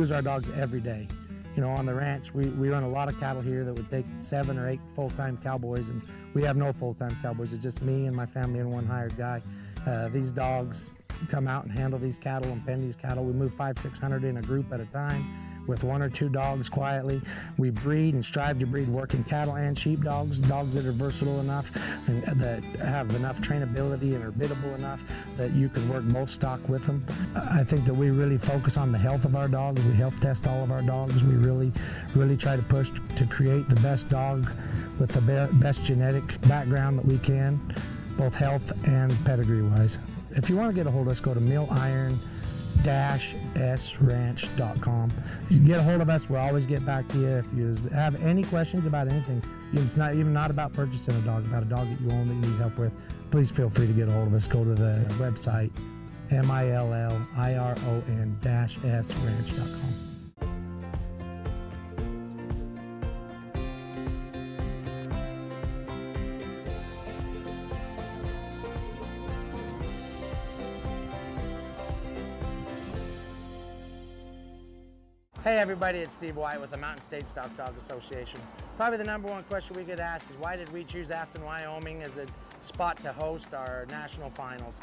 use our dogs every day. You know, on the ranch, we run a lot of cattle here that would take 7 or 8 full-time cowboys, and we have no full-time cowboys. It's just me and my family and one hired guy. These dogs come out and handle these cattle and pen these cattle. We move 500-600 in a group at a time with 1 or 2 dogs quietly. We breed and strive to breed working cattle and sheep dogs that are versatile enough and that have enough trainability and are biddable enough that you can work both stock with them. I think that we really focus on the health of our dogs. We health test all of our dogs. We really try to push to create the best dog with the best genetic background that we can, both health and pedigree wise. If you want to get a hold of us, go to milliron-sranch.com. You can get a hold of us. We'll always get back to you. If you have any questions about anything, it's not even about purchasing a dog, about a dog that you own that you need help with, please feel free to get a hold of us. Go to the website, milliron-sranch.com. Hey everybody, it's Steve White with the Mountain State Stock Dog Association. Probably the number one question we get asked is why did we choose Afton, Wyoming as a spot to host our national finals?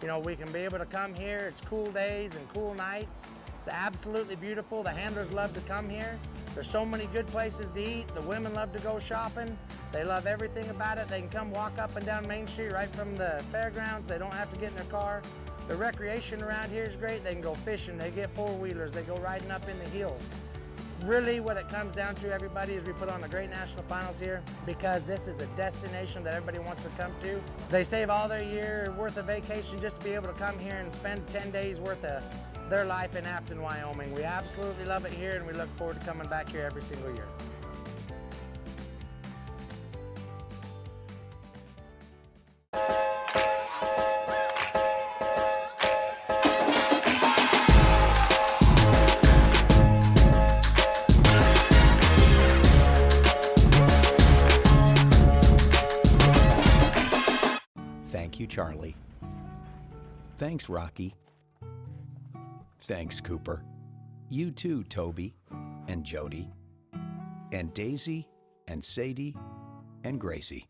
You know, we can be able to come here, it's cool days and cool nights. It's absolutely beautiful. The handlers love to come here. There's so many good places to eat. The women love to go shopping. They love everything about it. They can come walk up and down Main Street right from the fairgrounds. They don't have to get in their car. The recreation around here is great. They can go fishing, they get four-wheelers, they go riding up in the hills. Really what it comes down to, everybody, is we put on a great national finals here because this is a destination that everybody wants to come to. They save all their year worth of vacation just to be able to come here and spend 10 days worth of their life in Afton, Wyoming. We absolutely love it here and we look forward to coming back here every single year. Thank you, Charlie. Thanks, Rocky. Thanks, Cooper. You too, Toby and Jody and Daisy and Sadie and Gracie.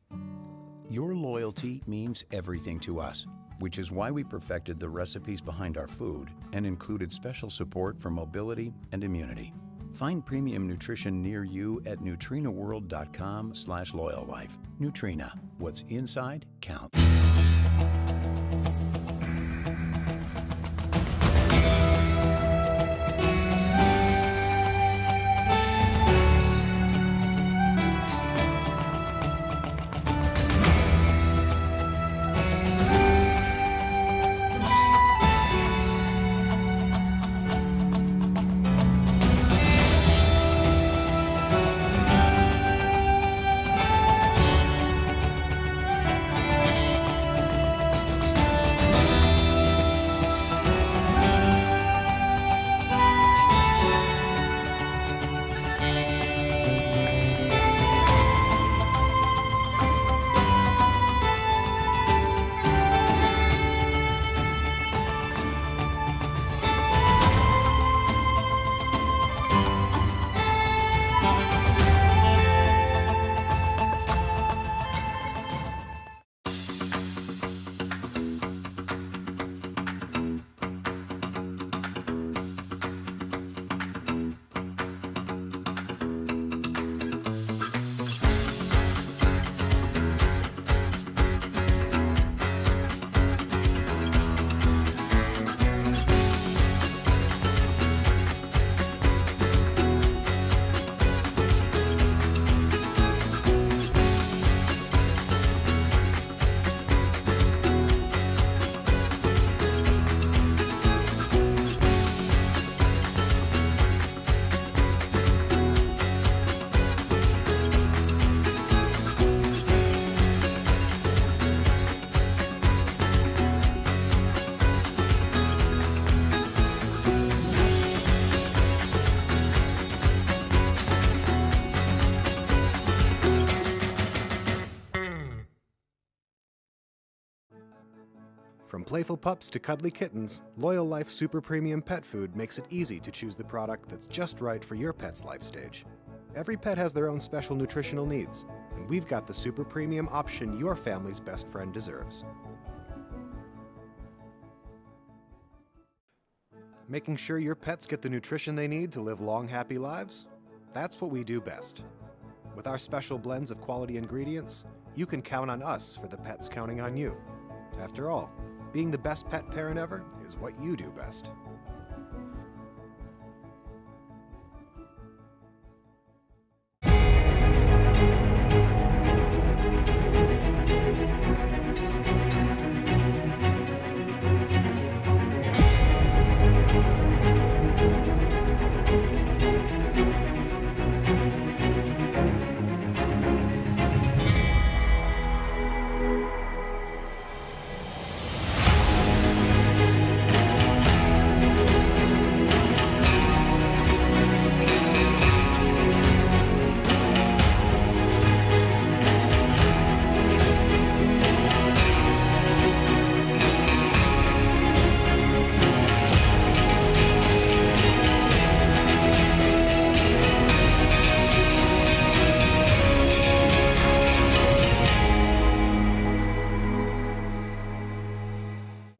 Your loyalty means everything to us, which is why we perfected the recipes behind our food and included special support for mobility and immunity. Find premium nutrition near you at nutrinaworld.com/loyallife. Nutrina, what's inside counts. From playful pups to cuddly kittens, Loyal Life Super Premium Pet Food makes it easy to choose the product that's just right for your pet's life stage. Every pet has their own special nutritional needs, and we've got the super premium option your family's best friend deserves. Making sure your pets get the nutrition they need to live long, happy lives? That's what we do best. With our special blends of quality ingredients, you can count on us for the pets counting on you. After all, being the best pet parent ever is what you do best.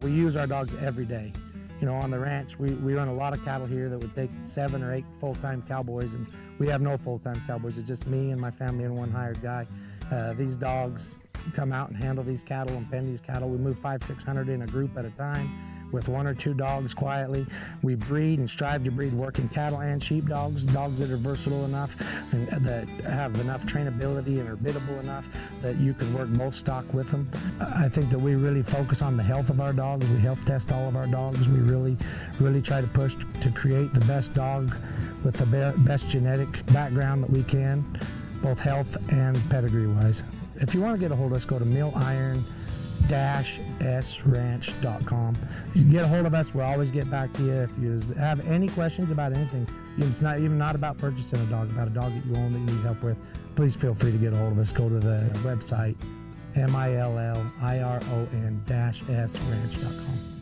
We use our dogs every day. You know, on the ranch, we run a lot of cattle here that would take 7 or 8 full-time cowboys, and we have no full-time cowboys. It's just me and my family and one hired guy. These dogs come out and handle these cattle and pen these cattle. We move 500-600 in a group at a time with 1 or 2 dogs quietly. We breed and strive to breed working cattle and sheep dogs that are versatile enough and that have enough trainability and are biddable enough that you can work most stock with them. I think that we really focus on the health of our dogs. We health test all of our dogs. We really try to push to create the best dog with the best genetic background that we can, both health and pedigree wise. If you want to get a hold of us, go to milliron-sranch.com. You can get a hold of us. We'll always get back to you. If you have any questions about anything, it's not even about purchasing a dog, about a dog that you own that you need help with, please feel free to get a hold of us. Go to the website, milliron-sranch.com.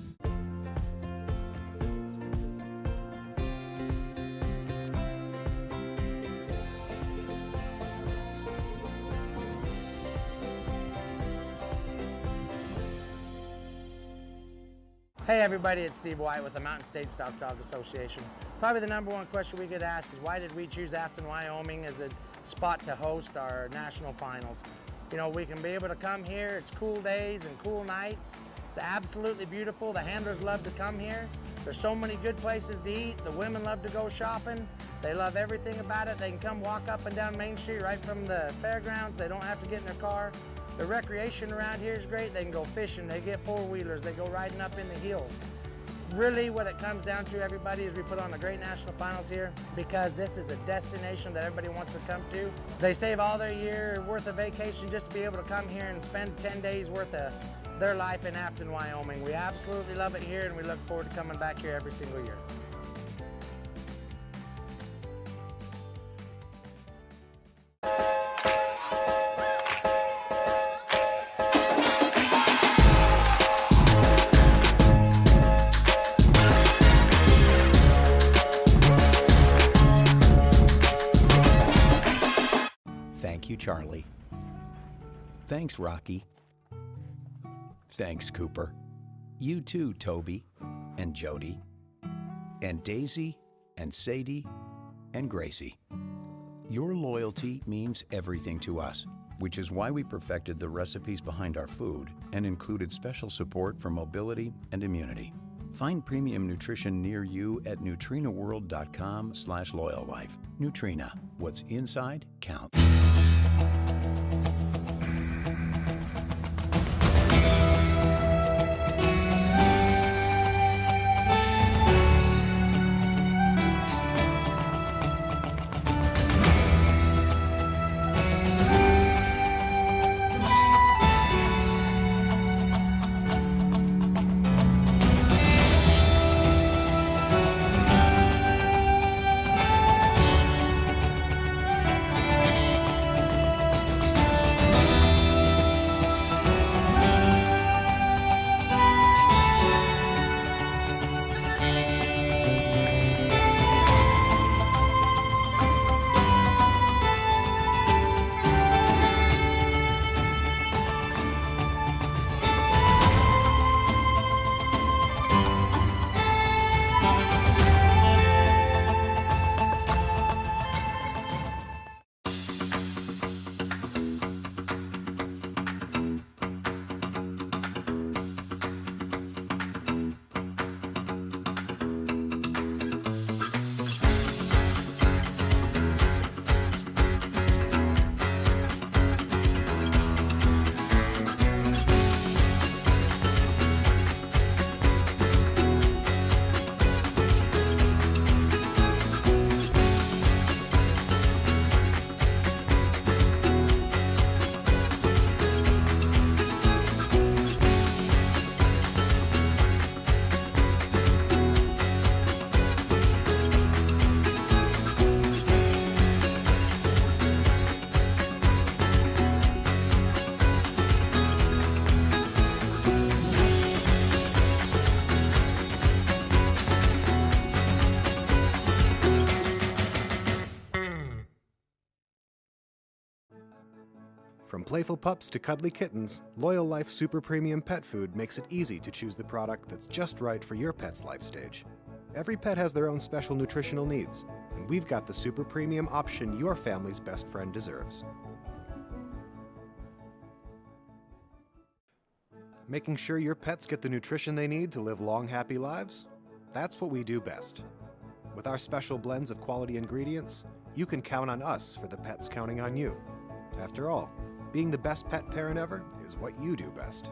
Hey everybody, it's Steve White with the Mountain State Stock Dog Association. Probably the number one question we get asked is why did we choose Afton, Wyoming as a spot to host our national finals? You know, we can be able to come here, it's cool days and cool nights. It's absolutely beautiful. The handlers love to come here. There's so many good places to eat. The women love to go shopping. They love everything about it. They can come walk up and down Main Street right from the fairgrounds. They don't have to get in their car. The recreation around here is great. They can go fishing, they get four-wheelers, they go riding up in the hills. Really what it comes down to, everybody, is we put on a great national finals here because this is a destination that everybody wants to come to. They save all their year worth of vacation just to be able to come here and spend 10 days worth of their life in Afton, Wyoming. We absolutely love it here and we look forward to coming back here every single year. Thank you, Charlie. Thanks, Rocky. Thanks, Cooper. You too, Toby and Jody and Daisy and Sadie and Gracie. Your loyalty means everything to us, which is why we perfected the recipes behind our food and included special support for mobility and immunity. Find premium nutrition near you at nutrinaworld.com/loyallife. Nutrina, what's inside counts. playful pups to cuddly kittens, Loyal Life Super Premium Pet Food makes it easy to choose the product that's just right for your pet's life stage. Every pet has their own special nutritional needs, and we've got the super premium option your family's best friend deserves. Making sure your pets get the nutrition they need to live long, happy lives? That's what we do best. With our special blends of quality ingredients, you can count on us for the pets counting on you. After all, being the best pet parent ever is what you do best.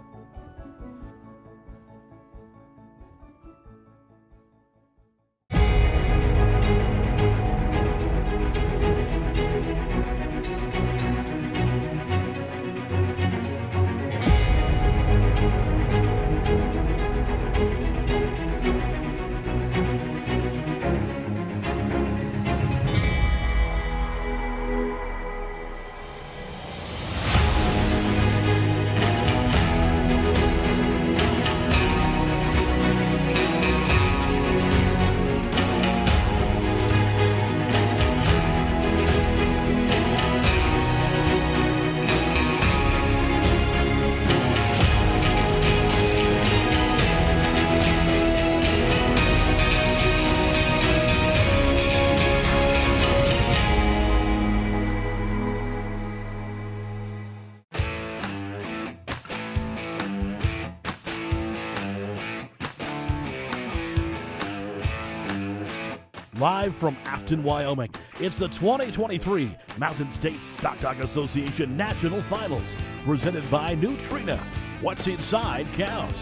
Live from Afton, Wyoming, it's the 2023 Mountain States Stock Dog Association National Finals, presented by Nutrena. What's inside counts.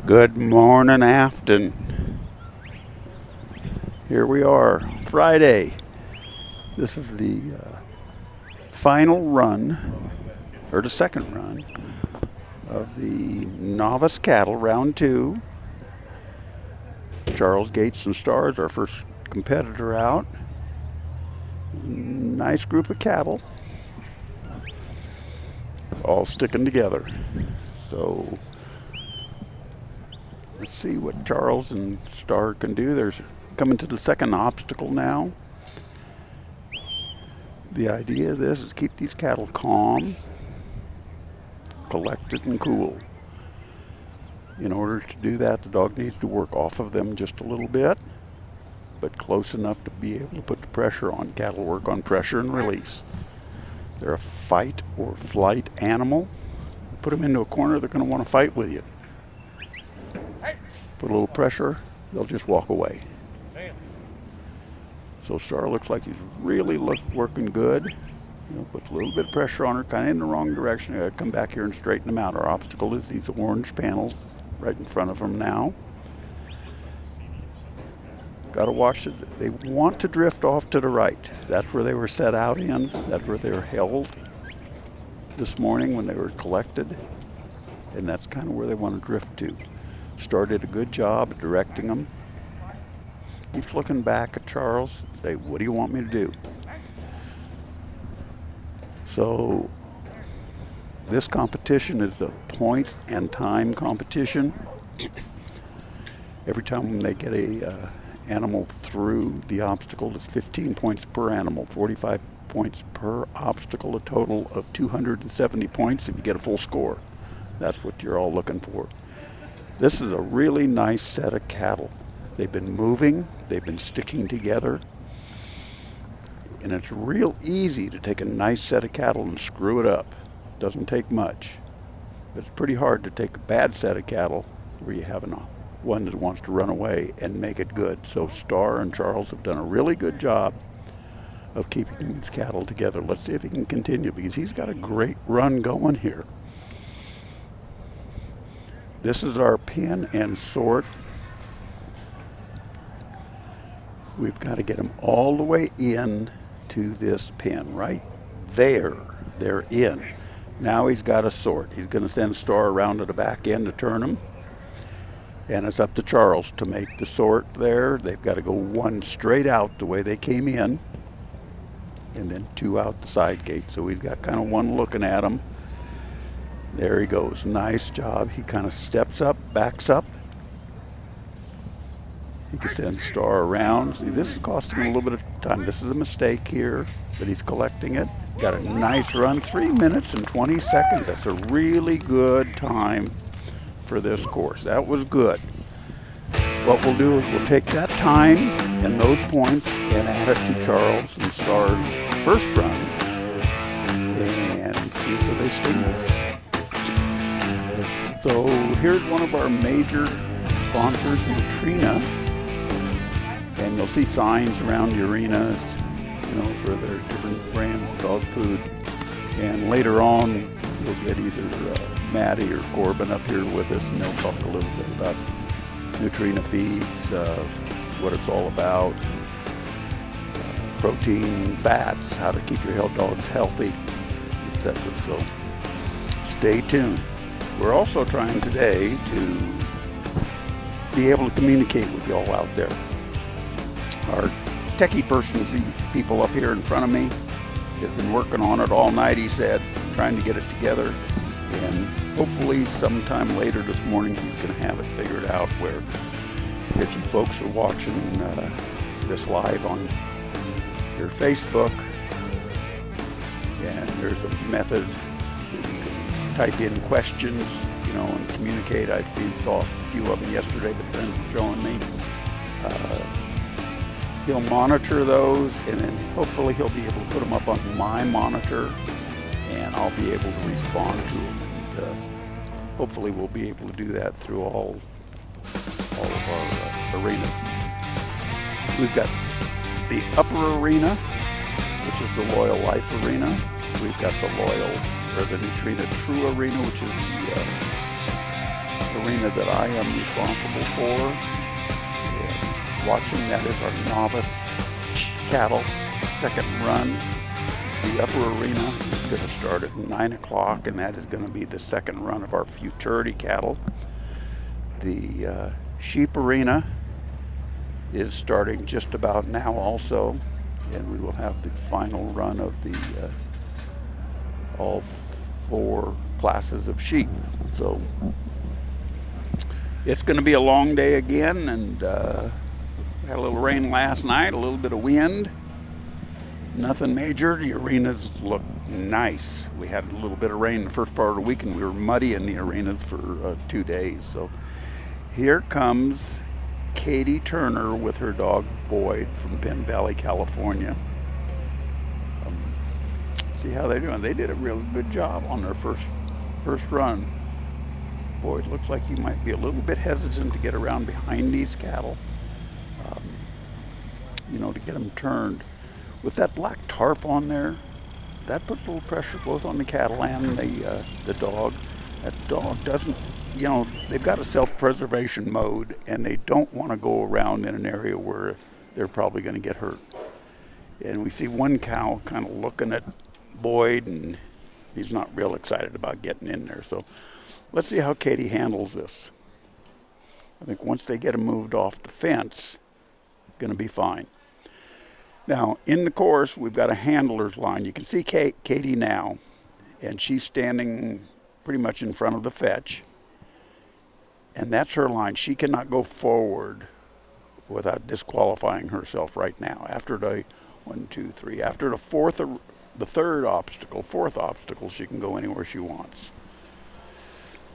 Good morning, Afton. Here we are, Friday. This is the final run, or the second run, of the Novice Cattle, round 2. Charles Gates and Stars, our first competitor out. Nice group of cattle. all sticking together. So let's see what Charles and Star can do. They're coming to the second obstacle now. The idea of this is keep these cattle calm, collected and cool. In order to do that, the dog needs to work off of them just a little bit, but close enough to be able to put the pressure on. Cattle work on pressure and release. They're a fight or flight animal. Put them into a corner, they're going to want to fight with you. Put a little pressure, they'll just walk away. So Star looks like he's really working good. Puts a little bit of pressure on her, kind of in the wrong direction. I got to come back here and straighten them out. Our obstacle is these orange panels right in front of them now. Got to watch it. They want to drift off to the right. That's where they were set out in. That's where they were held this morning when they were collected. And that's kind of where they want to drift to. Star did a good job directing them. Keeps looking back at Charles, say, what do you want me to do? So this competition is a point and time competition. Every time they get a animal through the obstacle, it's 15 points per animal, 45 points per obstacle, a total of 270 points if you get a full score. That's what you're all looking for. This is a really nice set of cattle. They've been moving, they've been sticking together, and it's real easy to take a nice set of cattle and screw it up. Doesn't take much. It's pretty hard to take a bad set of cattle where you have one that wants to run away and make it good. So Star and Charles have done a really good job of keeping these cattle together. Let's see if he can continue, because he's got a great run going here. This is our pin and sort. We've got to get them all the way in to this pin right there. They're in. Now he's got a sort. He's going to send Star around to the back end to turn them. And it's up to Charles to make the sort there. They've got to go one straight out the way they came in, and then two out the side gate. So he's got kind of one looking at him. There he goes. Nice job. He kind of steps up, backs up. He can send Star around. See, this is costing him a little bit of time. This is a mistake here, but he's collecting it. Got a nice run, 3 minutes and 20 seconds. That's a really good time for this course. That was good. What we'll do is we'll take that time and those points and add it to Charles and Star's first run and see where they stand. So here's one of our major sponsors, Nutrina. And you'll see signs around the arena, for their different brands of dog food. And later on, we'll get either Maddie or Corbin up here with us, and they'll talk a little bit about Nutrina feeds, what it's all about, protein, fats, how to keep your dogs healthy, etc. So stay tuned. We're also trying today to be able to communicate with y'all out there. Our techie persons, the people up here in front of me, has been working on it all night, he said, trying to get it together. And hopefully sometime later this morning he's going to have it figured out where if you folks are watching this live on your Facebook, and there's a method that you can type in questions, and communicate. I saw a few of them yesterday that friends were showing me. He'll monitor those, and then hopefully he'll be able to put them up on my monitor, and I'll be able to respond to them. And hopefully we'll be able to do that through all of our arenas. We've got the upper arena, which is the Loyal Life arena. We've got the the Nutrina True arena, which is the arena that I am responsible for. Watching, that is our novice cattle second run. The upper arena is going to start at 9 o'clock, and that is going to be the second run of our futurity cattle. The sheep arena is starting just about now also, and we will have the final run of the all 4 classes of sheep. So it's going to be a long day again, and had a little rain last night, a little bit of wind. Nothing major. The arenas look nice. We had a little bit of rain the first part of the week, and we were muddy in the arenas for 2 days. So here comes Katie Turner with her dog Boyd from Penn Valley, California. See how they're doing. They did a real good job on their first run. Boyd looks like he might be a little bit hesitant to get around behind these cattle, to get them turned. With that black tarp on there, that puts a little pressure both on the cattle and the dog. That dog doesn't, they've got a self-preservation mode, and they don't want to go around in an area where they're probably going to get hurt. And we see one cow kind of looking at Boyd, and he's not real excited about getting in there. So let's see how Katie handles this. I think once they get him moved off the fence, going to be fine. Now, in the course, we've got a handler's line. You can see Katie now, and she's standing pretty much in front of the fetch, and that's her line. She cannot go forward without disqualifying herself right now. After the after the fourth obstacle, she can go anywhere she wants.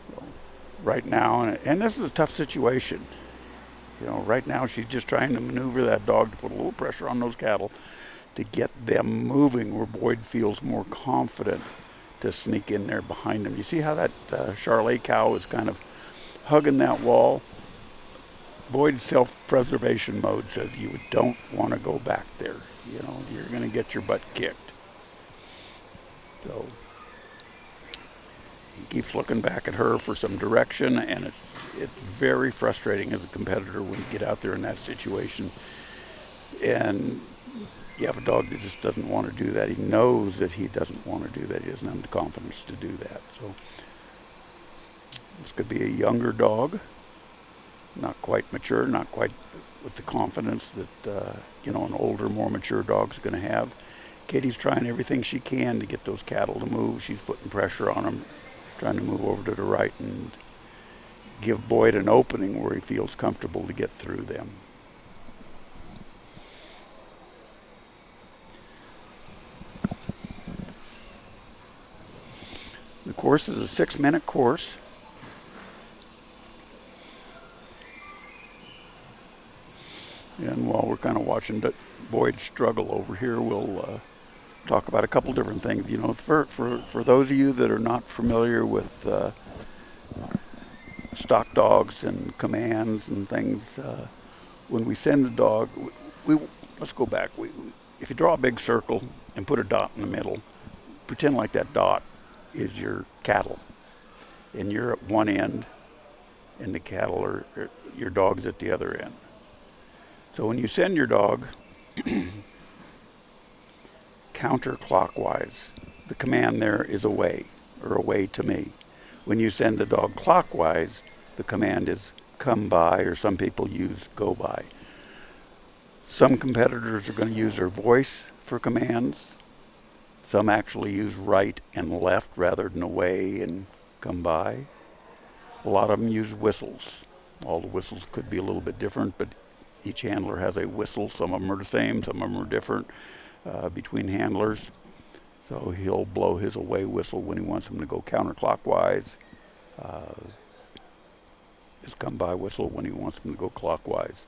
So, right now, and this is a tough situation. Right now she's just trying to maneuver that dog to put a little pressure on those cattle to get them moving where Boyd feels more confident to sneak in there behind him. You see how that Charolais cow is kind of hugging that wall? Boyd's self-preservation mode says you don't want to go back there. You're going to get your butt kicked. So he keeps looking back at her for some direction, and it's very frustrating as a competitor when you get out there in that situation. And you have a dog that just doesn't want to do that. He knows that he doesn't want to do that. He doesn't have the confidence to do that. So this could be a younger dog, not quite mature, not quite with the confidence that an older, more mature dog's going to have. Katie's trying everything she can to get those cattle to move. She's putting pressure on them, trying to move over to the right and give Boyd an opening where he feels comfortable to get through them. The course is a 6-minute course. And while we're kind of watching Boyd struggle over here, we'll talk about a couple different things. For those of you that are not familiar with stock dogs and commands and things, when we send a dog, let's go back. If you draw a big circle and put a dot in the middle, pretend like that dot is your cattle, and you're at one end, and the cattle or your dog's at the other end. So when you send your dog counterclockwise, the command there is away, or away to me. When you send the dog clockwise, the command is come by, or some people use go by. Some competitors are going to use their voice for commands. Some actually use right and left rather than away and come by. A lot of them use whistles. All the whistles could be a little bit different, but each handler has a whistle. Some of them are the same, some of them are different between handlers. So he'll blow his away whistle when he wants them to go counterclockwise. His come by whistle when he wants them to go clockwise.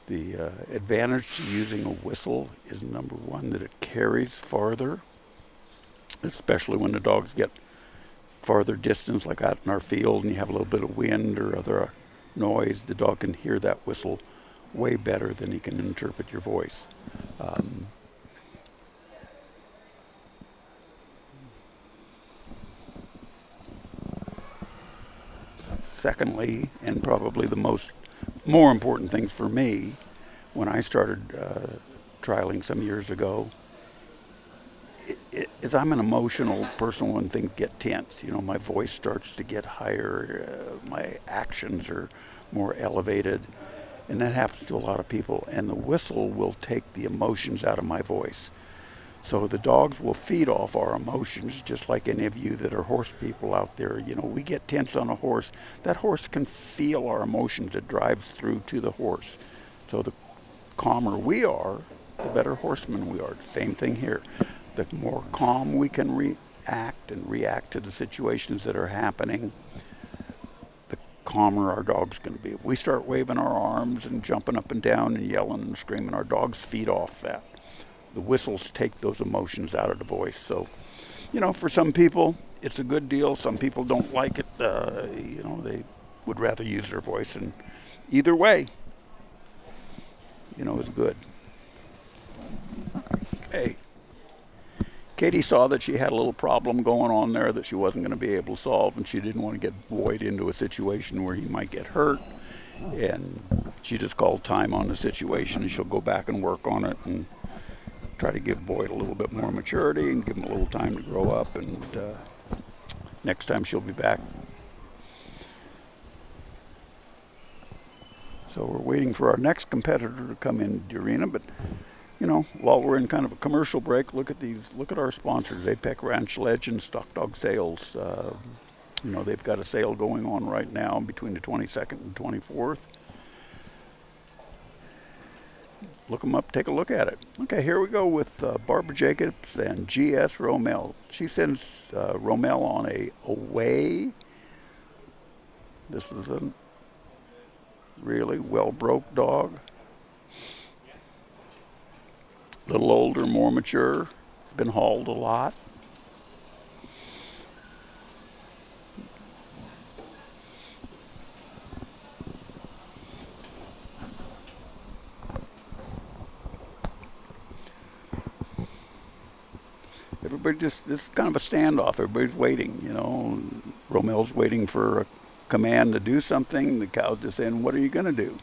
The advantage to using a whistle is, number one, that it carries farther, especially when the dogs get farther distance, like out in our field, and you have a little bit of wind or other noise. The dog can hear that whistle way better than he can interpret your voice. Secondly, and probably the more important things for me, when I started trialing some years ago, is I'm an emotional person when things get tense. My voice starts to get higher, my actions are more elevated, and that happens to a lot of people. And the whistle will take the emotions out of my voice. So the dogs will feed off our emotions, just like any of you that are horse people out there. You know, we get tense on a horse. That horse can feel our emotions. It drives through to the horse. So the calmer we are, the better horsemen we are. Same thing here. The more calm we can react to the situations that are happening, the calmer our dog's going to be. If we start waving our arms and jumping up and down and yelling and screaming, our dogs feed off that. The whistles take those emotions out of the voice. So, you know, for some people, it's a good deal. Some people don't like it. You know, they would rather use their voice. And either way, you know, it's good. Okay. Katie saw that she had a little problem going on there that she wasn't going to be able to solve, and she didn't want to get Boyd into a situation where he might get hurt. And she just called time on the situation, and she'll go back and work on it and try to give Boyd a little bit more maturity and give him a little time to grow up, and next time she'll be back. So we're waiting for our next competitor to come in the arena, but you know, while we're in kind of a commercial break, look at our sponsors, Apex Ranch Legends, Stock Dog Sales. You know, they've got a sale going on right now between the 22nd and 24th. Look them up, take a look at it. Okay, here we go with Barbara Jacobs and G.S. Romel. She sends Romel on a away. This is a really well-broke dog. A little older, more mature. It's been hauled a lot. Everybody this is kind of a standoff. Everybody's waiting, you know. Romel's waiting for a command to do something. The cow's just saying, what are you going to do?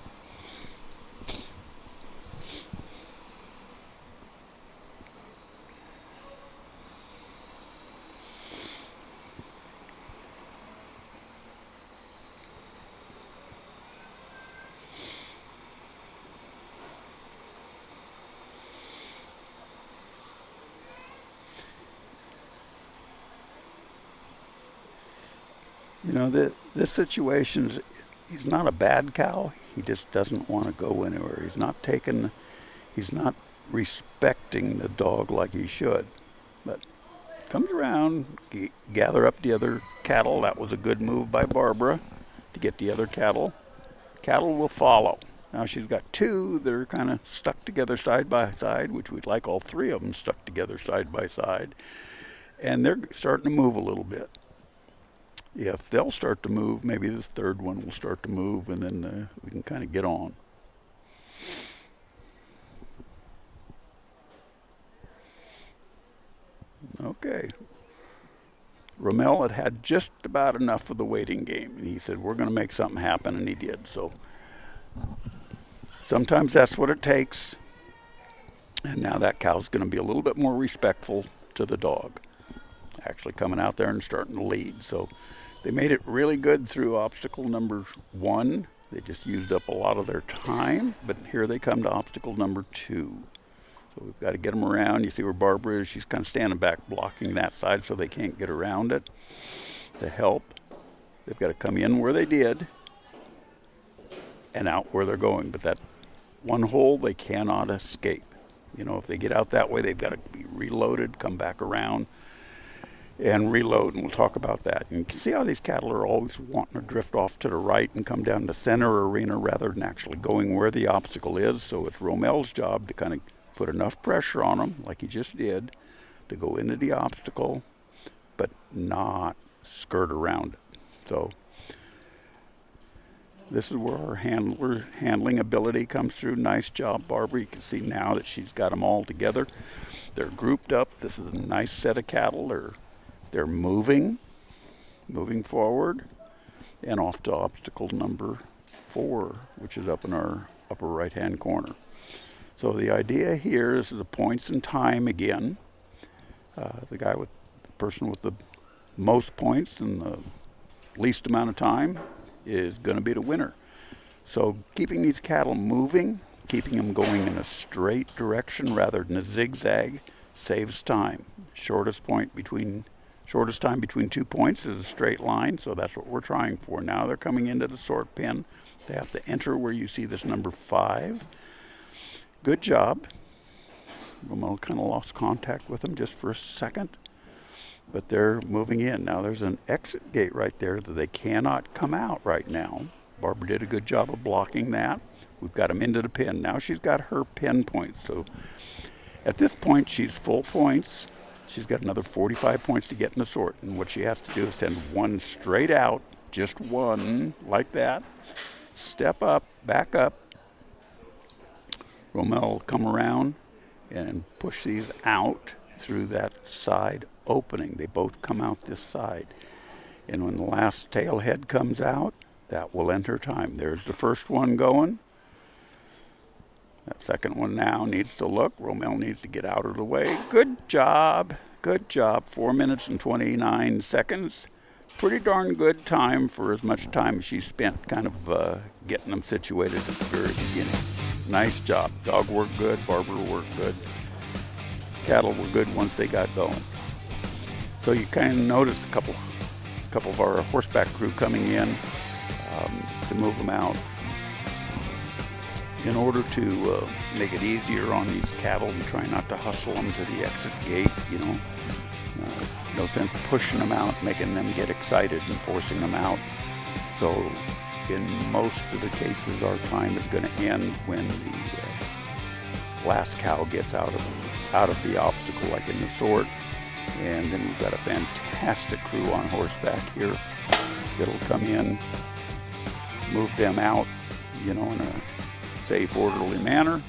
You know, this situation, he's not a bad cow. He just doesn't want to go anywhere. He's not respecting the dog like he should. But comes around, gather up the other cattle. That was a good move by Barbara to get the other cattle. Cattle will follow. Now she's got two that are kind of stuck together side by side, which we'd like all three of them stuck together side by side. And they're starting to move a little bit. If they'll start to move, maybe this third one will start to move, and then we can kind of get on. Okay. Romel had just about enough of the waiting game, and he said, we're going to make something happen, and he did. So sometimes that's what it takes. And now that cow's going to be a little bit more respectful to the dog, actually coming out there and starting to lead. So they made it really good through obstacle number 1. They just used up a lot of their time, but here they come to obstacle number 2. So we've got to get them around. You see where Barbara is? She's kind of standing back blocking that side so they can't get around it to help. They've got to come in where they did and out where they're going. But that one hole they cannot escape. You know, if they get out that way, they've got to be reloaded, come back around, and reload, and we'll talk about that. And you can see how these cattle are always wanting to drift off to the right and come down the center arena rather than actually going where the obstacle is. So it's Romel's job to kind of put enough pressure on them, like he just did, to go into the obstacle, but not skirt around it. So this is where our handling ability comes through. Nice job, Barbara. You can see now that she's got them all together. They're grouped up. This is a nice set of cattle. They're moving forward, and off to obstacle number 4, which is up in our upper right-hand corner. So the idea here is the points and time again. The person with the most points and the least amount of time is going to be the winner. So keeping these cattle moving, keeping them going in a straight direction rather than a zigzag, saves time. Shortest time between 2 points is a straight line, so that's what we're trying for. Now they're coming into the sort pin. They have to enter where you see this number 5. Good job. Romel kind of lost contact with them just for a second, but they're moving in. Now there's an exit gate right there that they cannot come out right now. Barbara did a good job of blocking that. We've got them into the pin. Now she's got her pin points. So at this point, she's full points. She's got another 45 points to get in the sort. And what she has to do is send one straight out, just one, like that. Step up, back up. Romel will come around and push these out through that side opening. They both come out this side. And when the last tail head comes out, that will end her time. There's the first one going. That second one now needs to look. Romel needs to get out of the way. Good job. Good job. 4 minutes and 29 seconds. Pretty darn good time for as much time as she spent kind of getting them situated at the very beginning. Nice job. Dog worked good. Barbara worked good. Cattle were good once they got going. So you kind of noticed a couple of our horseback crew coming in to move them out. In order to make it easier on these cattle, we try not to hustle them to the exit gate, no sense pushing them out, making them get excited and forcing them out. So in most of the cases, our time is going to end when the last cow gets out of the obstacle, like in the sort. And then we've got a fantastic crew on horseback here that'll come in, move them out, in a safe, orderly manner,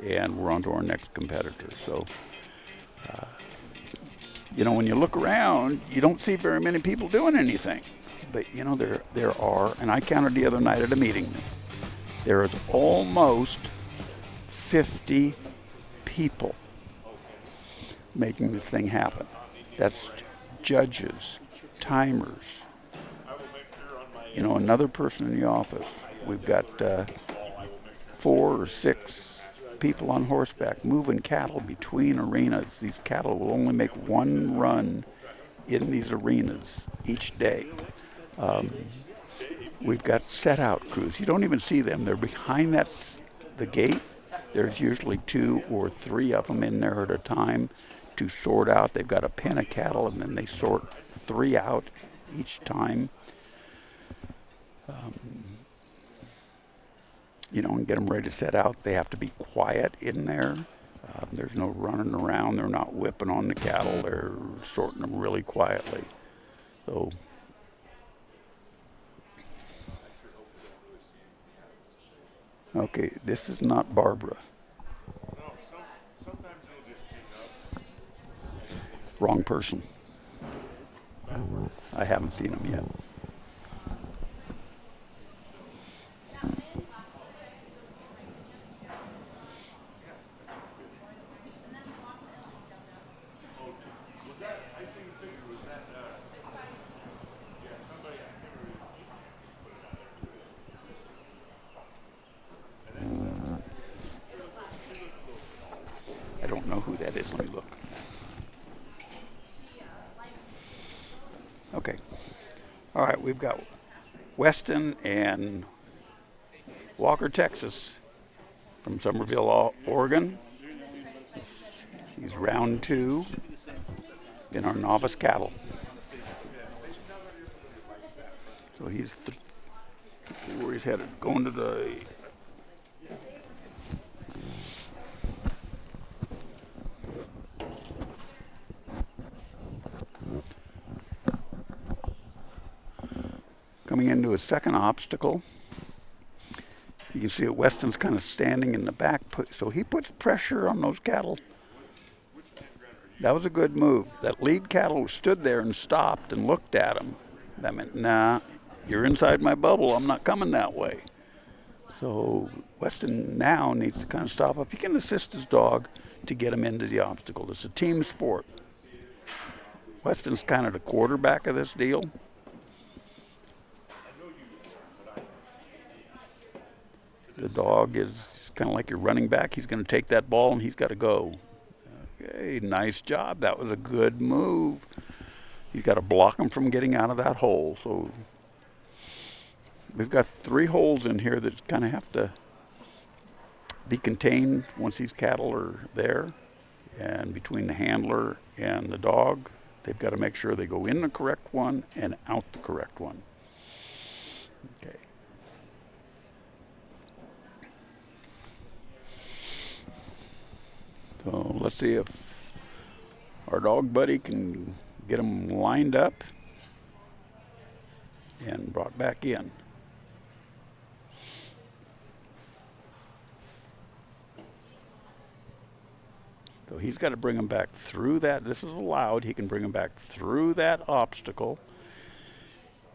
and we're on to our next competitor. So, when you look around, you don't see very many people doing anything. But, there are, and I counted the other night at a meeting, there is almost 50 people making this thing happen. That's judges, timers, another person in the office. We've got 4 or 6 people on horseback moving cattle between arenas. These cattle will only make one run in these arenas each day. We've got set-out crews. You don't even see them. They're behind the gate. There's usually 2 or 3 of them in there at a time to sort out. They've got a pen of cattle, and then they sort 3 out each time. And get them ready to set out. They have to be quiet in there. There's no running around. They're not whipping on the cattle. They're sorting them really quietly. So, okay, this is not Barbara. Wrong person. I haven't seen him yet. I don't know who that is. Let me look. Okay. All right, we've got Weston and Walker, Texas, from Somerville, Oregon. He's round 2 in our novice cattle. So he's where he's headed, going to the coming into a second obstacle. You can see that Weston's kind of standing in the back, so he puts pressure on those cattle. That was a good move. That lead cattle stood there and stopped and looked at him. That meant, nah, you're inside my bubble. I'm not coming that way. So Weston now needs to kind of stop up. He can assist his dog to get him into the obstacle. It's a team sport. Weston's kind of the quarterback of this deal. The dog is kind of like your running back. He's going to take that ball and he's got to go. Okay, nice job. That was a good move. You got to block them from getting out of that hole. So we've got 3 holes in here that kind of have to be contained once these cattle are there. And between the handler and the dog, they've got to make sure they go in the correct one and out the correct one. Okay. So let's see if our dog buddy can get them lined up and brought back in. So he's got to bring them back through that. This is allowed. He can bring them back through that obstacle.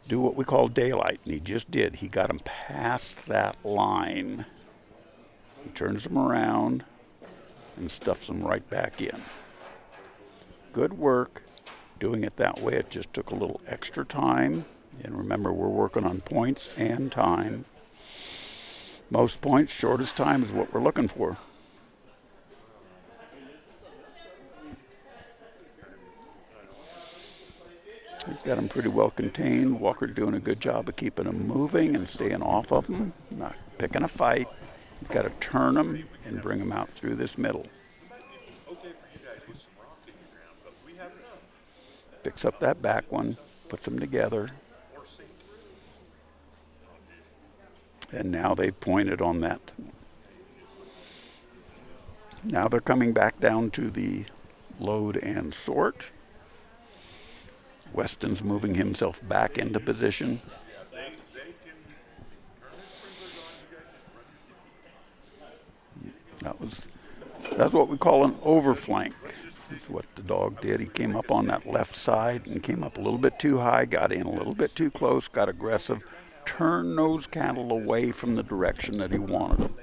Do what we call daylight, and he just did. He got them past that line. He turns them around and stuffs them right back in. Good work doing it that way. It just took a little extra time. And remember, we're working on points and time. Most points, shortest time is what we're looking for. He's got them pretty well contained. Walker's doing a good job of keeping them moving and staying off of them, not picking a fight. You've got to turn them and bring them out through this middle. Picks up that back one, puts them together. And now they've pointed on that. Now they're coming back down to the load and sort. Weston's moving himself back into position. That's what we call an overflank. That's what the dog did. He came up on that left side and came up a little bit too high, got in a little bit too close, got aggressive, turned those cattle away from the direction that he wanted them.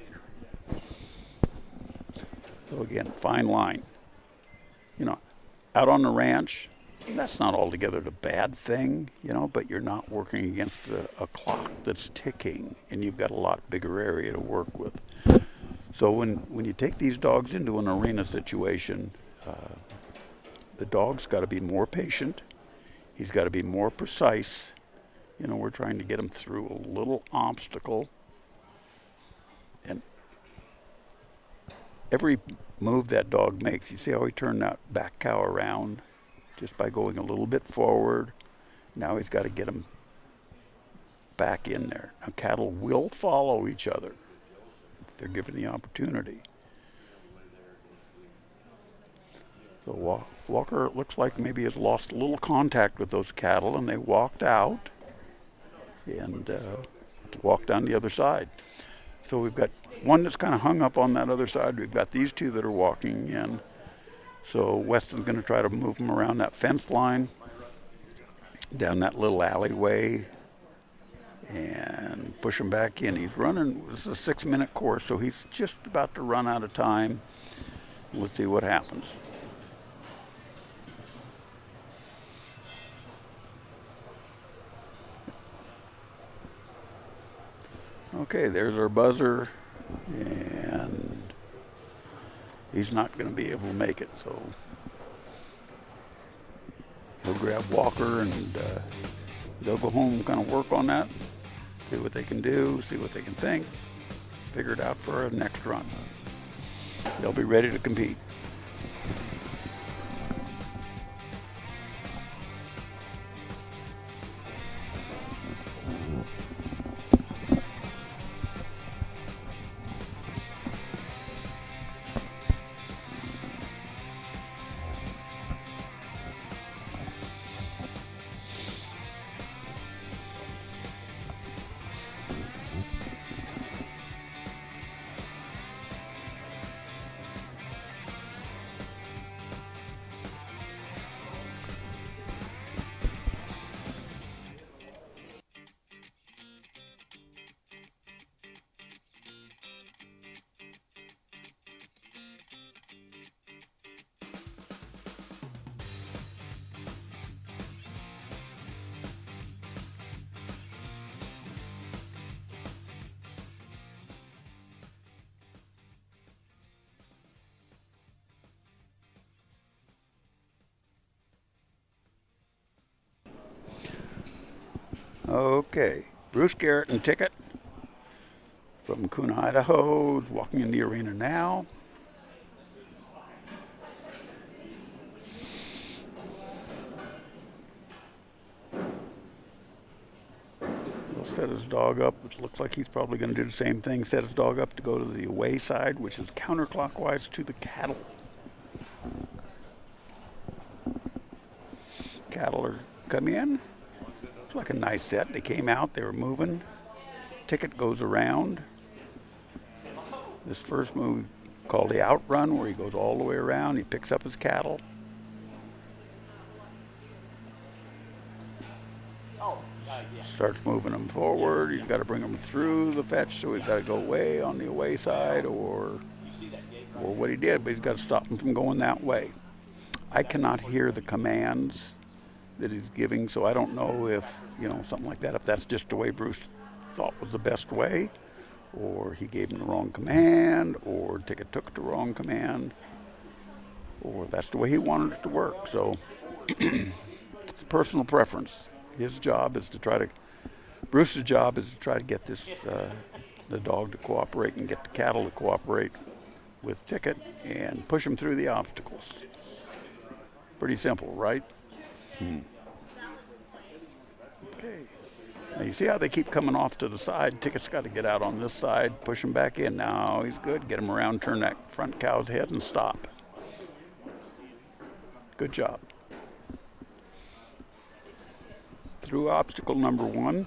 So again, fine line. You know, out on the ranch, that's not altogether the bad thing, you know, but you're not working against a clock that's ticking, and you've got a lot bigger area to work with. So when you take these dogs into an arena situation, the dog's got to be more patient. He's got to be more precise. You know, we're trying to get him through a little obstacle. And every move that dog makes, you see how he turned that back cow around just by going a little bit forward. Now he's got to get him back in there. Now cattle will follow each other if they're given the opportunity. So Walker, it looks like maybe has lost a little contact with those cattle, and they walked out and walked down the other side. So we've got one that's kind of hung up on that other side. We've got these 2 that are walking in. So Weston's going to try to move them around that fence line, down that little alleyway, and push them back in. He's running, this is a 6-minute course, so he's just about to run out of time. Let's see what happens. Okay, there's our buzzer, and he's not going to be able to make it, so he'll grab Walker and they'll go home and kind of work on that, see what they can do, see what they can think, figure it out for a next run. They'll be ready to compete. Okay, Bruce Garrett and Ticket from Kuna, Idaho, is walking in the arena now. He'll set his dog up. It looks like he's probably going to do the same thing, set his dog up to go to the away side, which is counterclockwise to the cattle. Cattle are come in. It's like a nice set. They came out, they were moving. Ticket goes around. This first move called the outrun, where he goes all the way around. He picks up his cattle. Starts moving them forward. He's got to bring them through the fetch, so he's got to go away on the away side, or what he did, but he's got to stop him from going that way. I cannot hear the commands that he's giving, so I don't know if, something like that, if that's just the way Bruce thought was the best way, or he gave him the wrong command, or Ticket took the wrong command, or that's the way he wanted it to work. So it's personal preference. His job is to Bruce's job is to try to get the dog to cooperate and get the cattle to cooperate with Ticket and push him through the obstacles. Pretty simple, right? Okay. Now you see how they keep coming off to the side? Ticket's got to get out on this side, push him back in. Now he's good. Get him around, turn that front cow's head, and stop. Good job. Through obstacle number 1.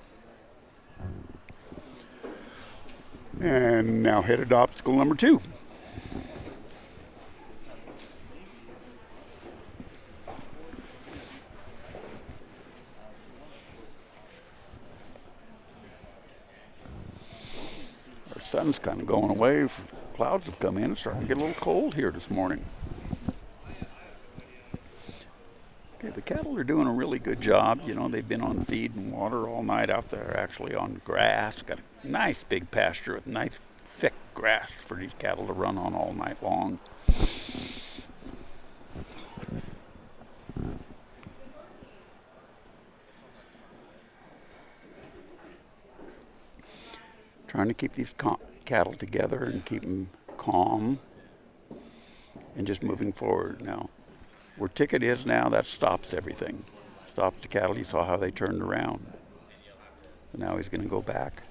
And now headed to obstacle number 2. Our sun's kind of going away. Clouds have come in. It's starting to get a little cold here this morning. Okay, the cattle are doing a really good job. They've been on feed and water all night out there, actually on grass. Got a nice big pasture with nice thick grass for these cattle to run on all night long. Trying to keep these cattle together and keep them calm and just moving forward now. Where Ticket is now, that stops everything. Stops the cattle. You saw how they turned around. And now he's going to go back.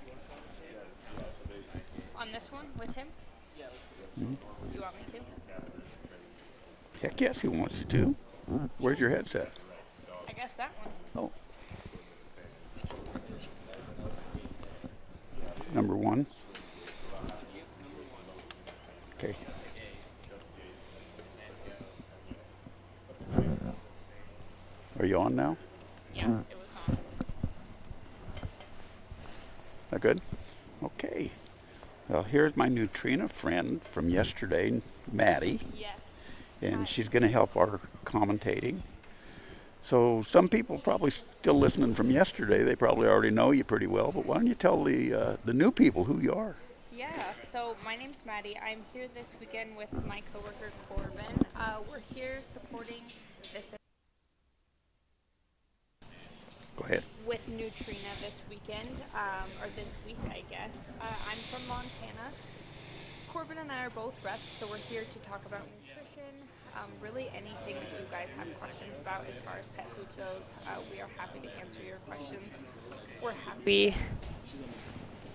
On this one with him? Mm-hmm. Do you want me to? Heck yes, he wants you to. Where's your headset? I guess that one. Oh. Number 1. Okay. Are you on now? Yeah, it was on. That good? Okay. Well, here's my Neutrina friend from yesterday, Maddie. Yes. And Hi. she's going to help our commentating. So some people probably still listening from yesterday, they probably already know you pretty well, but why don't you tell the new people who you are? Yeah, so my name's Maddie. I'm here this weekend with my coworker Corbin. We're here supporting this Go ahead. with Neutrina this weekend, or this week, I guess. I'm from Montana. Corbin and I are both reps, so we're here to talk about nutrition, really anything that you guys have questions about as far as pet food goes. We are happy to answer your questions. We're happy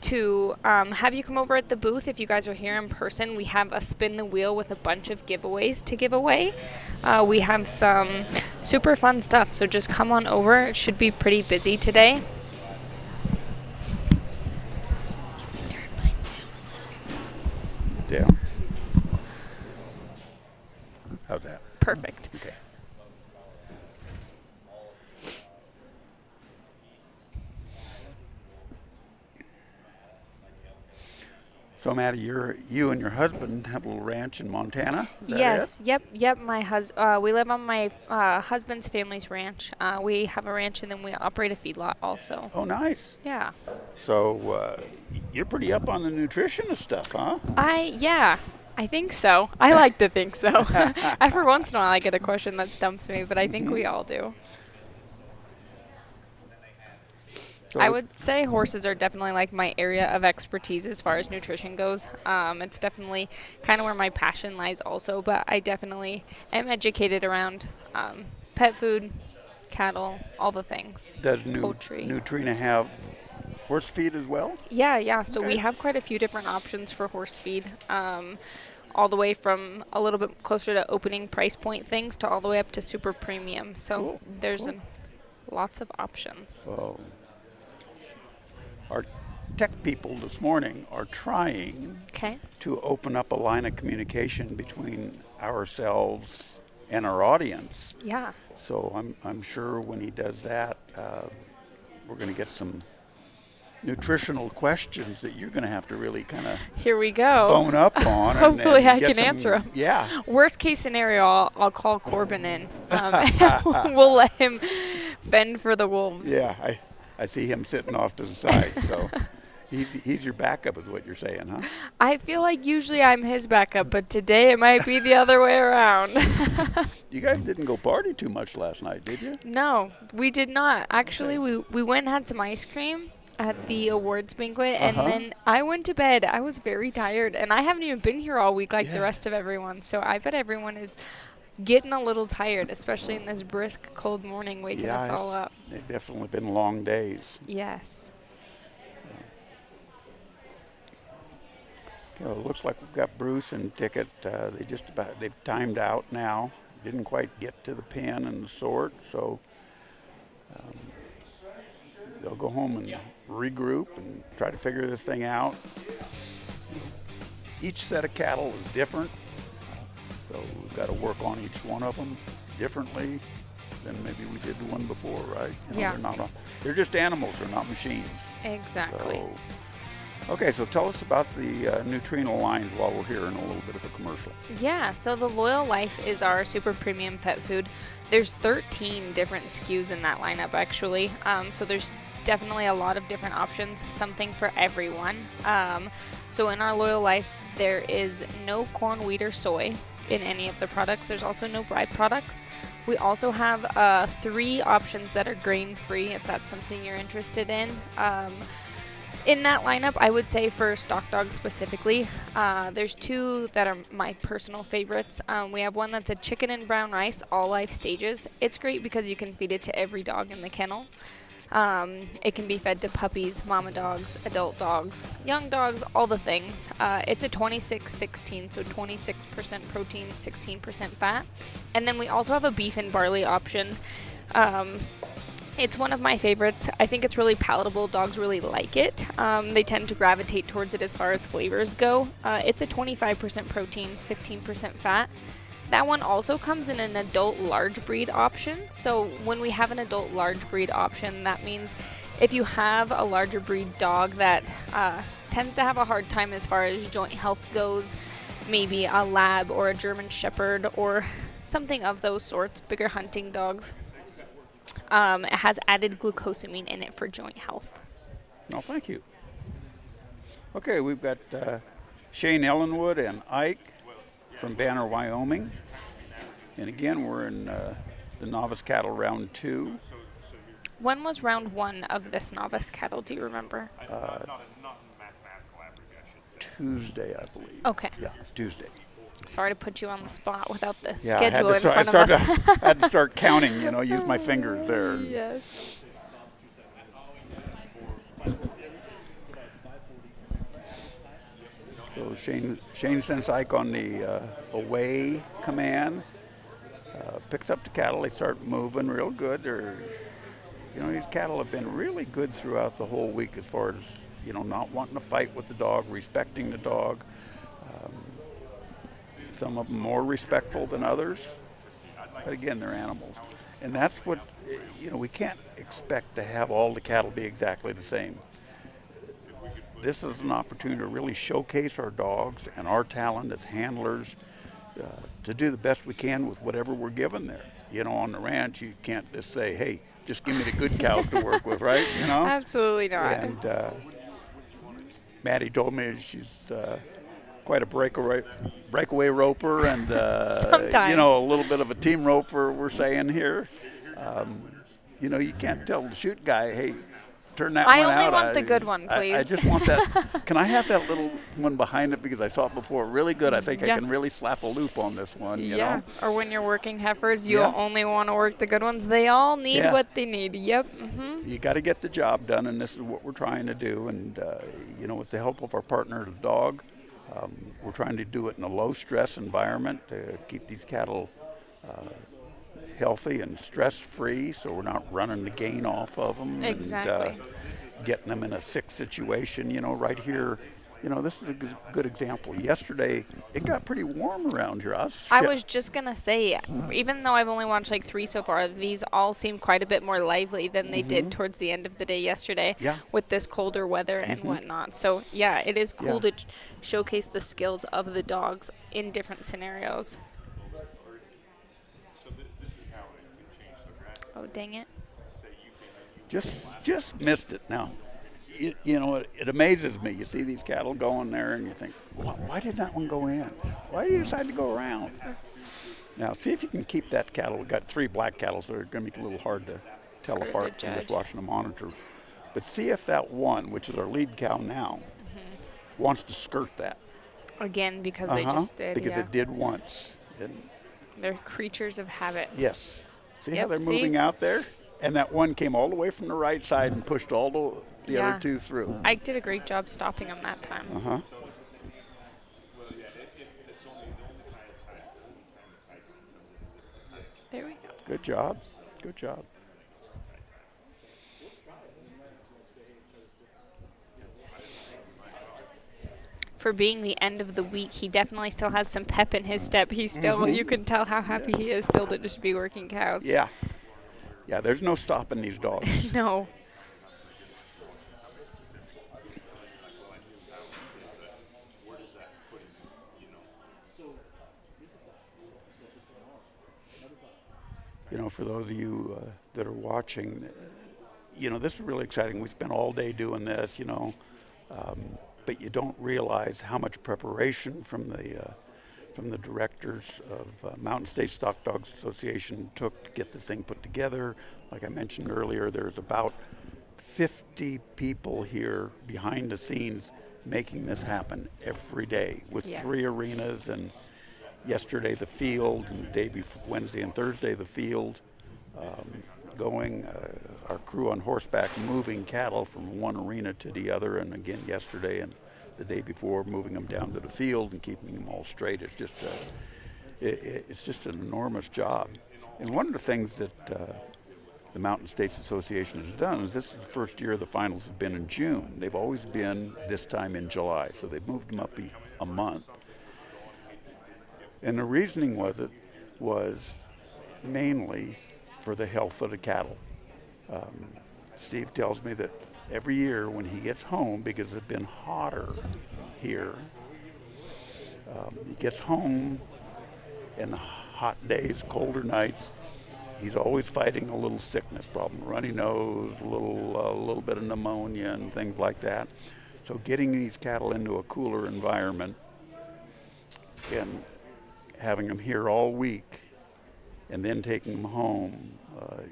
to have you come over at the booth. If you guys are here in person, we have a spin the wheel with a bunch of giveaways to give away. We have some super fun stuff, so just come on over. It should be pretty busy today. Down. How's that? Perfect. Okay. So, Maddie, you and your husband have a little ranch in Montana? Is that Yes. it? Yep. We live on my husband's family's ranch. We have a ranch, and then we operate a feedlot also. Oh, nice. Yeah. So, you're pretty up on the nutrition stuff, huh? I think so. I like to think so. Every once in a while I get a question that stumps me, but I think we all do. So I would say horses are definitely like my area of expertise as far as nutrition goes. It's definitely kind of where my passion lies also, but I definitely am educated around pet food, cattle, all the things. does poultry. Nutrina have horse feed as well? Yeah. So we Okay. have quite a few different options for horse feed. All the way from a little bit closer to opening price point things to all the way up to super premium. So Cool, there's cool. lots of options. So our tech people this morning are trying Okay. to open up a line of communication between ourselves and our audience. Yeah. So I'm sure when he does that, we're going to get some nutritional questions that you're going to have to really kind of Here we go. bone up on. Hopefully and I get can some- answer 'em. Yeah. Worst case scenario, I'll call Corbin in. We'll let him fend for the wolves. Yeah, I see him sitting off to the side. So he's your backup is what you're saying, huh? I feel like usually I'm his backup, but today it might be the other way around. You guys didn't go party too much last night, did you? No, we did not. Actually, we went and had some ice cream at the awards banquet, and then I went to bed. I was very tired, and I haven't even been here all week like the rest of everyone. So I bet everyone is getting a little tired, especially in this brisk, cold morning, waking us all up. They've definitely been long days. Yes. Okay, well, it looks like we've got Bruce and Ticket. They've timed out now. Didn't quite get to the pen and the sort, so they'll go home and regroup and try to figure this thing out. Each set of cattle is different, so we've got to work on each one of them differently than maybe we did the one before, right? Yeah. They're just animals, they're not machines. Exactly. Okay, so tell us about the Neutrino lines while we're here in a little bit of a commercial. Yeah, so the Loyal Life is our super premium pet food. There's 13 different SKUs in that lineup, actually. So there's definitely a lot of different options, something for everyone. So in our Loyal Life, there is no corn, wheat, or soy in any of the products. There's also no byproducts. We also have 3 options that are grain-free, if that's something you're interested in. In that lineup, I would say for stock dogs specifically, there's 2 that are my personal favorites. We have one that's a chicken and brown rice, all life stages. It's great because you can feed it to every dog in the kennel. It can be fed to puppies, mama dogs, adult dogs, young dogs, all the things. It's a 26-16, so 26% protein, 16% fat. And then we also have a beef and barley option. It's one of my favorites. I think it's really palatable. Dogs really like it. They tend to gravitate towards it as far as flavors go. It's a 25% protein, 15% fat. That one also comes in an adult large breed option. So when we have an adult large breed option, that means if you have a larger breed dog that tends to have a hard time as far as joint health goes, maybe a lab or a German shepherd or something of those sorts, bigger hunting dogs, it has added glucosamine in it for joint health. No, thank you. Okay, we've got Shane Ellenwood and Ike from Banner, Wyoming. And again, we're in the Novice Cattle Round 2. When was round 1 of this Novice Cattle, do you remember? Tuesday, I believe. Okay. Yeah, Tuesday. Sorry to put you on the spot without the Yeah, I had schedule to in start, front of us. I had to start counting, use my fingers there. Yes. So Shane sends Ike on the away command, picks up the cattle. They start moving real good. These cattle have been really good throughout the whole week as far as, not wanting to fight with the dog, respecting the dog. Some of them more respectful than others, but again, they're animals. And that's what, we can't expect to have all the cattle be exactly the same. This is an opportunity to really showcase our dogs and our talent as handlers to do the best we can with whatever we're given there. On the ranch, you can't just say, hey, just give me the good cows to work with, right? Absolutely not. And Maddie told me she's quite a breakaway roper and, Sometimes. a little bit of a team roper, we're saying here. You can't tell the shoot guy, hey, turn that I one out. only want the good one, I please. just want that. Can I have that little one behind it, because I saw it before? Really good. I think I Yeah. can really slap a loop on this one. You Yeah. know? Or when you're working heifers, you'll Yeah. only want to work the good ones. They all need Yeah. what they need. Yep. Mm-hmm. You got to get the job done, and this is what we're trying to do. And you know, with the help of our partner, the dog, we're trying to do it in a low-stress environment to keep these cattle healthy and stress-free, so we're not running the gain off of them. Exactly. And getting them in a sick situation. You know, right here, you know, this is a good example. Yesterday, it got pretty warm around here. I was just going to say, even though I've only watched like 3 so far, these all seem quite a bit more lively than they did towards the end of the day yesterday Yeah. with this colder weather and whatnot. So, yeah, it is cool to showcase the skills of the dogs in different scenarios. Oh, dang it. Just missed it. Now, you know, it amazes me. You see these cattle going there, and you think, why did that one go in? Why did you decide to go around? Now, see if you can keep that cattle. We've got 3 black cattle, so they're going to make it a little hard to tell Hard to apart from just judge. watching the monitor. But see if that one, which is our lead cow now, wants to skirt that. Again, because they just did. Because yeah. it did once. And They're creatures of habit. yes. See how Yep, they're see? moving out there? And that one came all the way from the right side and pushed all the Yeah. other 2 through. Ike did a great job stopping them that time. Uh-huh. There we go. Good job. Good job. For being the end of the week, he definitely still has some pep in his step. He's still, you can tell how happy he is still to just be working cows. Yeah. Yeah, there's no stopping these dogs. No. You know, for those of you that are watching, you know, this is really exciting. We spent all day doing this, you know, but you don't realize how much preparation from the directors of Mountain State Stock Dogs Association took to get the thing put together. Like I mentioned earlier, there's about 50 people here behind the scenes making this happen every day with 3 arenas, and yesterday the field, and the day before, Wednesday and Thursday the field, going, our crew on horseback moving cattle from one arena to the other, and again yesterday and the day before moving them down to the field and keeping them all straight. It's just it's just an enormous job. And one of the things that the Mountain States Association has done is this is the first year the finals have been in June. They've always been this time in July, so they've moved them up a month. And the reasoning was mainly for the health of the cattle. Steve tells me that every year when he gets home, because it's been hotter here, he gets home in the hot days, colder nights, he's always fighting a little sickness problem, runny nose, a little bit of pneumonia and things like that. So getting these cattle into a cooler environment and having them here all week and then taking them home,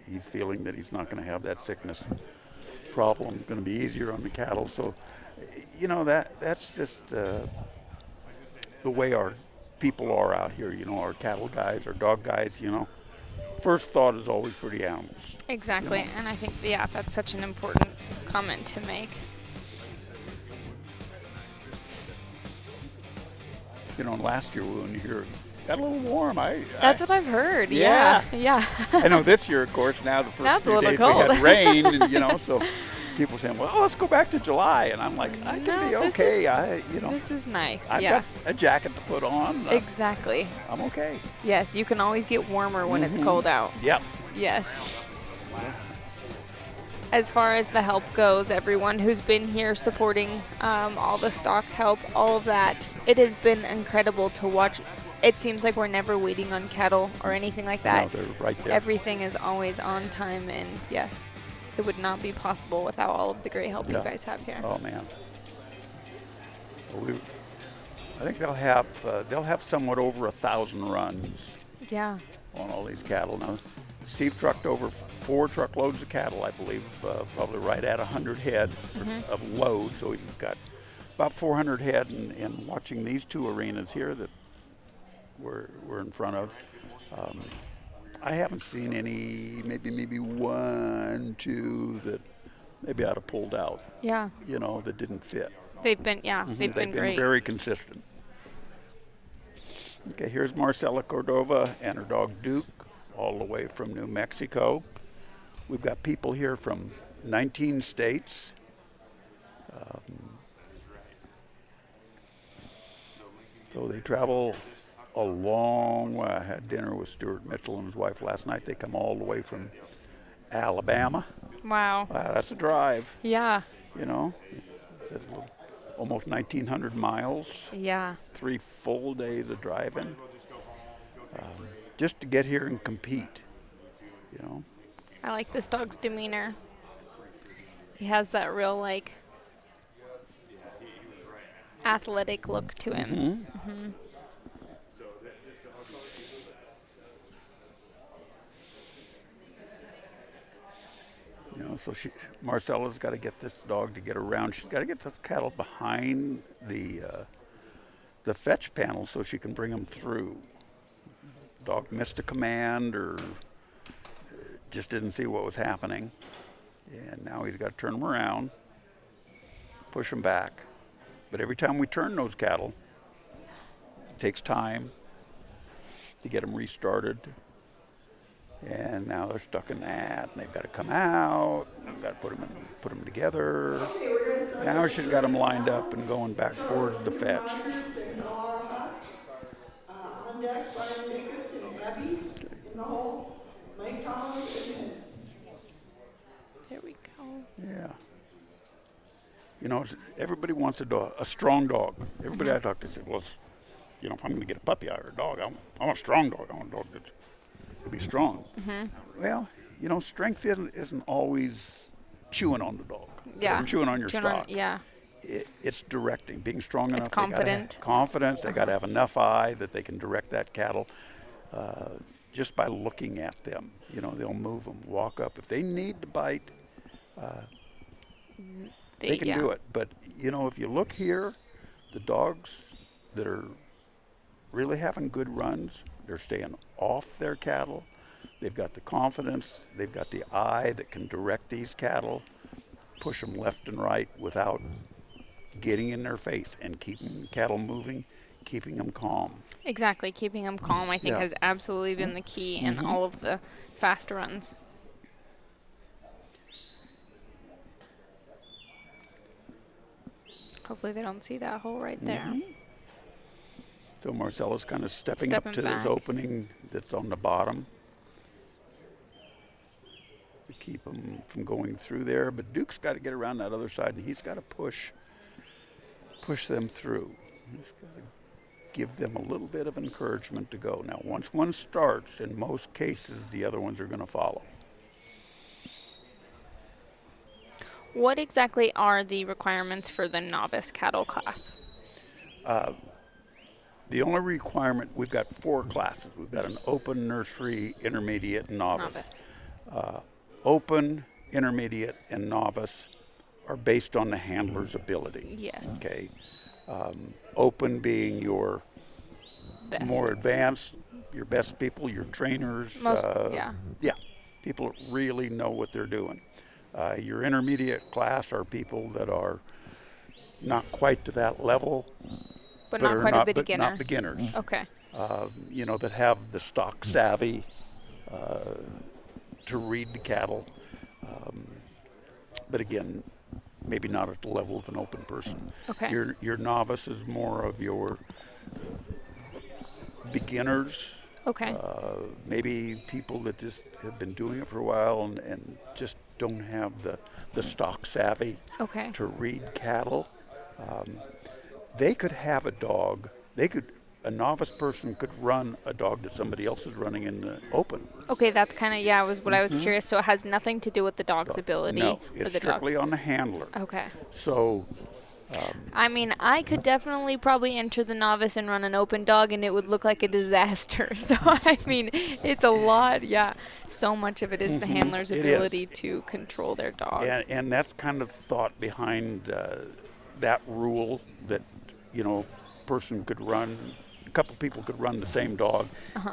he's feeling that he's not going to have that sickness problem. It's going to be easier on the cattle. So, you know, that's just the way our people are out here, you know, our cattle guys, our dog guys, you know. First thought is always for the animals. Exactly. You know? And I think, yeah, that's such an important comment to make. You know, last year when you got a little warm. That's what I've heard. Yeah. Yeah. I know this year, of course, now the first Now it's a few little days cold. we had rain, and, you know, so people saying, well, let's go back to July. And I'm like, I can be this okay. This is nice. I've yeah. got a jacket to put on. Exactly. I'm okay. Yes, you can always get warmer when it's cold out. Yep. Yes. As far as the help goes, everyone who's been here supporting all the stock help, all of that, it has been incredible to watch. It seems like we're never waiting on cattle or anything like that. No, they're right there. Everything is always on time, and yes, it would not be possible without all of the great help you guys have here. Oh, man. I think they'll have somewhat over 1,000 runs Yeah. on all these cattle. Now, Steve trucked over 4 truckloads of cattle, I believe, probably right at 100 head of load. So he's got about 400 head. And watching these 2 arenas here that we're in front of, I haven't seen any, maybe 1, 2 that maybe I'd have pulled out. Yeah. You know, that didn't fit. They've been, they've been great. Very consistent. Okay, here's Marcela Cordova and her dog Duke, all the way from New Mexico. We've got people here from 19 states. So they travel a long way. I had dinner with Stuart Mitchell and his wife last night. They come all the way from Alabama. Wow. That's a drive. Yeah. You know, it's almost 1,900 miles. Yeah. 3 full days of driving, just to get here and compete. You know. I like this dog's demeanor. He has that real, like, athletic look to him. You know, so Marcella's got to get this dog to get around. She's got to get this cattle behind the fetch panel so she can bring them through. Dog missed a command or just didn't see what was happening, and now he's got to turn them around, push them back. But every time we turn those cattle, it takes time to get them restarted. And now they're stuck in that, and they've got to come out. We've got to put them together. Now she's got them lined up and going back towards the fetch. On deck, Brian Jacobs and Abby in the hole. Lake Collins and There we go. Yeah. You know, everybody wants a strong dog. Everybody I talk to said, well, you know, if I'm going to get a puppy or a dog, I want a strong dog. I want a dog that's be strong. Well, you know, strength isn't always chewing on the dog. Yeah. Or chewing on your stock. Yeah. It's directing, being strong enough. It's confident. Confidence. They got to have enough eye that they can direct that cattle just by looking at them. You know, they'll move them, walk up. If they need to bite, they can do it. But, you know, if you look here, the dogs that are really having good runs, they're staying off their cattle. They've got the confidence. They've got the eye that can direct these cattle, push them left and right without getting in their face, and keeping cattle moving, keeping them calm. Exactly. Keeping them calm, I think, has absolutely been the key in all of the fast runs. Hopefully they don't see that hole right there. So Marcella's kind of stepping up to back. this opening that's on the bottom to keep them from going through there. But Duke's got to get around that other side, and he's got to push them through. He's got to give them a little bit of encouragement to go. Now, once one starts, in most cases, the other ones are going to follow. What exactly are the requirements for the novice cattle class? The only requirement, we've got 4 classes. We've got an open, nursery, intermediate, and novice. Open, intermediate, and novice are based on the handler's ability. Yes. Okay. Open being your more advanced, your best people, your trainers. People that really know what they're doing. Your intermediate class are people that are not quite to that level. But not quite a beginner. But not beginners. Okay. You know, that have the stock savvy to read the cattle. But again, maybe not at the level of an open person. Okay. Your novice is more of your beginners. Okay. Maybe people that just have been doing it for a while and just don't have the stock savvy to read cattle. They could have a dog. A novice person could run a dog that somebody else is running in the open. Okay, that's kind of what I was curious. So it has nothing to do with the dog's ability. No, it's strictly on the handler. Okay. So I mean, I could definitely probably enter the novice and run an open dog, and it would look like a disaster. So, I mean, it's a lot. Yeah. So much of it is the handler's It ability is. to control their dog. And that's kind of thought behind that rule that, person could run, a couple people could run the same dog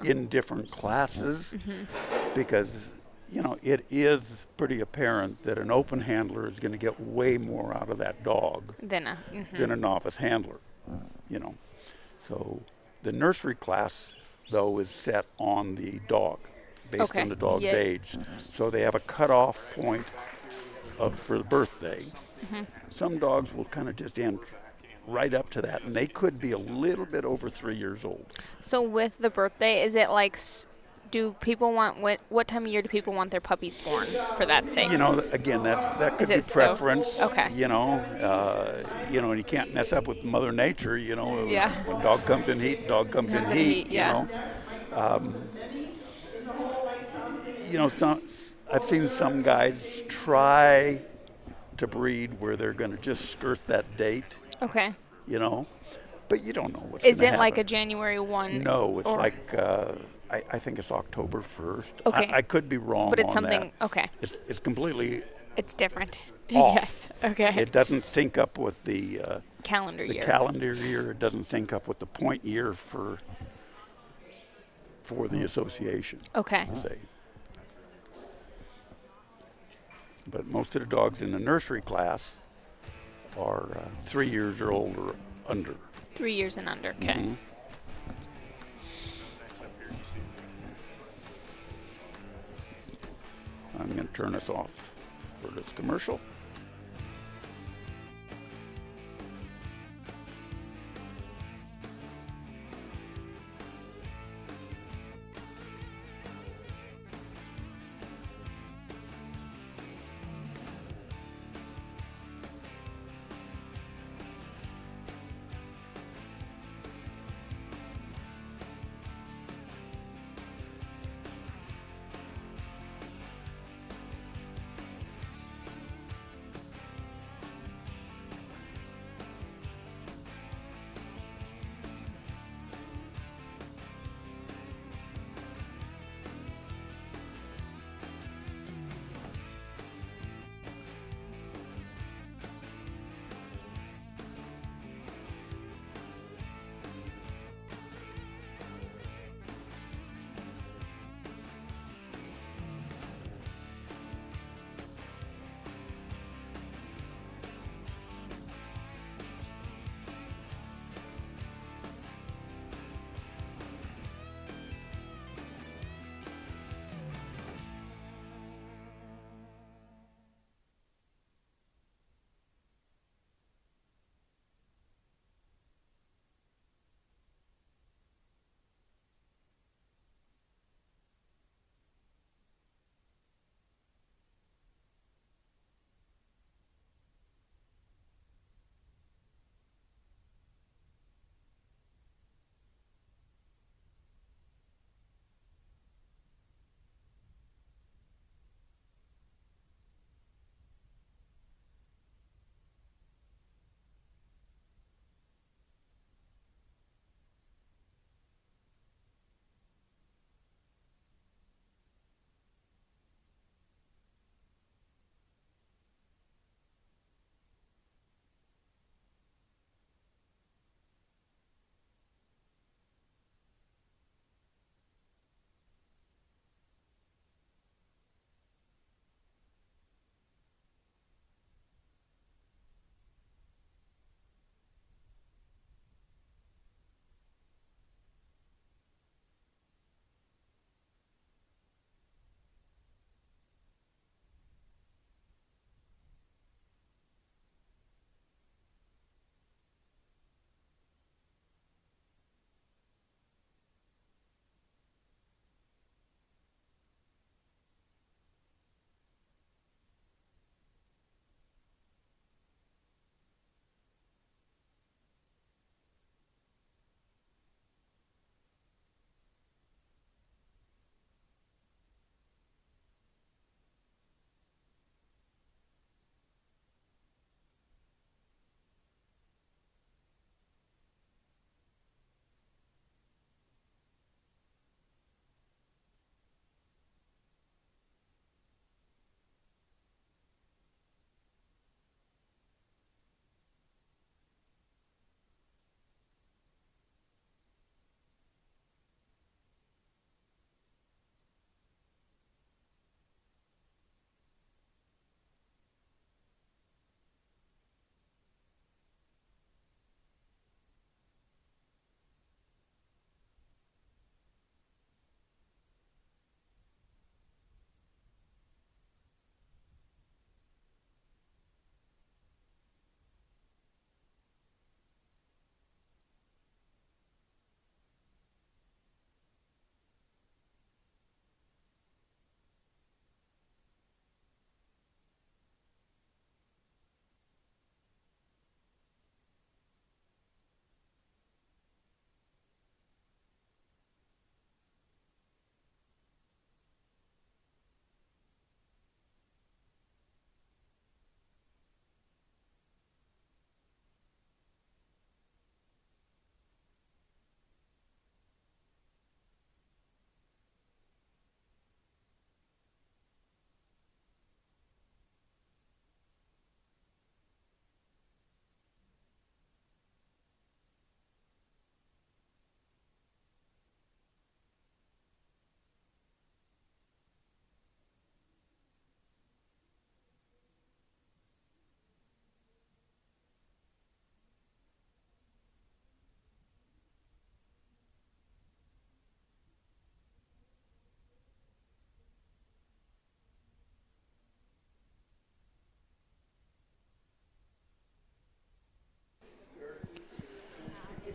in different classes because, it is pretty apparent that an open handler is going to get way more out of that dog Than than a novice handler, So the nursery class, though, is set on the dog, based on the dog's age. So they have a cutoff point for the birthday. Some dogs will kind of just end right up to that, and they could be a little bit over 3 years old. So with the birthday, is it like, do people want, what time of year do people want their puppies born for that sake? Again, that could be preference. Okay. And you can't mess up with Mother Nature. Yeah. When dog comes in heat, dog comes in heat. Yeah. I've seen some guys try to breed where they're going to just skirt that date. Okay. But you don't know what's going to happen. Is it like a January 1? No, it's like I think it's October 1st. Okay. I could be wrong. But it's on something. that. Okay. It's completely. It's different. Off. Yes. Okay. It doesn't sync up with the calendar year. Calendar year. It doesn't sync up with the point year for the association. Okay. Say. But most of the dogs in the nursery class are 3 years old or under. 3 years and under. Okay. I'm going to turn us off for this commercial.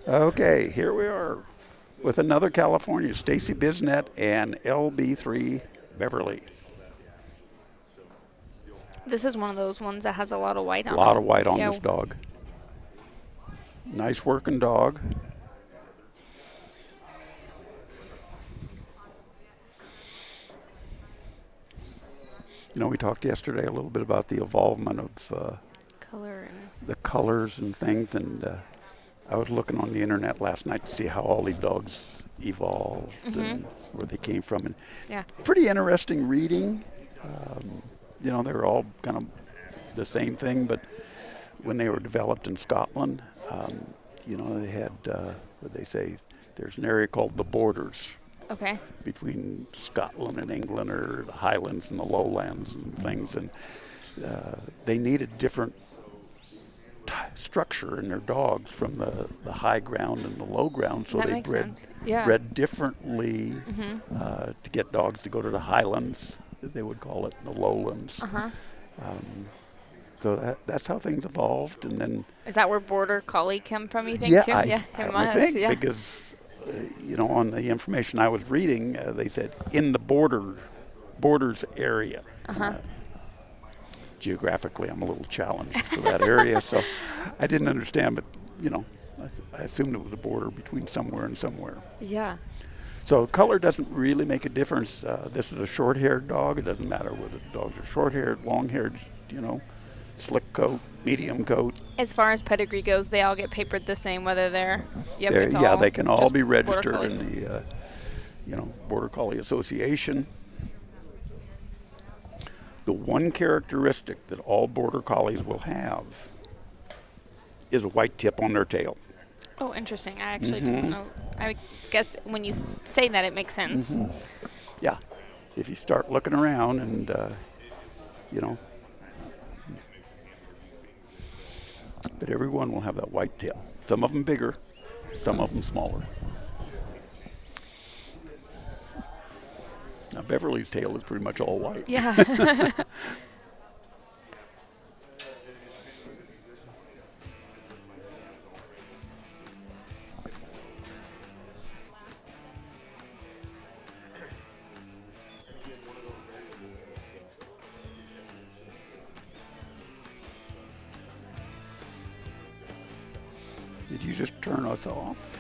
Okay, here we are with another California, Stacy Bisnet and LB3 Beverly. This is one of those ones that has a lot of white on A it. lot of white on Yeah. this dog. Nice working dog. You know, we talked yesterday a little bit about the evolvement of Color and the colors and things, and I was looking on the internet last night to see how all these dogs evolved and where they came from, and yeah. pretty interesting reading. You know, they were all kind of the same thing, but when they were developed in Scotland, you know, they had what they say. There's an area called the Borders Okay. between Scotland and England, or the Highlands and the Lowlands and things, and they needed different structure in their dogs from the high ground and the low ground, so That they makes sense. Yeah. bred differently to get dogs to go to the highlands, as they would call it, and the lowlands. So that's how things evolved, and then Is that where Border Collie come from, you think, yeah, too? I It would must, think, yeah. because you know, on the information I was reading, they said in the borders area. Geographically, I'm a little challenged for that area, so I didn't understand, but you know, I assumed it was a border between somewhere and somewhere. Yeah. So color doesn't really make a difference. This is a short-haired dog. It doesn't matter whether the dogs are short-haired, long-haired, you know, slick coat, medium coat. As far as pedigree goes, they all get papered the same, whether they're, it's Yeah, all they can all just be Border registered Collie. in the, you know, Border Collie Association. The one characteristic that all Border Collies will have is a white tip on their tail. Oh, interesting. I actually didn't know. I guess when you say that, it makes sense. Yeah, if you start looking around and, you know, but everyone will have that white tip. Some of them bigger, some of them smaller. Now, Beverly's tail is pretty much all white. Yeah. Did you just turn us off?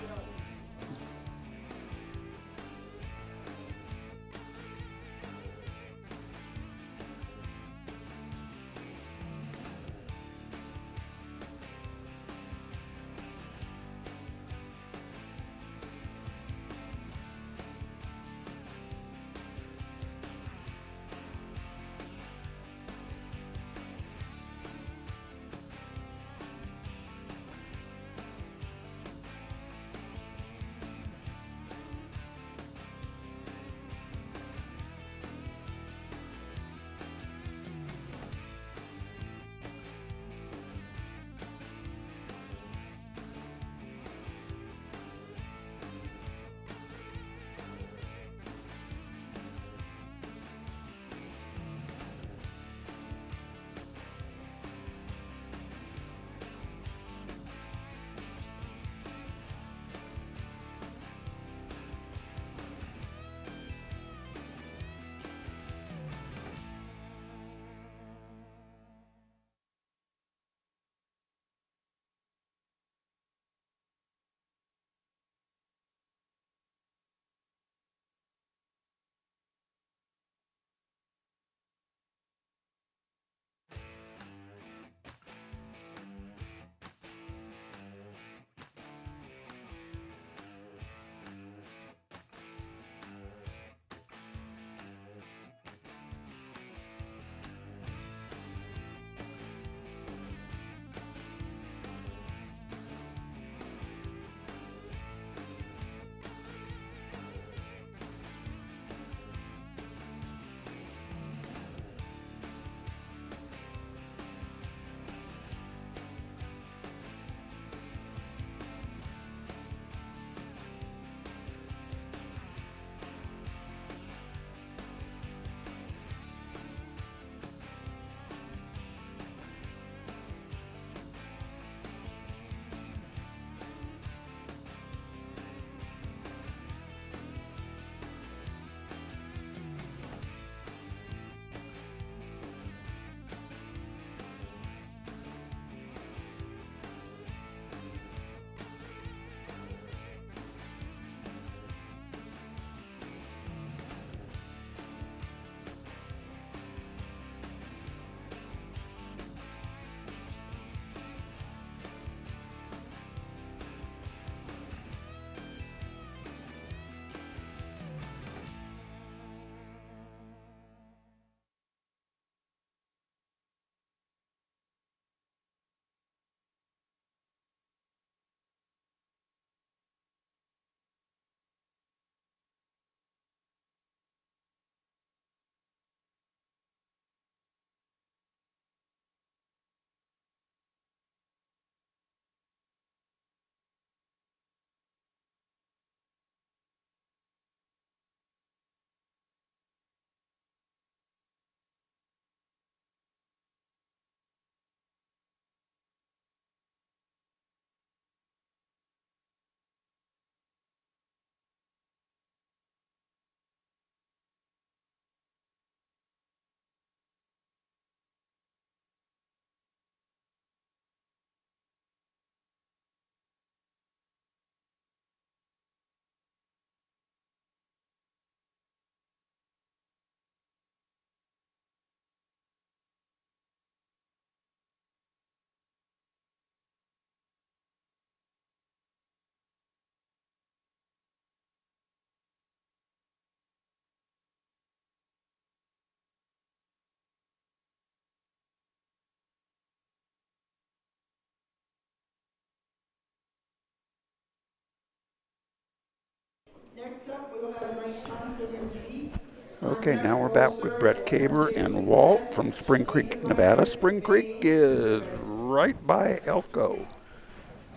put in feet. Okay, now we're back with Brett Caber and Walt from Spring Creek, Nevada. Spring Creek is right by Elko.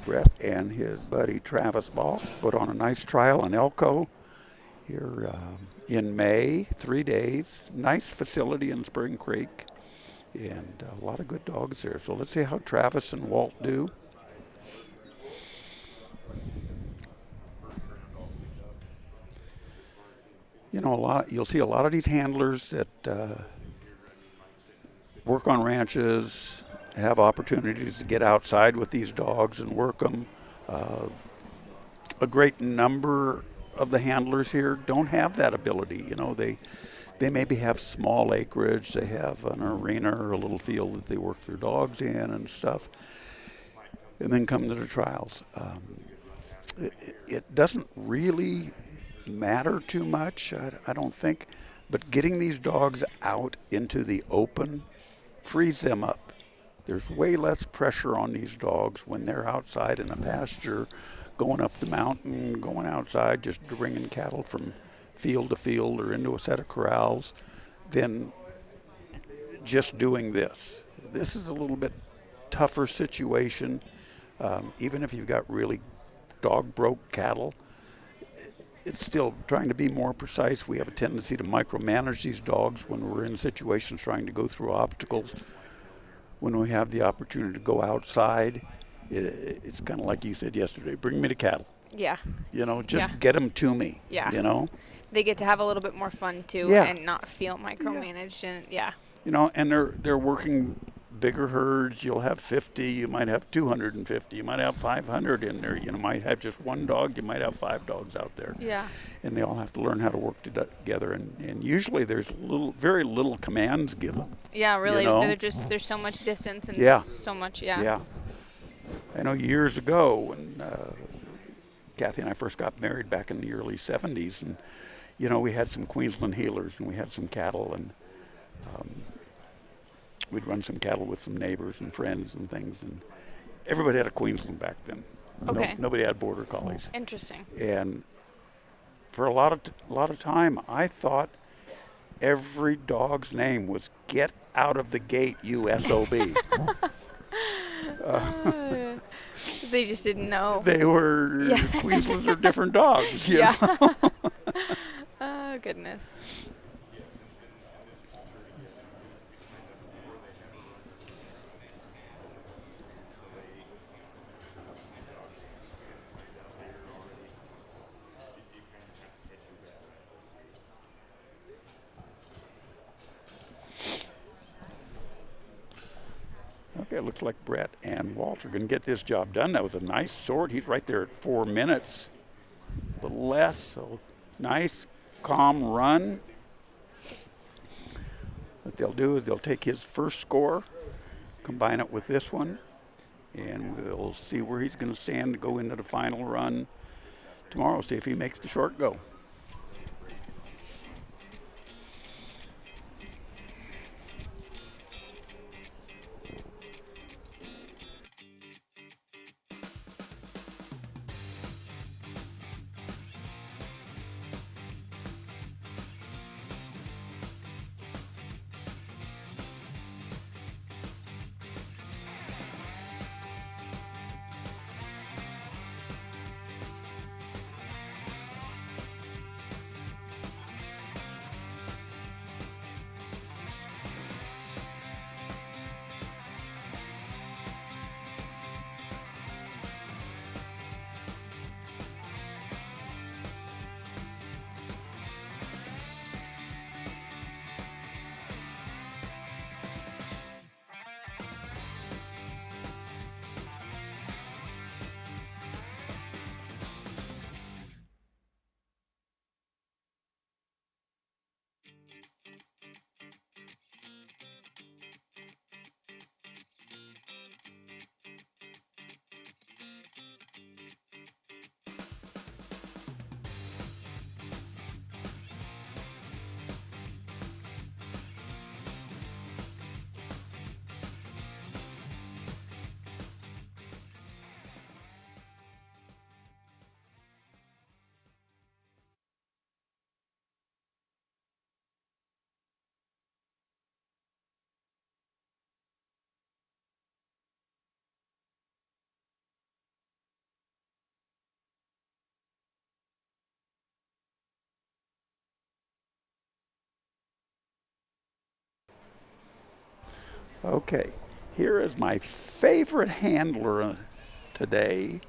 Brett and his buddy Travis Ball put on a nice trial in Elko here in May, 3 days. Nice facility in Spring Creek, and a lot of good dogs there. So let's see how Travis and Walt do. You know, you'll see a lot of these handlers that work on ranches, have opportunities to get outside with these dogs and work them. A great number of the handlers here don't have that ability. You know, they maybe have small acreage, they have an arena or a little field that they work their dogs in and stuff, and then come to the trials. It doesn't really matter too much, I don't think, but getting these dogs out into the open frees them up. There's way less pressure on these dogs when they're outside in a pasture, going up the mountain, going outside, just bringing cattle from field to field or into a set of corrals, than just doing this. This is a little bit tougher situation. Even if you've got really dog-broke cattle, it's still trying to be more precise. We have a tendency to micromanage these dogs when we're in situations trying to go through obstacles. When we have the opportunity to go outside, it's kind of like you said yesterday, bring me the cattle. Yeah. You know, just get them to me. Yeah. You know? They get to have a little bit more fun too, Yeah. and not feel micromanaged. And You know, and they're working bigger herds. You'll have 50, you might have 250, you might have 500 in there. You might have just one dog, you might have 5 dogs out there. Yeah. And they all have to learn how to work together. And usually there's very little commands given. Yeah, really. You know? There's so much distance and so much. Yeah. I know years ago when Kathy and I first got married back in the early 70s, and you know, we had some Queensland heelers and we had some cattle, and we'd run some cattle with some neighbors and friends and things, and everybody had a Queensland back then. Okay. Nobody had border collies. Interesting. And for a lot of time, I thought every dog's name was "Get out of the gate, you SOB." They just didn't know. They were Queenslands are different dogs. You know? Oh goodness. Okay, it looks like Brett and Walt are going to get this job done. That was a nice sort. He's right there at 4 minutes, a little less. So nice, calm run. What they'll do is they'll take his first score, combine it with this one, and we'll see where he's going to stand to go into the final run tomorrow, see if he makes the short go. Okay, here is my favorite handler today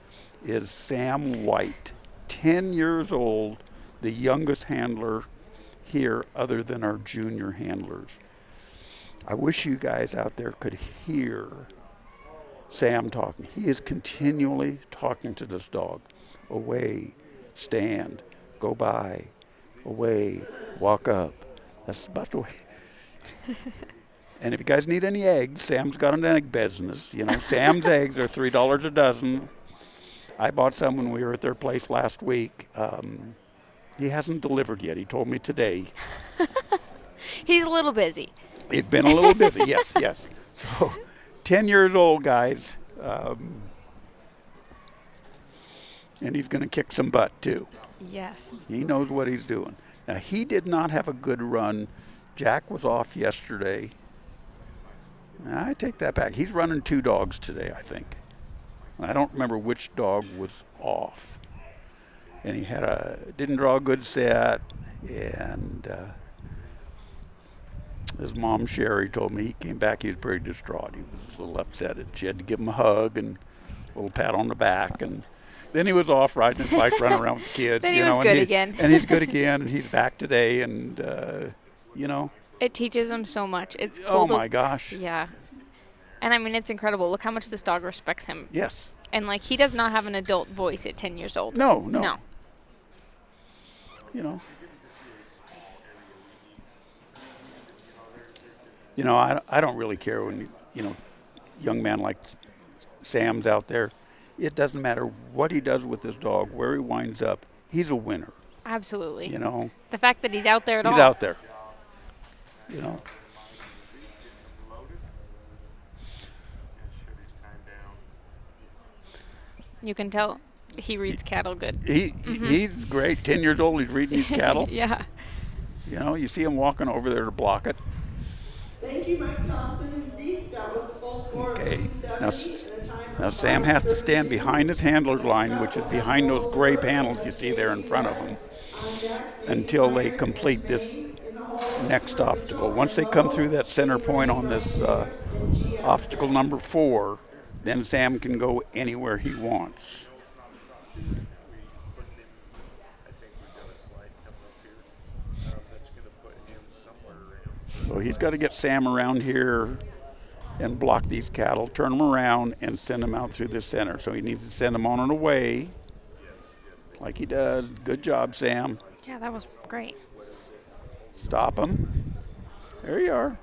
is Sam White, 10 years old, the youngest handler here other than our junior handlers. I wish you guys out there could hear Sam talking. He is continually talking to this dog. Away, stand, go by, away, walk up. That's about the way. And if you guys need any eggs, Sam's got an egg business. You know, Sam's eggs are $3 a dozen. I bought some when we were at their place last week. He hasn't delivered yet. He told me today. He's a little busy. He's been a little busy, yes, yes. So, 10 years old, guys. And he's going to kick some butt, too. Yes. He knows what he's doing. Now, he did not have a good run. Jack was off yesterday. I take that back. He's running 2 dogs today, I think. I don't remember which dog was off. And he didn't draw a good set. And his mom, Sherry, told me he came back, he was pretty distraught. He was a little upset. She had to give him a hug and a little pat on the back. And then he was off riding his bike, running around with the kids. Then he was good again. And he's good again, and he's back today. And, you know. It teaches him so much. It's cool. Oh, my gosh. Yeah. And, I mean, it's incredible. Look how much this dog respects him. Yes. And, like, he does not have an adult voice at 10 years old. No. You know, I don't really care when, young man like Sam's out there. It doesn't matter what he does with his dog, where he winds up. He's a winner. Absolutely. You know. The fact that he's out there at all. He's out there. You know. You can tell he reads cattle good. He's great. 10 years old, he's reading these cattle. Yeah. You know, you see him walking over there to block it. Thank you, Mike Thompson and Zeke. That was a full score of 270 and a time Now of Sam has to stand behind his handler's line, which is behind those gray panels you see there in front of him, until they complete this next obstacle. Once they come through that center point on this obstacle number 4, then Sam can go anywhere he wants. So he's got to get Sam around here and block these cattle, turn them around, and send them out through the center. So he needs to send them on and away, like he does. Good job, Sam. Yeah, that was great. Stop them. There you are.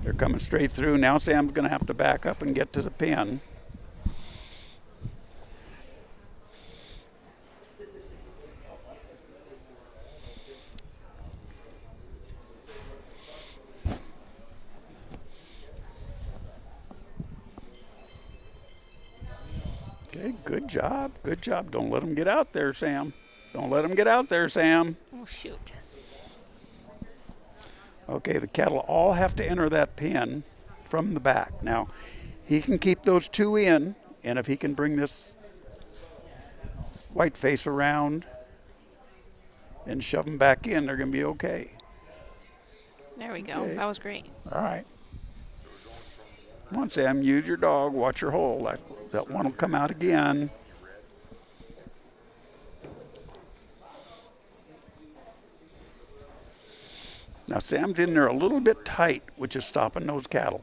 They're coming straight through. Now Sam's going to have to back up and get to the pen. Okay, good job. Good job. Don't let him get out there, Sam. Don't let him get out there, Sam. Oh, shoot. Okay, the cattle all have to enter that pen from the back. Now, he can keep those 2 in, and if he can bring this white face around and shove them back in, they're going to be okay. There we go. Okay. That was great. All right. Come on, Sam, use your dog. Watch your hole. That one will come out again. Now, Sam's in there a little bit tight, which is stopping those cattle.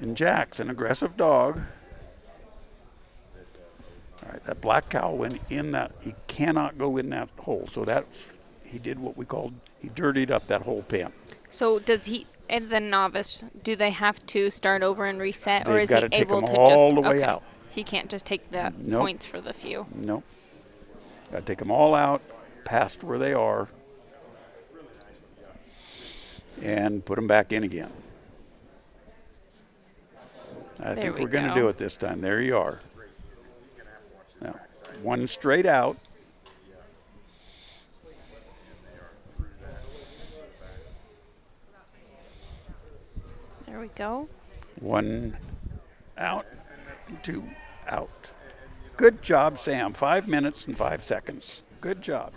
And Jack's an aggressive dog. All right, that black cow went in that. He cannot go in that hole. So he did what we called, he dirtied up that whole pen. So does he, and the novice, do they have to start over and reset, or They've is he gotta take able them to all just the way out. He can't just take the Nope. points for the few. Nope. Got to take them all out, past where they are, and put them back in again. I think we're going to do it this time. There you are. Now, one straight out. There we go. 1 out, 2 out. Good job, Sam. 5 minutes and 5 seconds. Good job.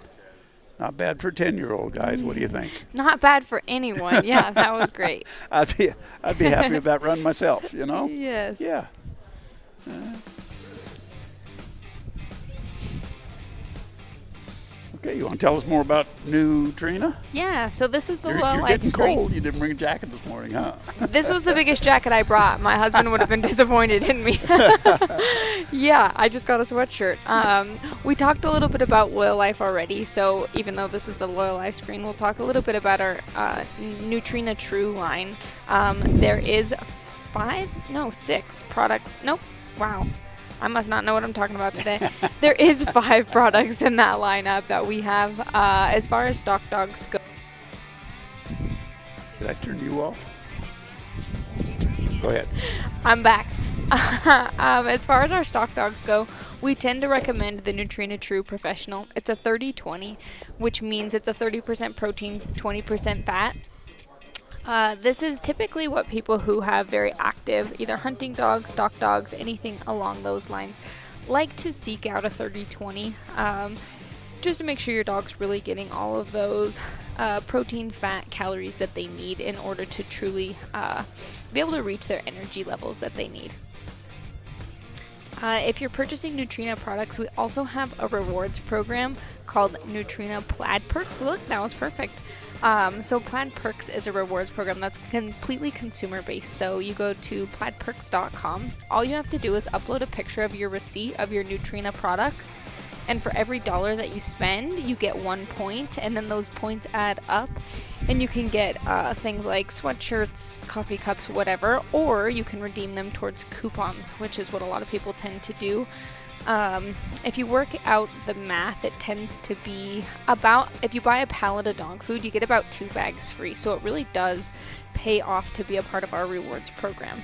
Not bad for a 10-year-old, guys. What do you think? Not bad for anyone. Yeah, that was great. I'd be happy with that run myself, you know? Yes. Yeah. Okay, you want to tell us more about new Trina? Yeah, so this is the You're low life getting screen. cold. You didn't bring a jacket this morning, huh? This was the biggest jacket I brought. My husband would have been disappointed in me. Yeah, I just got a sweatshirt. We talked a little bit about Loyal Life already, so even though this is the Loyal Life screen, we'll talk a little bit about our Neutrina True line. There is 6 products. Nope. Wow. I must not know what I'm talking about today. There is 5 products in that lineup that we have. As far as stock dogs go. Did I turn you off? Go ahead. I'm back. As far as our stock dogs go, we tend to recommend the Neutrina True Professional. It's a 30-20, which means it's a 30% protein, 20% fat. This is typically what people who have very active, either hunting dogs, stock dogs, anything along those lines, like to seek out a 30-20, just to make sure your dog's really getting all of those protein, fat, calories that they need in order to truly be able to reach their energy levels that they need. If you're purchasing Neutrina products, we also have a rewards program called Neutrina Plaid Perks. Look, that was perfect. So Plaid Perks is a rewards program that's completely consumer based. So you go to plaidperks.com. All you have to do is upload a picture of your receipt of your Neutrina products. And for every $1 that you spend, you get 1 point, and then those points add up, and you can get things like sweatshirts, coffee cups, whatever, or you can redeem them towards coupons, which is what a lot of people tend to do. If you work out the math, it tends to be about, if you buy a pallet of dog food, you get about 2 bags free, so it really does pay off to be a part of our rewards program.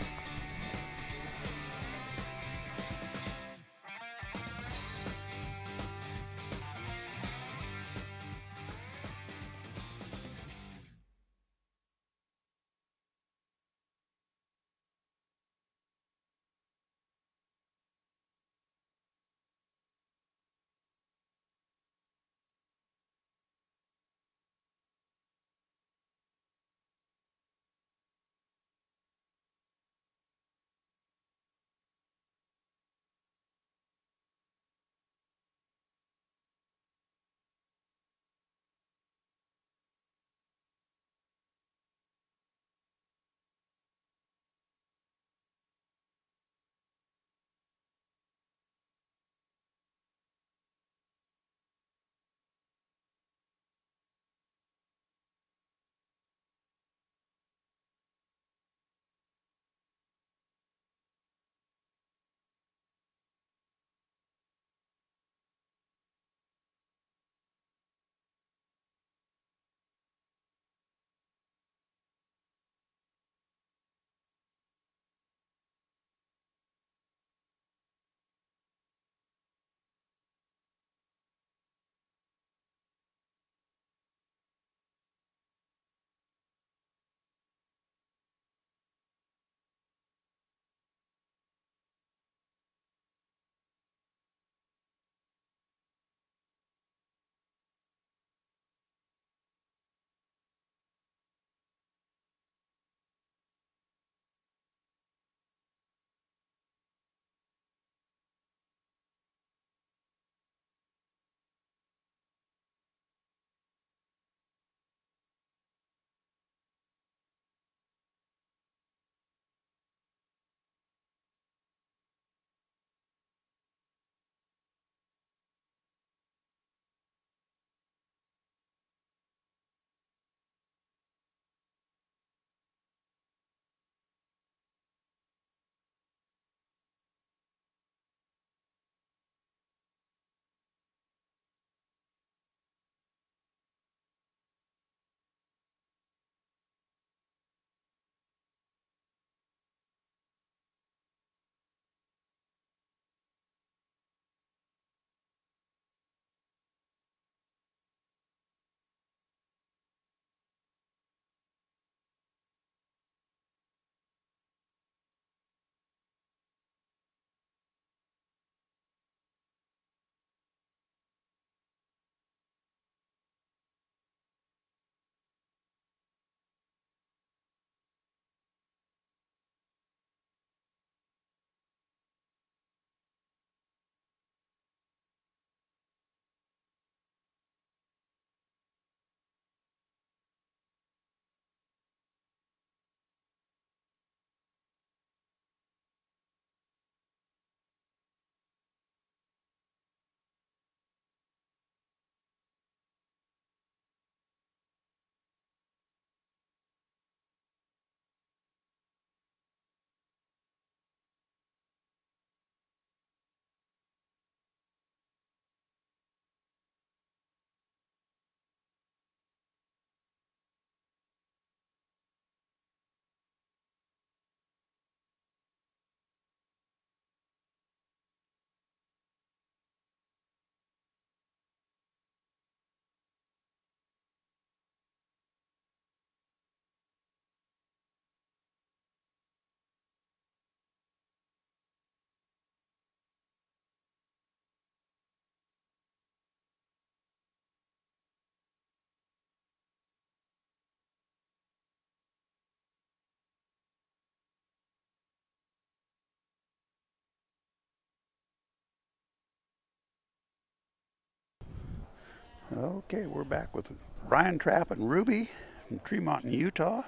Okay, we're back with Ryan Trapp and Ruby from Tremont in Utah.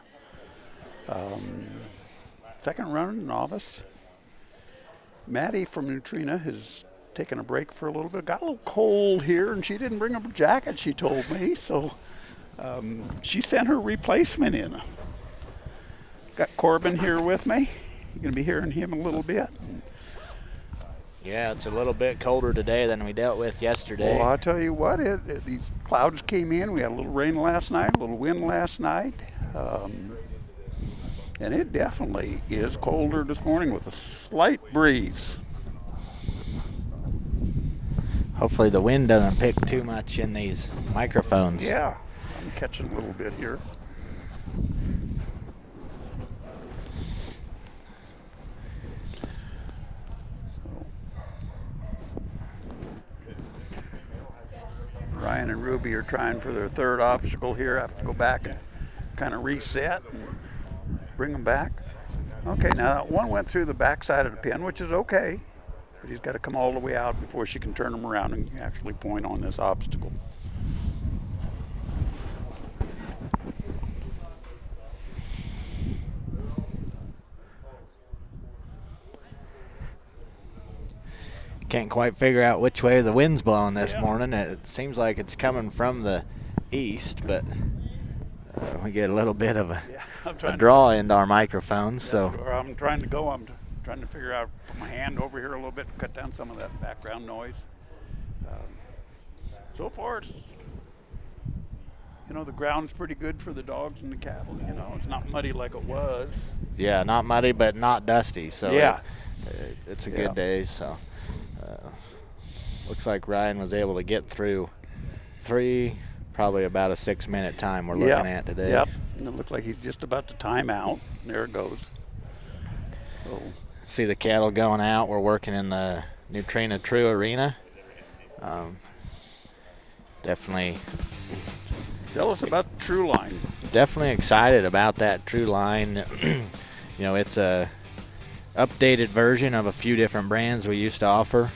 Second run in Novice. Maddie from Neutrina has taken a break for a little bit. Got a little cold here, and she didn't bring a jacket, she told me, so she sent her replacement in. Got Corbin here with me. You're going to be hearing him a little bit. Yeah, it's a little bit colder today than we dealt with yesterday. Well, I'll tell you what, these clouds came in. We had a little rain last night, a little wind last night. And it definitely is colder this morning with a slight breeze. Hopefully the wind doesn't pick too much in these microphones. Yeah, I'm catching a little bit here. Ryan and Ruby are trying for their third obstacle here. I have to go back and kind of reset and bring them back. Okay, now that one went through the backside of the pin, which is okay, but he's got to come all the way out before she can turn him around and actually point on this obstacle. Can't quite figure out which way the wind's blowing this morning. It seems like it's coming from the east, but we get a little bit of a draw into our microphones. So I'm trying to go. I'm trying to figure out, put my hand over here a little bit, cut down some of that background noise. So far, it's, the ground's pretty good for the dogs and the cattle. It's not muddy like it was. Yeah, not muddy, but not dusty. So yeah, it's a good day. So looks like Ryan was able to get through probably about a 6-minute time we're looking at today. Yep, and it looks like he's just about to time out. There it goes. So. See the cattle going out. We're working in the Neutrina True Arena. Definitely. Tell us about the True line. Definitely excited about that True line. It's a updated version of a few different brands we used to offer.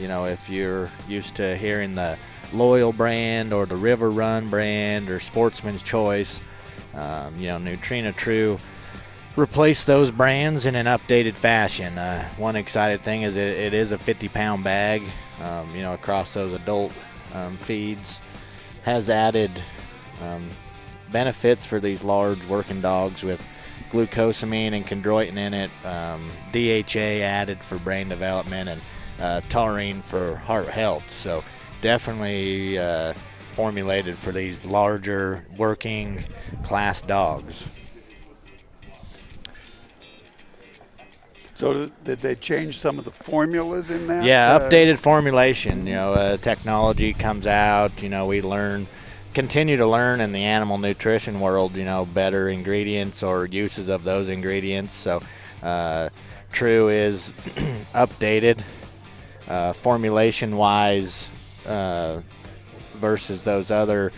If you're used to hearing the Loyal brand or the River Run brand or Sportsman's Choice, Neutrina True replace those brands in an updated fashion. One excited thing is it is a 50-pound bag, across those adult feeds. Has added benefits for these large working dogs with glucosamine and chondroitin in it, DHA added for brain development, and taurine for heart health. So definitely formulated for these larger working class dogs. So did they change some of the formulas in that? Yeah, updated formulation. Technology comes out. We continue to learn in the animal nutrition world. Better ingredients or uses of those ingredients. So True is updated formulation-wise versus those other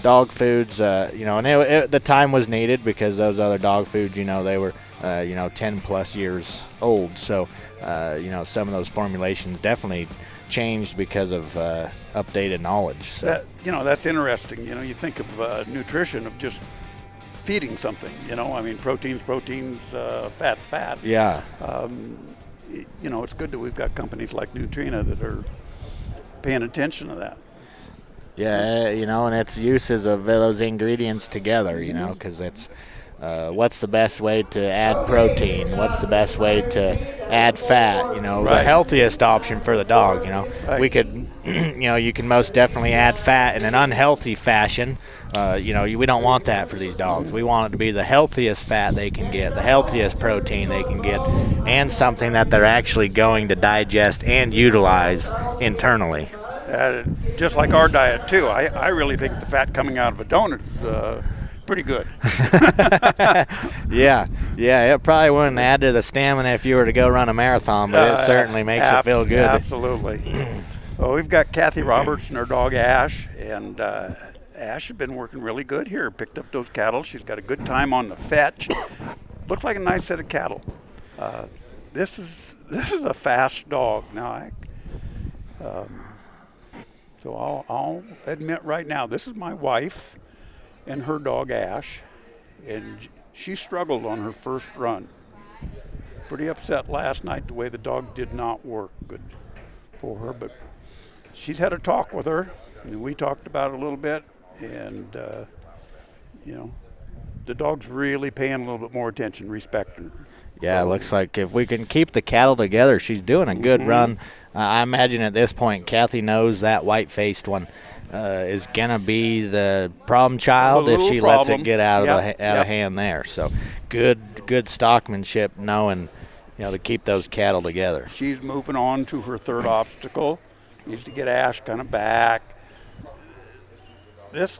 dog foods. And the time was needed because those other dog foods, they were 10 plus years old. So, some of those formulations definitely changed because of updated knowledge. So. That's interesting. You think of nutrition of just feeding something, proteins, fat. Yeah. It's good that we've got companies like Neutrina that are paying attention to that. Yeah, and it's uses of those ingredients together, because it's what's the best way to add protein, what's the best way to add fat, the healthiest option for the dog, Right. We could, you can most definitely add fat in an unhealthy fashion. We don't want that for these dogs. We want it to be the healthiest fat they can get, the healthiest protein they can get, and something that they're actually going to digest and utilize internally. Just like our diet, too. I really think the fat coming out of a donut is pretty good. Yeah, it probably wouldn't add to the stamina if you were to go run a marathon, but it certainly makes you feel good. Absolutely. Well, we've got Kathy Roberts and her dog Ash, and Ash has been working really good here. Picked up those cattle. She's got a good time on the fetch. Looks like a nice set of cattle. This is a fast dog. Now, so So I'll admit right now, this is my wife and her dog Ash, and she struggled on her first run. Pretty upset last night the way the dog did not work good for her, but she's had a talk with her, and we talked about it a little bit, and the dog's really paying a little bit more attention, respecting her. Yeah, it looks like if we can keep the cattle together, she's doing a good run. I imagine at this point, Kathy knows that white-faced one is going to be the problem child if she lets it get out of hand there. So good stockmanship knowing, to keep those cattle together. She's moving on to her third obstacle. Needs to get Ash kind of back. This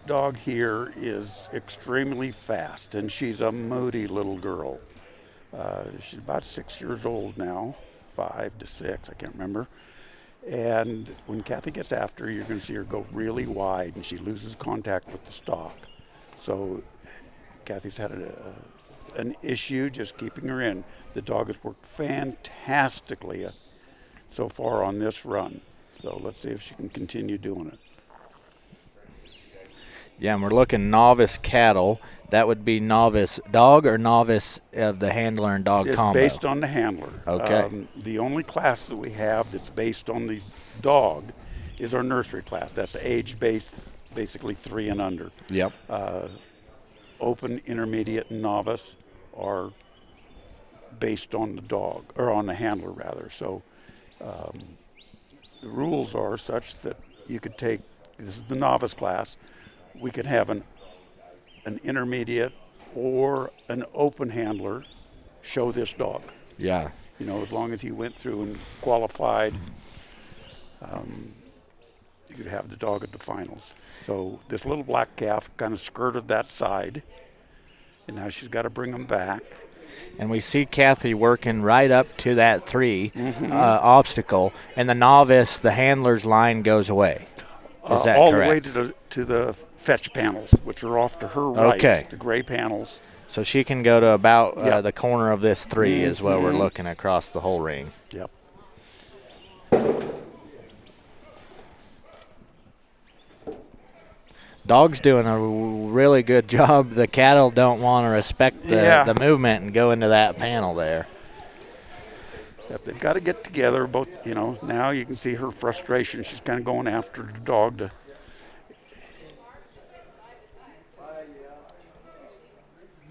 dog here is extremely fast, and she's a moody little girl. She's about 6 years old now, 5 to 6, I can't remember. And when Kathy gets after her, you're going to see her go really wide, and she loses contact with the stock. So Kathy's had an issue just keeping her in. The dog has worked fantastically so far on this run. So let's see if she can continue doing it. Yeah, and we're looking novice cattle. That would be novice dog or novice of the handler and dog combo? It's based on the handler. Okay. The only class that we have that's based on the dog is our nursery class. That's age-based, basically 3 and under. Yep. Open, intermediate, and novice are based on the dog, or on the handler rather. So the rules are such that you could take, this is the novice class, we could have an intermediate or an open handler show this dog. Yeah. As long as he went through and qualified, you could have the dog at the finals. So this little black calf kind of skirted that side, and now she's got to bring him back. And we see Kathy working right up to that 3 obstacle, and the novice, the handler's line goes away. Is that all correct? the way to the fetch panels, which are off to her right, Okay. the gray panels. So she can go to about the corner of this 3 is what we're looking across the whole ring. Yep. Dog's doing a really good job. The cattle don't want to respect the movement and go into that panel there. Yep, they've got to get together. Both, now you can see her frustration. She's kind of going after the dog to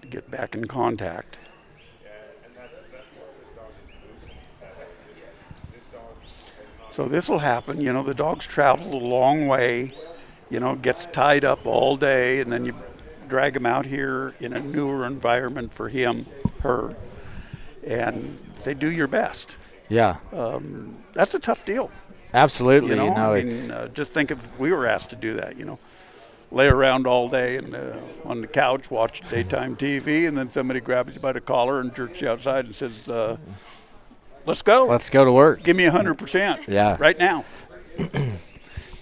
get back in contact. So this will happen. The dog's traveled a long way, gets tied up all day, and then you drag him out here in a newer environment for her, and they do your best. Yeah. That's a tough deal. Absolutely. Just think if we were asked to do that, lay around all day and on the couch, watch daytime TV, and then somebody grabs you by the collar and jerks you outside and says, let's go. Let's go to work. Give me 100%. Yeah. Right now.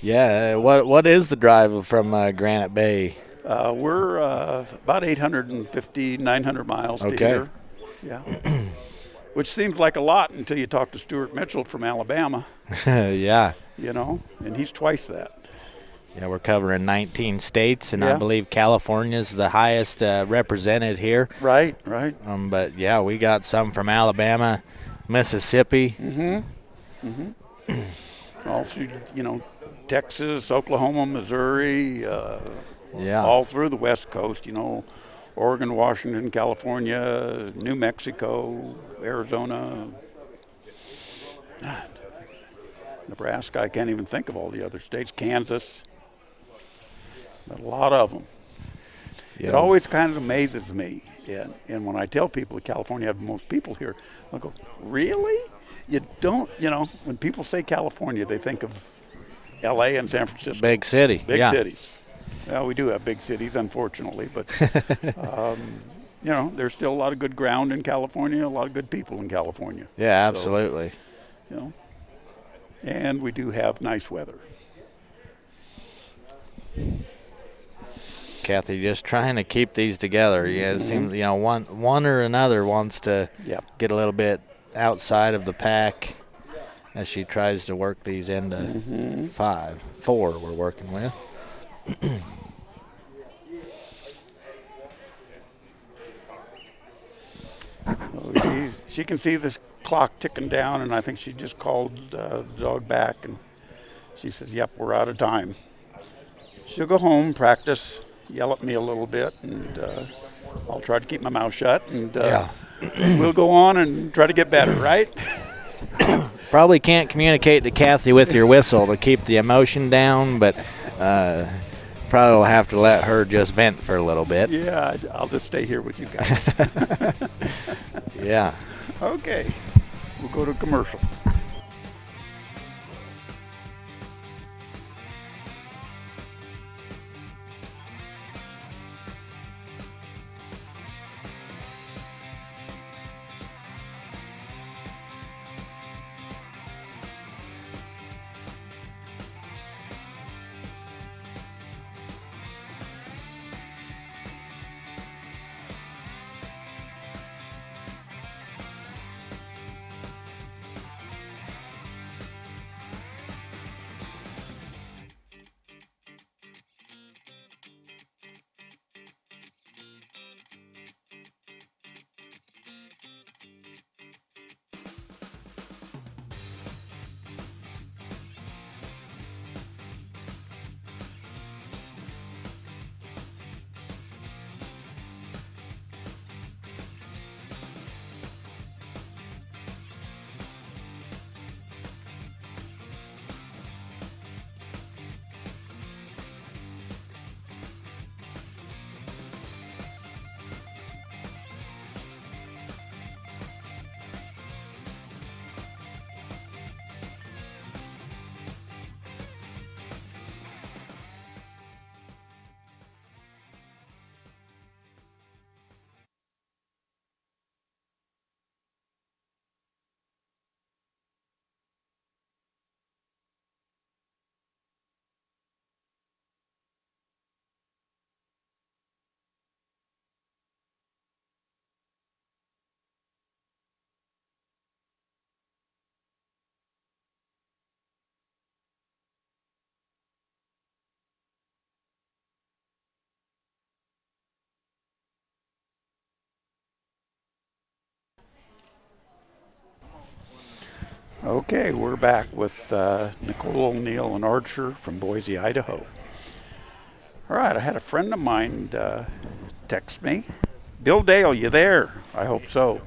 Yeah. What is the drive from Granite Bay? We're about 850, 900 miles to here. Yeah. Which seems like a lot until you talk to Stuart Mitchell from Alabama. Yeah. And he's twice that. Yeah, we're covering 19 states, and I believe California's the highest represented here. Right. But, yeah, we got some from Alabama, Mississippi. All through, Texas, Oklahoma, Missouri, all through the West Coast, Oregon, Washington, California, New Mexico, Arizona, Nebraska. I can't even think of all the other states. Kansas. But a lot of them. Yeah. It always kind of amazes me. And when I tell people that California have the most people here, I go, really? You don't, when people say California, they think of L.A. and San Francisco. Big city. Big cities. Well, we do have big cities, unfortunately, but, there's still a lot of good ground in California, a lot of good people in California. Yeah, absolutely. So, and we do have nice weather. Kathy, just trying to keep these together. Yeah, it seems one or another wants to get a little bit outside of the pack, as she tries to work these into 4 we're working with. She can see this clock ticking down, and I think she just called the dog back, and she says, yep, we're out of time. She'll go home, practice, yell at me a little bit, and I'll try to keep my mouth shut, and we'll go on and try to get better, right? Probably can't communicate to Kathy with your whistle to keep the emotion down, but probably will have to let her just vent for a little bit. Yeah, I'll just stay here with you guys. Yeah. Okay, we'll go to commercial. Okay, we're back with Nicole O'Neill, an archer from Boise, Idaho. All right, I had a friend of mine text me. Bill Dale, you there? I hope so.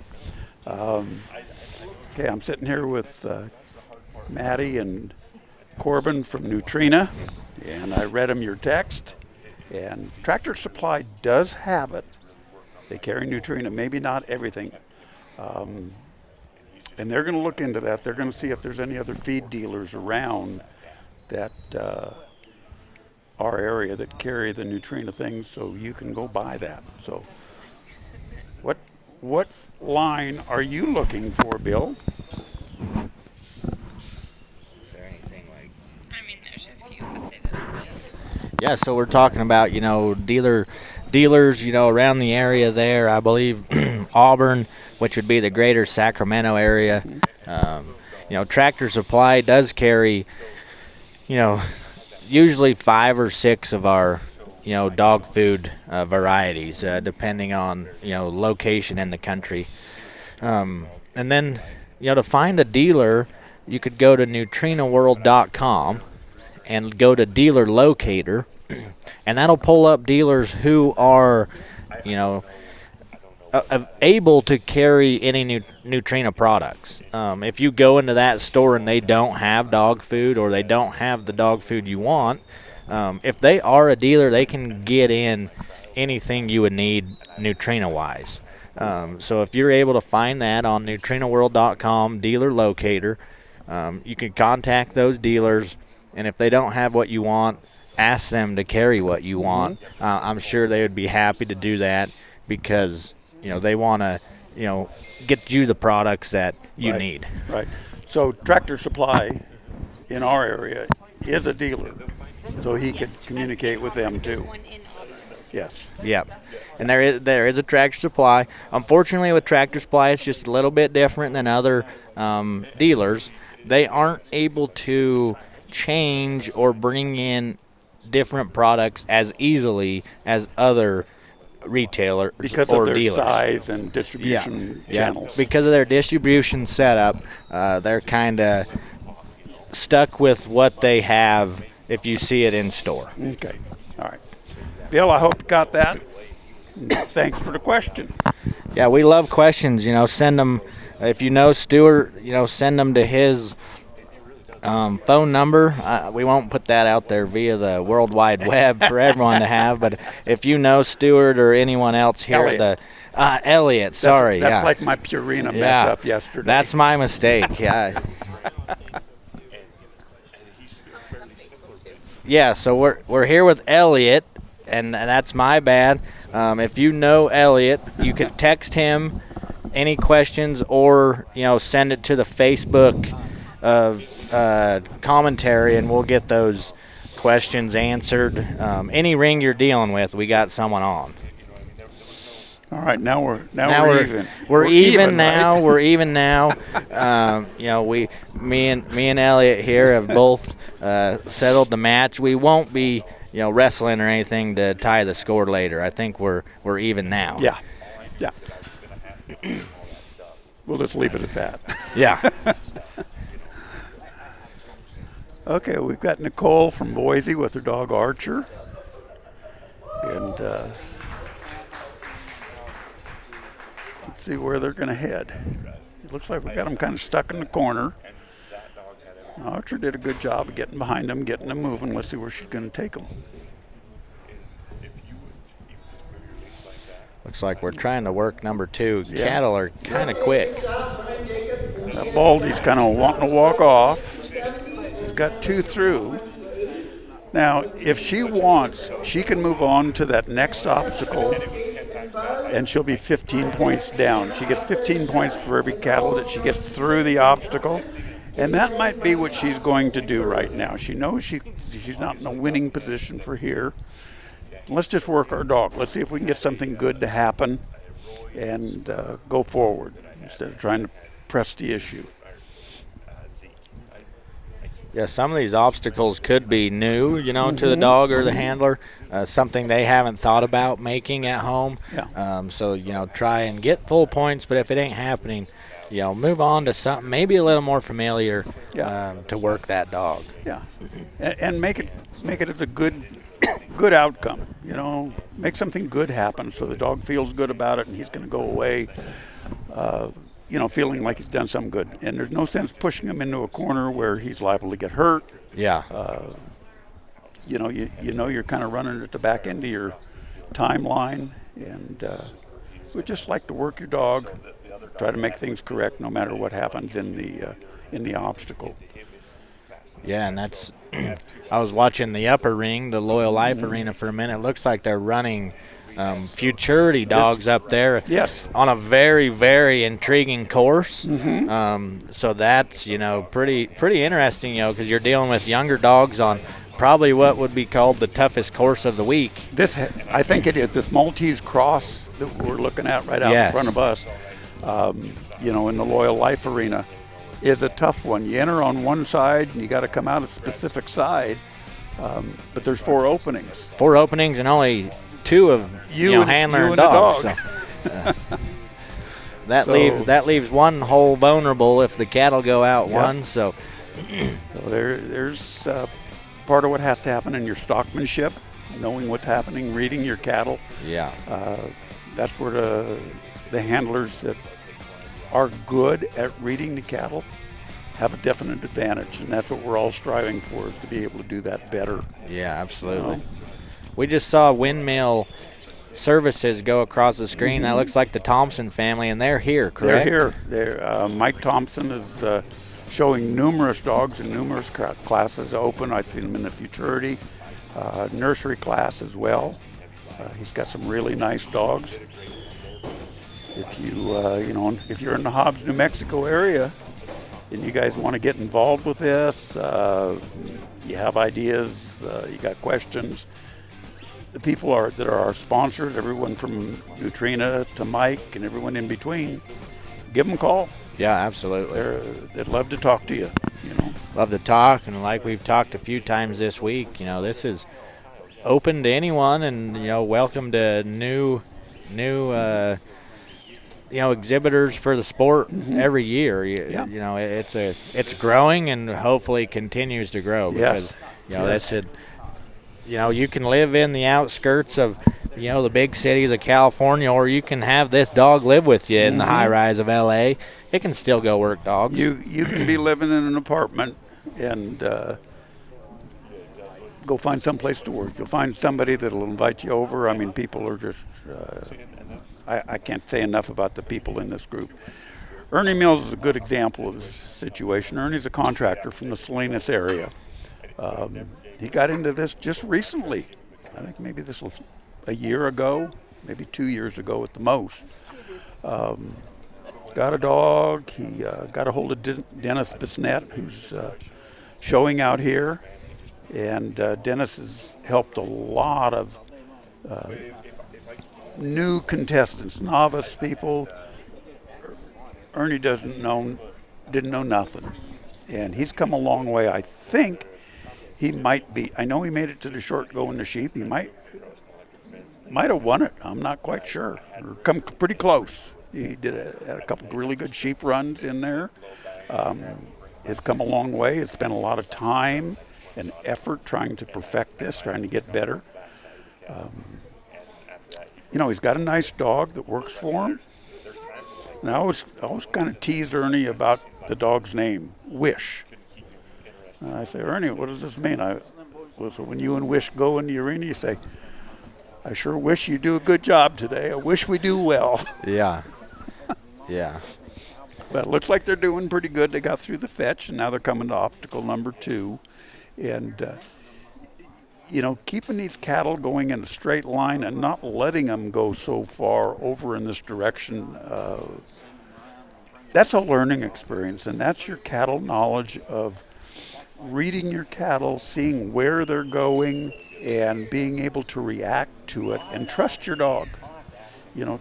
Okay, I'm sitting here with Maddie and Corbin from Neutrina, and I read them your text. And Tractor Supply does have it. They carry Neutrina, maybe not everything. And they're going to look into that. They're going to see if there's any other feed dealers around that our area that carry the Neutrina things, so you can go buy that. So, what line are you looking for, Bill? Is there anything like? I mean, there's a few, but they don't say. Yeah, so we're talking about dealers, around the area there. I believe Auburn, which would be the greater Sacramento area. Tractor Supply does carry, usually 5 or 6 of our, dog food varieties, depending on, location in the country. And then, to find a dealer, you could go to neutrinaworld.com and go to dealer locator, and that'll pull up dealers who are, able to carry any Neutrina products. If you go into that store and they don't have dog food, or they don't have the dog food you want, if they are a dealer, they can get in anything you would need Neutrina-wise. So if you're able to find that on neutrinaworld.com, dealer locator, you can contact those dealers, and if they don't have what you want, ask them to carry what you want. I'm sure they would be happy to do that, because they want to, get you the products that you need. Right. So Tractor Supply in our area is a dealer, so he could communicate with them too. Yes. Yep. And there is a Tractor Supply. Unfortunately, with Tractor Supply, it's just a little bit different than other dealers. they aren't able to change or bring in different products as easily as other retailers because or of their dealers. size and distribution channels. Because of their distribution setup, they're kind of stuck with what they have if you see it in store. Okay. All right. Bill, I hope you got that. Thanks for the question. Yeah, we love questions. Send them. If you know Stuart, send them to his phone number. We won't put that out there via the World Wide Web for everyone to have. But if you know Stuart or anyone else here at the Elliot, sorry, that's like my Purina mess up yesterday. That's my mistake. Yeah. Yeah. So we're here with Elliot, and that's my bad. If you know Elliot, you can text him any questions or send it to the Facebook commentary, and we'll get those questions answered. Any ring you're dealing with, we got someone on. All right, now we're even. We're even now. Right? We're even now. Me and Elliot here have both settled the match. We won't be wrestling or anything to tie the score later. I think we're even now. Yeah. We'll just leave it at that. Yeah. Okay, we've got Nicole from Boise with her dog Archer. And let's see where they're going to head. It looks like we've got them kind of stuck in the corner. Archer did a good job of getting behind them, getting them moving. Let's see where she's going to take them. Looks like we're trying to work number 2. Yeah. Cattle are kind of quick. That Baldy's kind of wanting to walk off. He's got 2 through. Now, if she wants, she can move on to that next obstacle, and she'll be 15 points down. She gets 15 points for every cattle that she gets through the obstacle, and that might be what she's going to do right now. She knows she's not in a winning position for here. Let's just work our dog. Let's see if we can get something good to happen and go forward instead of trying to press the issue. Yeah, some of these obstacles could be new, to the dog or the handler, something they haven't thought about making at home. Yeah. So, try and get full points, but if it ain't happening, move on to something maybe a little more familiar to work that dog. Yeah, and make it as a good outcome. Make something good happen so the dog feels good about it, and he's going to go away feeling like he's done something good. And there's no sense pushing him into a corner where he's liable to get hurt. Yeah. You're kind of running at the back end of your timeline, and we'd just like to work your dog, try to make things correct no matter what happens in the obstacle. Yeah, and that's I was watching the upper ring, the Loyal Life Arena for a minute. It looks like they're running futurity dogs up there. Yes. On a very, very intriguing course. Mm-hmm. So that's, pretty interesting, because you're dealing with younger dogs on probably what would be called the toughest course of the week. I think it is. This Maltese cross that we're looking at right out in front of us, in the Loyal Life Arena, is a tough one. You enter on one side and you got to come out a specific side, but there's 4 openings. 4 openings and only 2 of handler and dog. So, that leaves one hole vulnerable if the cattle go out one. So there's part of what has to happen in your stockmanship, knowing what's happening, reading your cattle. Yeah. That's where the handlers that are good at reading the cattle have a definite advantage, and that's what we're all striving for, is to be able to do that better. Yeah, absolutely. We just saw Windmill Services go across the screen. Mm-hmm. That looks like the Thompson family, and they're here, correct? They're here. Mike Thompson is showing numerous dogs in numerous classes open. I've seen him in the futurity nursery class as well. He's got some really nice dogs. If if you're in the Hobbs, New Mexico area, and you guys want to get involved with this, you have ideas, you got questions, the people that are our sponsors, everyone from Neutrina to Mike and everyone in between, give them a call. Yeah, absolutely. They'd love to talk to you. Love to talk, and like we've talked a few times this week, this is open to anyone, and welcome to new exhibitors for the sport every year. It's growing and hopefully continues to grow because that's it. You can live in the outskirts of the big cities of California, or you can have this dog live with you in the high rise of LA. It can still go work dogs. You can be living in an apartment and go find some place to work. You'll find somebody that'll invite you over. I mean, people are just I can't say enough about the people in this group. Ernie Mills is a good example of this situation. Ernie's a contractor from the Salinas area. He got into this just recently. I think maybe this was a year ago, maybe 2 years ago at the most. Got a dog. He got a hold of Dennis Bisnet, who's showing out here. And Dennis has helped a lot of new contestants, novice people. Ernie didn't know nothing. And he's come a long way. I think he might be, I know he made it to the short going to sheep. He might have won it. I'm not quite sure. Or come pretty close. He had a couple of really good sheep runs in there. It's come a long way. It's spent a lot of time and effort trying to perfect this, trying to get better. He's got a nice dog that works for him. And I always kind of tease Ernie about the dog's name, Wish. And I say, Ernie, what does this mean? So when you and Wish go in the arena, you say, I sure wish you do a good job today. I wish we do well. Yeah. Yeah. But it looks like they're doing pretty good. They got through the fetch, and now they're coming to obstacle number 2. And, keeping these cattle going in a straight line and not letting them go so far over in this direction, that's a learning experience. And that's your cattle knowledge of reading your cattle, seeing where they're going, and being able to react to it and trust your dog.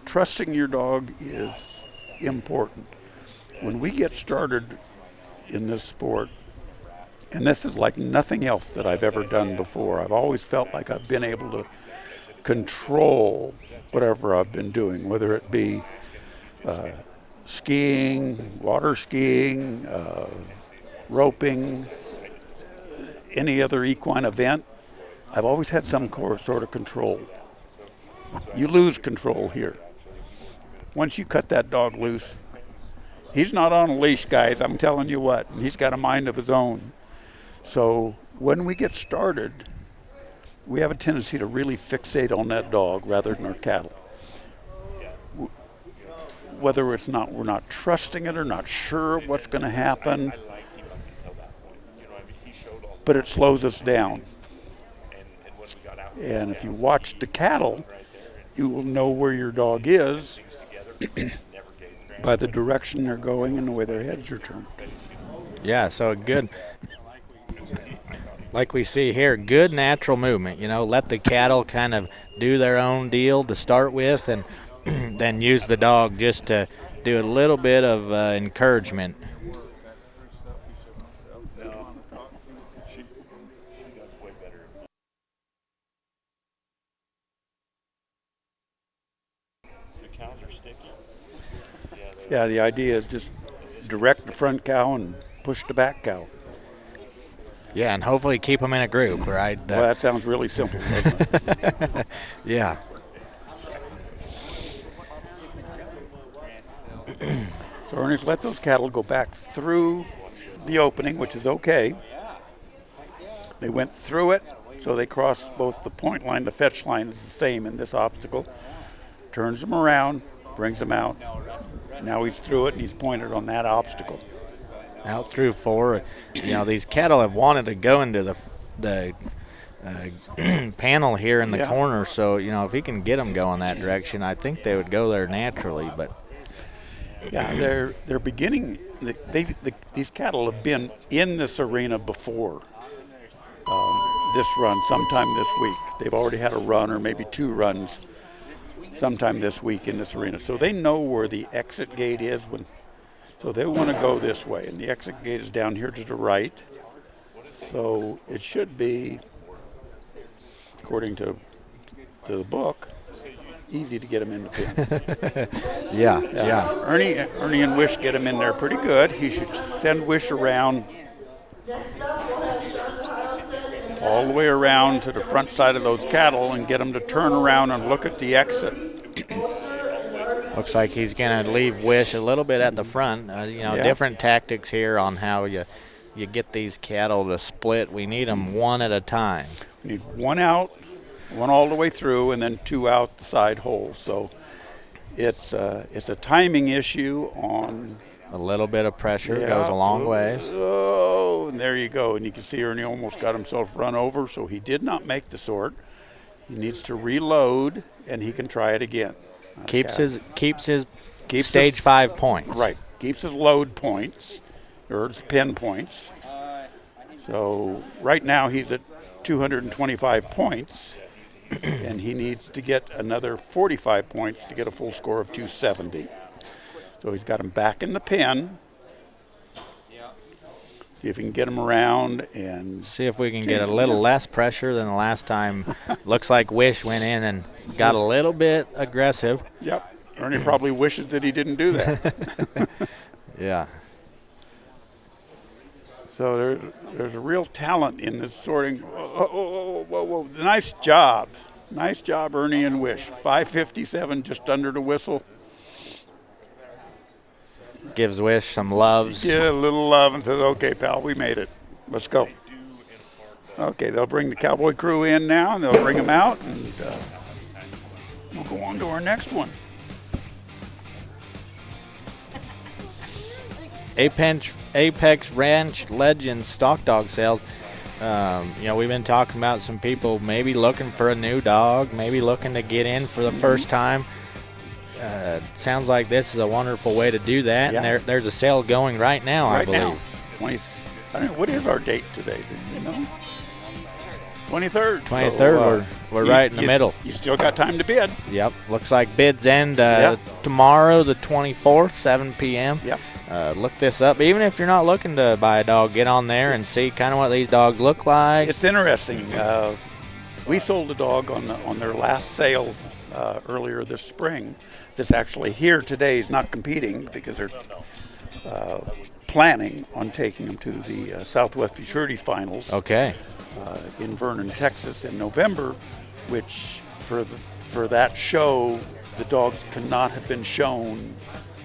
Trusting your dog is important. When we get started in this sport, and this is like nothing else that I've ever done before, I've always felt like I've been able to control whatever I've been doing, whether it be skiing, water skiing, roping, any other equine event. I've always had some sort of control. You lose control here. Once you cut that dog loose, he's not on a leash, guys, I'm telling you what. He's got a mind of his own. So when we get started, we have a tendency to really fixate on that dog rather than our cattle. Whether we're not trusting it or not sure what's going to happen, but it slows us down. And if you watch the cattle, you will know where your dog is by the direction they're going and the way their heads are turned. Yeah, so good. Like we see here, good natural movement. Let the cattle kind of do their own deal to start with, and then use the dog just to do a little bit of encouragement. Yeah, the idea is just direct the front cow and push the back cow. Yeah, and hopefully keep them in a group, right? Well, that sounds really simple, doesn't it? Yeah. So Ernie's let those cattle go back through the opening, which is okay. They went through it, so they crossed both the point line, the fetch line is the same in this obstacle. Turns them around, brings them out. Now he's through it and he's pointed on that obstacle. Out through 4. These cattle have wanted to go into the panel here in the corner, so if he can get them going that direction, I think they would go there naturally. But yeah, they're beginning. These cattle have been in this arena before this run, sometime this week. They've already had a run or maybe 2 runs sometime this week in this arena, so they know where the exit gate is when So they want to go this way, and the exit gate is down here to the right. So it should be, according to the book, easy to get him in the pen. Yeah. Ernie and Wish get him in there pretty good. He should send Wish around all the way around to the front side of those cattle and get them to turn around and look at the exit. Looks like he's going to leave Wish a little bit at the front. Different tactics here on how you get these cattle to split. We need them one at a time. We need one out, one all the way through, and then two out the side holes. So it's a timing issue on. A little bit of pressure goes a long ways. Oh, and there you go. And you can see Ernie almost got himself run over, so he did not make the sort. He needs to reload, and he can try it again. Keeps his stage 5 points. Right. Keeps his load points, or his pen points. So right now he's at 225 points, and he needs to get another 45 points to get a full score of 270. So he's got him back in the pen. See if we can get him around and see if we can get a little less pressure than the last time. Looks like Wish went in and got a little bit aggressive. Yep. Ernie probably wishes that he didn't do that. Yeah. So there's a real talent in this sorting. Whoa. Nice job. Nice job, Ernie and Wish. 5:57, just under the whistle. Gives Wish some loves. Yeah, a little love and says, okay, pal, we made it. Let's go. Okay, they'll bring the cowboy crew in now, and they'll bring them out, and we'll go on to our next one. Apex Ranch Legends stock dog sales. We've been talking about some people maybe looking for a new dog, maybe looking to get in for the first time. Sounds like this is a wonderful way to do that. Yeah. And there's a sale going right now, I believe. Now. I don't know, what is our date today? Do you know? 23rd. 23rd, so, we're right in the middle. You still got time to bid. Yep. Looks like bids end tomorrow, the 24th, 7 p.m. Yep. Look this up. Even if you're not looking to buy a dog, get on there and see kind of what these dogs look like. It's interesting. We sold a dog on their last sale earlier this spring. That's actually here today. Is not competing because they're planning on taking him to the Southwest Futurity Finals. Okay. In Vernon, Texas, in November, which for that show, the dogs cannot have been shown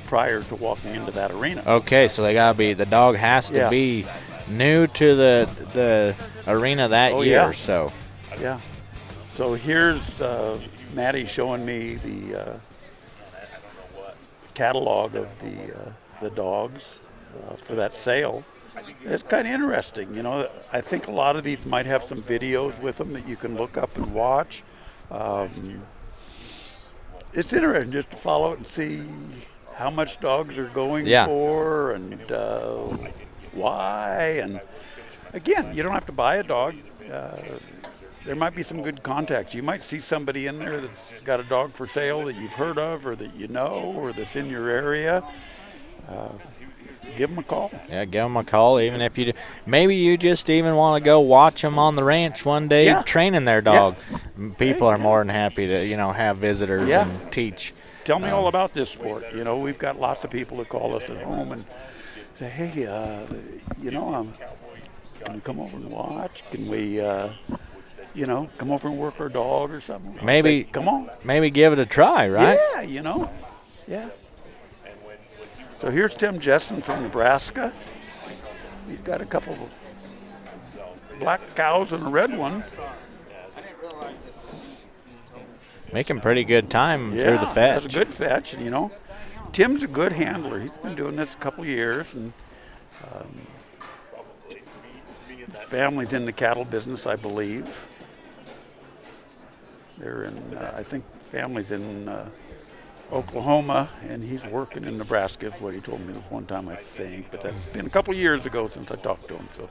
prior to walking into that arena. Okay, so the dog has to be new to the arena that year. Yeah. So. Yeah. So here's Maddie showing me the catalog of the dogs for that sale. It's kind of interesting, I think a lot of these might have some videos with them that you can look up and watch. It's interesting just to follow it and see how much dogs are going for and why. And again, you don't have to buy a dog. There might be some good contacts. You might see somebody in there that's got a dog for sale that you've heard of or that you know or that's in your area. Give them a call. Yeah, give them a call. Even if maybe you just even want to go watch them on the ranch one day training their dog. Yeah. People are more than happy to, have visitors and teach. Tell me all about this sport. We've got lots of people that call us at home and say, hey, can we come over and watch? Can we, come over and work our dog or something? Maybe, come on. Maybe give it a try, right? Yeah, Yeah. So here's Tim Jessen from Nebraska. He's got a couple of black cows and a red one. Making pretty good time through the fetch. That's a good fetch. And, Tim's a good handler. He's been doing this a couple of years. And his family's in the cattle business, I believe. They're in, I think, family's in Oklahoma, and he's working in Nebraska, is what he told me this one time, I think. But that's been a couple of years ago since I talked to him, so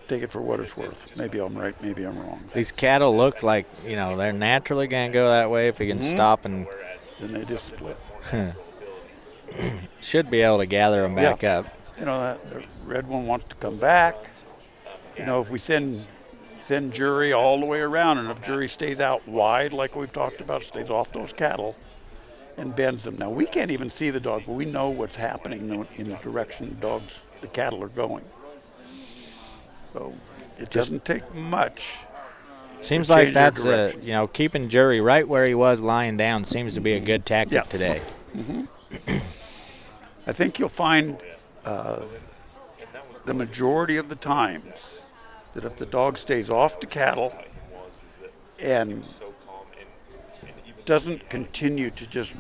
take it for what it's worth. Maybe I'm right, maybe I'm wrong. These cattle look like, they're naturally going to go that way if you can stop and... Then they just split. Should be able to gather them back up. You know, the red one wants to come back. You know, if we send jury all the way around, and if jury stays out wide, like we've talked about, stays off those cattle and bends them. Now, we can't even see the dog, but we know what's happening in the direction the cattle are going. So it doesn't take much. Seems like that's keeping jury right where he was lying down seems to be a good tactic today. I think you'll find the majority of the times that if the dog stays off the cattle and doesn't continue to just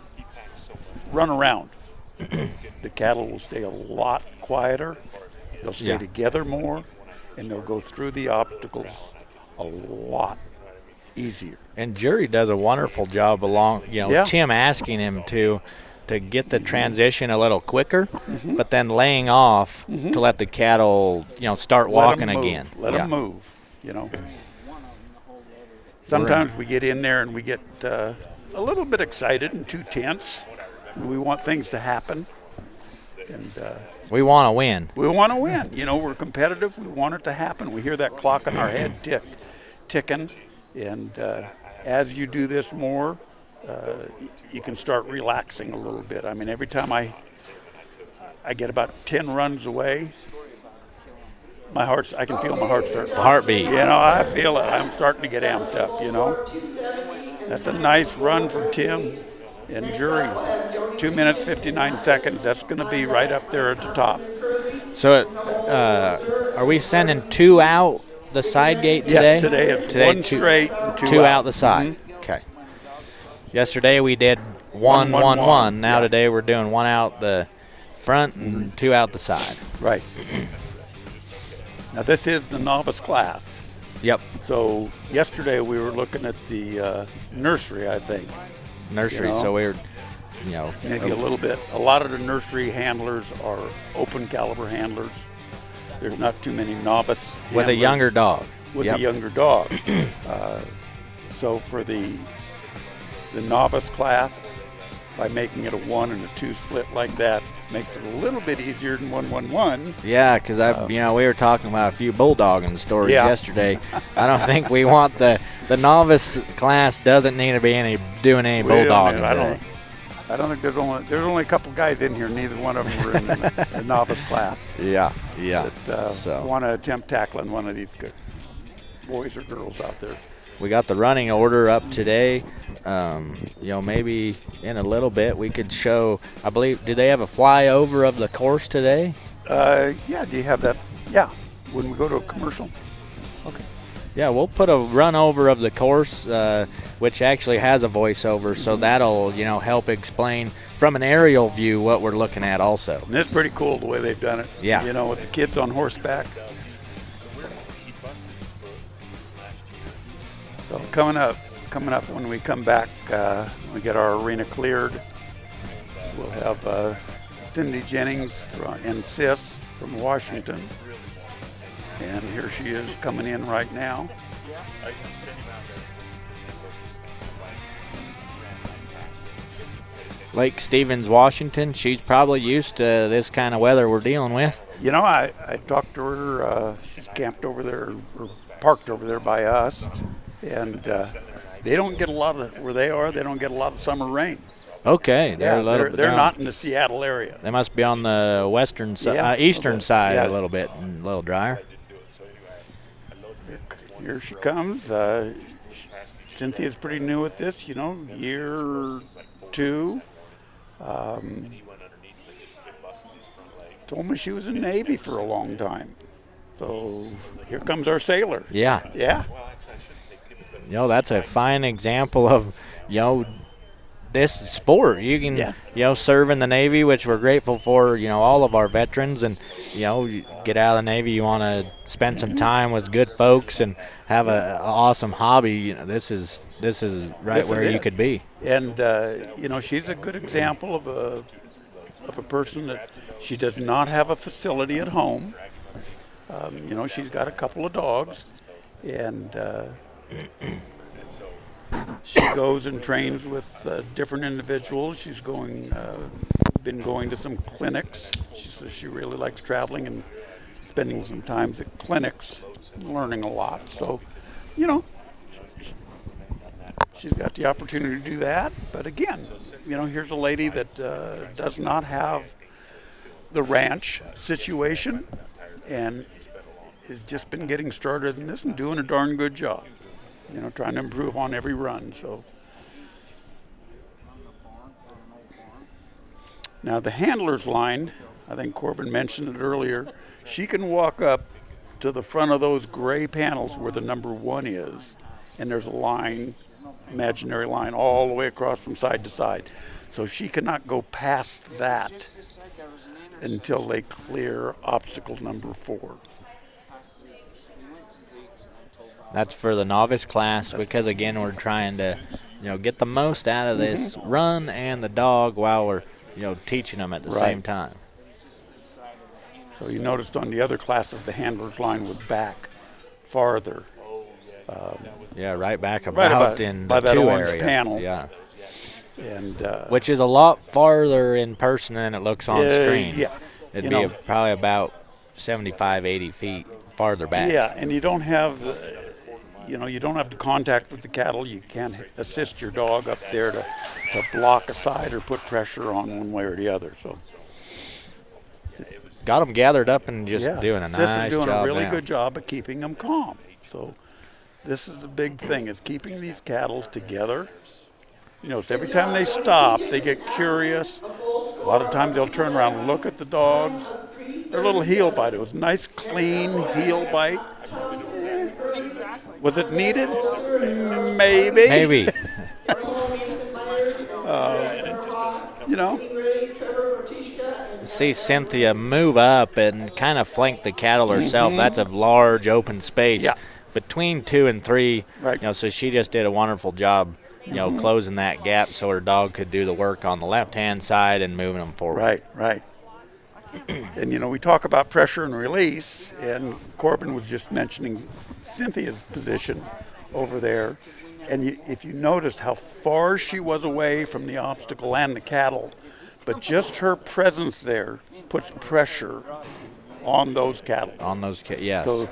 run around, the cattle will stay a lot quieter, they'll stay together more, and they'll go through the obstacles a lot easier. And jury does a wonderful job along, Tim asking him to get the transition a little quicker, but then laying off to let the cattle, start walking again. Let them move, Sometimes we get in there and we get a little bit excited and too tense. We want things to happen. And we want to win. We want to win. We're competitive. We want it to happen. We hear that clock in our head ticking. And as you do this more, you can start relaxing a little bit. I mean, every time I get about 10 runs away, I can feel my heart start. The heartbeat. I feel it. I'm starting to get amped up, That's a nice run for Tim and jury. 2 minutes, 59 seconds. That's going to be right up there at the top. So are we sending 2 out the side gate today? Yes, today it's 1 straight and 2 out the side. Okay. Yesterday we did 1, 1, 1. Now today we're doing 1 out the front and 2 out the side. Right. Now this is the novice class. Yep. So yesterday we were looking at the nursery, I think. Nursery. So we were, maybe a little bit. A lot of the nursery handlers are open caliber handlers. There's not too many novice handlers. With a younger dog. With a younger dog. So for the novice class, by making it a 1 and a 2 split like that, makes it a little bit easier than 1, 1, 1. Yeah, because we were talking about a few bulldogging stories yesterday. I don't think we want the novice class doesn't need to be doing any bulldogging. I don't think there's only a couple guys in here. Neither one of them were in the novice class. Yeah. That want to attempt tackling one of these good boys or girls out there. We got the running order up today. Maybe in a little bit we could show, I believe, do they have a flyover of the course today? Yeah, do you have that? Yeah, when we go to a commercial. Okay. Yeah, we'll put a run over of the course, which actually has a voiceover, so that'll, help explain from an aerial view what we're looking at also. And it's pretty cool the way they've done it. Yeah. With the kids on horseback. So coming up when we come back, we get our arena cleared. We'll have Cindy Jennings and Sis from Washington. And here she is coming in right now. Lake Stevens, Washington. She's probably used to this kind of weather we're dealing with. I talked to her. She's camped over there, or parked over there by us. And they don't get a lot of, where they are, they don't get a lot of summer rain. Okay. They're not in the Seattle area. They must be on the western side, eastern side a little bit, and a little drier. Here she comes. Cynthia's pretty new at this, year 2. Told me she was in the Navy for a long time. So here comes our sailor. Yeah. Yeah. That's a fine example of, this sport. You can, serve in the Navy, which we're grateful for, all of our veterans. And, you get out of the Navy, you want to spend some time with good folks and have an awesome hobby. This is right where you could be. And, she's a good example of a person that she does not have a facility at home. She's got a couple of dogs. And she goes and trains with different individuals. She's going been going to some clinics. She says she really likes traveling and spending some time at clinics, learning a lot. So, you know, she's got the opportunity to do that. But again, you know, here's a lady that does not have the ranch situation and has just been getting started in this and doing a darn good job. You know, trying to improve on every run. So now the handler's line, I think Corbin mentioned it earlier, she can walk up to the front of those gray panels where the number 1 is, and there's a line, imaginary line, all the way across from side to side. So she cannot go past that until they clear obstacle number 4. That's for the novice class because, again, we're trying to, you know, get the most out of this run and the dog while we're, you know, teaching them at the same time. So you noticed on the other classes the handler's line was back farther. Yeah, right back about in by the that 2 orange area. panel. Yeah. And which is a lot farther in person than it looks on screen. Yeah. It'd be probably about 75, 80 feet farther back. Yeah, and you don't have, you know, you don't have to contact with the cattle. You can't assist your dog up there to block a side or put pressure on one way or the other. So got them gathered up and just doing a nice job. Sis is doing a really now. good job of keeping them calm. So this is the big thing, is keeping these cattle together. You know, so every time they stop, they get curious. A lot of times they'll turn around and look at the dogs. Their little heel bite. It was a nice, clean heel bite. Was it needed? Maybe. Maybe. You know. See Cynthia move up and kind of flank the cattle herself. That's a large open space between 2 and 3. Right. You know, so she just did a wonderful job, you know, closing that gap so her dog could do the work on the left-hand side and moving them forward. Right. And, you know, we talk about pressure and release, and Corbin was just mentioning Cynthia's position over there. And if you noticed how far she was away from the obstacle and the cattle, but just her presence there puts pressure on those cattle. Yes. So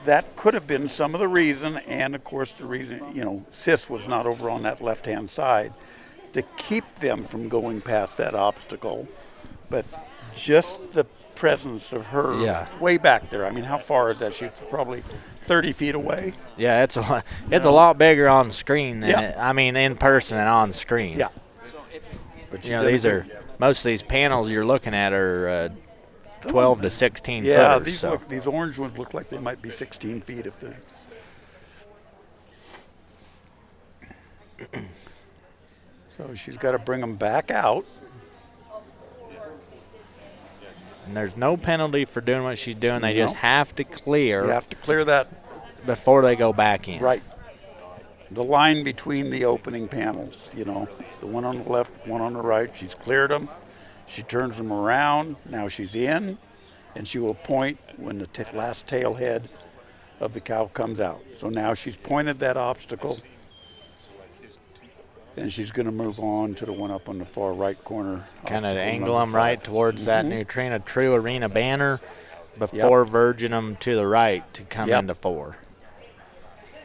that could have been some of the reason, and of course the reason, you know, Sis was not over on that left-hand side to keep them from going past that obstacle. But just the presence of her way back there. I mean, how far is that? She's probably 30 feet away. Yeah, it's a lot bigger on screen than in person and on screen. Yeah. But you know, most of these panels you're looking at are 12 to 16 footers. Yeah, these orange ones look like they might be 16 feet if they're. So she's got to bring them back out. And there's no penalty for doing what she's doing. They just have to clear. You have to clear that before they go back in. Right. The line between the opening panels, you know, the one on the left, one on the right, she's cleared them. She turns them around. Now she's in, and she will point when the last tail head of the cow comes out. So now she's pointed that obstacle, and she's going to move on to the one up on the far right corner. Kind of angle them right towards that Nutrena True Arena banner before verging them to the right to come into 4.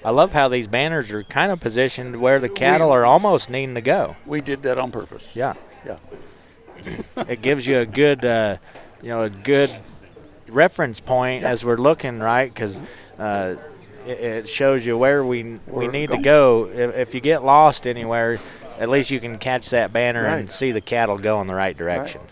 I love how these banners are kind of positioned where the cattle are almost needing to go. We did that on purpose. Yeah. Yeah. It gives you a good, a good reference point as we're looking, right? Because it shows you where we need to go. If you get lost anywhere, at least you can catch that banner and see the cattle go in the right direction. Right.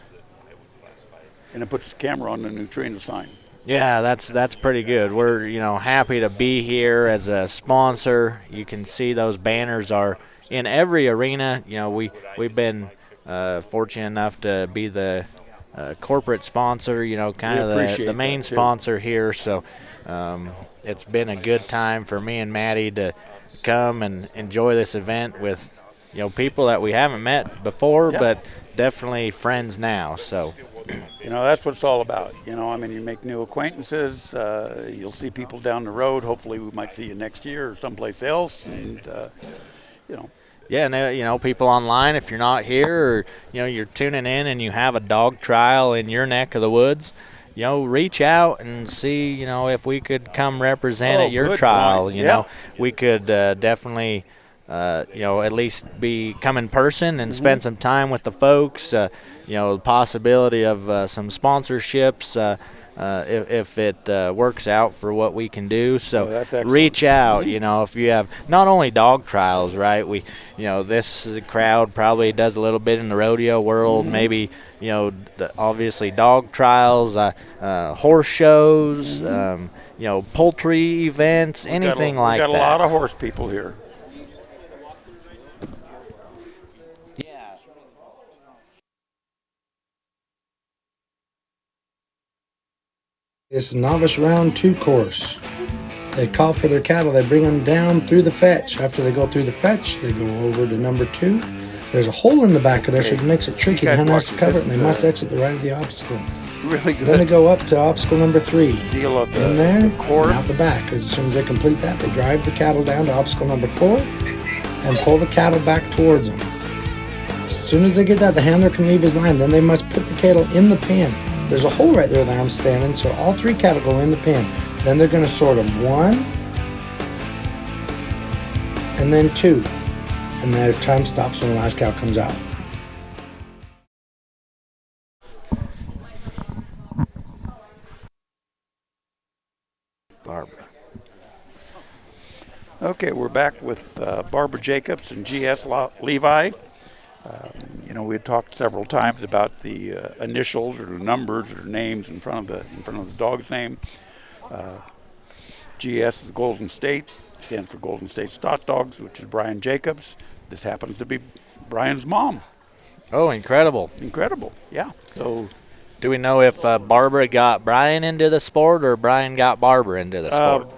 And it puts the camera on the Nutrena sign. Yeah, that's pretty good. We're happy to be here as a sponsor. You can see those banners are in every arena. You know, we've been fortunate enough to be the corporate sponsor. You know, kind of the main sponsor here. So it's been a good time for me and Maddie to come and enjoy this event with people that we haven't met before, but definitely friends now. So. That's what it's all about. I mean, you make new acquaintances. You'll see people down the road. Hopefully we might see you next year or someplace else. And, Yeah, and people online, if you're not here or, you're tuning in and you have a dog trial in your neck of the woods, reach out and see, if we could come represent at your trial. Point. Yeah. We could definitely, at least come in person and spend some time with the folks. The possibility of some sponsorships if it works out for what we can do. So reach out, if you have not only dog trials, right? This crowd probably does a little bit in the rodeo world, maybe, obviously dog trials, horse shows, poultry events, anything like that. We got a lot of horse people here. This is Novice Round 2 course. They call for their cattle. They bring them down through the fetch. After they go through the fetch, they go over to number 2. There's a hole in the back of there, so it makes it tricky. The hen has to cover it, and they must exit the right of the obstacle. Really good. Then they go up to obstacle number 3. Deal of in there, and out the back. As soon as they complete that, they drive the cattle down to obstacle number 4 and pull the cattle back towards them. As soon as they get that, the handler can leave his line. Then they must put the cattle in the pen. There's a hole right there that I'm standing, so all 3 cattle go in the pen. Then they're going to sort them 1, and then 2. And their time stops when the last cow comes out. Barbara. Okay, we're back with Barbara Jacobs and G.S. Levi. We had talked several times about the initials or the numbers or names in front of the dog's name. GS is Golden State, stands for Golden State Stock Dogs, which is Brian Jacobs. This happens to be Brian's mom. Oh, incredible! Incredible, yeah. So, do we know if Barbara got Brian into the sport or Brian got Barbara into the sport?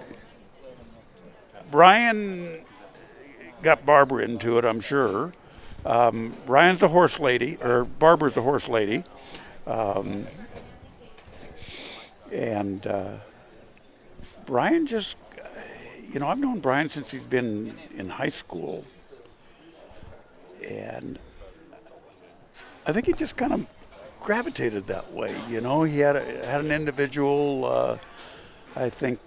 Brian got Barbara into it, I'm sure. Brian's a horse lady, or Barbara's a horse lady. And Brian just, I've known Brian since he's been in high school. And I think he just kind of gravitated that way. He had an individual, I think,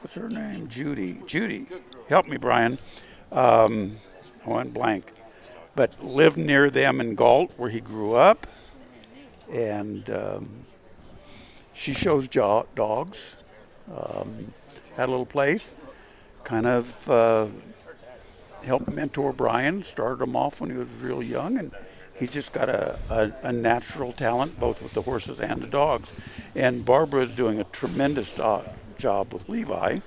what's her name? Judy. Help me, Brian. I went blank. But lived near them in Galt, where he grew up. And she shows dogs. Had a little place. Kind of helped mentor Brian. Started him off when he was real young. And he's just got a natural talent, both with the horses and the dogs. And Barbara is doing a tremendous job with Levi.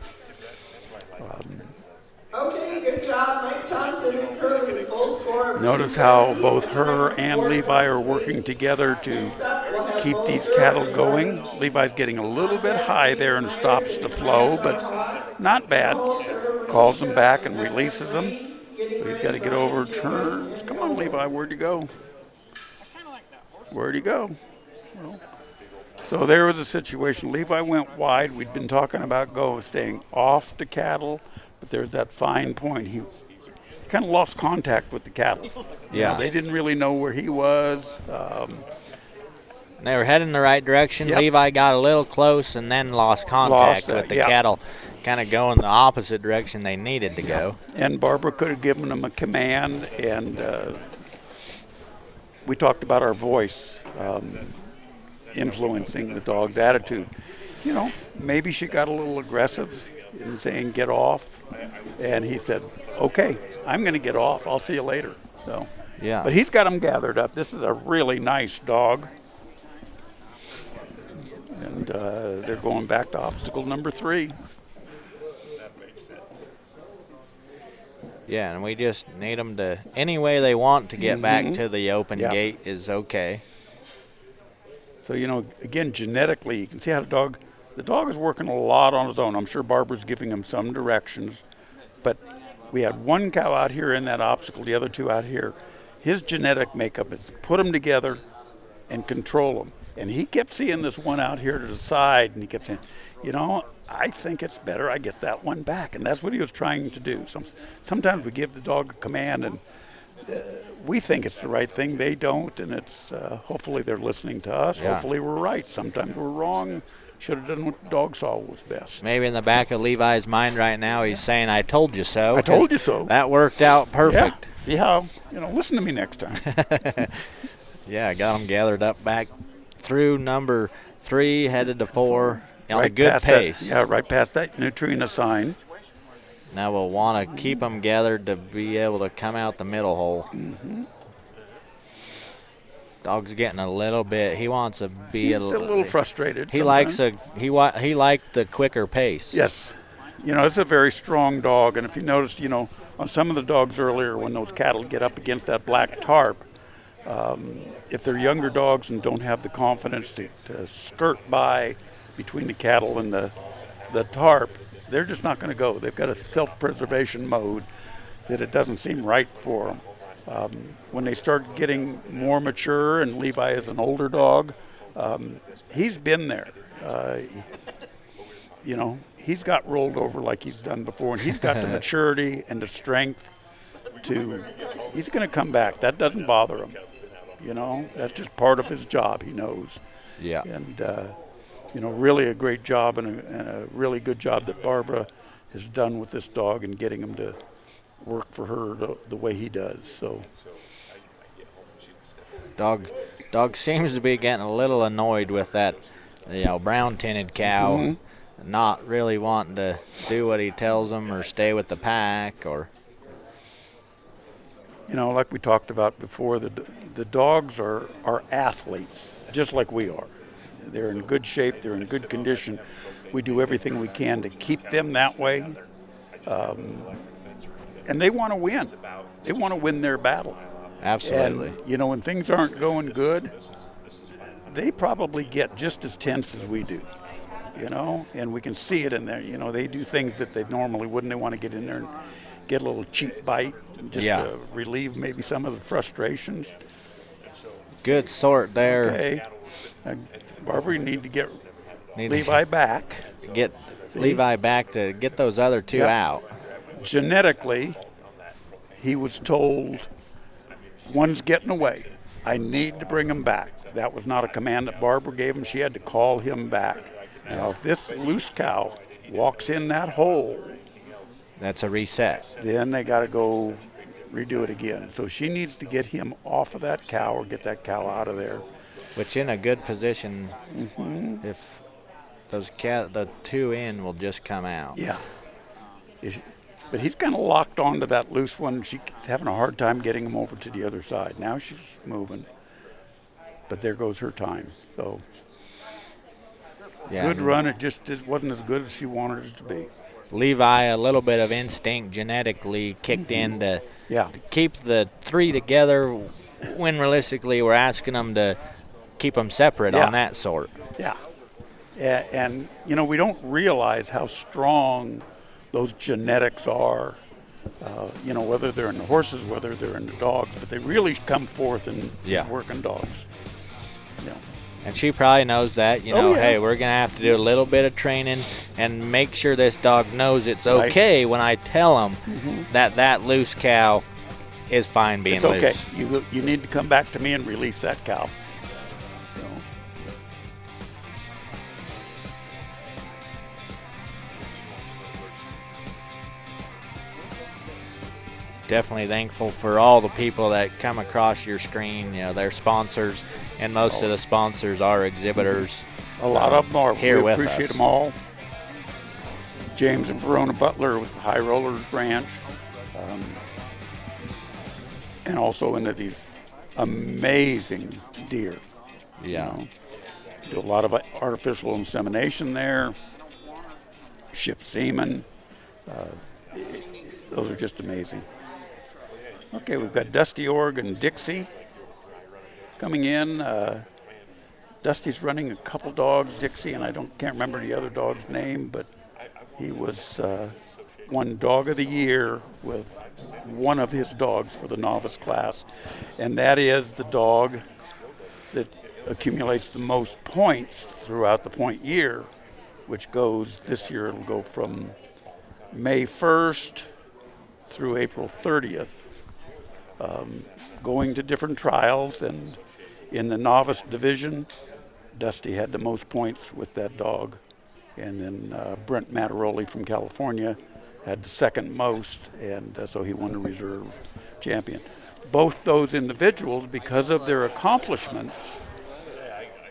Okay, good job, Mike Thompson and Curly, full score. Notice how both her and Levi are working together to keep these cattle going. Levi's getting a little bit high there and stops the flow, but not bad. Calls them back and releases them. But he's got to get over turns. Come on, Levi, where'd you go? Where'd he go? Well, so there was a situation. Levi went wide. We'd been talking about staying off the cattle, but there's that fine point. He kind of lost contact with the cattle. They didn't really know where he was. They were heading the right direction. Yep. Levi got a little close and then lost contact with the cattle, kind of going the opposite direction they needed to go. And Barbara could have given him a command, and we talked about our voice influencing the dog's attitude. Maybe she got a little aggressive in saying get off, and he said, okay, I'm going to get off. I'll see you later. So, but he's got them gathered up. This is a really nice dog. And they're going back to obstacle number 3. Yeah, and we just need them to, any way they want to get back to the open gate is okay. So, again, genetically, you can see how the dog is working a lot on his own. I'm sure Barbara's giving him some directions, but we had one cow out here in that obstacle, the other 2 out here. His genetic makeup is put them together, and control them. And he kept seeing this one out here to the side, and he kept saying, I think it's better I get that one back. And that's what he was trying to do. Sometimes we give the dog a command, and we think it's the right thing. They don't, and it's hopefully they're listening to us. Yeah. Hopefully we're right. Sometimes we're wrong. Should have done what the dog saw was best. Maybe in the back of Levi's mind right now, he's saying, I told you so. I told you so. That worked out perfect. Yeah. See how, listen to me next time. Yeah, got them gathered up back through number 3, headed to 4 on a good pace. Right past that Neutrina sign. Now we'll want to keep them gathered to be able to come out the middle hole. Mm-hmm. Dog's getting a little bit. He wants to be He's a little frustrated. He likes he liked the quicker pace. Yes, it's a very strong dog, and if you notice, on some of the dogs earlier, when those cattle get up against that black tarp, if they're younger dogs and don't have the confidence to skirt by between the cattle and the tarp, they're just not going to go. They've got a self-preservation mode that it doesn't seem right for them. When they start getting more mature, and Levi is an older dog, he's been there. He's got rolled over like he's done before, and he's got the maturity and the strength he's going to come back. That doesn't bother him. That's just part of his job, he knows. Yeah. And, really a great job and a really good job that Barbara has done with this dog and getting him to work for her the way he does. So, dog seems to be getting a little annoyed with that, brown tinted cow, mm-hmm. not really wanting to do what he tells him or stay with the pack or. Like we talked about before, the dogs are athletes, just like we are. They're in good shape. They're in good condition. We do everything we can to keep them that way. And they want to win. They want to win their battle. Absolutely. And, when things aren't going good, they probably get just as tense as we do, and we can see it in there. They do things that they normally wouldn't. They want to get in there and get a little cheap bite just to relieve maybe some of the frustrations. Good sort there. Okay. Barbara, you need to get Levi back. Get Levi back to get those other two out. Genetically, he was told, one's getting away. I need to bring him back. That was not a command that Barbara gave him. She had to call him back. Now, if this loose cow walks in that hole, that's a reset. Then they got to go redo it again. So she needs to get him off of that cow or get that cow out of there. Which in a good position, mm-hmm. if the two in will just come out. Yeah. But he's kind of locked onto that loose one. She's having a hard time getting him over to the other side. Now she's moving. But there goes her time. So good run. It wasn't as good as she wanted it to be. Levi, a little bit of instinct genetically kicked in to keep the three together when realistically we're asking them to keep them separate on that sort. Yeah. And we don't realize how strong those genetics are, whether they're in the horses, whether they're in the dogs, but they really come forth in these working dogs. And she probably knows that, hey, we're going to have to do a little bit of training and make sure this dog knows it's okay when I tell him that loose cow is fine being loose. It's okay. You need to come back to me and release that cow. Definitely thankful for all the people that come across your screen. They're sponsors, and most of the sponsors are exhibitors. A lot of them are. Here with us. We appreciate them all. James and Verona Butler with High Rollers Ranch, and also into these amazing deer. Yeah. Do a lot of artificial insemination there. Ship semen. Those are just amazing. Okay, we've got Dusty Org and Dixie coming in. Dusty's running a couple dogs, Dixie, and can't remember the other dog's name, but he was won Dog of the Year with one of his dogs for the novice class, and that is the dog that accumulates the most points throughout the point year, which goes, this year it'll go from May 1st through April 30th, going to different trials. And in the novice division, Dusty had the most points with that dog. And then Brent Mattaroli from California had the second most, and so he won the reserve champion. Both those individuals, because of their accomplishments,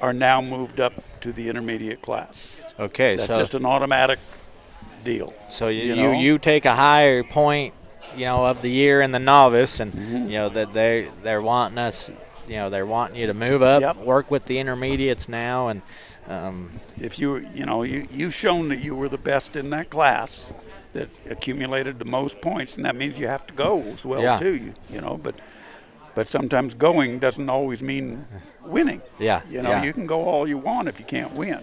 are now moved up to the intermediate class. Okay, That's so just an automatic deal. So know? you take a higher point, of the year in the novice, and that they're wanting us, they're wanting you to move up, Yep. work with the intermediates now, and If you've shown that you were the best in that class, that accumulated the most points, and that means you have to go as well Yeah. too. But sometimes going doesn't always mean winning. Yeah, yeah. You can go all you want if you can't win.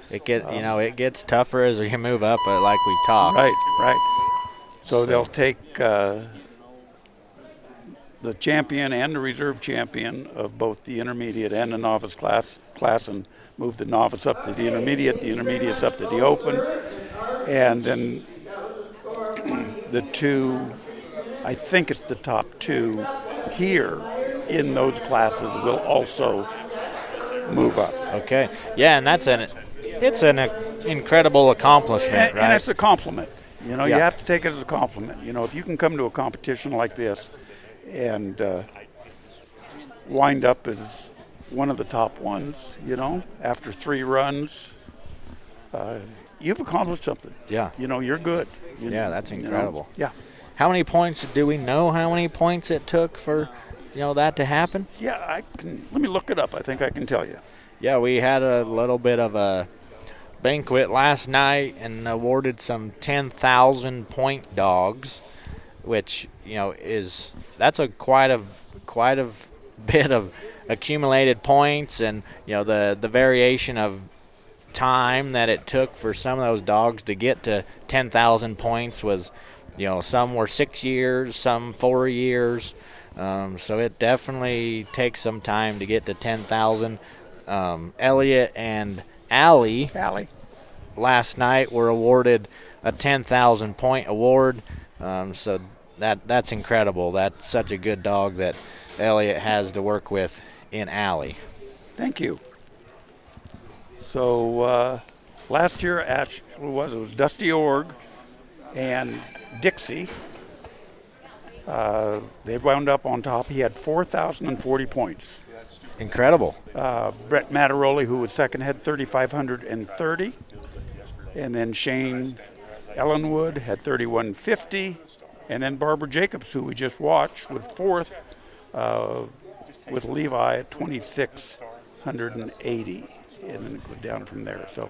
it gets tougher as you move up, like we've talked. Right. So they'll take the champion and the reserve champion of both the intermediate and the novice class and move the novice up to the intermediates up to the open, and then the two, I think it's the top two here in those classes will also move up. Okay. Yeah, and it's an incredible accomplishment, right? And it's a compliment. You Yeah. have to take it as a compliment. If you can come to a competition like this and wind up as one of the top ones, after 3 runs, you've accomplished something. Yeah. You're good. Yeah, that's incredible. Yeah. How many points, do we know how many points it took for, that to happen? Yeah, let me look it up. I think I can tell you. Yeah, we had a little bit of a banquet last night and awarded some 10,000 point dogs, which, that's quite a bit of accumulated points, and, the variation of time that it took for some of those dogs to get to 10,000 points was, some were 6 years, some 4 years. So it definitely takes some time to get to 10,000. Elliot and Allie last night were awarded a 10,000 point award. So that's incredible. That's such a good dog that Elliot has to work with in Allie. Thank you. So last year, it was Dusty Org and Dixie. They wound up on top. He had 4,040 points. Incredible. Brett Mattaroli, who was second, had 3,530. And then Shane Ellenwood had 3,150. And then Barbara Jacobs, who we just watched, was fourth, with Levi at 2,680. And then it goes down from there. So,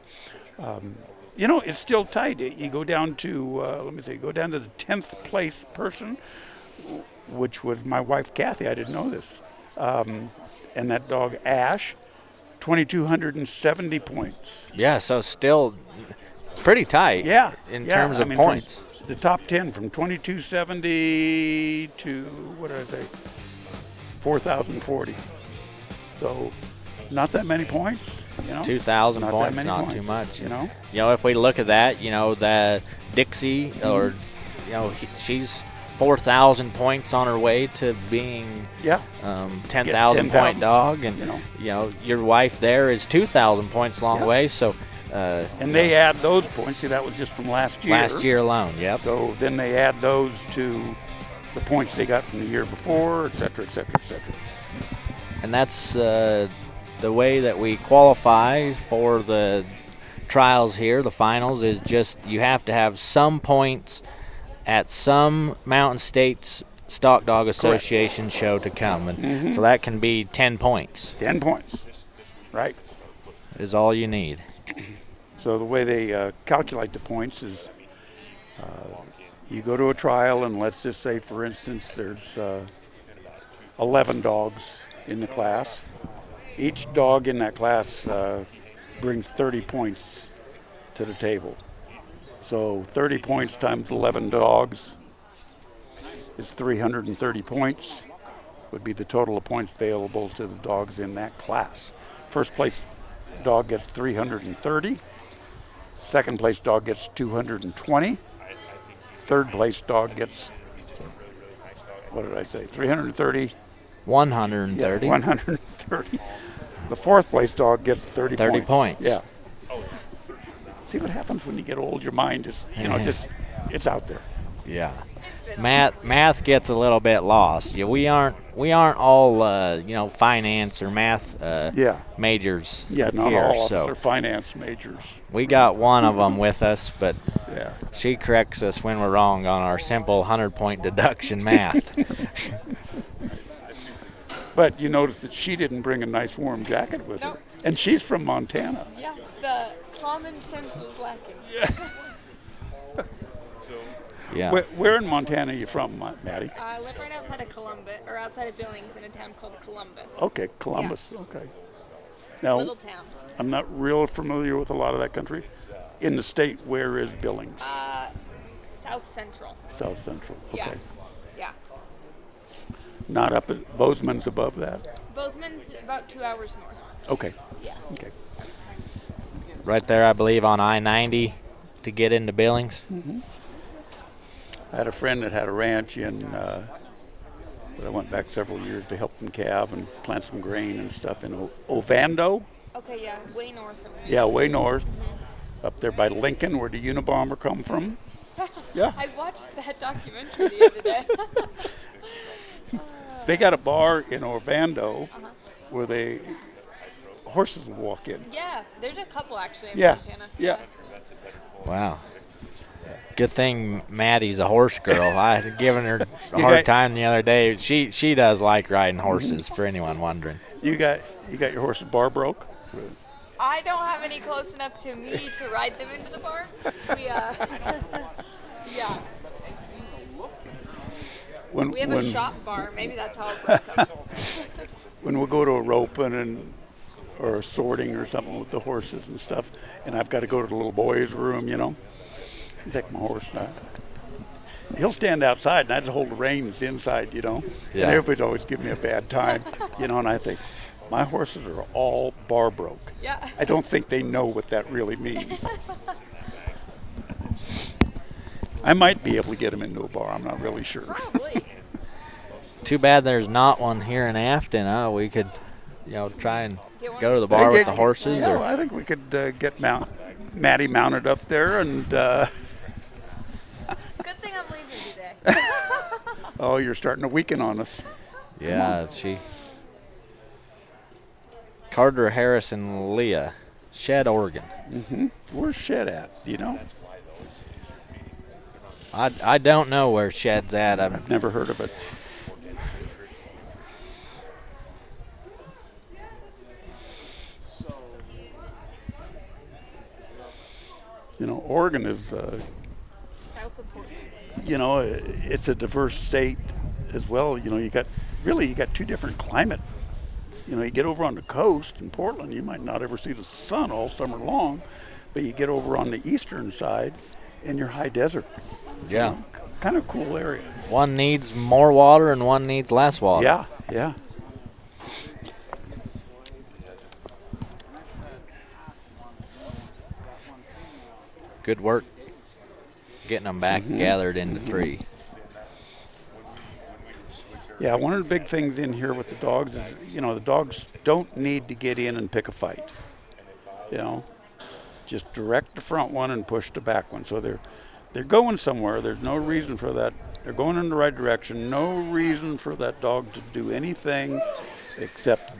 it's still tight. You go down to, go down to the 10th place person, which was my wife, Kathy. I didn't know this. And that dog, Ash, 2,270 points. Yeah, so still pretty tight. Yeah. In terms of points. The top 10 from 2,270 to, 4,040. So not that many points. 2,000 Not points, that many not points, too much. you know? If we look at that, the Dixie, or, she's 4,000 points on her way to being 10,000 point dog, and your wife there is 2,000 points along the way. So, and they add those points. See, that was just from last year. Last year alone, yep. So then they add those to the points they got from the year before, et cetera, et cetera, et cetera. And that's the way that we qualify for the trials here, the finals, is just you have to have some points at some Mountain States Stock Dog Association show to come. And so that can be 10 points. 10 points, right. Is all you need. So the way they calculate the points is you go to a trial, and let's just say, for instance, there's 11 dogs in the class. Each dog in that class brings 30 points to the table. So 30 points times 11 dogs is 330 points, would be the total of points available to the dogs in that class. First place dog gets 330. Second place dog gets 220. Third place dog gets, what did I say, 330? 130. Yeah, 130. The fourth place dog gets 30 points. 30 points. Yeah. See what happens when you get old? Your mind is, just, it's out there. Yeah. Math gets a little bit lost. Yeah, we aren't all finance or math majors. Yeah, not here, all of so us are finance majors. we got one of them with us, but Yeah. she corrects us when we're wrong on our simple 100-point deduction math. But you notice that she didn't bring a nice warm jacket with her. And she's from Montana. Yeah, the common sense was lacking. Yeah. Where in Montana are you from, Maddie? I live right outside of Columbus, or outside of Billings, in a town called Columbus. Okay, Columbus. Yeah. Okay. Now, little town. I'm not real familiar with a lot of that country. In the state, where is Billings? South Central. South Central. Okay. Yeah. Not up at Bozeman's above that? Bozeman's about 2 hours north. Okay. Yeah. Okay. Right there, I believe, on I-90 to get into Billings. Mm-hmm. I had a friend that had a ranch but I went back several years to help them calve and plant some grain and stuff in Ovando. Okay, yeah, way north of me. Yeah, way north. Up there by Lincoln, where the Unabomber come from. Yeah. I watched that documentary the other day. They got a bar in Ovando where horses will walk in. Yeah, there's a couple actually in Yeah. Montana. Yeah. Wow. Good thing Maddie's a horse girl. I had given her a hard time the other day. She does like riding horses, for anyone wondering. You got your horse's bar broke? I don't have any close enough to me to ride them into the bar. Yeah. We have a shop bar. Maybe that's how it broke. When we'll go to a roping or a sorting or something with the horses and stuff, and I've got to go to the little boys' room, take my horse now. He'll stand outside, and I just hold the reins inside, Yeah. And everybody's always giving me a bad time, and I think, my horses are all bar broke. Yeah. I don't think they know what that really means. I might be able to get them into a bar. I'm not really sure. Probably. Too bad there's not one here in Afton. We could, try and go to the I bar with the horses. Yeah, I think we could get Maddie mounted up there and. Good thing I'm leaving today. Oh, you're starting to weaken on us. Yeah, Carter, Harris, and Leah, Shed, Oregon. Mm-hmm. Where's Shed at? I don't know where Shed's at. I've never heard of it. Oregon is, South of Portland. It's a diverse state as well. You got two different climate. You get over on the coast in Portland, you might not ever see the sun all summer long, but you get over on the eastern side and you're high desert. Yeah. Kind of cool area. One needs more water and one needs less water. Yeah. Good work getting them back gathered into three. Yeah, one of the big things in here with the dogs is, the dogs don't need to get in and pick a fight. Just direct the front one and push the back one. So they're going somewhere. There's no reason for that. They're going in the right direction. No reason for that dog to do anything except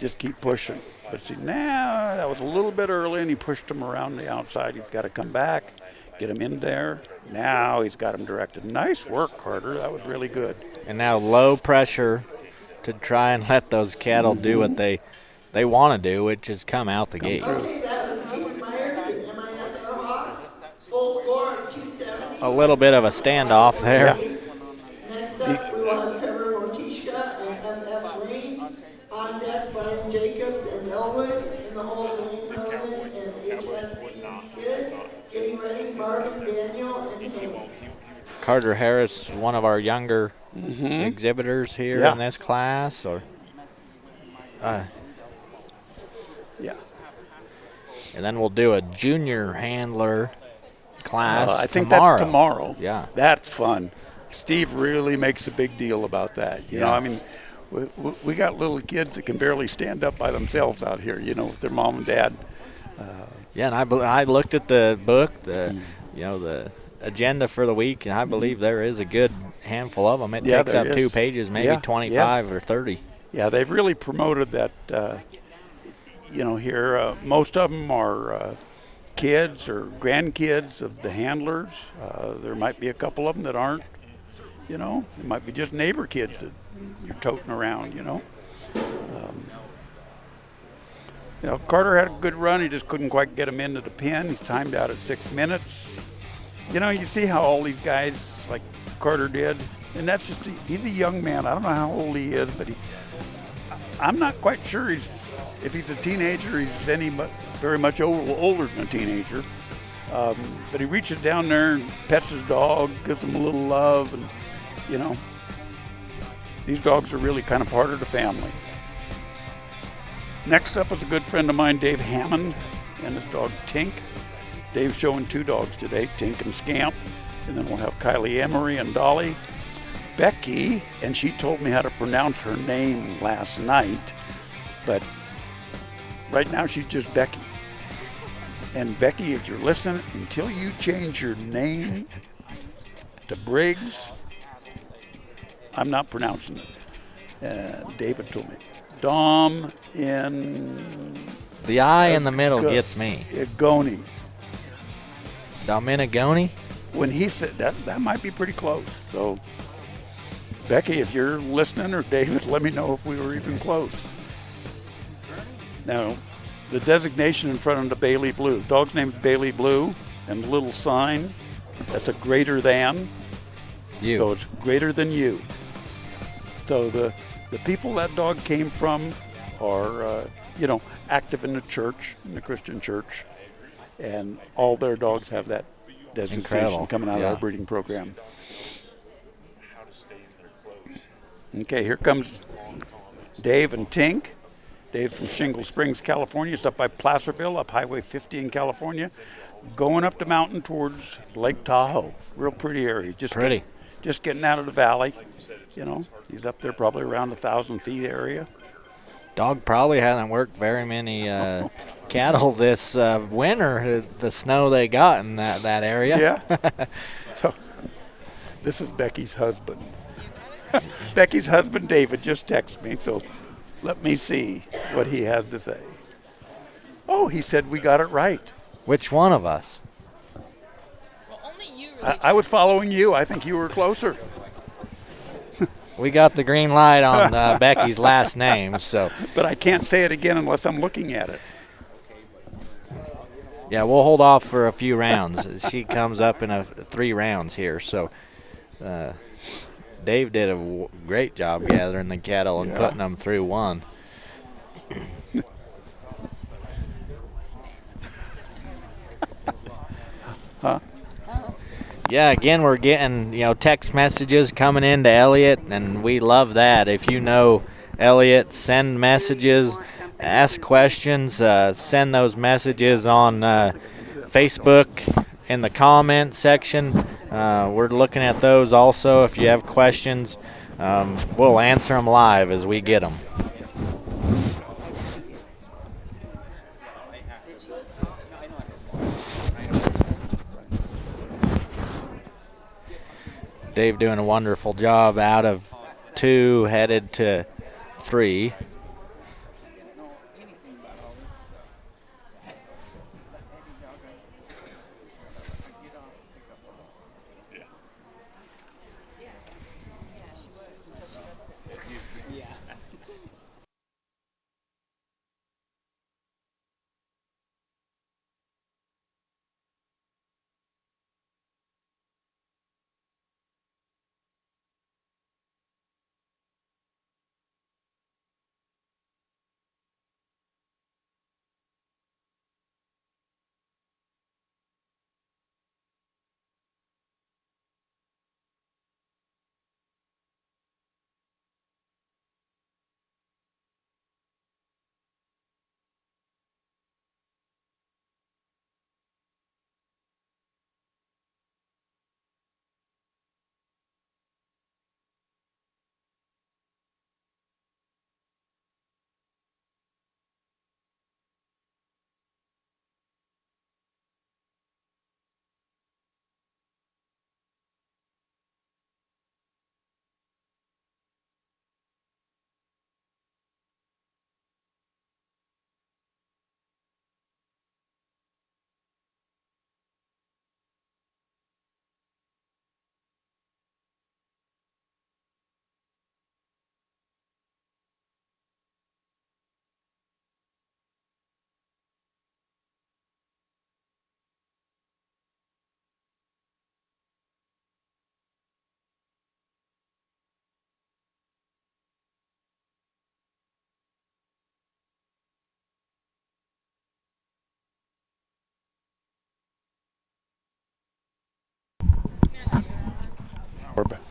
just keep pushing. But see, now that was a little bit early, and he pushed him around the outside. He's got to come back, get him in there. Now he's got him directed. Nice work, Carter. That was really good. And now low pressure to try and let those cattle do what they want to do, which is come out the gate. Okay, that was Mike Myers and MIS Hawk. Full score of 270. A little bit of a standoff there. Next up, we will have Trevor Mortishka and FF Lane. On deck, Brian Jacobs and Elwood. In the hole, Wayne Hellman and HFP's Kid. Getting ready, Marvin, Daniel, and Hank. Carter Harris, one of our younger exhibitors here in this class, or Yeah. And then we'll do a junior handler class I think tomorrow. that's tomorrow. Yeah. That's fun. Steve really makes a big deal about that. You know, I mean, we got little kids that can barely stand up by themselves out here, you know, with their mom and dad. Yeah, and I looked at the book, you know, the agenda for the week, and I believe there is a good handful of them. It takes up 2 pages, maybe 25 or 30. Yeah, they've really promoted that, you know, here. Most of them are kids or grandkids of the handlers. There might be a couple of them that aren't, you know. It might be just neighbor kids that you're toting around, you know. You know, Carter had a good run. He just couldn't quite get him into the pin. He timed out at 6 minutes. You know, you see how all these guys, like Carter did, and that's just, he's a young man. I don't know how old he is, but I'm not quite sure if he's a teenager, he's very much older than a teenager. But he reaches down there and pets his dog, gives him a little love, and, you know, these dogs are really kind of part of the family. Next up is a good friend of mine, Dave Hammond, and his dog Tink. Dave's showing 2 dogs today, Tink and Scamp. And then we'll have Kylie Emery and Dolly. Becky, and she told me how to pronounce her name last night, but right now she's just Becky. And Becky, if you're listening, until you change your name to Briggs, I'm not pronouncing it. David told me. Dom in... The I in the middle gets me. Goni. Dominigoni? When he said that might be pretty close. So, Becky, if you're listening, or David, let me know if we were even close. Now, the designation in front of the Bailey Blue. Dog's name's Bailey Blue, and the little sign, that's a greater than. You. So it's greater than you. So the people that dog came from are, you know, active in the church, in the Christian church, and all their dogs have that designation Incredible. coming out of our breeding program. Okay, here comes Dave and Tink. Dave's from Shingle Springs, California. It's up by Placerville, up Highway 50 in California, going up the mountain towards Lake Tahoe. Real pretty area. Just getting out of the valley. You know, he's up there probably around 1,000 feet area. Dog probably hasn't worked very many cattle this winter, the snow they got in that area. Yeah. So this is Becky's husband. Becky's husband, David, just texted me, so let me see what he has to say. Oh, he said we got it right. Which one of us? Well, only you really I was following you. I think you were closer. We got the green light on Becky's last name, so. But I can't say it again unless I'm looking at it. Yeah, we'll hold off for a few rounds. She comes up in 3 rounds here, so Dave did a great job gathering the cattle and putting them through one. Huh? Yeah, again, we're getting, you know, text messages coming in to Elliot, and we love that. If you know Elliot, send messages, ask questions, send those messages on Facebook in the comment section. We're looking at those also. If you have questions, we'll answer them live as we get them. Dave doing a wonderful job out of 2, headed to 3.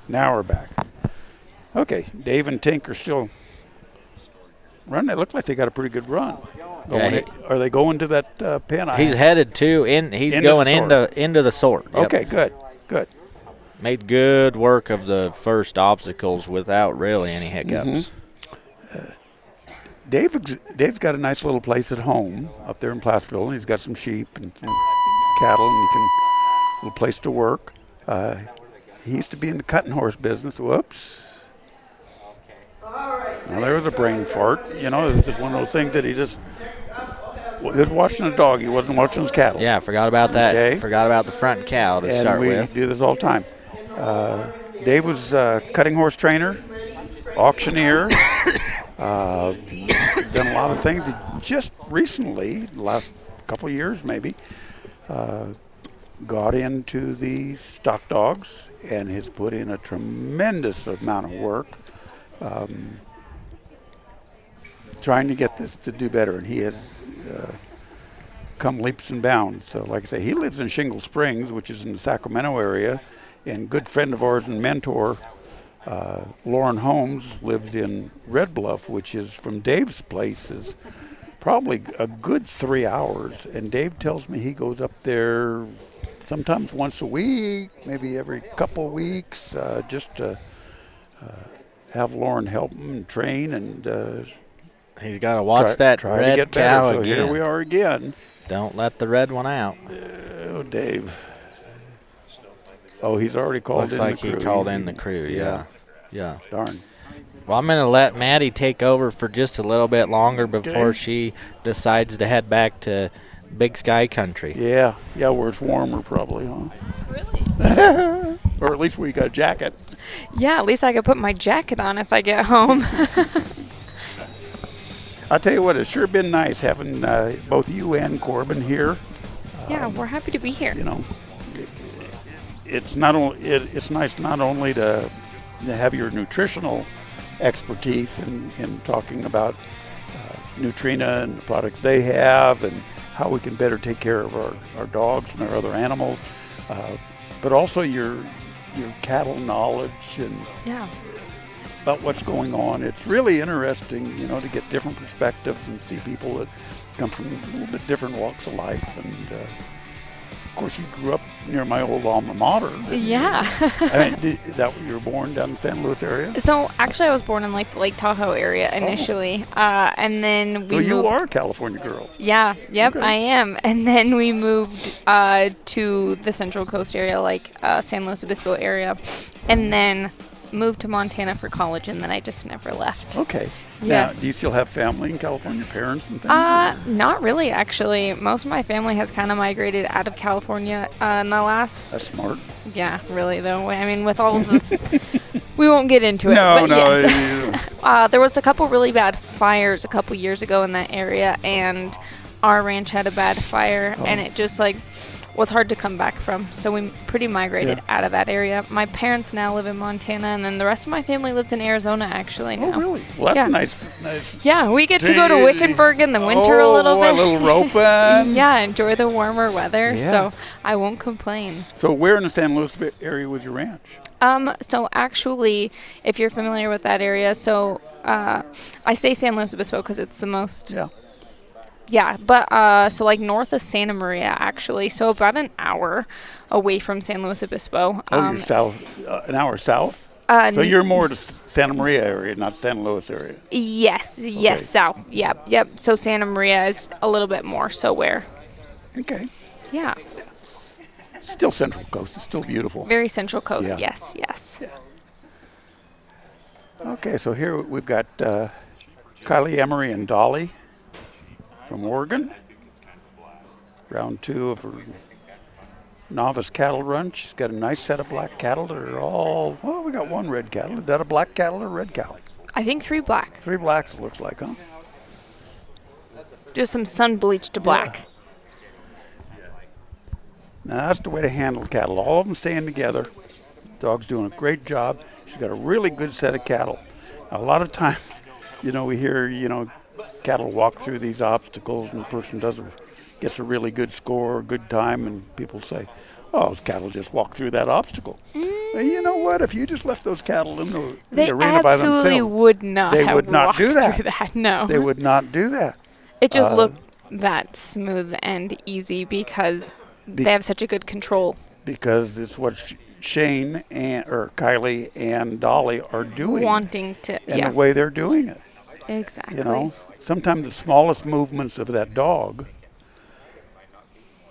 Now we're back. Okay, Dave and Tink are still running. They look like they got a pretty good run. Yeah, Are they going to that pen? he's headed to he's into going the into the sort. Yep. Okay, good. Made good work of the first obstacles without really any hiccups. Dave's got a nice little place at home up there in Placerville, and he's got some sheep and some cattle, and a little place to work. He used to be in the cutting horse business. Whoops. Now there was a brain fart. You know, it was just one of those things that he was watching his dog. He wasn't watching his cattle. Yeah, forgot about that. Okay. Forgot about the front cow to start with. We do this all the time. Dave was a cutting horse trainer, auctioneer. He's done a lot of things. He just recently, the last couple of years maybe, got into the stock dogs and has put in a tremendous amount of work trying to get this to do better. And he has come leaps and bounds. So like I say, he lives in Shingle Springs, which is in the Sacramento area, and good friend of ours and mentor, Lauren Holmes, lives in Red Bluff, which is from Dave's place is probably a good 3 hours. And Dave tells me he goes up there sometimes once a week, maybe every couple of weeks, just to have Lauren help him and train. And he's got to watch that try red to get cow better. So again. here we are again. Don't let the red one out. Oh, Dave. Oh, he's already called Looks in like the crew. he called in the crew, yeah. Darn. Well, I'm going to let Maddie take over for just a little bit longer before Okay. she decides to head back to Big Sky Country. Yeah, where it's warmer probably, huh? Really? Or at least where you got a jacket. Yeah, at least I could put my jacket on if I get home. I'll tell you what, it's sure been nice having both you and Corbin here. Yeah, we're happy to be here. You know, it's nice not only to have your nutritional expertise in talking about Nutrina and the products they have and how we can better take care of our dogs and our other animals, but also your cattle knowledge and about what's going on. It's really interesting, you know, to get different perspectives and see people that come from a little bit different walks of life. And of course, you grew up near my old alma mater. Yeah. I mean, is that where you were born, down in the San Luis area? So actually, I was born in like the Lake Tahoe area initially, and then we So moved. you are a California girl. Yeah, yep, Okay. I am. And then we moved to the Central Coast area, like San Luis Obispo area, and then moved to Montana for college, and then I just never left. Okay. Now, Yes. do you still have family in California, parents and things? Not really, actually. Most of my family has kind of migrated out of California in the last. That's smart. Yeah, really though. I mean, with all of the. We won't get into it. No, but no. Yes. There was a couple really bad fires a couple years ago in that area, and our ranch had a bad fire, and it just was hard to come back from. So we pretty migrated out of that area. My parents now live in Montana, and then the rest of my family lives in Arizona actually now. Oh, really? Well, that's Yeah. nice. Yeah, we get to go to Wickenburg in the winter a little bit. A little roping. Yeah, enjoy the warmer weather. Yeah. So I won't complain. So where in the San Luis area was your ranch? So actually, if you're familiar with that area, so I say San Luis Obispo because it's the most. Yeah. Yeah, but so like north of Santa Maria, actually, so about an hour away from San Luis Obispo. Oh, you're south, an hour south? So you're more to Santa Maria area, not San Luis area? Yes, south. Yep. So Santa Maria is a little bit more, so where? Okay. Yeah. Still Central Coast. It's still beautiful. Very Central Coast, Yeah. yes. Okay, so here we've got Kylie, Emery, and Dolly from Oregon. Round 2 of her Novice cattle run. She's got a nice set of black cattle that are all, well, we got one red cattle. Is that a black cattle or red cow? I think 3 black. 3 blacks it looks like, huh? Just some sun bleached to black. Now that's the way to handle cattle. All of them staying together. Dog's doing a great job. She's got a really good set of cattle. Now, a lot of times, we hear, cattle walk through these obstacles and the person gets a really good score, good time, and people say, oh, those cattle just walk through that obstacle. You know what? If you just left those cattle in the They arena by absolutely themselves, would not. they have would not walked do that. through that. No, they would not do that. It just looked that smooth and easy because they have such a good control. Because it's what Shane or Kylie and Dolly are doing. Wanting to, and the way they're doing it. Exactly. You know, sometimes the smallest movements of that dog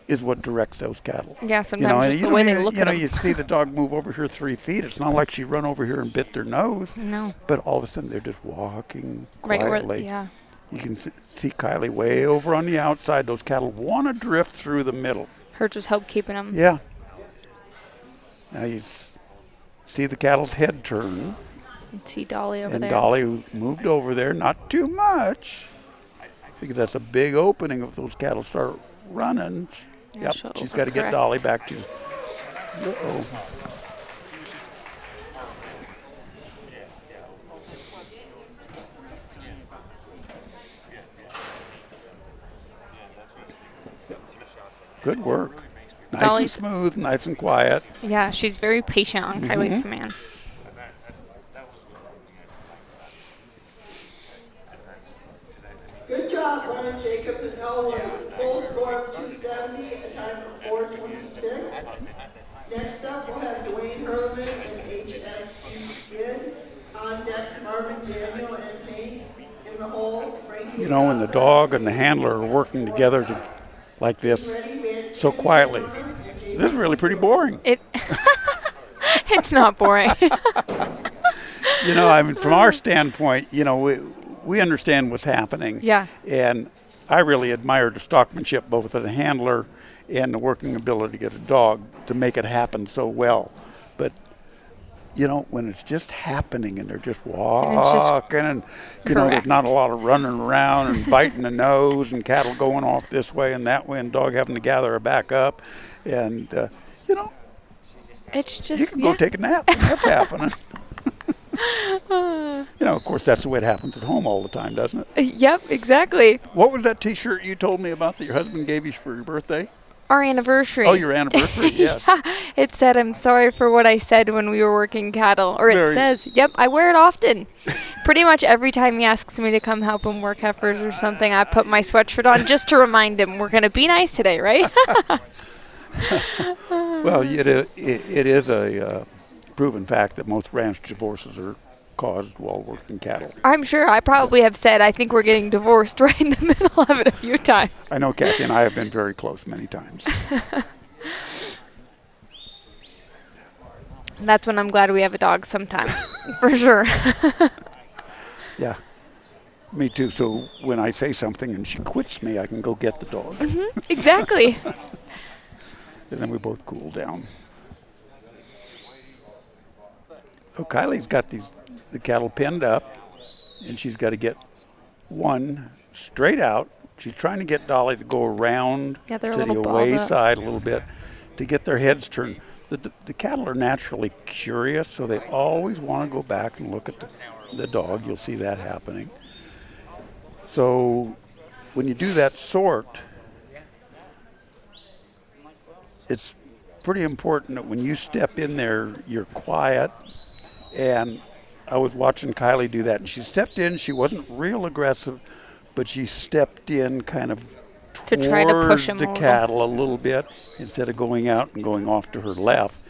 is what directs those cattle. Yeah, sometimes just the way they look at them. You see the dog move over here 3 feet. It's not like she run over here and bit their nose. No. But all of a sudden they're just walking Right, quietly. yeah. You can see Kylie way over on the outside. Those cattle want to drift through the middle. Her just help keeping them. Yeah. Now you see the cattle's head turn. And see Dolly over and there. Dolly moved over there, not too much, because that's a big opening if those cattle start running. Yeah, Yep, she's got to get Dolly back to. Uh-oh. Good work. Nice and Dolly's smooth, nice and quiet. Yeah, she's very patient on Kylie's command. Good job, Brian Jacobs and Elwood. Full score of 270, a time of 426. Next up, we'll have Dwayne Herman and HFQ Skid. On deck, Marvin, Daniel, and Hank. In the hole, Frankie. You know, when the dog and the handler are working together like this, so quietly, this is really pretty boring. It's not boring. You know, I mean, from our standpoint, you know, we understand what's happening. Yeah. And I really admire the stockmanship, both of the handler and the working ability to get a dog to make it happen so well. But, you know, when it's just happening and they're just walking and, you know, there's not a lot of running around and biting the nose and cattle going off this way and that way and dog having to gather her back up. And, you know, it's just, you can go take a nap and that's happening. You know, of course, that's the way it happens at home all the time, doesn't it? Yep, exactly. What was that T-shirt you told me about that your husband gave you for your birthday? Our anniversary. Oh, your anniversary, yes. Yeah, it said, "I'm sorry for what I said when we were working cattle." Or it says, yep, I wear it often. Pretty much every time he asks me to come help him work heifers or something, I put my sweatshirt on just to remind him we're going to be nice today, right? Well, it is a proven fact that most ranch divorces are caused while working cattle. I'm sure I probably have said, I think we're getting divorced right in the middle of it a few times. I know Kathy and I have been very close many times. That's when I'm glad we have a dog sometimes, for sure. Yeah, me too. So when I say something and she quits me, I can go get the dog. Mm-hmm, exactly. And then we both cool down. Oh, Kylie's got the cattle pinned up, and she's got to get one straight out. She's trying to get Dolly to go around to the away side a little bit to get their heads turned. The cattle are naturally curious, so they always want to go back and look at the dog. You'll see that happening. So when you do that sort, it's pretty important that when you step in there, you're quiet. And I was watching Kylie do that, and she stepped in. She wasn't real aggressive, but she stepped in kind of to try to push him the cattle a little bit instead of going out and going off to her left.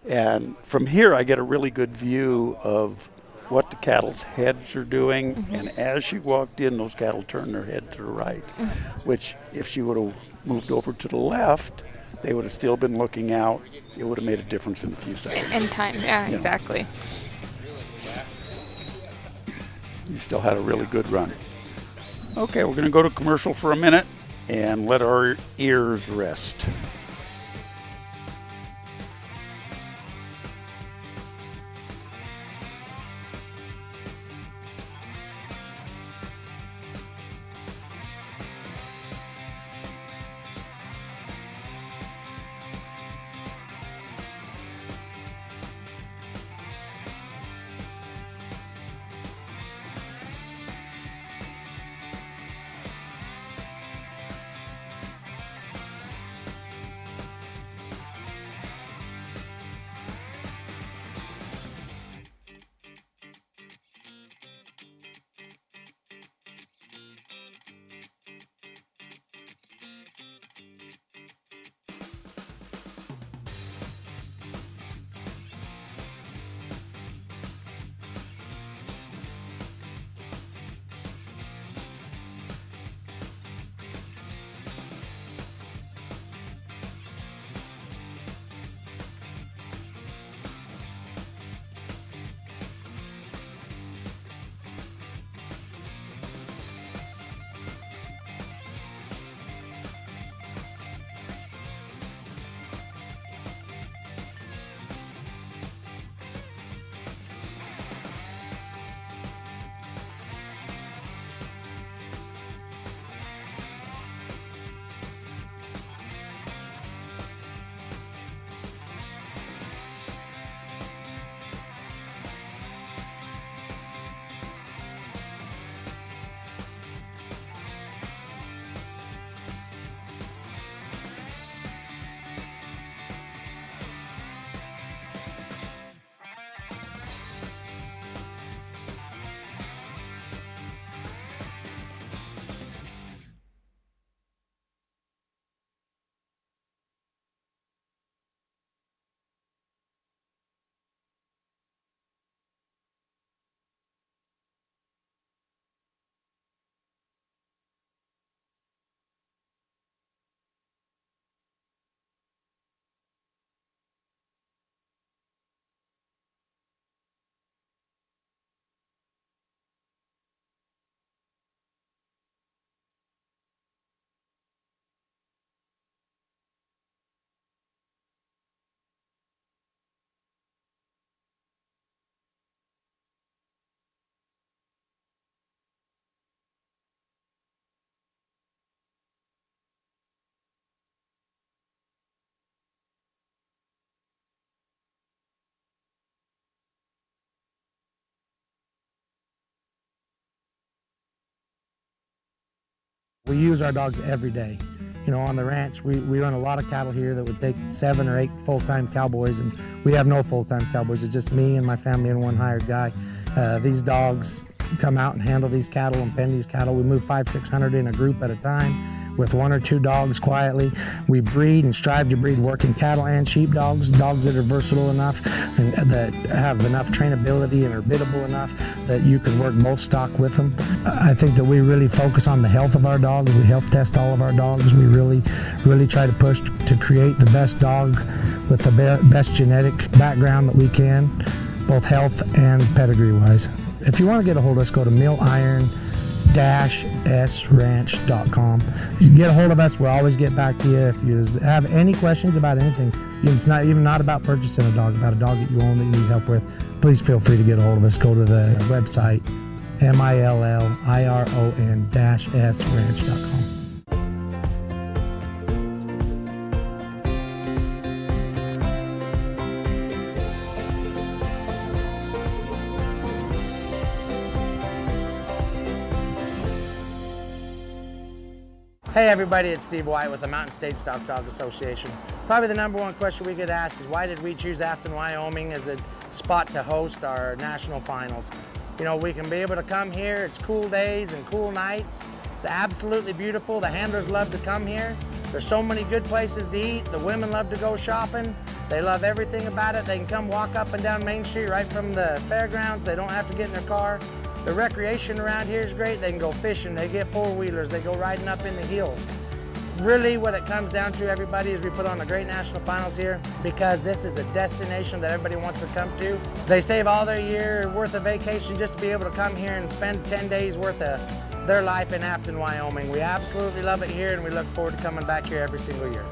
And from here, I get a really good view of what the cattle's heads are doing. Mm-hmm. And as she walked in, those cattle turned their head to the right, which if she would have moved over to the left, they would have still been looking out. It would have made a difference in a few seconds. In time, yeah, exactly. You still had a really good run. Okay, we're going to go to commercial for a minute and let our ears rest. We use our dogs every day. You know, on the ranch, we run a lot of cattle here that would take 7 or 8 full-time cowboys, and we have no full-time cowboys. It's just me and my family and one hired guy. These dogs come out and handle these cattle and pen these cattle. We move 500-600 in a group at a time with 1 or 2 dogs quietly. We breed and strive to breed working cattle and sheep dogs that are versatile enough and that have enough trainability and are biddable enough that you can work both stock with them. I think that we really focus on the health of our dogs. We health test all of our dogs. We really try to push to create the best dog with the best genetic background that we can, both health and pedigree wise. If you want to get a hold of us, go to milliron-sranch.com. You can get a hold of us. We'll always get back to you. If you have any questions about anything, it's not even about purchasing a dog, about a dog that you own that you need help with, please feel free to get a hold of us. Go to the website, milliron-sranch.com. Hey everybody, it's Steve White with the Mountain State Stock Dog Association. Probably the number one question we get asked is why did we choose Afton, Wyoming as a spot to host our national finals? You know, we can be able to come here, it's cool days and cool nights. It's absolutely beautiful. The handlers love to come here. There's so many good places to eat. The women love to go shopping. They love everything about it. They can come walk up and down Main Street right from the fairgrounds. They don't have to get in their car. The recreation around here is great. They can go fishing, they get four-wheelers, they go riding up in the hills. Really what it comes down to, everybody, is we put on a great national finals here because this is a destination that everybody wants to come to. They save all their year worth of vacation just to be able to come here and spend 10 days worth of their life in Afton, Wyoming. We absolutely love it here and we look forward to coming back here every single year.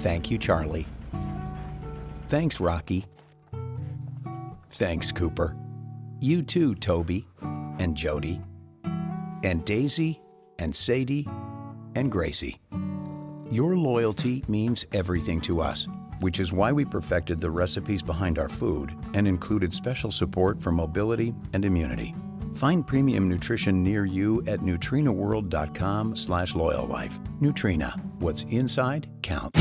Thank you, Charlie. Thanks, Rocky. Thanks, Cooper. You too, Toby and Jody and Daisy and Sadie and Gracie. Your loyalty means everything to us, which is why we perfected the recipes behind our food and included special support for mobility and immunity. Find premium nutrition near you at nutrinaworld.com/loyallife. Nutrina, what's inside counts.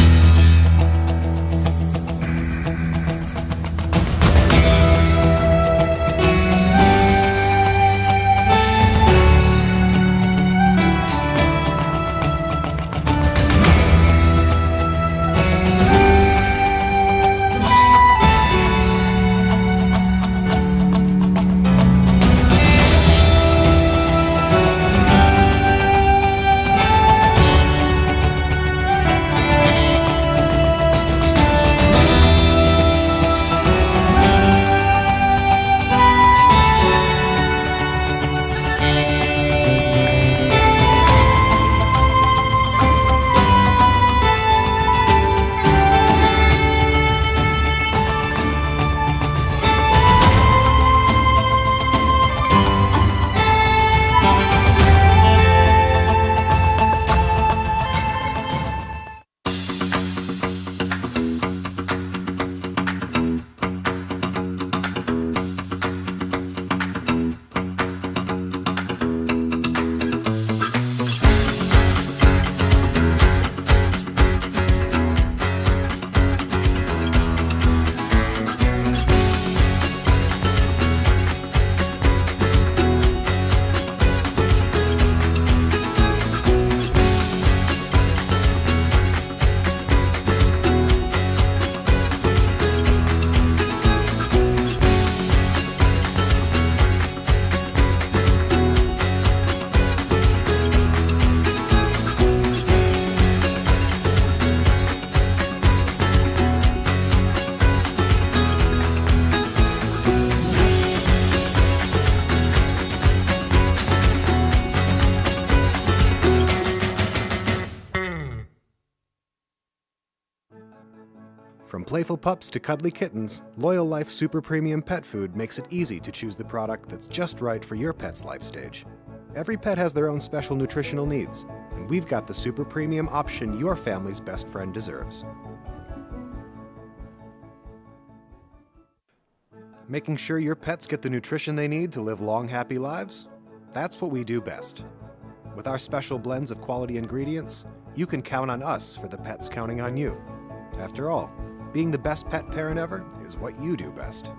playful pups to cuddly kittens, Loyal Life Super Premium Pet Food makes it easy to choose the product that's just right for your pet's life stage. Every pet has their own special nutritional needs, and we've got the super premium option your family's best friend deserves. Making sure your pets get the nutrition they need to live long, happy lives? That's what we do best. With our special blends of quality ingredients, you can count on us for the pets counting on you. After all, being the best pet parent ever is what you do best.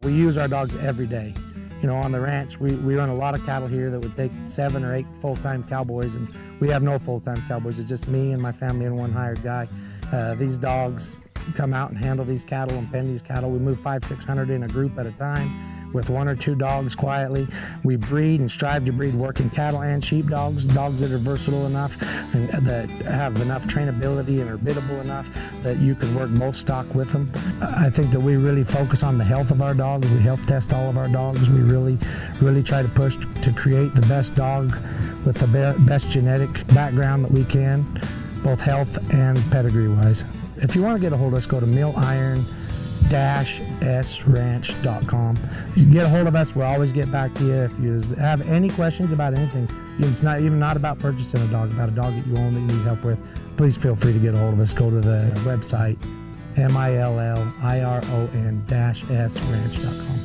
We use our dogs every day. You know, on the ranch, we run a lot of cattle here that would take 7 or 8 full-time cowboys, and we have no full-time cowboys. It's just me and my family and one hired guy. These dogs come out and handle these cattle and pen these cattle. We move 500-600 in a group at a time with 1 or 2 dogs quietly. We breed and strive to breed working cattle and sheep dogs that are versatile enough and that have enough trainability and are biddable enough that you can work most stock with them. I think that we really focus on the health of our dogs. We health test all of our dogs. We really try to push to create the best dog with the best genetic background that we can, both health and pedigree wise. If you want to get a hold of us, go to milliron-sranch.com. You can get a hold of us. We'll always get back to you. If you have any questions about anything, it's not even about purchasing a dog, about a dog that you own that you need help with, please feel free to get a hold of us. Go to the website, milliron-sranch.com.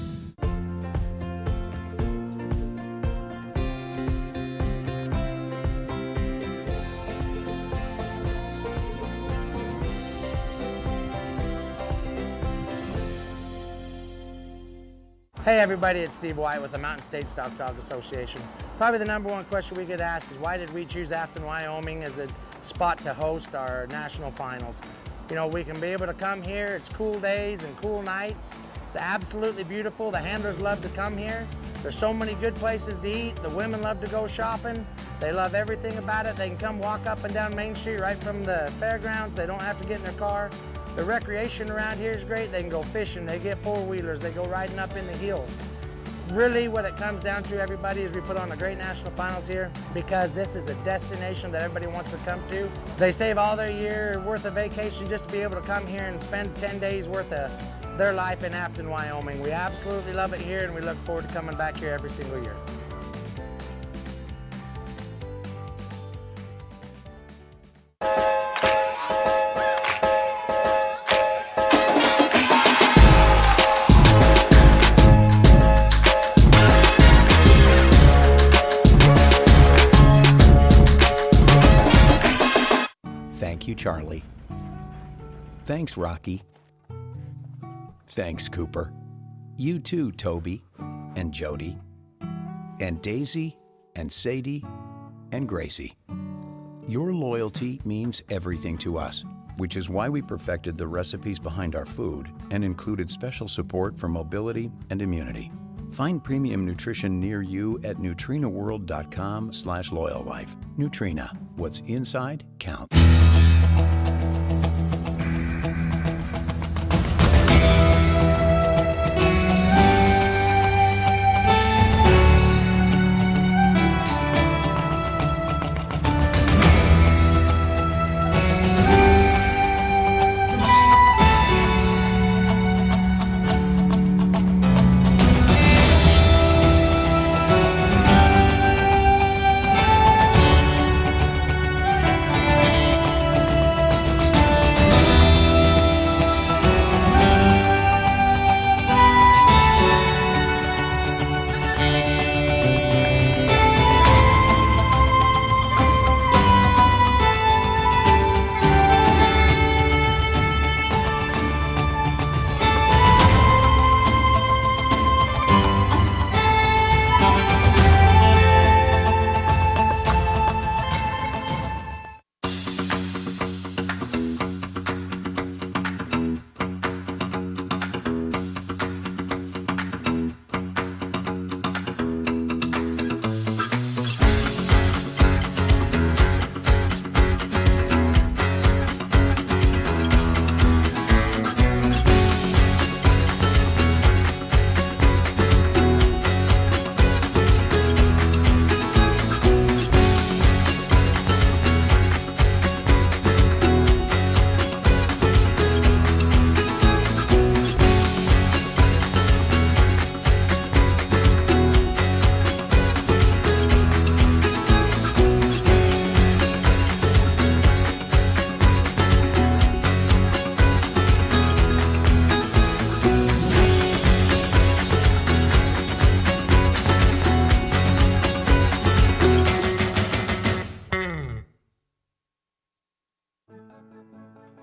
Hey everybody, it's Steve White with the Mountain State Stock Dog Association. Probably the number one question we get asked is why did we choose Afton, Wyoming as a spot to host our national finals? You know, we can be able to come here, it's cool days and cool nights. It's absolutely beautiful. The handlers love to come here. There's so many good places to eat. The women love to go shopping. They love everything about it. They can come walk up and down Main Street right from the fairgrounds. They don't have to get in their car. The recreation around here is great. They can go fishing, they get four-wheelers, they go riding up in the hills. Really what it comes down to, everybody, is we put on a great national finals here because this is a destination that everybody wants to come to. They save all their year worth of vacation just to be able to come here and spend 10 days worth of their life in Afton, Wyoming. We absolutely love it here and we look forward to coming back here every single year. Thank you, Charlie. Thanks, Rocky. Thanks, Cooper. You too, Toby and Jody and Daisy and Sadie and Gracie. Your loyalty means everything to us, which is why we perfected the recipes behind our food and included special support for mobility and immunity. Find premium nutrition near you at nutrinaworld.com/loyallife. Nutrina, what's inside counts.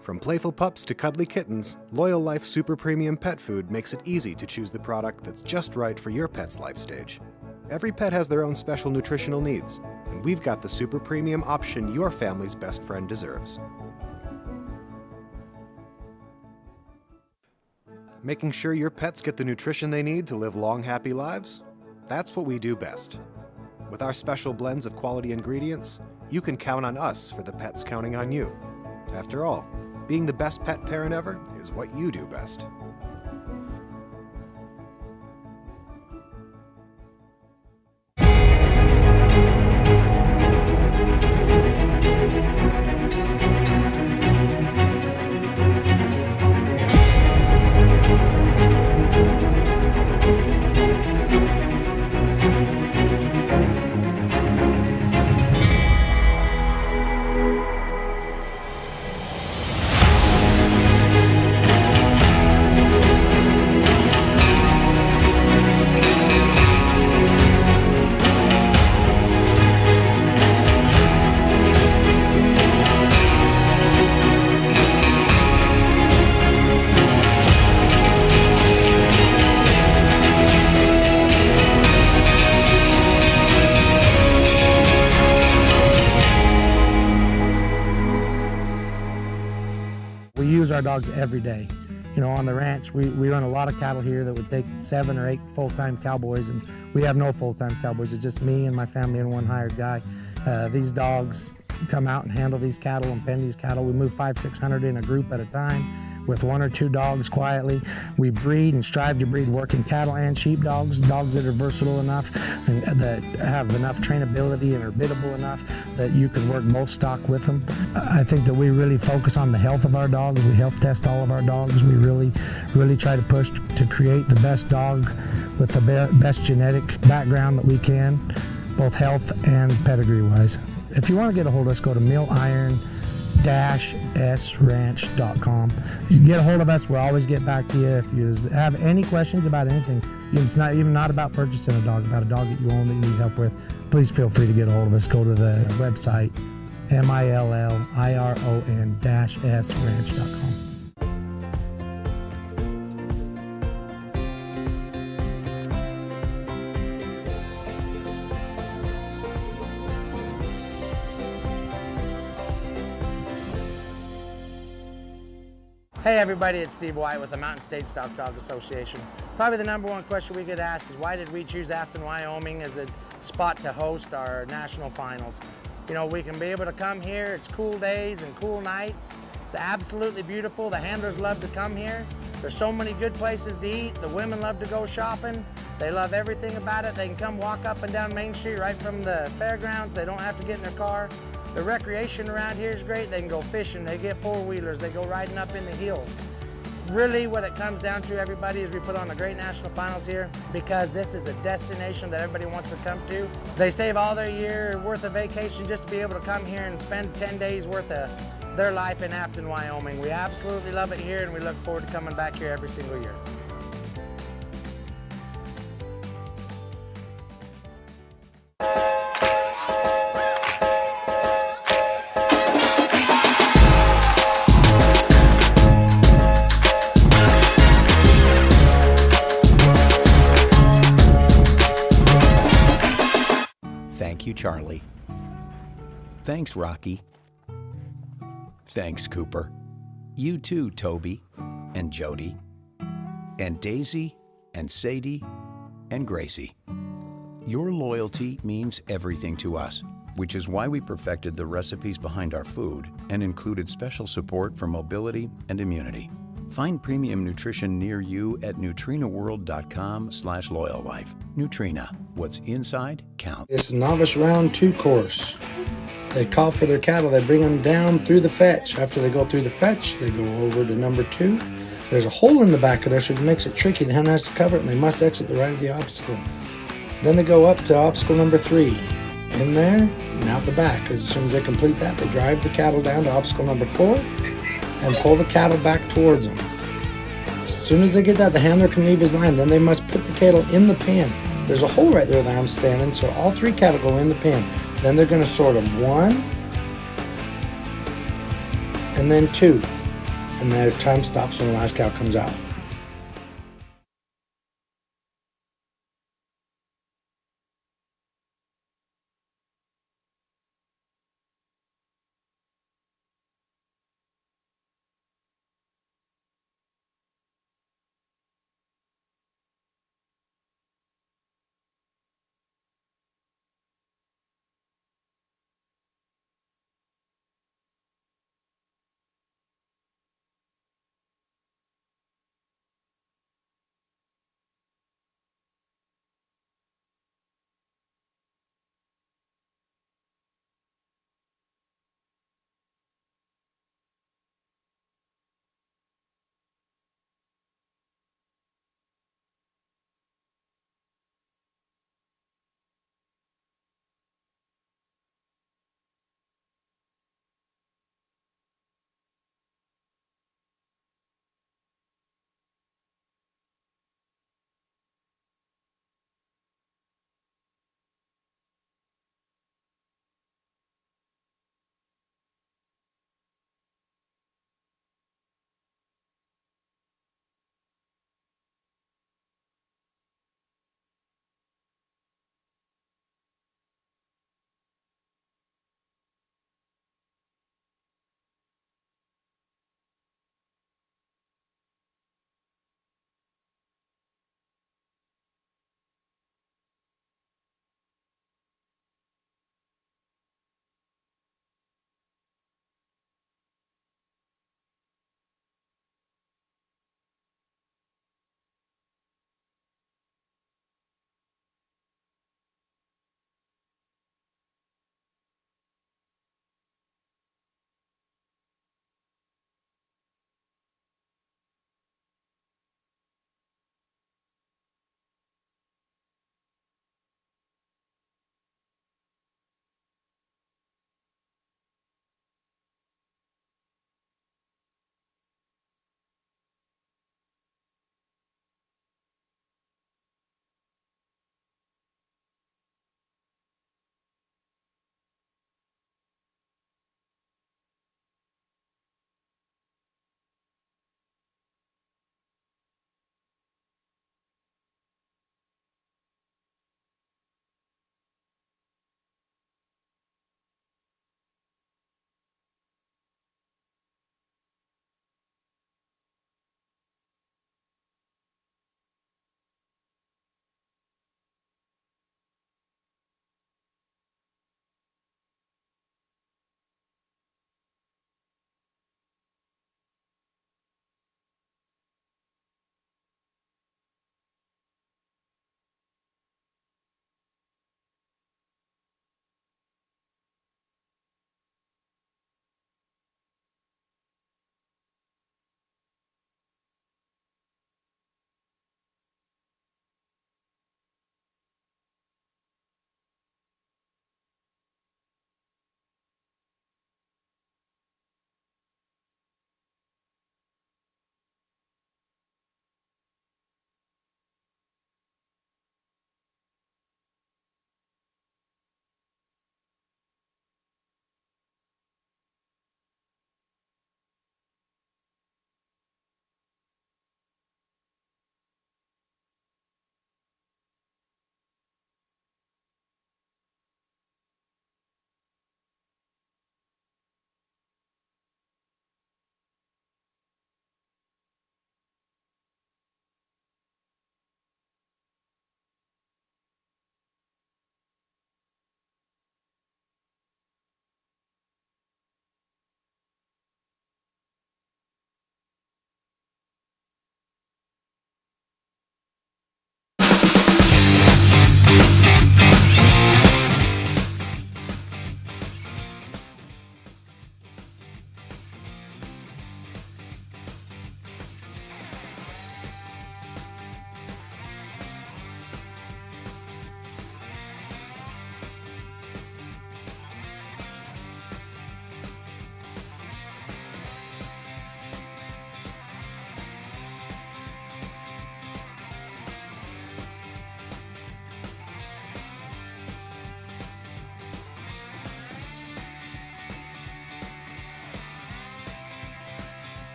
From playful pups to cuddly kittens, Loyal Life Super Premium Pet Food makes it easy to choose the product that's just right for your pet's life stage. Every pet has their own special nutritional needs, and we've got the super premium option your family's best friend deserves. Making sure your pets get the nutrition they need to live long, happy lives? That's what we do best. With our special blends of quality ingredients, you can count on us for the pets counting on you. After all, being the best pet parent ever is what you do best. We use our dogs every day. You know, on the ranch, we run a lot of cattle here that would take 7 or 8 full-time cowboys, and we have no full-time cowboys. It's just me and my family and one hired guy. These dogs come out and handle these cattle and pen these cattle. We move 500-600 in a group at a time with 1 or 2 dogs quietly. We breed and strive to breed working cattle and sheep dogs that are versatile enough and that have enough trainability and are biddable enough that you can work most stock with them. I think that we really focus on the health of our dogs. We health test all of our dogs. We really try to push to create the best dog with the best genetic background that we can, both health and pedigree wise. If you want to get a hold of us, go to milliron-sranch.com. You can get a hold of us. We'll always get back to you. If you have any questions about anything, it's not even about purchasing a dog, about a dog that you own that you need help with, please feel free to get a hold of us. Go to the website, milliron-sranch.com. Hey everybody, it's Steve White with the Mountain State Stock Dog Association. Probably the number one question we get asked is why did we choose Afton, Wyoming as a spot to host our national finals? You know, we can be able to come here, it's cool days and cool nights. It's absolutely beautiful. The handlers love to come here. There's so many good places to eat. The women love to go shopping. They love everything about it. They can come walk up and down Main Street right from the fairgrounds. They don't have to get in their car. The recreation around here is great. They can go fishing, they get four-wheelers, they go riding up in the hills. Really what it comes down to, everybody, is we put on a great national finals here because this is a destination that everybody wants to come to. They save all their year worth of vacation just to be able to come here and spend 10 days worth of their life in Afton, Wyoming. We absolutely love it here and we look forward to coming back here every single year. Thank you, Charlie. Thanks, Rocky. Thanks, Cooper. You too, Toby and Jody and Daisy and Sadie and Gracie. Your loyalty means everything to us, which is why we perfected the recipes behind our food and included special support for mobility and immunity. Find premium nutrition near you at nutrinaworld.com/loyallife. Nutrina, what's inside counts. It's Novice Round 2 course. They call for their cattle, they bring them down through the fetch. After they go through the fetch, they go over to number 2. There's a hole in the back of there, so it makes it tricky. The hen has to cover it, and they must exit the right of the obstacle. Then they go up to obstacle number 3. In there and out the back. As soon as they complete that, they drive the cattle down to obstacle number 4 and pull the cattle back towards them. As soon as they get that, the handler can leave his line. Then they must put the cattle in the pen. There's a hole right there that I'm standing, so all 3 cattle go in the pen. Then they're going to sort them 1 and then 2. and their time stops when the last cow comes out.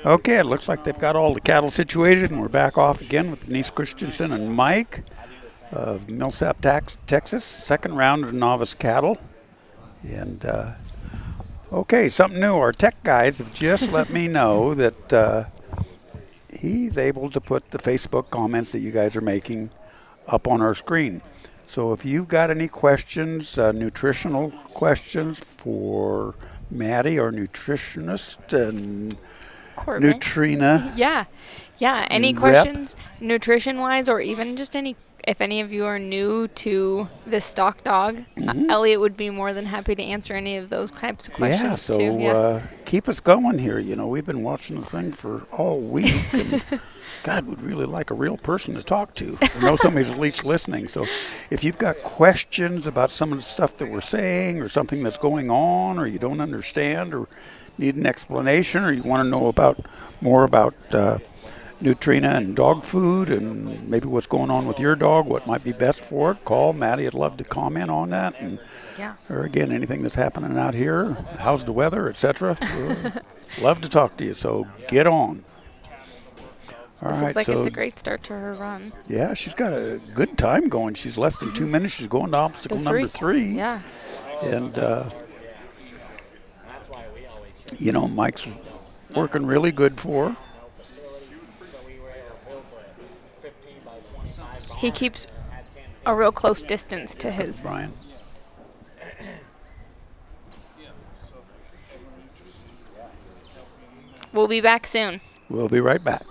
Okay, it looks like they've got all the cattle situated, and we're back off again with Denise Christensen and Mike of Millsap, Texas. Second round of Novice cattle. And, okay, something new. Our tech guys have just let me know that he's able to put the Facebook comments that you guys are making up on our screen. So if you've got any questions, nutritional questions for Maddie, our nutritionist, and Corbin. Neutrina. Yeah. Any Rep. questions, nutrition-wise, or even just if any of you are new to this stock dog, Elliot would be more than happy to answer any of those types of questions Yeah, so too. keep us going here. You know, we've been watching the thing for all week, and God would really like a real person to talk to, or know somebody's at least listening. So if you've got questions about some of the stuff that we're saying, or something that's going on, or you don't understand, or need an explanation, or you want to know more about Nutrina and dog food, and maybe what's going on with your dog, what might be best for it, call Maddie. I'd love to comment on that, and or again, anything that's happening out here, how's the weather, etc. Love to talk to you, so get on. This looks like it's a great start to her run. Yeah, she's got a good time going. She's less than 2 minutes. She's going to obstacle number 3. Yeah. And, you know, Mike's working really good for her. He keeps a real close distance to his. Brian. We'll be back soon. We'll be right back.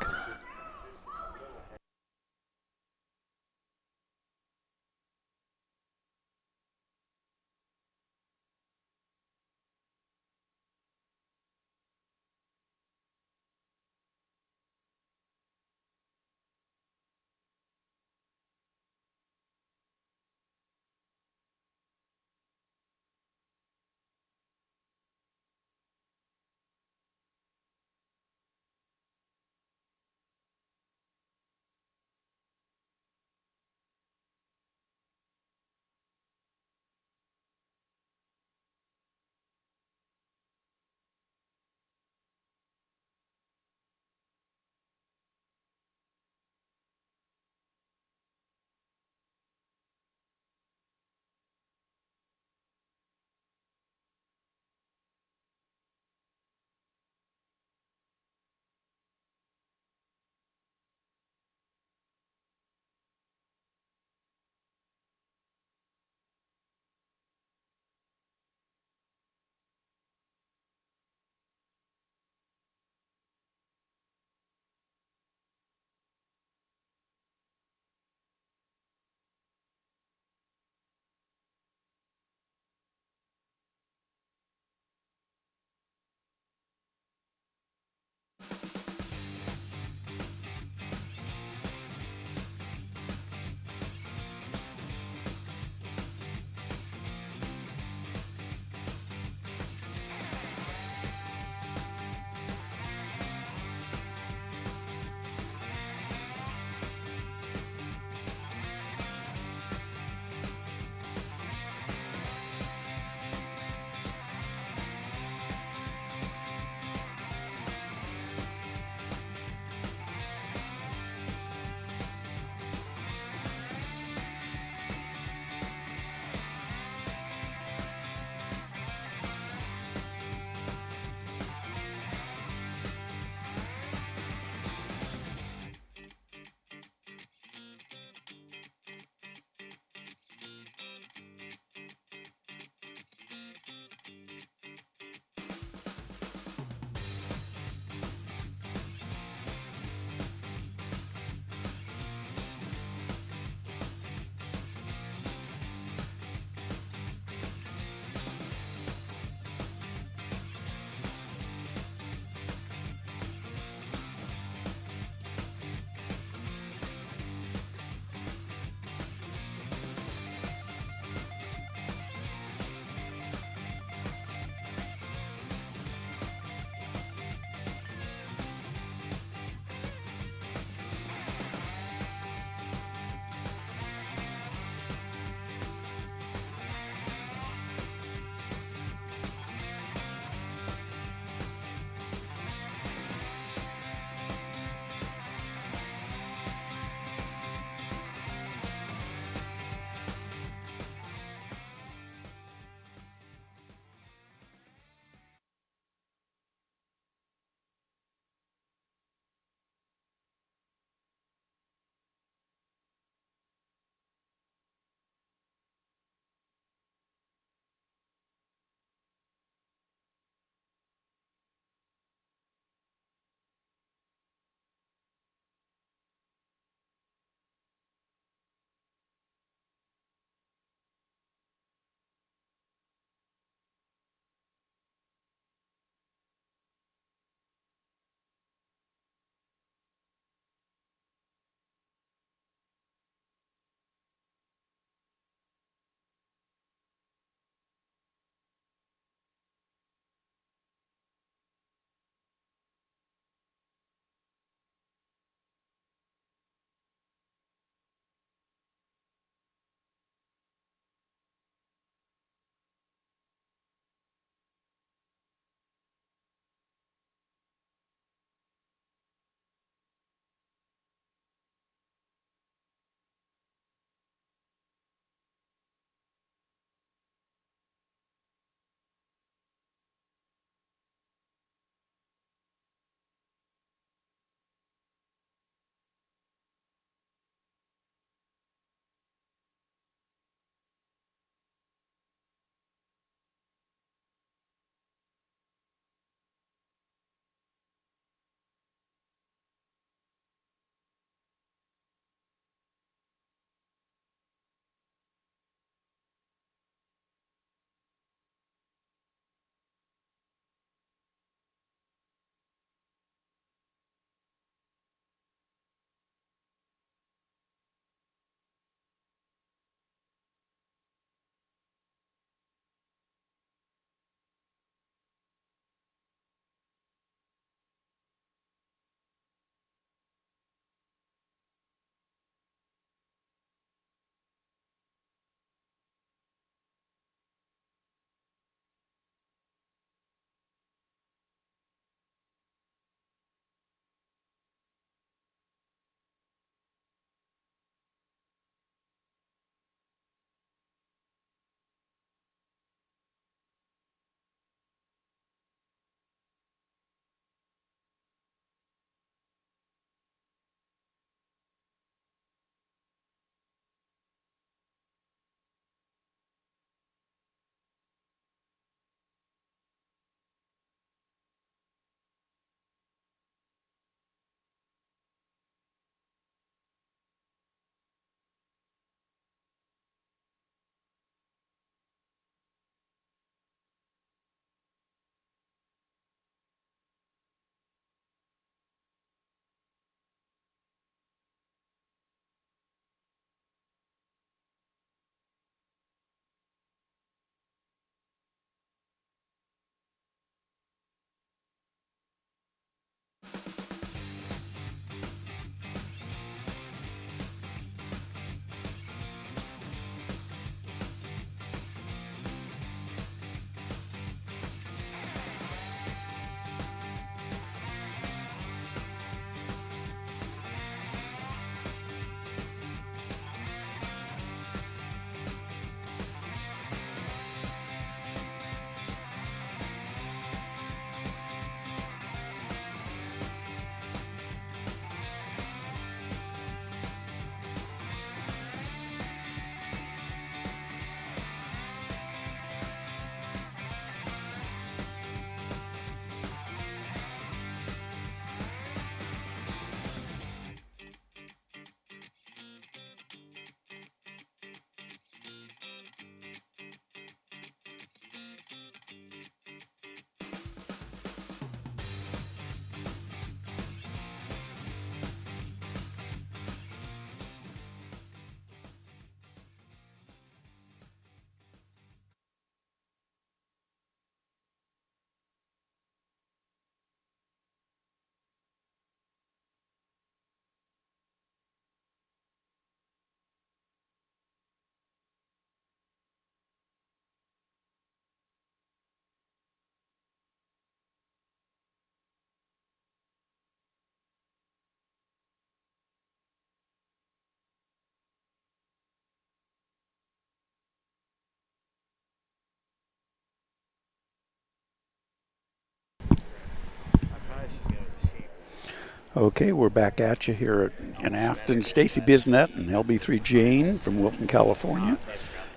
Okay, we're back at you here in Afton. Stacy Bisnet and LB3 Jane from Wilton, California.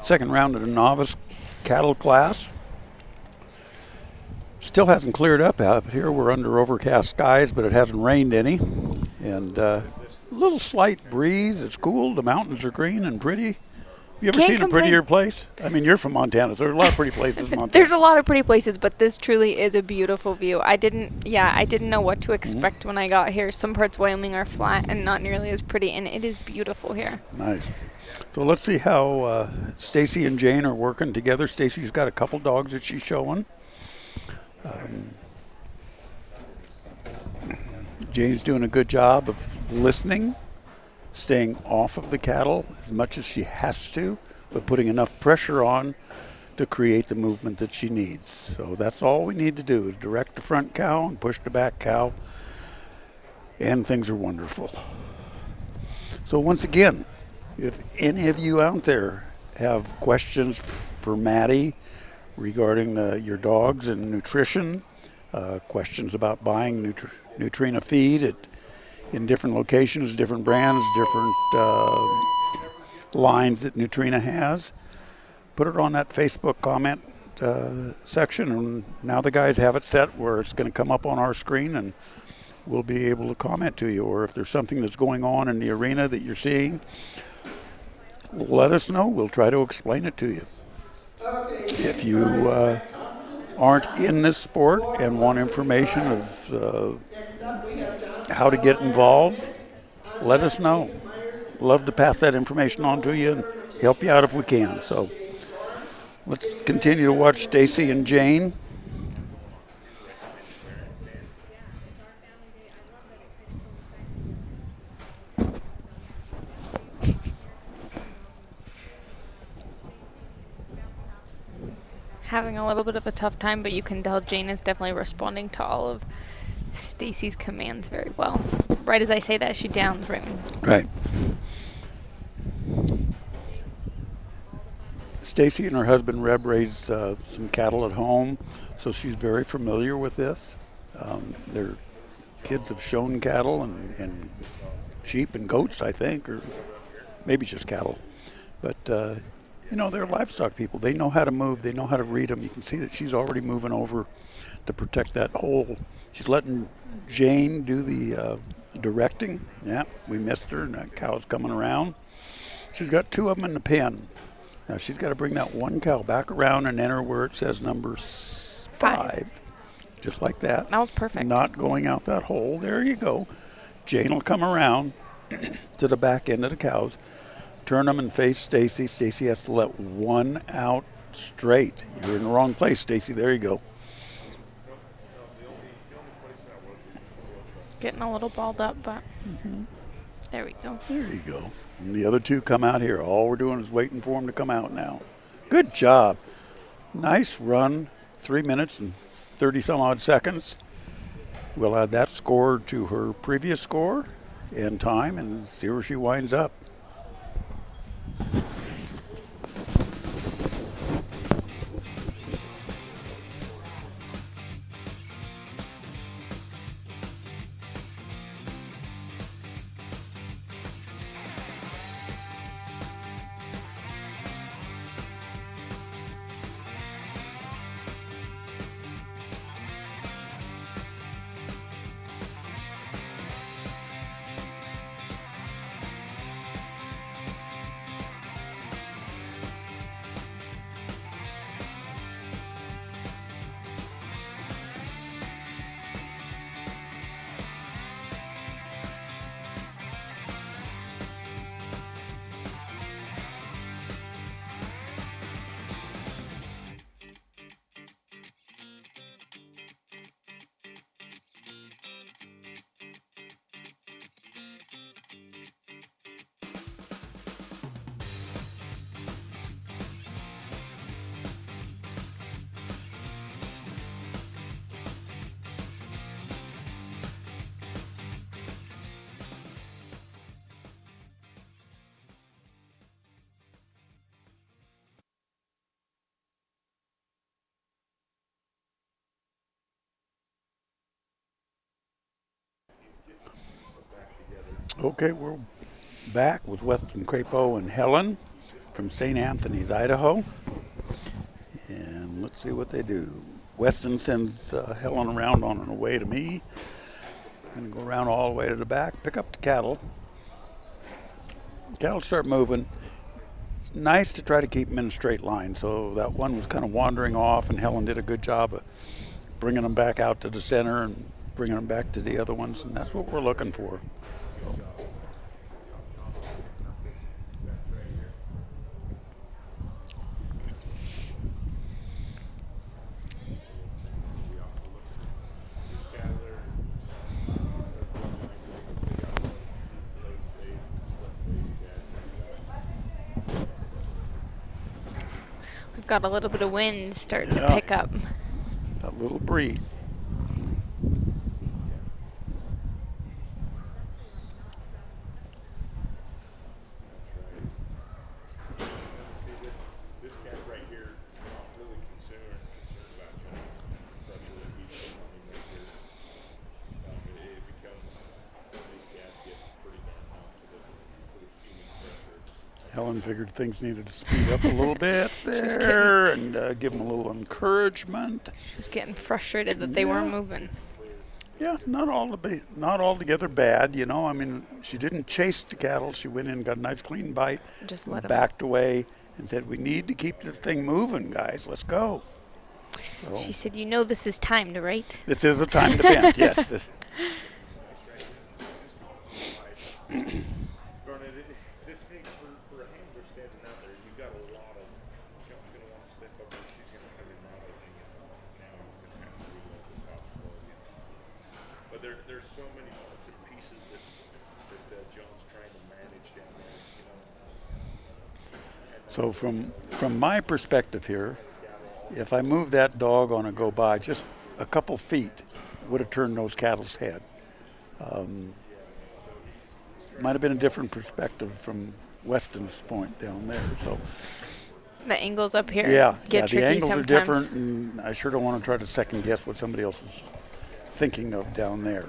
Second round of the novice cattle class. Still hasn't cleared up out here. We're under overcast skies, but it hasn't rained any. And a little slight breeze. It's cool. The mountains are green and pretty. You ever seen a prettier place? I mean, you're from Montana, so there's a lot of pretty places in Montana. There's a lot of pretty places, but this truly is a beautiful view. I didn't know what to expect when I got here. Some parts of Wyoming are flat and not nearly as pretty, and it is beautiful here. Nice. So let's see how Stacy and Jane are working together. Stacy's got a couple dogs that she's showing. Jane's doing a good job of listening, staying off of the cattle as much as she has to, but putting enough pressure on to create the movement that she needs. So that's all we need to do is direct the front cow and push the back cow, and things are wonderful. So once again, if any of you out there have questions for Maddie regarding your dogs and nutrition, questions about buying Nutrina feed in different locations, different brands, different lines that Nutrina has, put it on that Facebook comment section, and now the guys have it set where it's going to come up on our screen and we'll be able to comment to you. Or if there's something that's going on in the arena that you're seeing, let us know. We'll try to explain it to you. If you aren't in this sport and want information of how to get involved, let us know. Love to pass that information on to you and help you out if we can. So let's continue to watch Stacy and Jane. Having a little bit of a tough time, but you can tell Jane is definitely responding to all of Stacy's commands very well. Right as I say that, she downs Right. Stacy and her husband Reb raise some cattle at home, so she's very familiar with this. Their kids have shown cattle and sheep and goats, I think, or maybe just cattle. But they're livestock people. They know how to move. They know how to read them. You can see that she's already moving over to protect that hole. She's letting Jane do the directing. Yeah, we missed her, and that cow's coming around. She's got two of them in the pen. Now she's got to bring that one cow back around and enter where it says number 5. Just like that. That was perfect. Not going out that hole. There you go. Jane will come around to the back end of the cows, turn them and face Stacy. Stacy has to let one out straight. You're in the wrong place, Stacy. There you go. Getting a little balled up, but there we go. There you go. And the other two come out here. All we're doing is waiting for them to come out now. Good job. Nice run. 3 minutes and 30 some odd seconds. We'll add that score to her previous score and time and see where she winds up. Okay, we're back with Weston Crapo and Helen from St. Anthony's, Idaho. And let's see what they do. Weston sends Helen around on her way to me. Going to go around all the way to the back, pick up the cattle. Cattle start moving. It's nice to try to keep them in a straight line. So that one was kind of wandering off, and Helen did a good job of bringing them back out to the center and bringing them back to the other ones, and that's what we're looking for. We've got a little bit of wind starting to pick up. That little breeze. Helen figured things needed to speed up a little bit there and give them a little encouragement. She was getting frustrated that they weren't moving. Yeah, not altogether bad, you know. I mean, she didn't chase the cattle. She went in, got a nice clean bite, Just let 'em. backed away, and said, "We need to keep this thing moving, guys. Let's go." So, She said, "You know this is timed, right?" this is a time to bend, yes. This thing for a handler standing out there, you've got a lot of. John's going to want to step up, and she's going to have him right opening it. Now he's going to have to reload this obstacle again. But there's so many parts and pieces that John's trying to manage down there, you know. So from my perspective here, if I move that dog on a go by just a couple feet, would have turned those cattle's head. Might have been a different perspective from Weston's point down there. So The angles up here the get tricky angles sometimes. are different, and I sure don't want to try to second guess what somebody else is thinking of down there.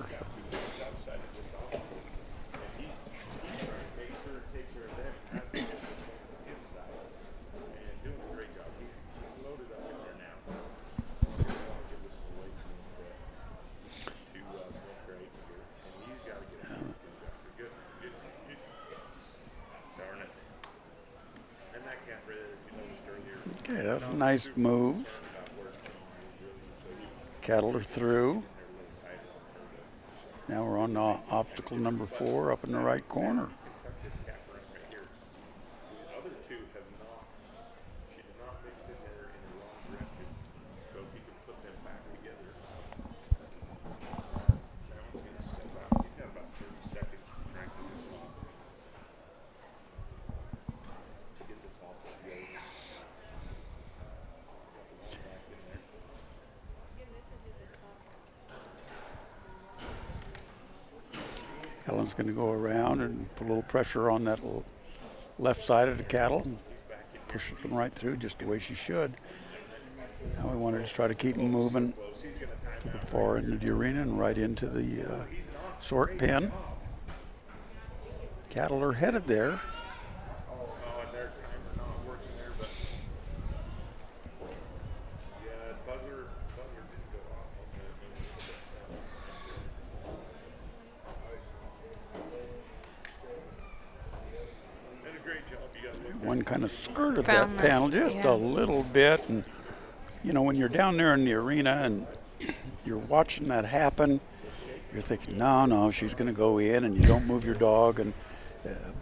Okay, that's a nice move. Cattle are through. Now we're on obstacle number 4 up in the right corner. Helen's going to go around and put a little pressure on that left side of the cattle and push them right through just the way she should. Now we want to just try to keep them moving to the far end of the arena and right into the sort pen. Cattle are headed there. One kind of skirted that panel just a little bit, and you know, when you're down there in the arena and you're watching that happen, you're thinking, no, she's going to go in, and you don't move your dog, and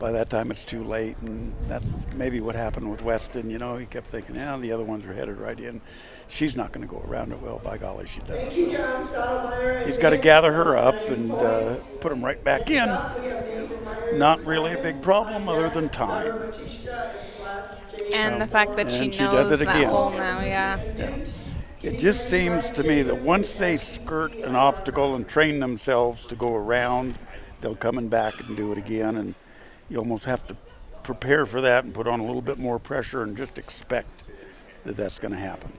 by that time it's too late. And that's maybe what happened with Weston. You know, he kept thinking, the other ones are headed right in. She's not going to go around it. Well, by golly, she does. So he's got to gather her up and put them right back in. Not really a big problem other than time. And the fact that she does knows it that again. hole now, yeah. It just seems to me that once they skirt an obstacle and train themselves to go around, they'll come back and do it again. And you almost have to prepare for that and put on a little bit more pressure and just expect that that's going to happen.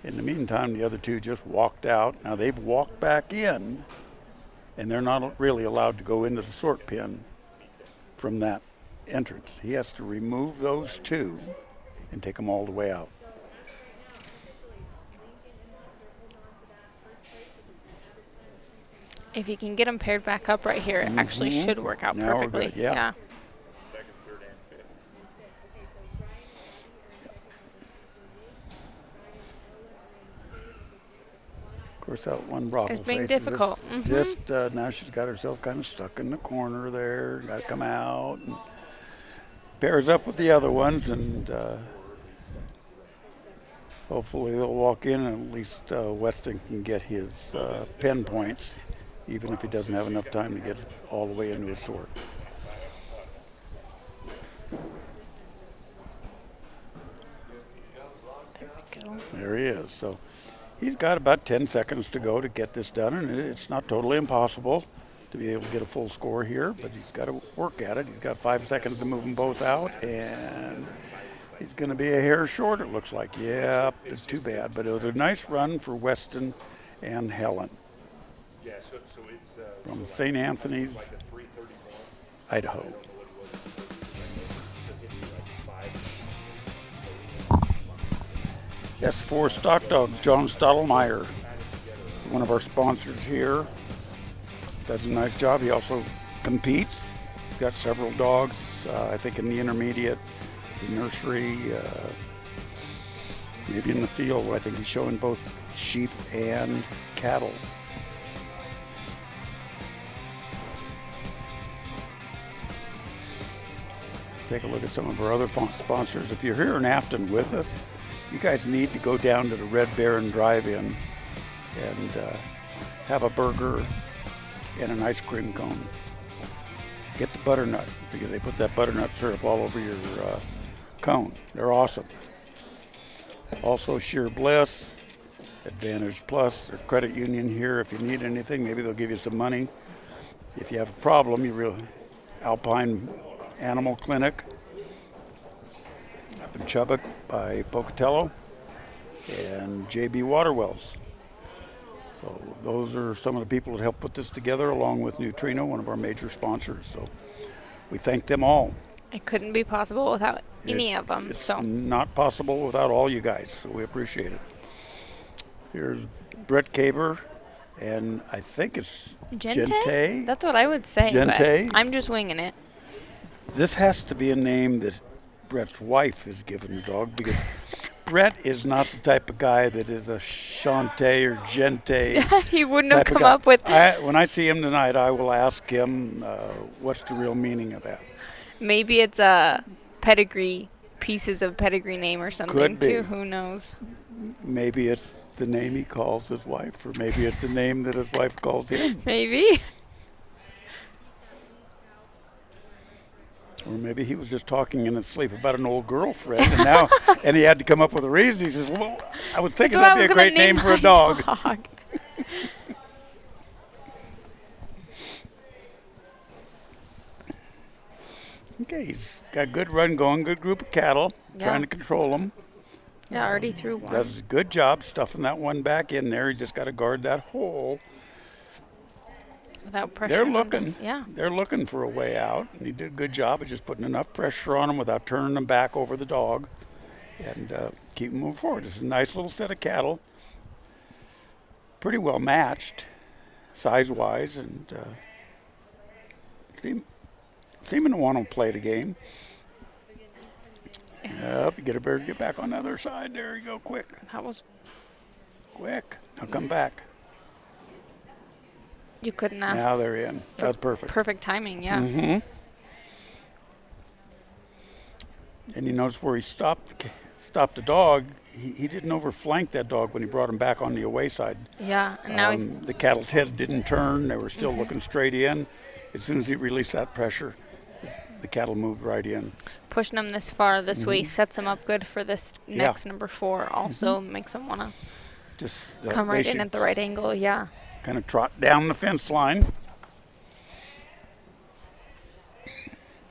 In the meantime, the other two just walked out. Now they've walked back in and they're not really allowed to go into the sort pen from that entrance. He has to remove those two and take them all the way out. If you can get them paired back up right here, it actually should work out Now we're perfectly. good, yeah. Second, third, and fifth. Of course, that one Brocco It's being face difficult. is just now she's got herself kind of stuck in the corner there. Got to come out and pairs up with the other ones, and hopefully they'll walk in and at least Weston can get his pen points, even if he doesn't have enough time to get all the way into a sort. There he is. So he's got about 10 seconds to go to get this done, and it's not totally impossible to be able to get a full score here, but he's got to work at it. He's got 5 seconds to move them both out, and he's going to be a hair short, it looks like. Yeah, it's too bad, but it was a nice run for Weston and Helen. Yeah, so it's From St. Anthony's, like a 331. Idaho. S4 Stock Dogs, John Stottlemyre, one of our sponsors here, does a nice job. He also competes. He's got several dogs, I think in the intermediate, the nursery, maybe in the field. I think he's showing both sheep and cattle. Take a look at some of our other sponsors. If you're here in Afton with us, you guys need to go down to the Red Baron Drive-In and have a burger and an ice cream cone. Get the butternut, because they put that butternut syrup all over your cone. They're awesome. Also Sheer Bliss, Advantage Plus, their credit union here. If you need anything, maybe they'll give you some money. If you have a problem, you really Alpine Animal Clinic up in Chubbuck by Pocatello, and JB Waterwells. So those are some of the people that helped put this together, along with Neutrino, one of our major sponsors. So we thank them all. It couldn't be possible without any of them. It's not possible without all you guys, so we appreciate it. Here's Brett Caber, and I think it's Gente. That's what I would say, Gente. but I'm just winging it. This has to be a name that Brett's wife has given the dog, because Brett is not the type of guy that is a Shante or Gente. He wouldn't have come up with When I see him tonight, I will ask him what's the real meaning of that. Maybe it's a pedigree, pieces of pedigree name or something Could be. too. Who knows? Maybe it's the name he calls his wife, or maybe it's the name that his wife calls him. Maybe. Or maybe he was just talking in his sleep about an old girlfriend, and now and he had to come up with a reason. He says, "Well, I was thinking that'd be a great name for a dog." Okay, he's got a good run going, good group of cattle, trying to control them. Yeah, already through one. Does a good job stuffing that one back in there. He's just got to guard that hole. Without pressure. They're looking. Yeah. They're looking for a way out, and he did a good job of just putting enough pressure on them without turning them back over the dog, and keep them moving forward. This is a nice little set of cattle, pretty well matched, size-wise, and seeming to want to play the game. Yep, you better get back on the other side. There you go, quick. That was quick. Now come back. You couldn't ask. Now they're in. That was perfect. Perfect timing, yeah. Mm-hmm. And you notice where he stopped the dog. He didn't overflank that dog when he brought him back on the away side. Yeah, and now he's... The cattle's head didn't turn. They were still looking straight in. As soon as he released that pressure, the cattle moved right in. Pushing them this far this way sets them up good for this next number 4. Also makes them want to just come right in at the right angle, yeah. Kind of trot down the fence line.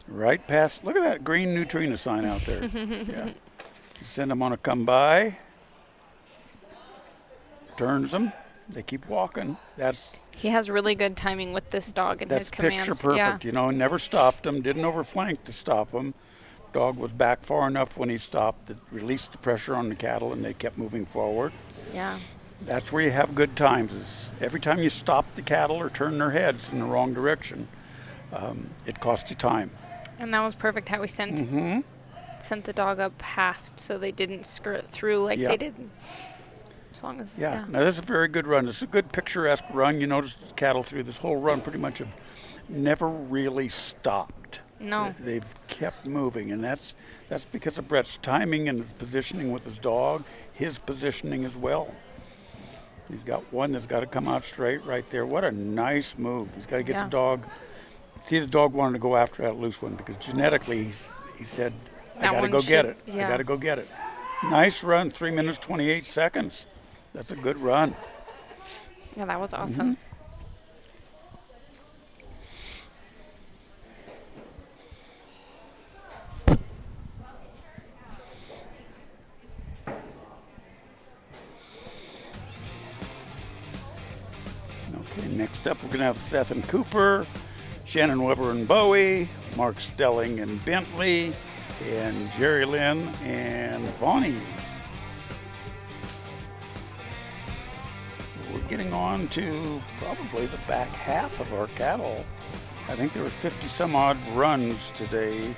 Right past, look at that green Neutrino sign out there. Yeah. Send them on a come by. Turns them. They keep walking. He has really good timing with this dog and his That's commands. picture perfect. Yeah. Never stopped him, didn't overflank to stop him. Dog was back far enough when he stopped that released the pressure on the cattle, and they kept moving forward. Yeah. That's where you have good times. Is every time you stop the cattle or turn their heads in the wrong direction, it costs you time. And that was perfect how we sent the dog up past so they didn't skirt through like they did. As long as Now this is a very good run. It's a good picturesque run. You notice the cattle through this whole run pretty much have never really stopped. No. They've kept moving, and that's because of Brett's timing and his positioning with his dog, his positioning as well. He's got one that's got to come out straight right there. What a nice move. He's got to get the dog. See, the dog wanted to go after that loose one because genetically he said, I got to go get it. I got to go get it. Nice run, 3 minutes, 28 seconds. That's a good run. Yeah, that was awesome. Okay, next up we're going to have Seth and Cooper, Shannon Weber and Bowie, Mark Stelling and Bentley, and Jerry Lynn and Vonnie. We're getting on to probably the back half of our cattle. I think there were 50 some odd runs today.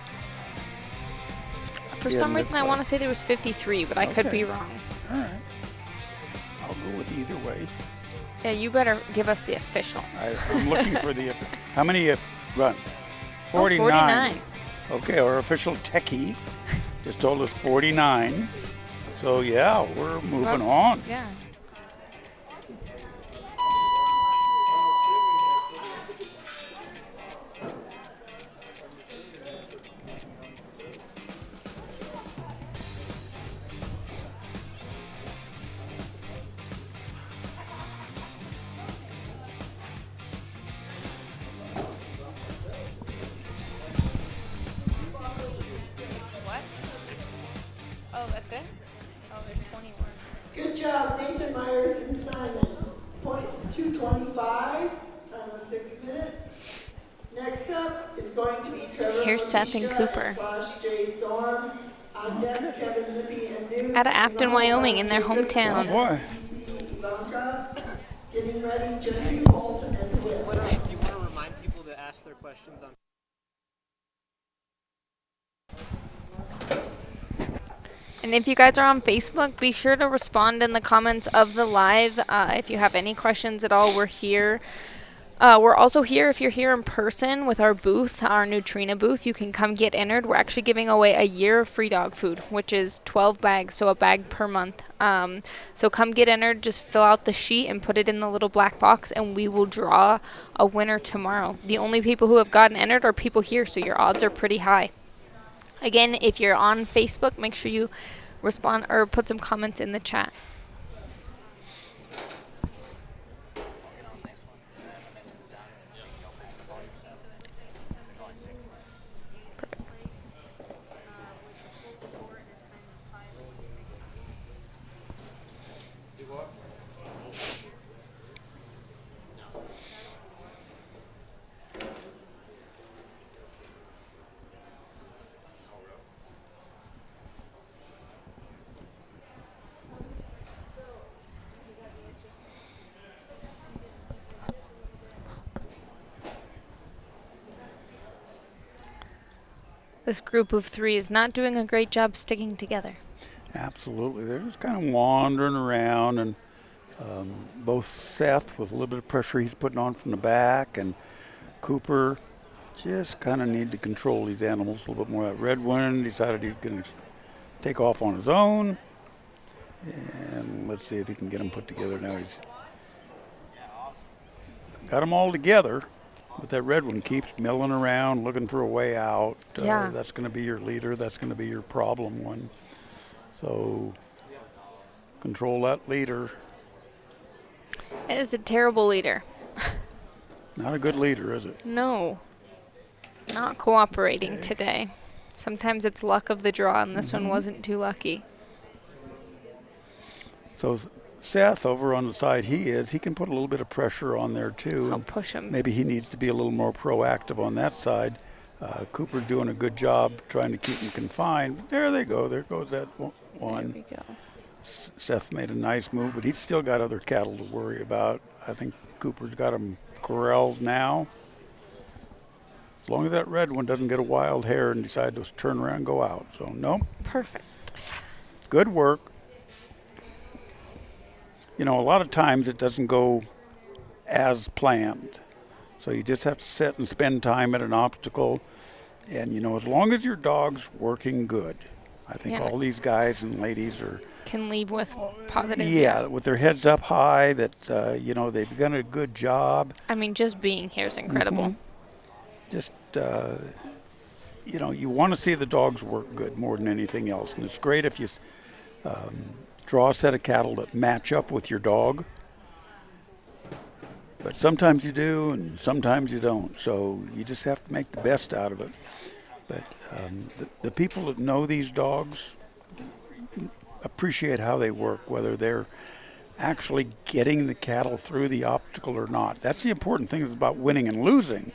For some reason I want to say there was 53, but I could be wrong. All right. I'll go with either way. Yeah, you better give us the official. I'm looking for the how many have run? 49. 49. Okay, our official techie just told us 49. So yeah, we're moving on. Yeah. Oh, that's it? Oh, there's 21. Good job, Nathan Myers and Simon. Points 225, time was 6 minutes. Next up is going to be Trevor. Here's Seth and Cooper. Jay Storm. On deck, Kevin Lippy and New. Out of Afton, Wyoming, in their hometown. Oh boy. Ivanka. Getting ready, Jeffrey Holt and Whit. Do you want to remind people to ask their questions on? And if you guys are on Facebook, be sure to respond in the comments of the live. If you have any questions at all, we're here. We're also here if you're here in person with our booth, our Nutrina booth. You can come get entered. We're actually giving away a year of free dog food, which is 12 bags, so a bag per month. So come get entered. Just fill out the sheet and put it in the little black box, and we will draw a winner tomorrow. The only people who have gotten entered are people here, so your odds are pretty high. Again, if you're on Facebook, make sure you respond or put some comments in the chat. This group of three is not doing a great job sticking together. Absolutely. They're just kind of wandering around, and both Seth, with a little bit of pressure he's putting on from the back, and Cooper just kind of need to control these animals a little bit more. That red one decided he's going to take off on his own, and let's see if he can get them put together now. He's got them all together. But that red one keeps milling around, looking for a way out. That's going to be your leader. That's going to be your problem one. So control that leader. It is a terrible leader. Not a good leader, is it? No. Not cooperating today. Sometimes it's luck of the draw, and this one wasn't too lucky. So Seth, over on the side he can put a little bit of pressure on there too. I'll push him. Maybe he needs to be a little more proactive on that side. Cooper's doing a good job trying to keep him confined. There they go. There goes that one. There we go. Seth made a nice move, but he's still got other cattle to worry about. I think Cooper's got him corralled now. As long as that red one doesn't get a wild hair and decide to turn around and go out. So, no. Perfect. Good work. You know, a lot of times it doesn't go as planned. So you just have to sit and spend time at an obstacle. And, you know, as long as your dog's working good, I think all these guys and ladies can leave with positive. Yeah, with their heads up high that, you know, they've done a good job. I mean, just being here is incredible. Mm-hmm. Just, you know, you want to see the dogs work good more than anything else. And it's great if you draw a set of cattle that match up with your dog. But sometimes you do and sometimes you don't. So you just have to make the best out of it. But the people that know these dogs appreciate how they work, whether they're actually getting the cattle through the obstacle or not. That's the important thing, is about winning and losing,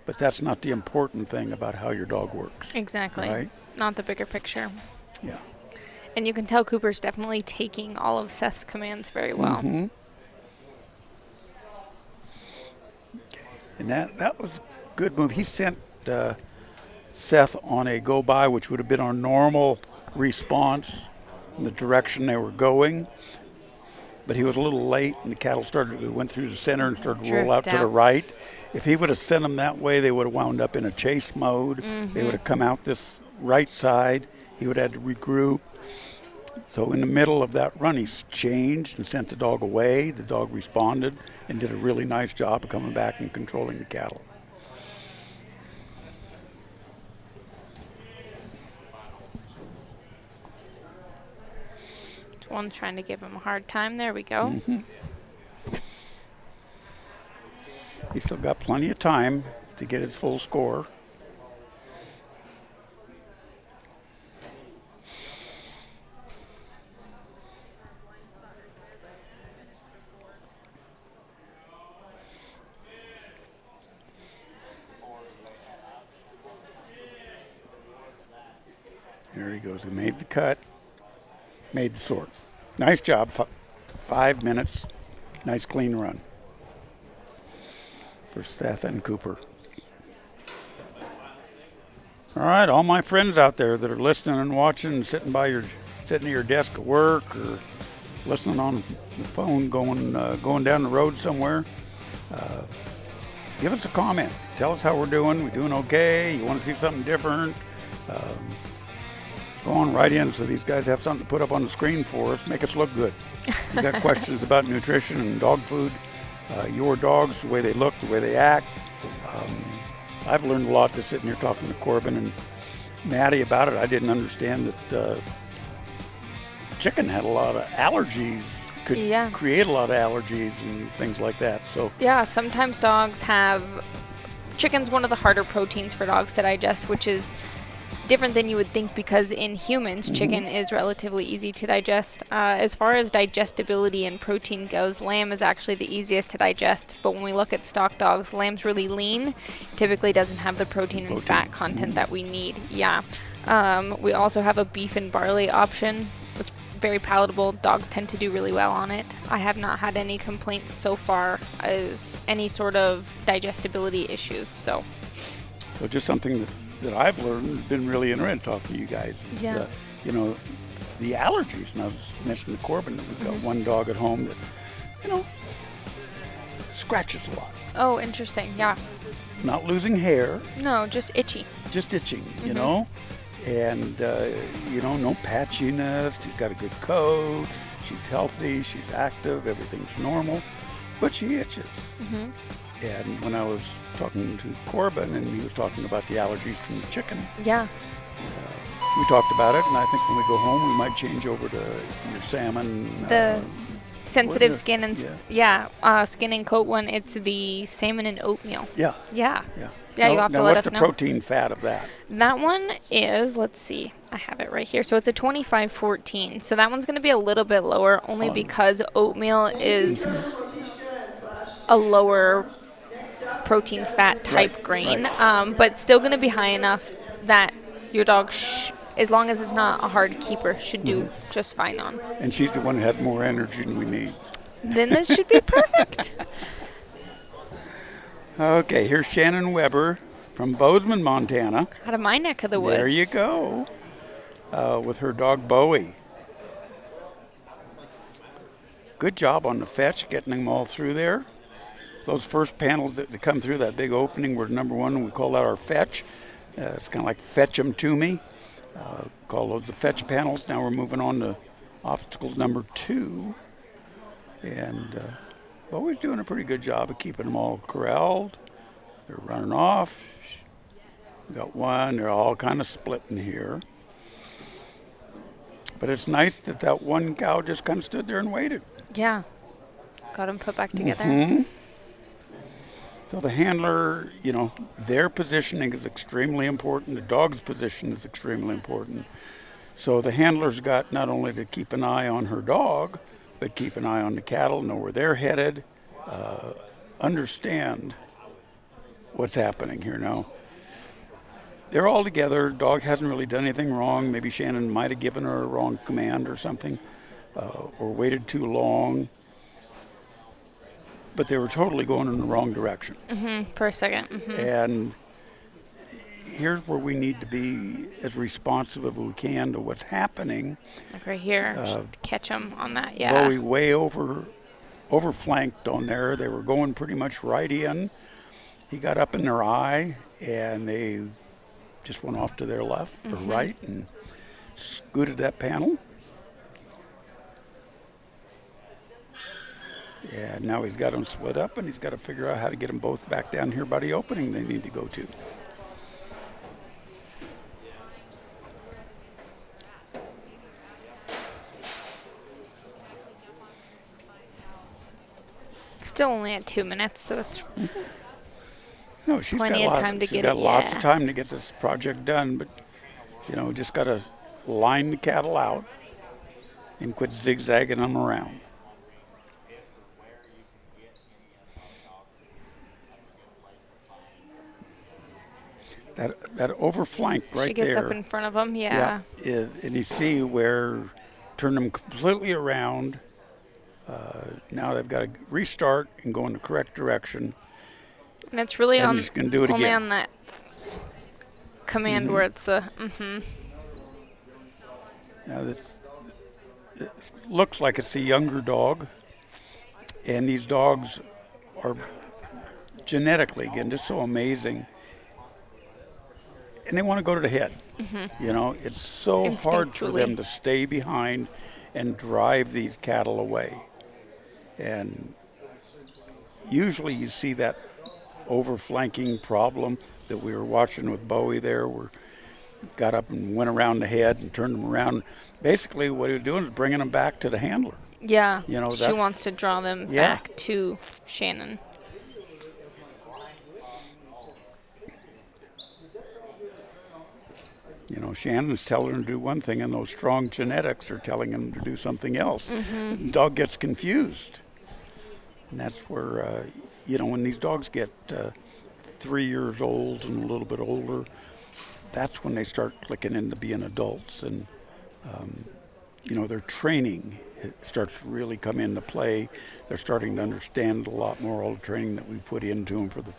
but that's not the important thing about how your dog works. Exactly. Right? Not the bigger picture. Yeah. And you can tell Cooper's definitely taking all of Seth's commands very well. Mm-hmm. Okay. And that was a good move. He sent Seth on a go-by, which would have been our normal response in the direction they were going, but he was a little late, and the cattle went through the center and started to roll out to the right. If he would have sent them that way, they would have wound up in a chase mode. Mm-hmm. They would have come out this right side. He would have had to regroup. So in the middle of that run, he changed and sent the dog away. The dog responded and did a really nice job of coming back and controlling the cattle. One's trying to give him a hard time. There we go. Mm-hmm. He's still got plenty of time to get his full score. There he goes. He made the cut. Made the sort. Nice job. 5 minutes. Nice clean run for Seth and Cooper. All right, all my friends out there that are listening and watching, sitting at your desk at work, or listening on the phone going down the road somewhere, give us a comment. Tell us how we're doing. We doing okay? You want to see something different? Go on right in so these guys have something to put up on the screen for us, make us look good. You got questions about nutrition and dog food, your dogs, the way they look, the way they act. I've learned a lot just sitting here talking to Corbin and Maddie about it. I didn't understand that chicken had a lot of allergies, could create a lot of allergies and things like that. So yeah, sometimes dogs have, chicken's one of the harder proteins for dogs to digest, which is different than you would think, because in humans, chicken is relatively easy to digest. As far as digestibility and protein goes, lamb is actually the easiest to digest. But when we look at stock dogs, lamb's really lean, typically doesn't have the protein and fat content that we need. Yeah. We also have a beef and barley option. It's very palatable. Dogs tend to do really well on it. I have not had any complaints so far as any sort of digestibility issues. So just something that I've learned, has been really interesting to talk to you guys. Yeah. You know, the allergies. And I was mentioning to Corbin that we've got one dog at home that, you know, scratches a lot. Oh, interesting. Yeah. Not losing hair. No, just itchy. Just itching, you know. And, you know, no patchiness. She's got a good coat. She's healthy. She's active. Everything's normal. But she itches. Mm-hmm. And when I was talking to Corbin, and he was talking about the allergies from the chicken. Yeah. We talked about it, and I think when we go home, we might change over to your salmon. The sensitive skin and skin and coat one. It's the salmon and oatmeal. Yeah. Yeah. Yeah. Yeah, you have to let us know. What's the protein fat of that? That one is, let's see. I have it right here. So it's a 25-14. So that one's going to be a little bit lower only because oatmeal is a lower protein fat type grain, but still going to be high enough that your dog, as long as it's not a hard keeper, should do just fine on. And she's the one that has more energy than we need. Then that should be perfect. Okay, here's Shannon Weber from Bozeman, Montana. Out of my neck of the woods. There you go. With her dog Bowie. Good job on the fetch, getting them all through there. Those first panels that come through that big opening were number one, and we call that our fetch. It's kind of like fetch them to me. Call those the fetch panels. Now we're moving on to obstacles number 2. And Bowie's doing a pretty good job of keeping them all corralled. They're running off. We got one. They're all kind of splitting here. But it's nice that that one cow just kind of stood there and waited. Yeah. Got them put back together. So the handler, their positioning is extremely important. The dog's position is extremely important. So the handler's got not only to keep an eye on her dog, but keep an eye on the cattle, know where they're headed, understand what's happening here now. They're all together. Dog hasn't really done anything wrong. Maybe Shannon might have given her a wrong command or something, or waited too long. But they were totally going in the wrong direction. For a second. And here's where we need to be as responsive as we can to what's happening. Like right here, just catch them on that, yeah. Bowie way overflanked on there. They were going pretty much right in. He got up in their eye, and they just went off to their left or right and scooted that panel. And now he's got them split up, and he's got to figure out how to get them both back down here by the opening they need to go to. Still only at 2 minutes, so that's No, she's plenty got of time to she's get got it. lots Yeah. of time to get this project done, but just got to line the cattle out and quit zigzagging them around. That overflank right there. She gets up in front of them, yeah. And you see where turn them completely around. Now they've got to restart and go in the correct direction. And it's really And on he's gonna do it only again. on that command where it's a Now this looks like it's a younger dog, and these dogs are genetically, again, just so amazing. And they want to go to the head. It's so hard for them to stay behind and drive these cattle away. And usually you see that overflanking problem that we were watching with Bowie there, where got up and went around the head and turned them around. Basically what he was doing is bringing them back to the handler. Yeah, she wants to draw them back to Shannon. Shannon's telling him to do one thing, and those strong genetics are telling him to do something else. The dog gets confused. And that's where, when these dogs get 3 years old and a little bit older, that's when they start clicking into being adults. And, their training starts to really come into play. They're starting to understand a lot more, all the training that we put into them for the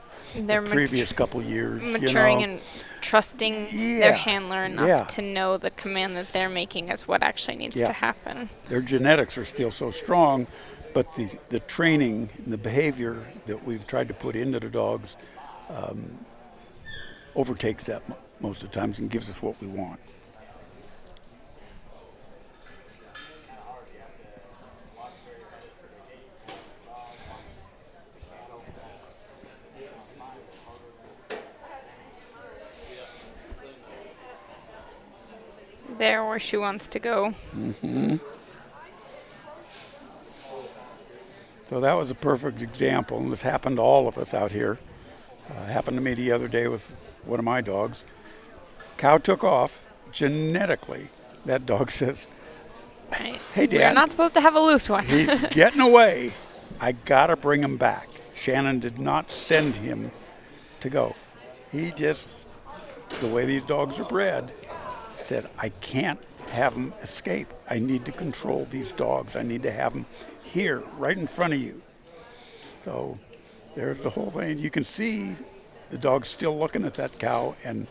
previous couple years. Maturing and trusting their handler enough to know the command that they're making is what actually needs to happen. Their genetics are still so strong, but the training and the behavior that we've tried to put into the dogs overtakes that most of the times and gives us what we want. There where she wants to go. So that was a perfect example, and this happened to all of us out here. Happened to me the other day with one of my dogs. Cow took off, genetically, that dog says, Right. "Hey, Dad, We're not supposed to have a loose one." he's getting away. I gotta bring him back." Shannon did not send him to go. He just, the way these dogs are bred, said, "I can't have them escape. I need to control these dogs. I need to have them here, right in front of you." So there's the whole thing. You can see the dog's still looking at that cow and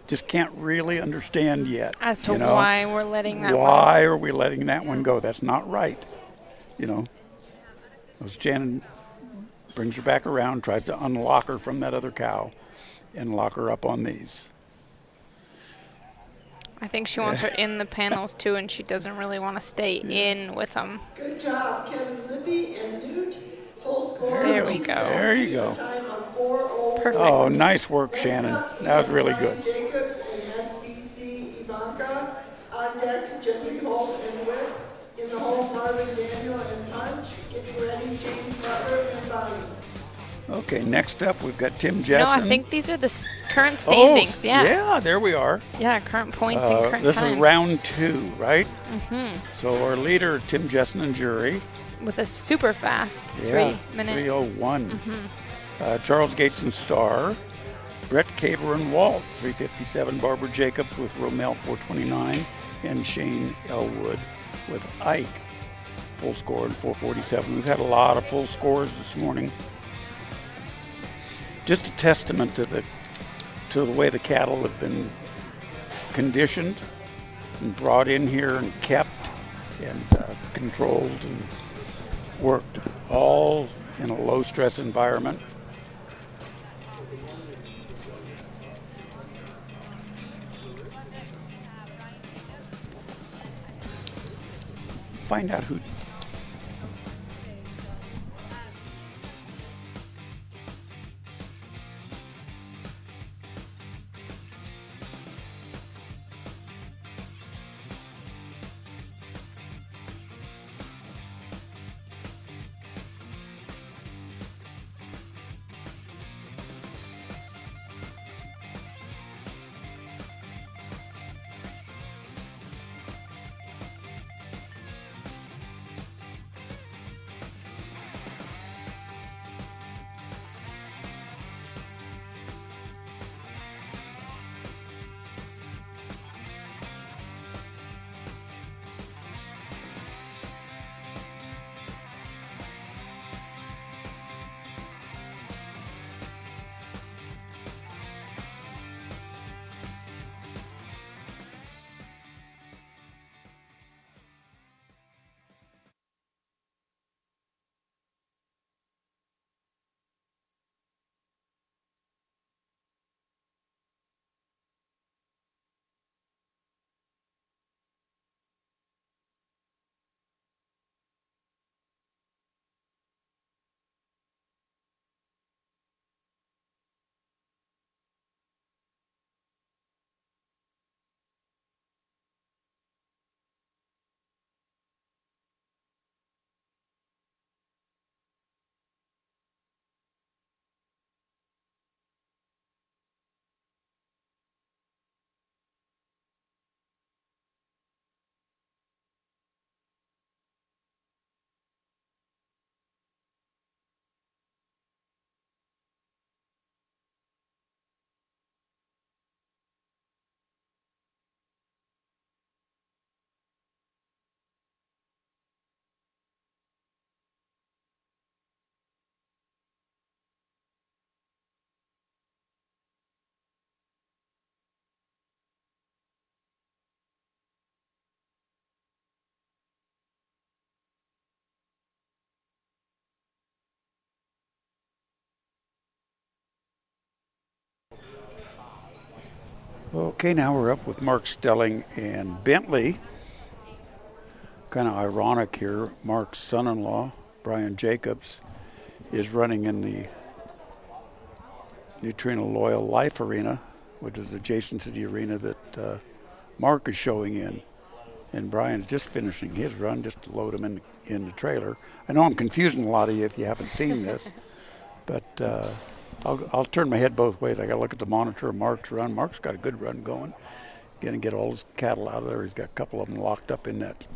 just can't really understand yet. As to why we're letting that Why are we letting that one go? That's not right. So Shannon brings her back around, tries to unlock her from that other cow and lock her up on these. I think she wants her in the panels too, and she doesn't really want to stay in with them. Good job, Kevin Lippy and Newt. Full score. There we go. There you go. Time on 4:04. Perfect. Oh, nice work, Shannon. That was really good. Jacobs and SBC Ivanka. On deck, Gentry Holt and Witt. In the hole, Marvin Daniel and Punch. Getting ready, James Butler and Bonnie. Okay, next up we've got Tim Jessen. No, I think these are the current standings. Oh, yeah. yeah, there we are. Yeah, current points and current this times. is round 2, right? Mm-hmm. So our leader, Tim Jessen and jury. With a super fast 3-minute. 3:01. Charles Gates and Starr. Brett Caber and Walt, 3:57. Barbara Jacobs with Romel, 4:29. And Shane Elwood with Ike, full score in 4:47. We've had a lot of full scores this morning. Just a testament to the way the cattle have been conditioned and brought in here and kept and controlled and worked, all in a low-stress environment. Find out who. Okay, now we're up with Mark Stelling and Bentley. Kind of ironic here, Mark's son-in-law, Brian Jacobs, is running in the Neutrino Loyal Life Arena, which is adjacent to the arena that Mark is showing in. And Brian's just finishing his run just to load him in the trailer. I know I'm confusing a lot of you if you haven't seen this, but I'll turn my head both ways. I got to look at the monitor of Mark's run. Mark's got a good run going. Gonna get all his cattle out of there. He's got a couple of them locked up in that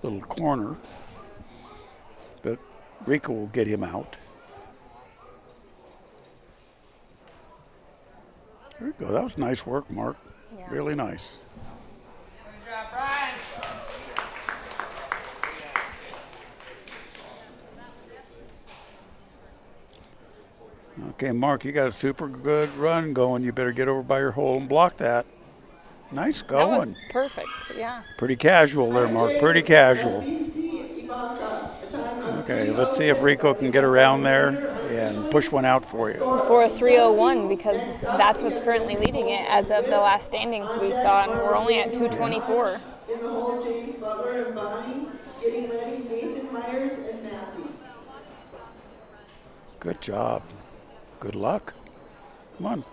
little corner. But Rico will get him out. There we go. That was nice work, Mark. Yeah. Really nice. Good job, Brian. Okay, Mark, you got a super good run going. You better get over by your hole and block that. Nice going. That was perfect, yeah. Pretty casual there, Mark. Pretty casual. FBC Ivanka, a time of Okay, let's see if Rico can get around there and push one out for you. For a 3:01, because that's what's currently leading it as of the last standings we saw, and we're only at 2:24. in the hole, James Butler and Bonnie, getting ready, Nathan Myers and Massey. Good job. Good luck. Come on.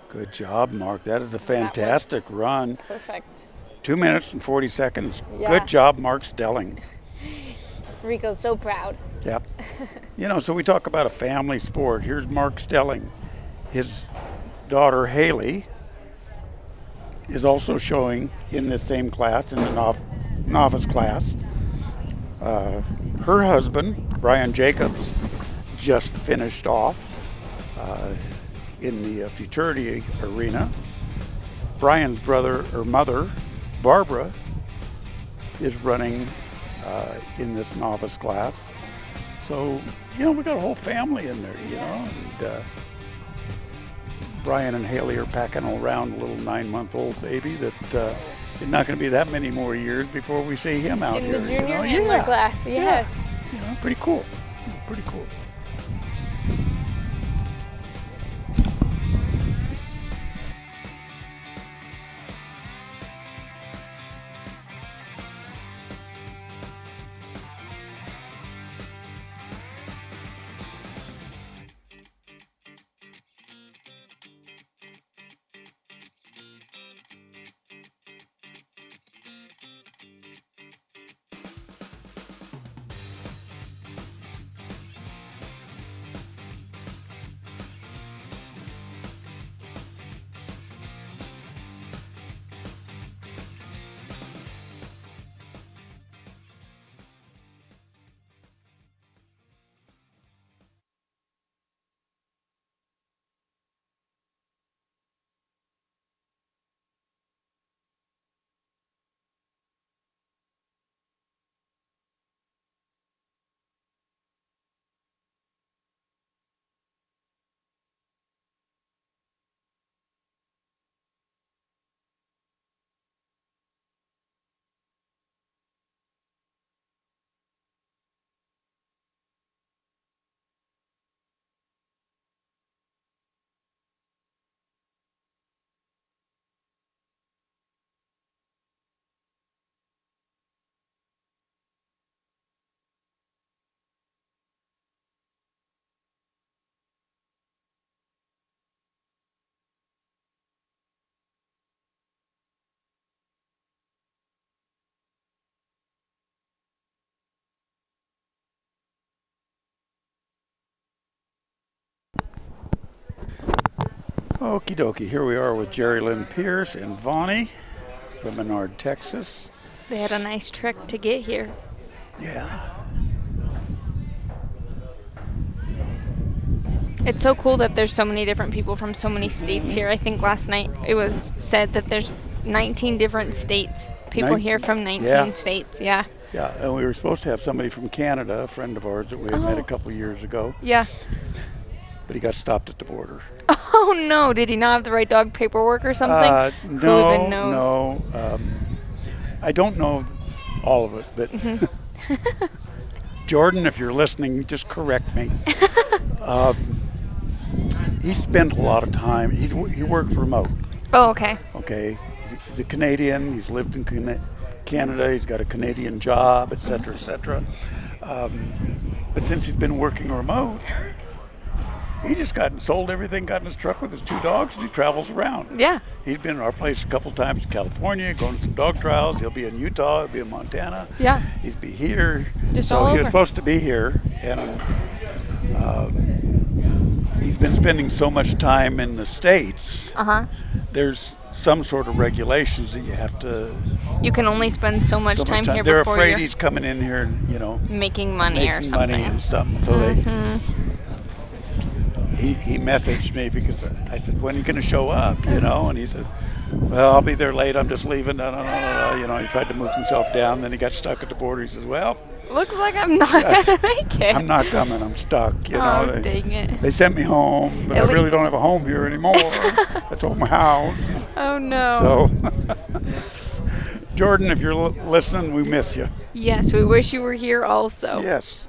Good job, Mark. That is a fantastic run. Perfect. 2 minutes and 40 seconds. Yeah. Good job, Mark Stelling. Rico's so proud. Yep. You know, so we talk about a family sport. Here's Mark Stelling. His daughter, Haley, is also showing in the same class, in the novice class. Her husband, Brian Jacobs, just finished off in the futurity arena. Brian's mother, Barbara, is running in this novice class. So, you know, we got a whole family in there, you know. And, Brian and Haley are packing around a little 9-month-old baby that it's not going to be that many more years before we see him out In here. the junior you know? handler class, yes. You know, pretty cool. Pretty cool. Okie dokie, here we are with Jerry Lynn Pierce and Vonnie from Menard, Texas. They had a nice trek to get here. Yeah. It's so cool that there's so many different people from so many states here. I think last night it was said that there's 19 different states. People here from 19 states, yeah. Yeah, and we were supposed to have somebody from Canada, a friend of ours that we had met a couple years ago. Yeah. But he got stopped at the border. Oh no, did he not have the right dog paperwork or something? No, Who even knows? no. I don't know all of it, but Jordan, if you're listening, just correct me. He spent a lot of time, he works remote. Oh, okay. Okay, he's a Canadian, he's lived in Canada, he's got a Canadian job, et cetera, but since he's been working remote, he just sold everything, got in his truck with his 2 dogs, and he travels around. Yeah. He's been in our place a couple times in California, going to some dog trials. He'll be in Utah, he'll be in Montana. Yeah. He'll be here. Just so all he over. was supposed to be here, and he's been spending so much time in the States, there's some sort of regulations that you have to. You can only spend so much time here They're before afraid you're he's coming in here and, you know, making money or something. Money and something. So he messaged me because I said, when are you going to show up, you know? And he said, well, I'll be there late. I'm just leaving. No. You know, he tried to move himself down. Then he got stuck at the border. He says, well, looks like I'm not going to make it. I'm not coming. I'm stuck. You know, dang it. They sent me home, but I really don't have a home here anymore. That's all my house. Oh, no. So, Jordan, if you're listening, we miss you. Yes, we wish you were here also. Yes.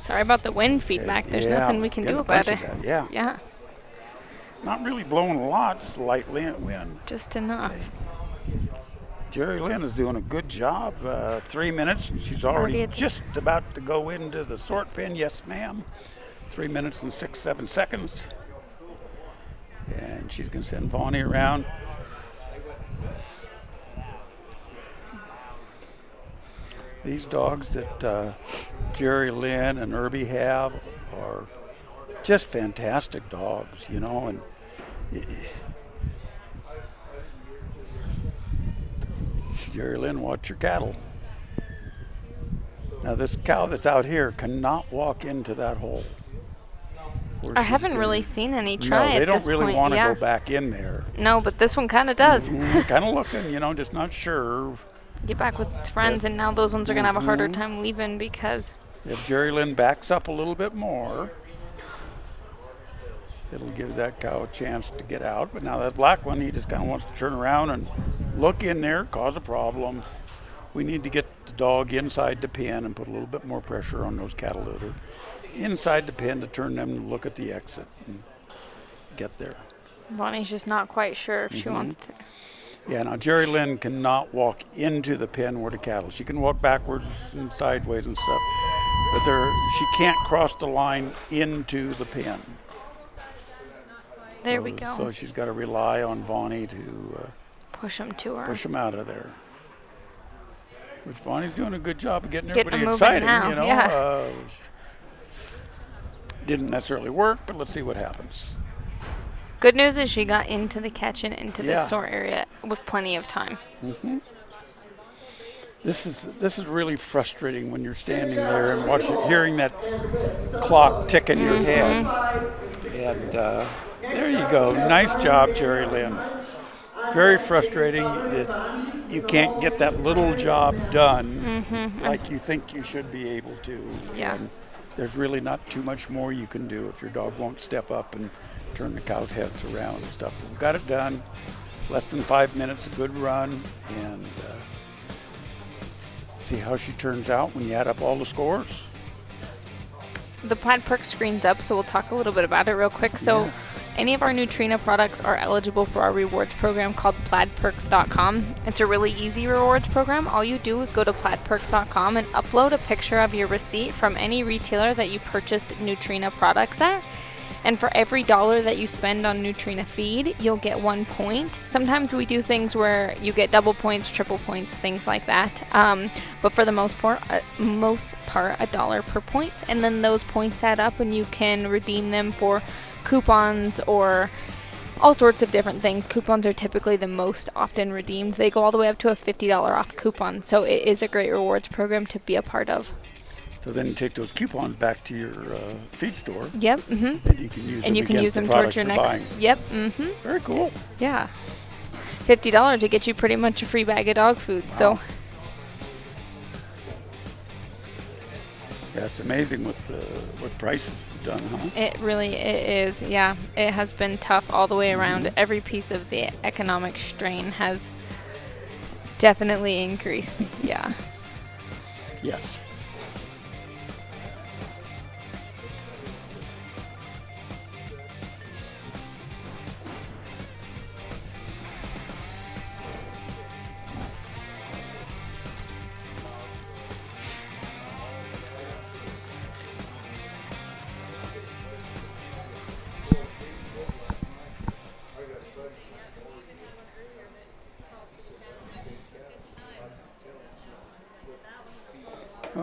Sorry about the wind feedback. There's nothing we can do about it. Yeah. Not really blowing a lot, just a light wind. Just enough. Jerry Lynn is doing a good job. 3 minutes, and she's already just about to go into the sort pen. Yes, ma'am. 3 minutes and 6-7 seconds. And she's going to send Vonnie around. These dogs that Jerry Lynn and Irby have are just fantastic dogs, you know. And Jerry Lynn, watch your cattle. Now this cow that's out here cannot walk into that hole. I haven't really seen any try they at this don't really point. want to go back in there. No, but this one kind of does. Kind of looking, you know, just not sure. Get back with friends, and now those ones are going to have a harder time leaving because... If Jerry Lynn backs up a little bit more, it'll give that cow a chance to get out. But now that black one, he just kind of wants to turn around and look in there, cause a problem. We need to get the dog inside the pen and put a little bit more pressure on those cattle that are inside the pen to turn them to look at the exit and get there. Bonnie's just not quite sure if she wants to. Yeah, now Jerry Lynn cannot walk into the pen where the cattle. She can walk backwards and sideways and stuff, but she can't cross the line into the pen. There we go. So she's got to rely on Vonnie to push them to her. Push them out of there. Which Vonnie's doing a good job of getting everybody excited. Now, you know. Didn't necessarily work, but let's see what happens. Good news is she got into the catch and into the sore area with plenty of time. This is really frustrating when you're standing there and hearing that clock tick in your head. And there you go. Nice job, Jerry Lynn. Very frustrating that you can't get that little job done like you think you should be able to. Yeah. And there's really not too much more you can do if your dog won't step up and turn the cow's heads around and stuff. But we got it done. Less than 5 minutes, a good run, and see how she turns out when you add up all the scores. The Plaid Perk screen's up, so we'll talk a little bit about it real quick. So any of our Nutrina products are eligible for our rewards program called plaidperks.com. It's a really easy rewards program. All you do is go to plaidperks.com and upload a picture of your receipt from any retailer that you purchased Nutrina products at. And for every $1 that you spend on Nutrina feed, you'll get 1 point. Sometimes we do things where you get double points, triple points, things like that. But for the most part, $1 per point. And then those points add up and you can redeem them for coupons or all sorts of different things. Coupons are typically the most often redeemed. They go all the way up to a $50 off coupon. So it is a great rewards program to be a part of. So then you take those coupons back to your feed store. Yep. And you can use them towards your next. Buying. Yep. Very cool. Yeah. $50 to get you pretty much a free bag of dog food. Wow. So. Yeah, it's amazing what prices have done, huh? It really is. Yeah, it has been tough all the way around. Every piece of the economic strain has definitely increased. Yeah. Yes.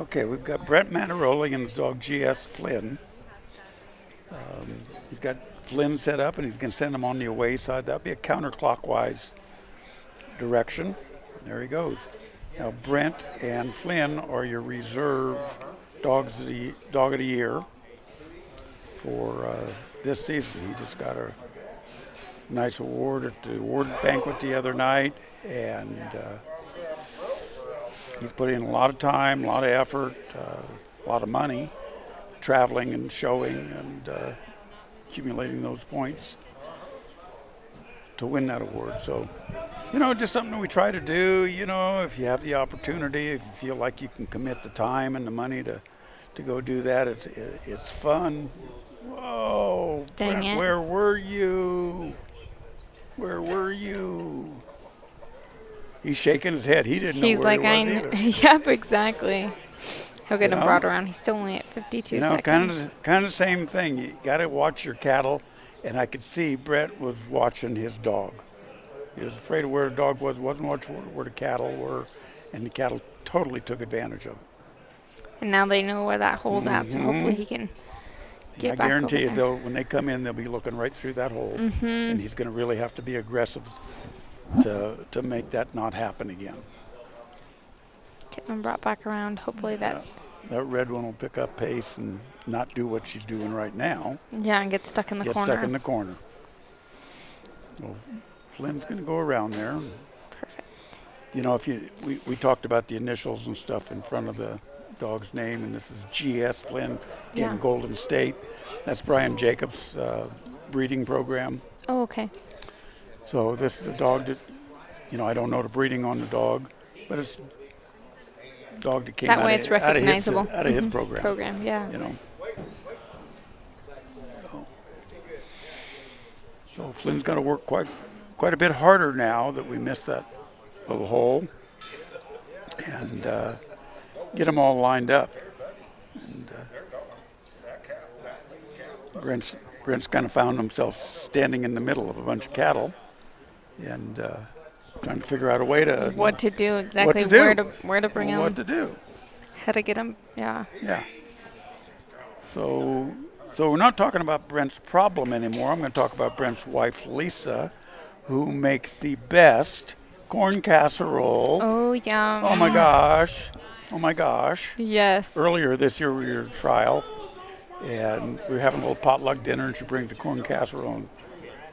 Okay, we've got Brent Manaroli and his dog GS Flynn. He's got Flynn set up, and he's going to send him on the away side. That'll be a counterclockwise direction. There he goes. Now, Brent and Flynn are your reserve dog of the year for this season. He just got a nice award at the award banquet the other night, and he's put in a lot of time, a lot of effort, a lot of money, traveling and showing and accumulating those points to win that award. So, just something that we try to do, if you have the opportunity, if you feel like you can commit the time and the money to go do that, it's fun. Whoa, Dang Brent, it. where were you? Where were you? He's shaking his head. He didn't know where like, he was either. Yep, exactly. He'll get him brought around. He's still only at 52 seconds. kind of the same thing. You got to watch your cattle, and I could see Brent was watching his dog. He was afraid of where the dog was, wasn't watching where the cattle were, and the cattle totally took advantage of it. And now they know where that hole's at, so hopefully he can get back over guarantee you, there. when they come in, they'll be looking right through that hole, and he's going to really have to be aggressive to make that not happen again. Get him brought back around. Hopefully that red one will pick up pace and not do what she's doing right now. Yeah, and get stuck in the corner. Get stuck in the corner. Well, Flynn's going to go around there. Perfect. If we talked about the initials and stuff in front of the dog's name, and this is GS Flynn, again, Golden State. That's Brian Jacobs' breeding program. Oh, okay. So this is a dog that, I don't know the breeding on the dog, but it's a dog that came that out, way of, it's recognizable. out of his program. Program, yeah. So Flynn's got to work quite a bit harder now that we missed that little hole, and get them all lined up. And Brent's kind of found himself standing in the middle of a bunch of cattle, and trying to figure out a way to what to do exactly, what to do. where to bring him, what to do, how to get him. Yeah. So we're not talking about Brent's problem anymore. I'm going to talk about Brent's wife, Lisa, who makes the best corn casserole. Oh, yum. Oh my gosh. Yes. Earlier this year we were at a trial, and we were having a little potluck dinner, and she brings the corn casserole. And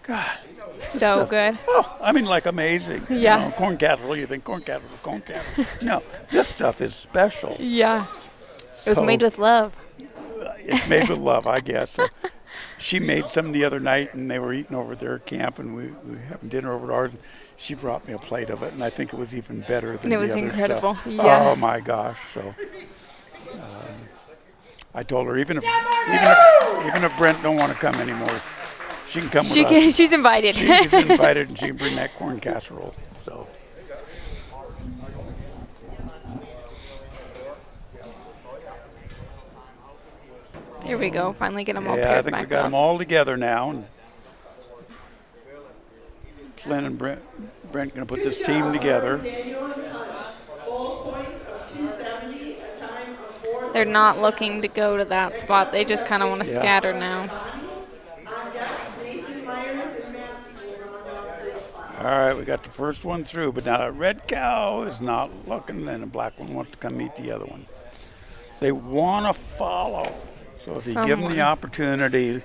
God. So good. Oh, like amazing. Yeah. Corn casserole, you think corn casserole. No, this stuff is special. Yeah. It was made with love. It's made with love, I guess. So she made some the other night, and they were eating over at their camp, and we were having dinner over at ours. She brought me a plate of it, and I think it was even better than the other stuff. It was incredible. Yeah. Oh my gosh! So I told her even if Brent don't want to come anymore, she can come with us. She's invited. She's invited, and she can bring that corn casserole. So. Here we go. Finally get them all Yeah, paired I think back we got up. them all together now. And Flynn and Brent going to put this team together. They're not looking to go to that spot. They just kind of want to scatter now. All right, we got the first one through, but now that red cow is not looking, and the black one wants to come meet the other one. They want to follow. So if you give him the opportunity,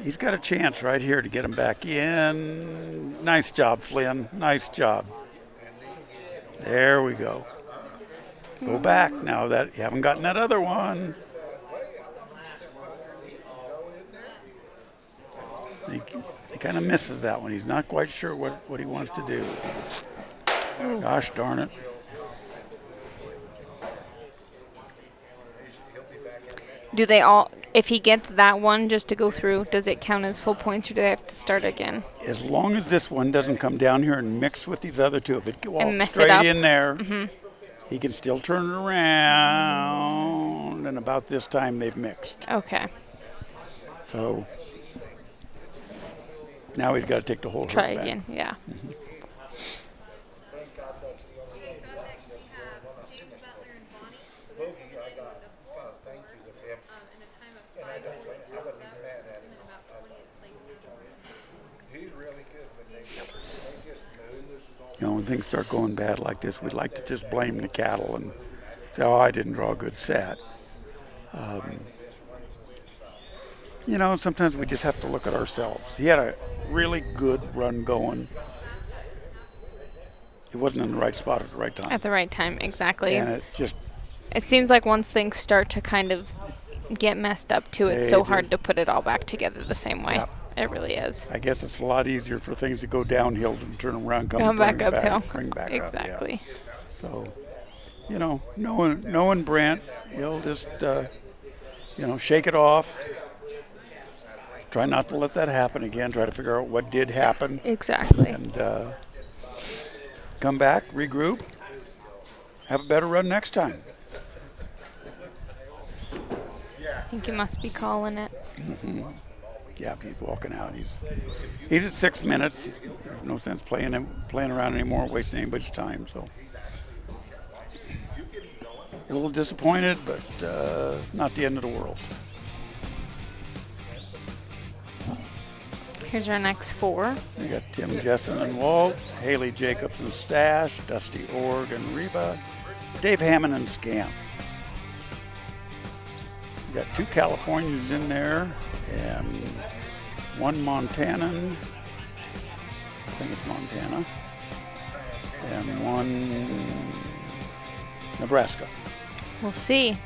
he's got a chance right here to get him back in. Nice job, Flynn. Nice job. There we go. Go back now that you haven't gotten that other one. He kind of misses that one. He's not quite sure what he wants to do. Gosh darn it. Do they all, if he gets that one just to go through, does it count as full points, or do they have to start again? As long as this one doesn't come down here and mix with these other two, if it walks straight in there, he can still turn it around, and about this time they've mixed. Okay. So now he's got to take the whole Try herd back. again, yeah. when things start going bad like this, we'd like to just blame the cattle and say, oh, I didn't draw a good set. Sometimes we just have to look at ourselves. He had a really good run going. He wasn't in the right spot at the right time. At the right time, exactly. And it seems like once things start to kind of get messed up too, it's so hard to put it all back together the same way. Yep. It really is. I guess it's a lot easier for things to go downhill than turn around, come back uphill. Bring back exactly. up. Yeah. So, knowing Brent, he'll just, shake it off. Try not to let that happen again. Try to figure out what did happen. Exactly. And come back, regroup, have a better run next time. I think he must be calling it. Mm-hmm. Yeah, he's walking out. He's at 6 minutes. There's no sense playing around anymore, wasting anybody's time. So a little disappointed, but not the end of the world. Here's our next 4. We got Tim Jessen and Walt, Haley Jacobs and Stash, Dusty Org and Reba, Dave Hammond and Scamp. We got 2 Californians in there and 1 Montanan, I think it's Montana, and 1 Nebraska. We'll see.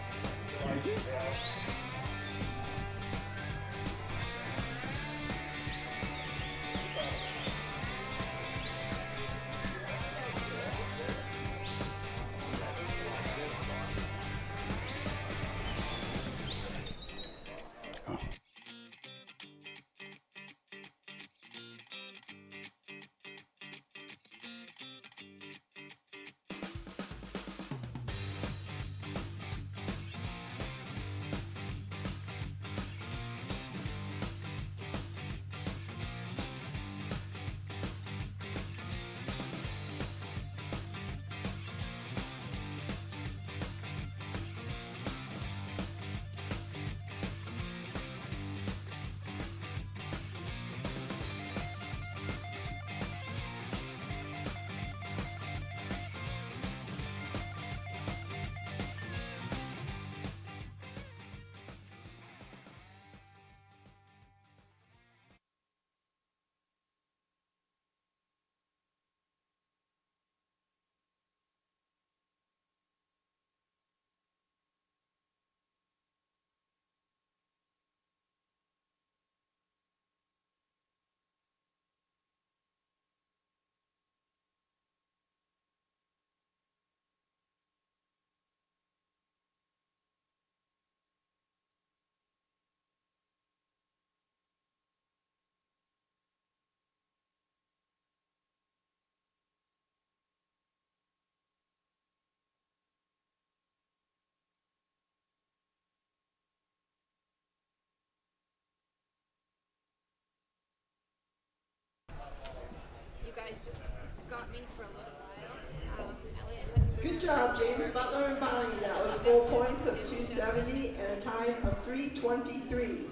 Good job, James Butler and Bonnie. That was 4 points of 270 and a time of 323.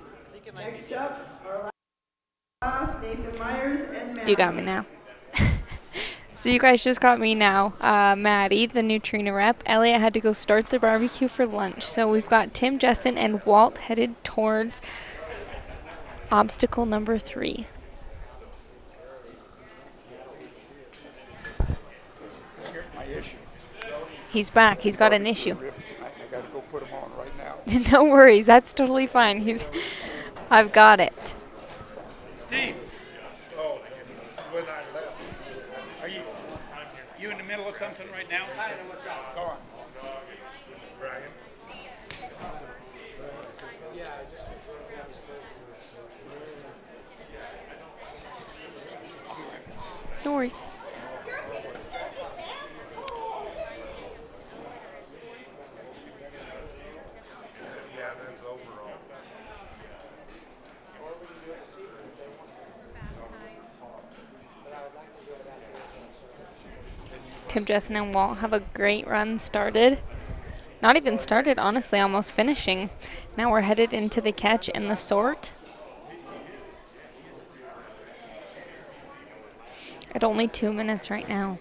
Next up, our last, Nathan Myers and Maddie. You got me now. So you guys just got me now. Maddie, the Neutrino rep. Elliot had to go start the barbecue for lunch. So we've got Tim Jessen and Walt headed towards obstacle number 3. Here's my issue. He's back. He's got an issue. I got to go put them on right now. No worries. That's totally fine. I've got it. Steve. Oh, when I left. Are you in the middle of something right now? Go on. Brian. No worries. Yeah, that's overall. Tim Jessen and Walt have a great run started. Not even started, honestly, almost finishing. Now we're headed into the catch and the sort. At only 2 minutes right now.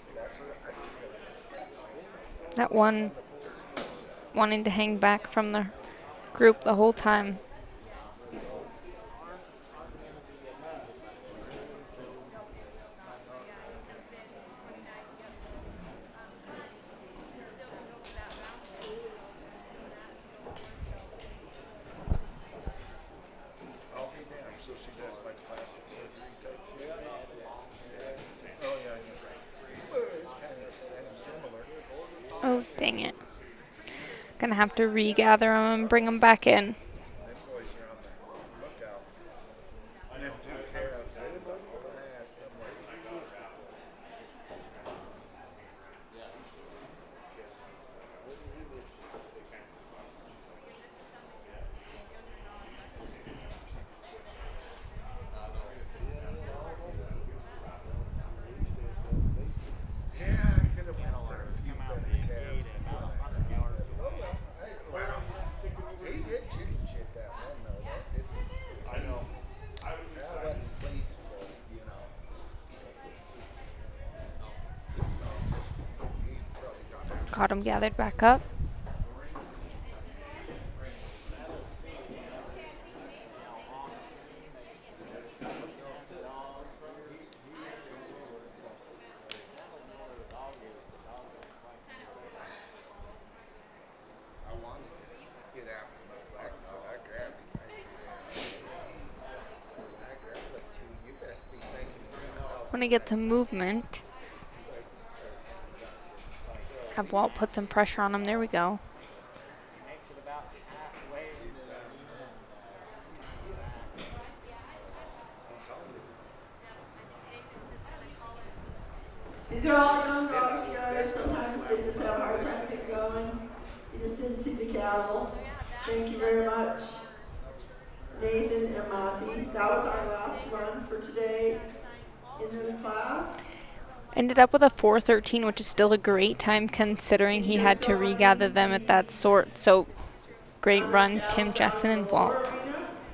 That one wanting to hang back from the group the whole time. I'll be damned. So she does like plastic surgery type shit. Oh yeah, well, it's kind of similar. Oh, dang it. Gonna have to regather them and bring them back in. Them boys are on the lookout. Them two calves, they're on ass somewhere. Yeah, I could have went for a few better calves than what I got. Oh well, well, he did chicken shit that one though. That didn't. I know. That wasn't peaceful, you know. It's not just he probably got out. Got them gathered back up. I wanted to get after my black dog. I grabbed him. I said, I grabbed like you best be thinking of something else. When I get some movement, have Walt put some pressure on him. There we go. These are all young dogs, guys. Sometimes they just have a hard time getting going. You just didn't see the cattle. Thank you very much, Nathan and Mossy. That was our last run for today in this class. Ended up with a 4:13, which is still a great time considering he had to regather them at that sort. So great run, Tim, Jessen, and Walt.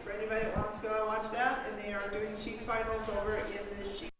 For anybody that wants to go and watch that, and they are doing sheep finals over in this sheep.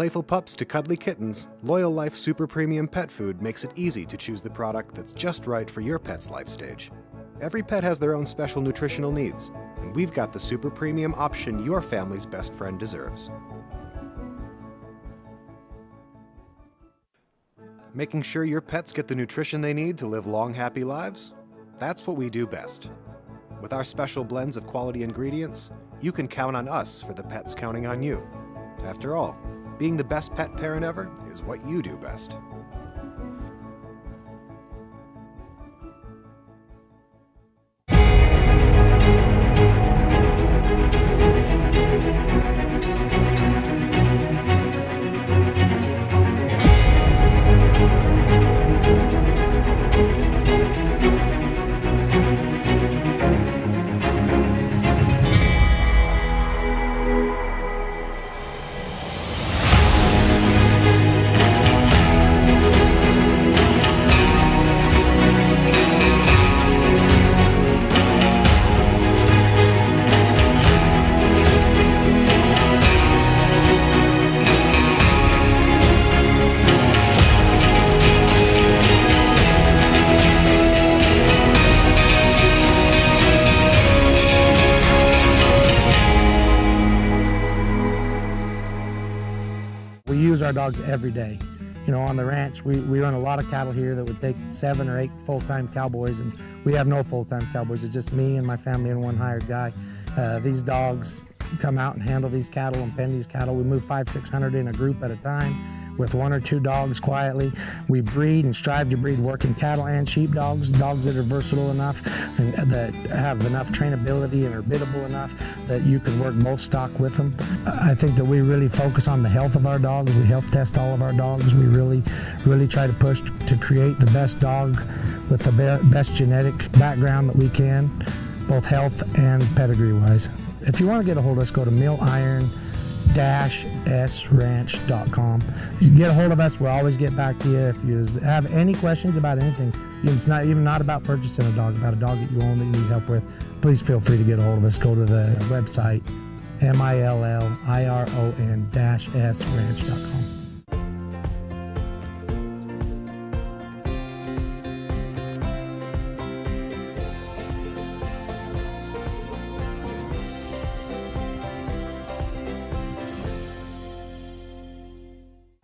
playful pups to cuddly kittens, Loyal Life Super Premium Pet Food makes it easy to choose the product that's just right for your pet's life stage. Every pet has their own special nutritional needs, and we've got the super premium option your family's best friend deserves. Making sure your pets get the nutrition they need to live long, happy lives? That's what we do best. With our special blends of quality ingredients, you can count on us for the pets counting on you. After all, being the best pet parent ever is what you do best. We use our dogs every day. You know, on the ranch, we run a lot of cattle here that would take 7 or 8 full-time cowboys, and we have no full-time cowboys. It's just me and my family and one hired guy. These dogs come out and handle these cattle and pen these cattle. We move 500-600 in a group at a time with 1 or 2 dogs quietly. We breed and strive to breed working cattle and sheep dogs that are versatile enough and that have enough trainability and are biddable enough that you can work both stock with them. I think that we really focus on the health of our dogs. We health test all of our dogs. We really try to push to create the best dog with the best genetic background that we can, both health and pedigree wise. If you want to get a hold of us, go to milliron-sranch.com. You get a hold of us, we'll always get back to you. If you have any questions about anything, it's not even about purchasing a dog, about a dog that you own that you need help with, please feel free to get a hold of us. Go to the website, milliron-sranch.com.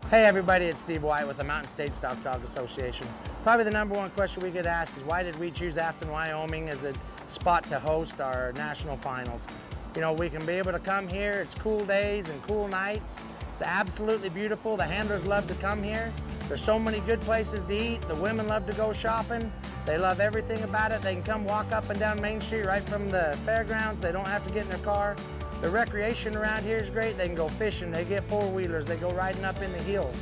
Hey everybody, it's Steve White with the Mountain State Stock Dog Association. Probably the number one question we get asked is why did we choose Afton, Wyoming as a spot to host our national finals? You know, we can be able to come here, it's cool days and cool nights. It's absolutely beautiful. The handlers love to come here. There's so many good places to eat. The women love to go shopping. They love everything about it. They can come walk up and down Main Street right from the fairgrounds. They don't have to get in their car. The recreation around here is great. They can go fishing, they get four-wheelers, they go riding up in the hills.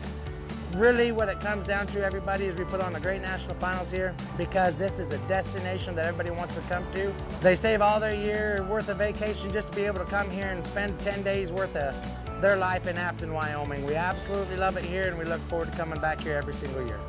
Really what it comes down to, everybody, is we put on a great national finals here because this is a destination that everybody wants to come to. They save all their year worth of vacation just to be able to come here and spend 10 days worth of their life in Afton, Wyoming. We absolutely love it here and we look forward to coming back here every single year.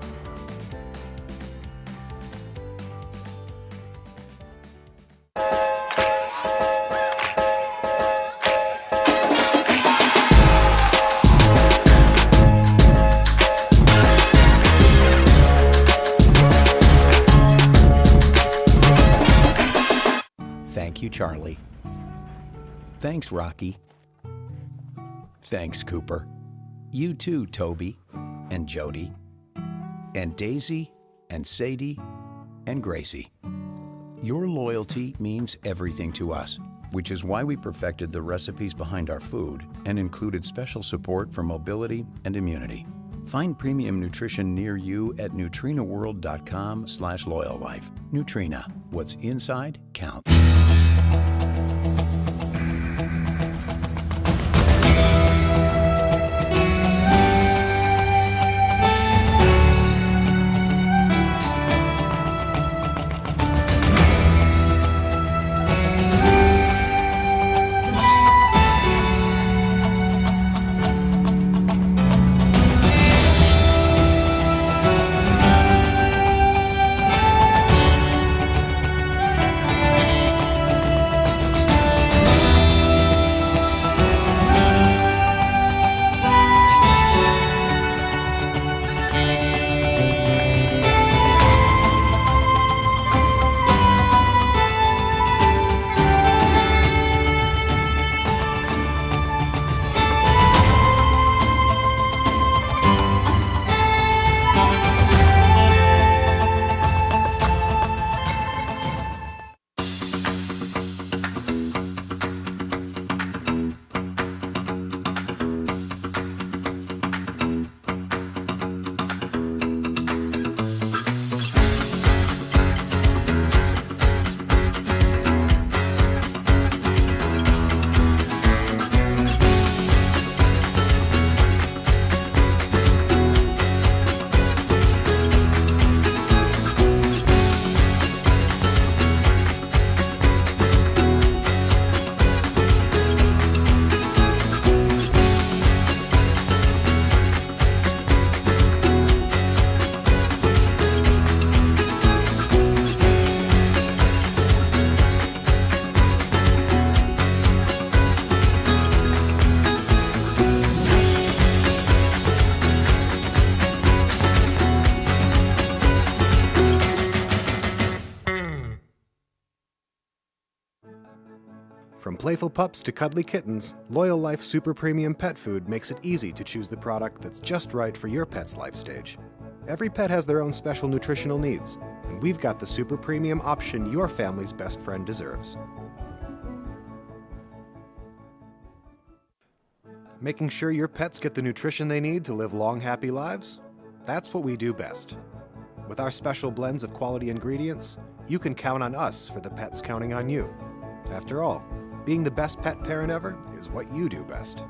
Thank you, Charlie. Thanks, Rocky. Thanks, Cooper. You too, Toby and Jody and Daisy and Sadie and Gracie. Your loyalty means everything to us, which is why we perfected the recipes behind our food and included special support for mobility and immunity. Find premium nutrition near you at nutrinaworld.com/loyallife. Nutrina, what's inside counts. From playful pups to cuddly kittens, Loyal Life Super Premium Pet Food makes it easy to choose the product that's just right for your pet's life stage. Every pet has their own special nutritional needs, and we've got the super premium option your family's best friend deserves. Making sure your pets get the nutrition they need to live long, happy lives? That's what we do best. With our special blends of quality ingredients, you can count on us for the pets counting on you. After all, being the best pet parent ever is what you do best.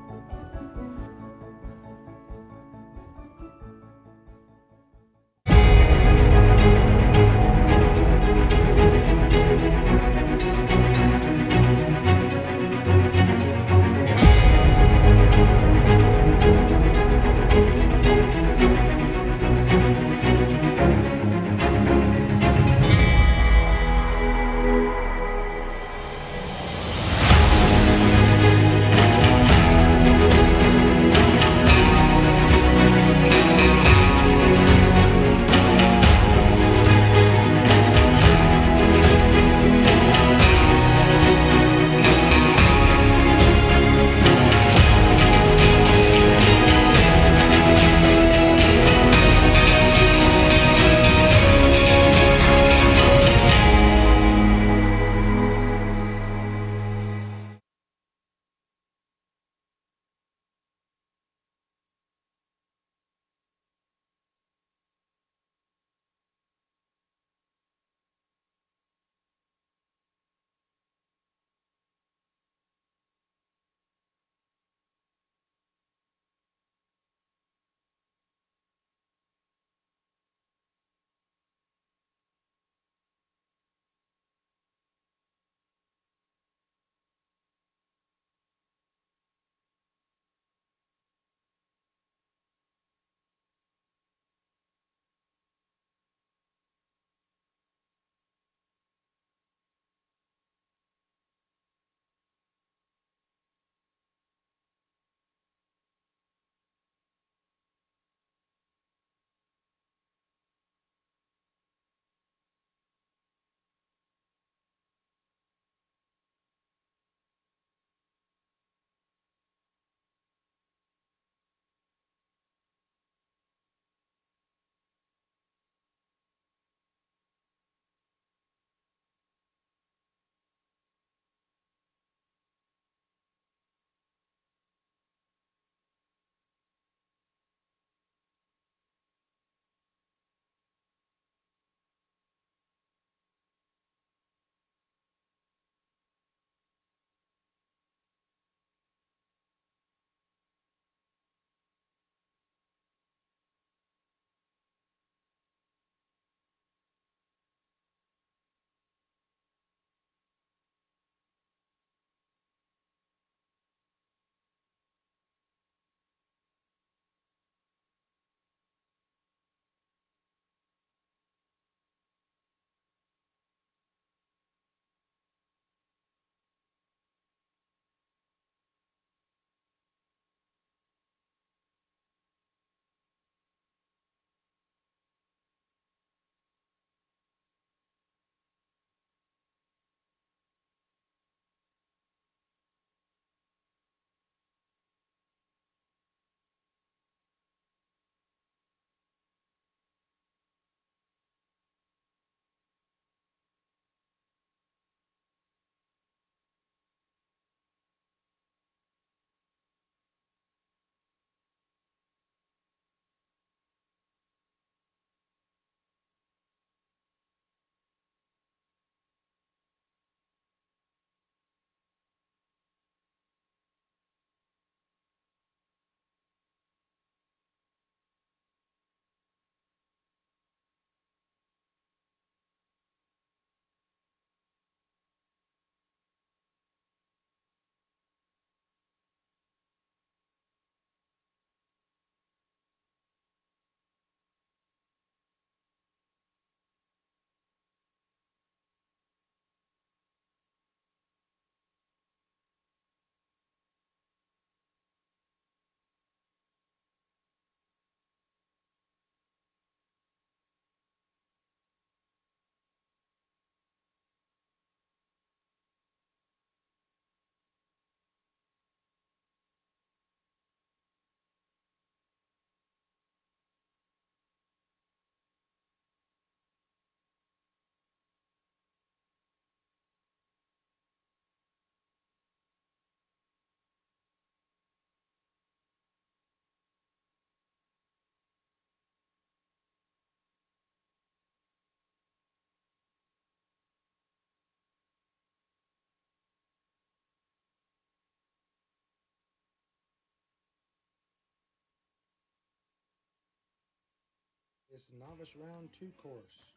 This is Novice Round 2 course.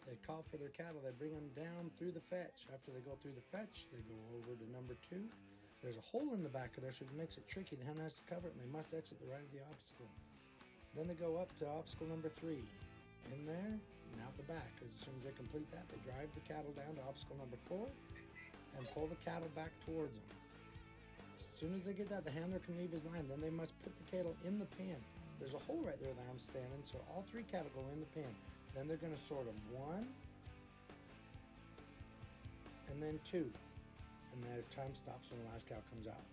They call for their cattle. They bring them down through the fetch. After they go through the fetch, they go over to number 2. There's a hole in the back of there, so it makes it tricky. The hen has to cover it, and they must exit the right of the obstacle. Then they go up to obstacle number 3. In there and out the back. As soon as they complete that, they drive the cattle down to obstacle number 4 and pull the cattle back towards them. As soon as they get that, the handler can leave his line. Then they must put the cattle in the pen. There's a hole right there that I'm standing, so all 3 cattle go in the pen. Then they're going to sort them 1 and then 2. And their time stops when the last cow comes out.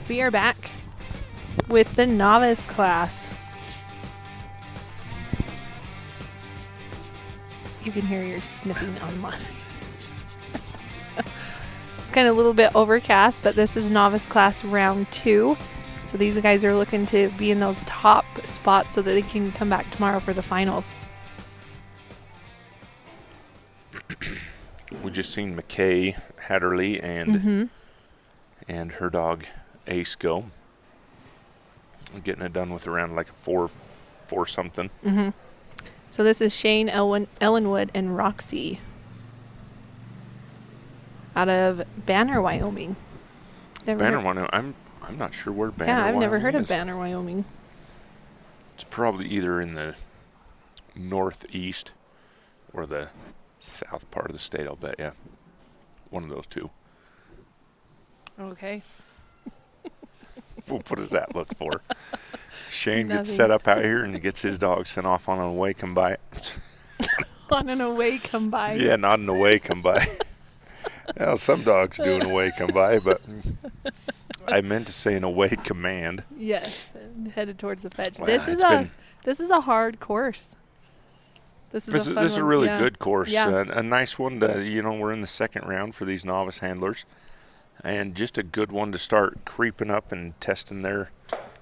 We are back with the novice class. You can hear your sniffing online. It's kind of a little bit overcast, but this is novice class round 2. So these guys are looking to be in those top spots so that they can come back tomorrow for the finals. We just seen McKay Hatterley and her dog Ace go. Getting it done with around like a 4 something. So this is Shane Ellenwood and Roxy out of Banner, Wyoming. Wyoming. I'm not sure where Banner. Yeah, I've never heard of is. Banner, Wyoming. It's probably either in the northeast or the south part of the state. I'll bet. Yeah, one of those two. Okay. What does that look for? Shane Nothing. gets set up out here and he gets his dog sent off on an away come by. On an away come by. Yeah, not an away come by. Well, some dogs do an away come by, but I meant to say an away command. Yes, and headed towards the fetch. Wow, This is a hard course. This is a really yeah. good course. Yeah. A nice one to, we're in the second round for these novice handlers. And just a good one to start creeping up and testing their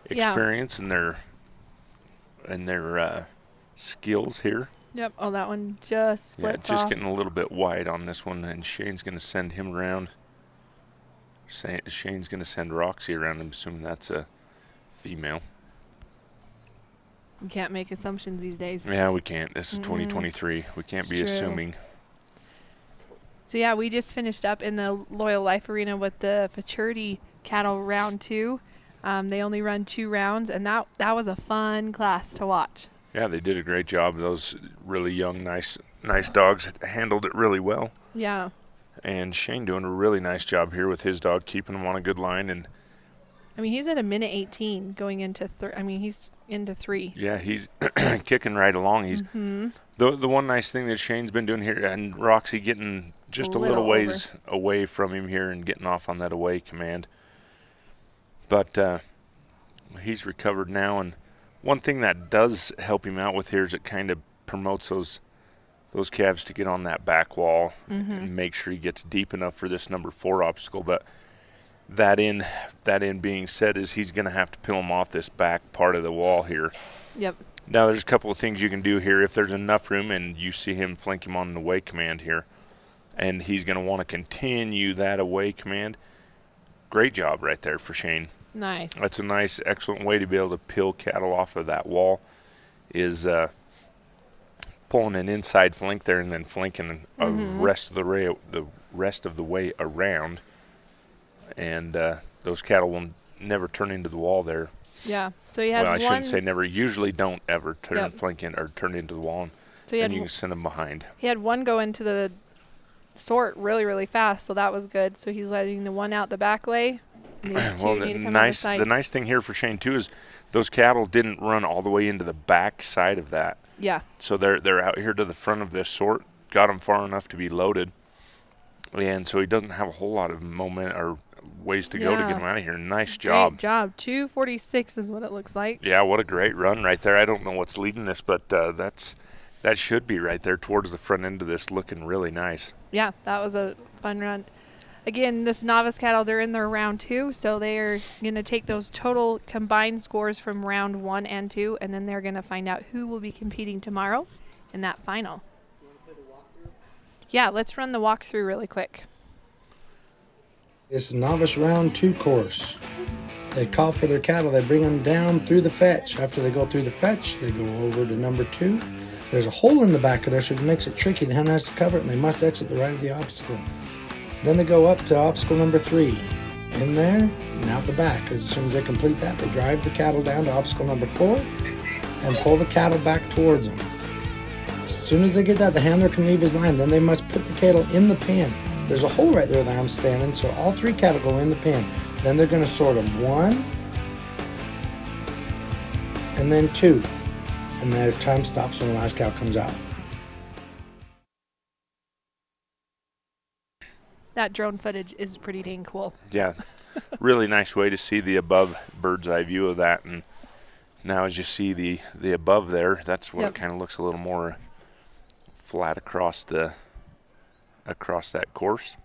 experience and their skills here. Yep. Oh, that one just splits just off. getting a little bit wide on this one, and Shane's going to send him around. Shane's going to send Roxy around. I'm assuming that's a female. You can't make assumptions these days. Yeah, we can't. This is 2023. We can't be assuming. So yeah, we just finished up in the Loyal Life Arena with the Futurity cattle round 2. They only run 2 rounds, and that was a fun class to watch. Yeah, they did a great job. Those really young, nice dogs handled it really well. Yeah. And Shane doing a really nice job here with his dog, keeping him on a good line. And I mean, he's at a minute 18 going into he's into 3. Yeah, he's kicking right along. He's the one nice thing that Shane's been doing here, and Roxy getting just a little ways away from him here and getting off on that away command. But he's recovered now, and one thing that does help him out with here is it kind of promotes those calves to get on that back wall and make sure he gets deep enough for this number 4 obstacle. But that in being said is he's going to have to peel him off this back part of the wall here. Yep. Now there's a couple of things you can do here. If there's enough room and you see him flank him on an away command here, and he's going to want to continue that away command, great job right there for Shane. Nice. That's a nice, excellent way to be able to peel cattle off of that wall, is pulling an inside flank there and then flanking the rest of the way around, and those cattle will never turn into the wall there. Yeah. So he has I one. shouldn't say never. Usually don't ever turn Yep. turn into the wall, So he and had you can send them behind. He had one go into the sort really, really fast, so that was good. So he's letting the one out the back way. And these two Well, need to come out the side. the nice thing here for Shane too is those cattle didn't run all the way into the back side of that. Yeah. So they're out here to the front of this sort, got them far enough to be loaded, and so he doesn't have a whole lot of moment or ways to go to get him out of here. Nice job. Great job. 2:46 is what it looks like. Yeah, what a great run right there. I don't know what's leading this, but that should be right there towards the front end of this, looking really nice. Yeah, that was a fun run. Again, this novice cattle, they're in their round 2, so they're going to take those total combined scores from round 1 and 2, and then they're going to find out who will be competing tomorrow in that final. Yeah, let's run the walkthrough really quick. This is novice round 2 course. They call for their cattle. They bring them down through the fetch. After they go through the fetch, they go over to number 2. There's a hole in the back of there, so it makes it tricky. The hen has to cover it, and they must exit the right of the obstacle. Then they go up to obstacle number 3. In there and out the back. As soon as they complete that, they drive the cattle down to obstacle number 4 and pull the cattle back towards them. As soon as they get that, the handler can leave his line. Then they must put the cattle in the pen. There's a hole right there that I'm standing, so all 3 cattle go in the pen. Then they're going to sort them 1 and then 2. And their time stops when the last cow comes out. That drone footage is pretty dang cool. Yeah, really nice way to see the above bird's eye view of that. And now as you see the above there, that's what it kind of looks a little more flat across that course.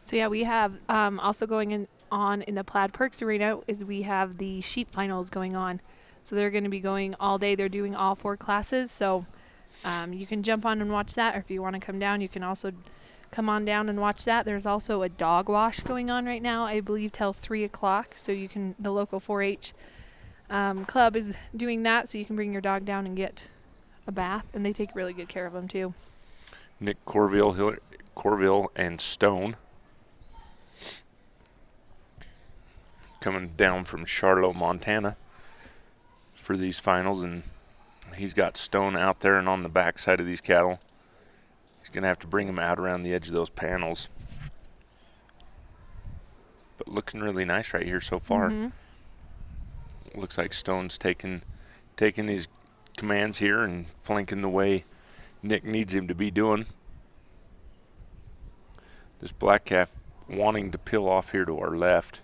So yeah, we have also going on in the Plaid Perks Arena is we have the sheep finals going on. So they're going to be going all day. They're doing all 4 classes. So you can jump on and watch that, or if you want to come down, you can also come on down and watch that. There's also a dog wash going on right now, I believe, till 3 o'clock. So you can, the local 4-H club is doing that, so you can bring your dog down and get a bath, and they take really good care of them too. Nick Corville and Stone coming down from Charlotte, Montana for these finals, and he's got Stone out there and on the back side of these cattle. He's going to have to bring him out around the edge of those panels. But looking really nice right here so far. Looks like Stone's taking his commands here and flanking the way Nick needs him to be doing. This black calf wanting to peel off here to our left,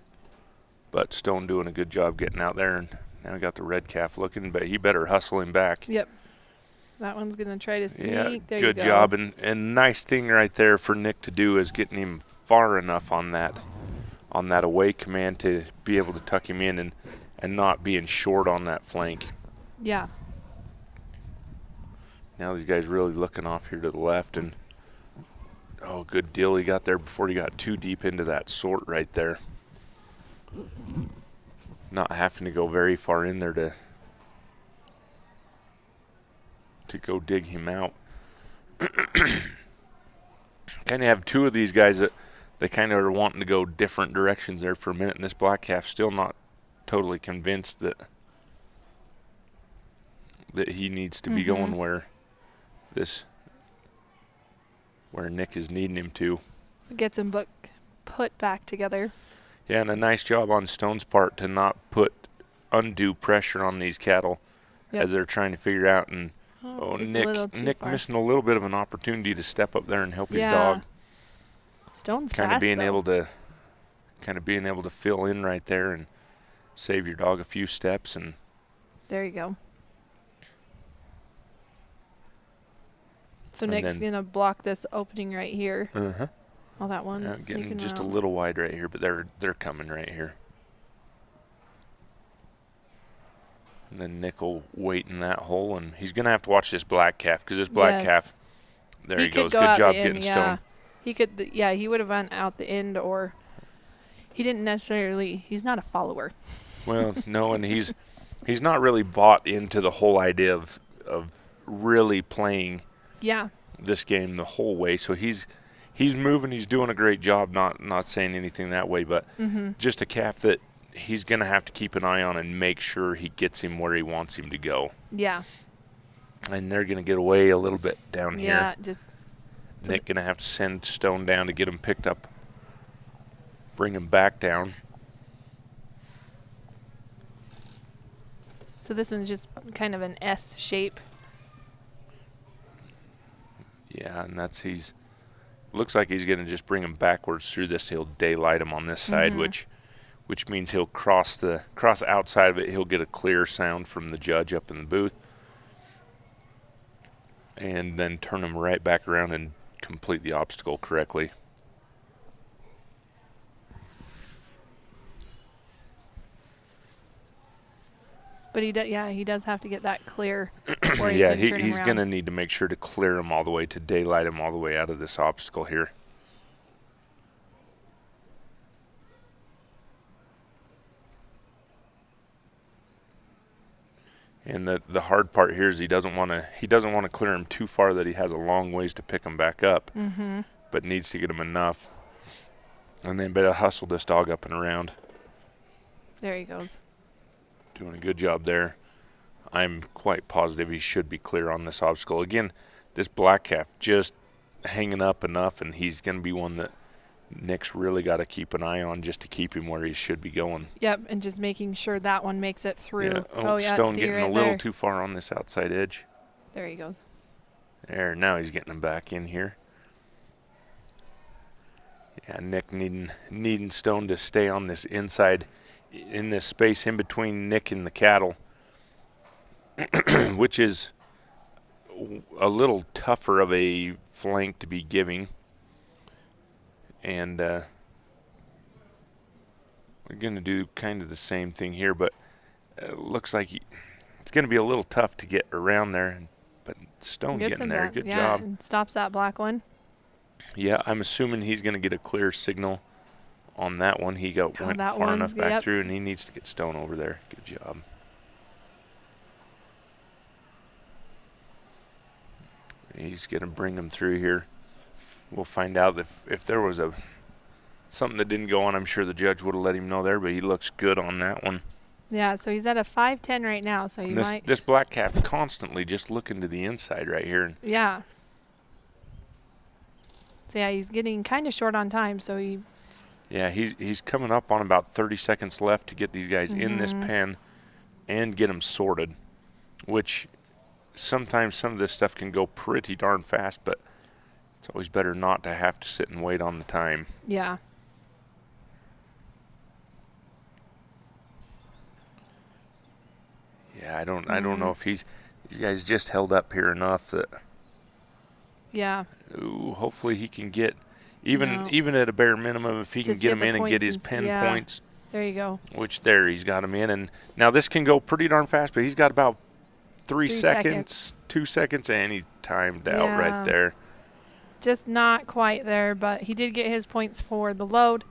but Stone doing a good job getting out there, and now we got the red calf looking, but he better hustle him back. Yep. That one's going to try to sneak. Yeah, there good you go. job. And nice thing right there for Nick to do is getting him far enough on that away command to be able to tuck him in and not being short on that flank. Yeah. Now these guys really looking off here to the left, and oh, good deal he got there before he got too deep into that sort right there. Not having to go very far in there to go dig him out. Kind of have 2 of these guys that they kind of are wanting to go different directions there for a minute, and this black calf still not totally convinced that he needs to be going where Nick is needing him to. Gets him put back together. Yeah, and a nice job on Stone's part to not put undue pressure on these cattle as they're trying to figure out. And Nick missing a little bit of an opportunity to step up there and help his dog. Stone's kind fast, of being though. able to fill in right there and save your dog a few steps. And there you go. So Nick's going to block this opening right here. Oh, that one's getting just out. a little wide right here, but they're coming right here. And then Nick will wait in that hole, and he's going to have to watch this black calf, because this black calf, there he goes. Good job getting Stone. He could, he would have run out the end, or he didn't necessarily, he's not a follower. Well, no, and he's not really bought into the whole idea of really playing this game the whole way. So he's moving, he's doing a great job, not saying anything that way, but just a calf that he's going to have to keep an eye on and make sure he gets him where he wants him to go. Yeah. And they're going to get away a little bit down here. Yeah, just Nick going to have to send Stone down to get him picked up, bring him back down. So this one's just kind of an S shape. Yeah, and looks like he's going to just bring him backwards through this. He'll daylight him on this side, which means he'll cross outside of it. He'll get a clear sound from the judge up in the booth, and then turn him right back around and complete the obstacle correctly. But he does have to get that clear. Yeah, he's going to need to make sure to clear him all the way, to daylight him all the way out of this obstacle here. And the hard part here is he doesn't want to clear him too far that he has a long ways to pick him back up, but needs to get him enough. And then better hustle this dog up and around. There he goes. Doing a good job there. I'm quite positive he should be clear on this obstacle. Again, this black calf just hanging up enough, and he's going to be one that Nick's really got to keep an eye on just to keep him where he should be going. Yep, and just making sure that one makes it through. Yeah. Stone getting a little too far on this outside edge. There he goes. There, now he's getting him back in here. Yeah, Nick needing Stone to stay on this inside, in this space in between Nick and the cattle, which is a little tougher of a flank to be giving. And we're going to do kind of the same thing here, but it looks like it's going to be a little tough to get around there. But Stone getting there. Good job. And stops that black one. Yeah, I'm assuming he's going to get a clear signal on that one. He went far enough back through, and he needs to get Stone over there. Good job. He's going to bring him through here. We'll find out if there was something that didn't go on. I'm sure the judge would have let him know there, but he looks good on that one. Yeah, so he's at a 5'10" right now. So this black calf constantly just looking to the inside right here. Yeah. So yeah, he's getting kind of short on time. So Yeah, he's coming up on about 30 seconds left to get these guys in this pen and get them sorted, which sometimes some of this stuff can go pretty darn fast, but it's always better not to have to sit and wait on the time. Yeah. Yeah, I don't know if these guys just held up here enough that. Yeah. Ooh, hopefully he can get even at a bare minimum, if he can get him in and get his pen points. There you go. Which he's got him in, and now this can go pretty darn fast, but he's got about 3 seconds, 2 seconds, and he's timed out right there. Just not quite there, but he did get his points for the load.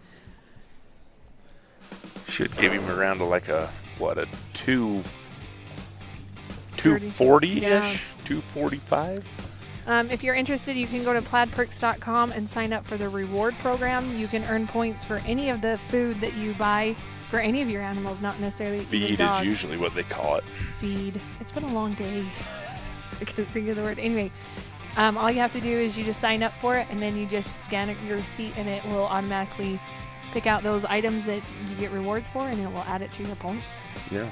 Should give him around to like a 240-ish, 245. If you're interested, you can go to plaidperks.com and sign up for the reward program. You can earn points for any of the food that you buy for any of your animals, not necessarily feed is usually what they call it. Feed. It's been a long day. I couldn't think of the word. Anyway, all you have to do is you just sign up for it, and then you just scan your receipt, and it will automatically pick out those items that you get rewards for, and it will add it to your points. Yeah.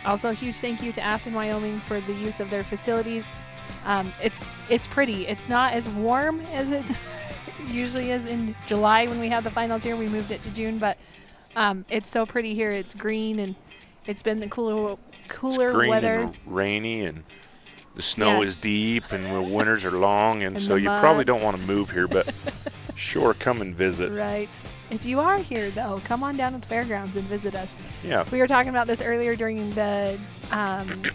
Also, a huge thank you to Afton, Wyoming for the use of their facilities. It's pretty. It's not as warm as it usually is in July when we have the finals here. We moved it to June, but it's so pretty here. It's green, and it's been the cooler it's green weather. And rainy, and the snow is deep, and the winters are long, and so you probably don't want to move here, but sure, come and visit. Right. If you are here, though, come on down to the fairgrounds and visit us. Yeah. We were talking about this earlier during the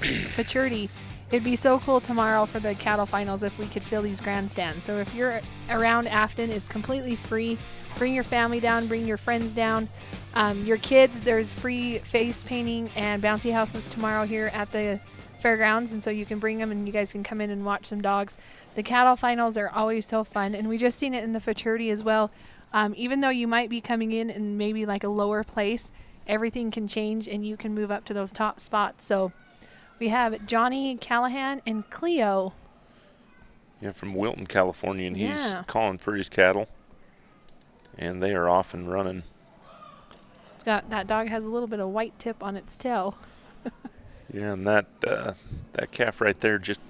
futurity. It'd be so cool tomorrow for the cattle finals if we could fill these grandstands. So if you're around Afton, it's completely free. Bring your family down, bring your friends down. Your kids, there's free face painting and bouncy houses tomorrow here at the fairgrounds, and so you can bring them and you guys can come in and watch some dogs. The cattle finals are always so fun, and we just seen it in the futurity as well. Even though you might be coming in maybe like a lower place, everything can change and you can move up to those top spots. So we have Johnny Callahan and Cleo. Yeah, from Wilton, California, and he's calling for his cattle, and they are off and running. That dog has a little bit of white tip on its tail. Yeah, and that calf right there just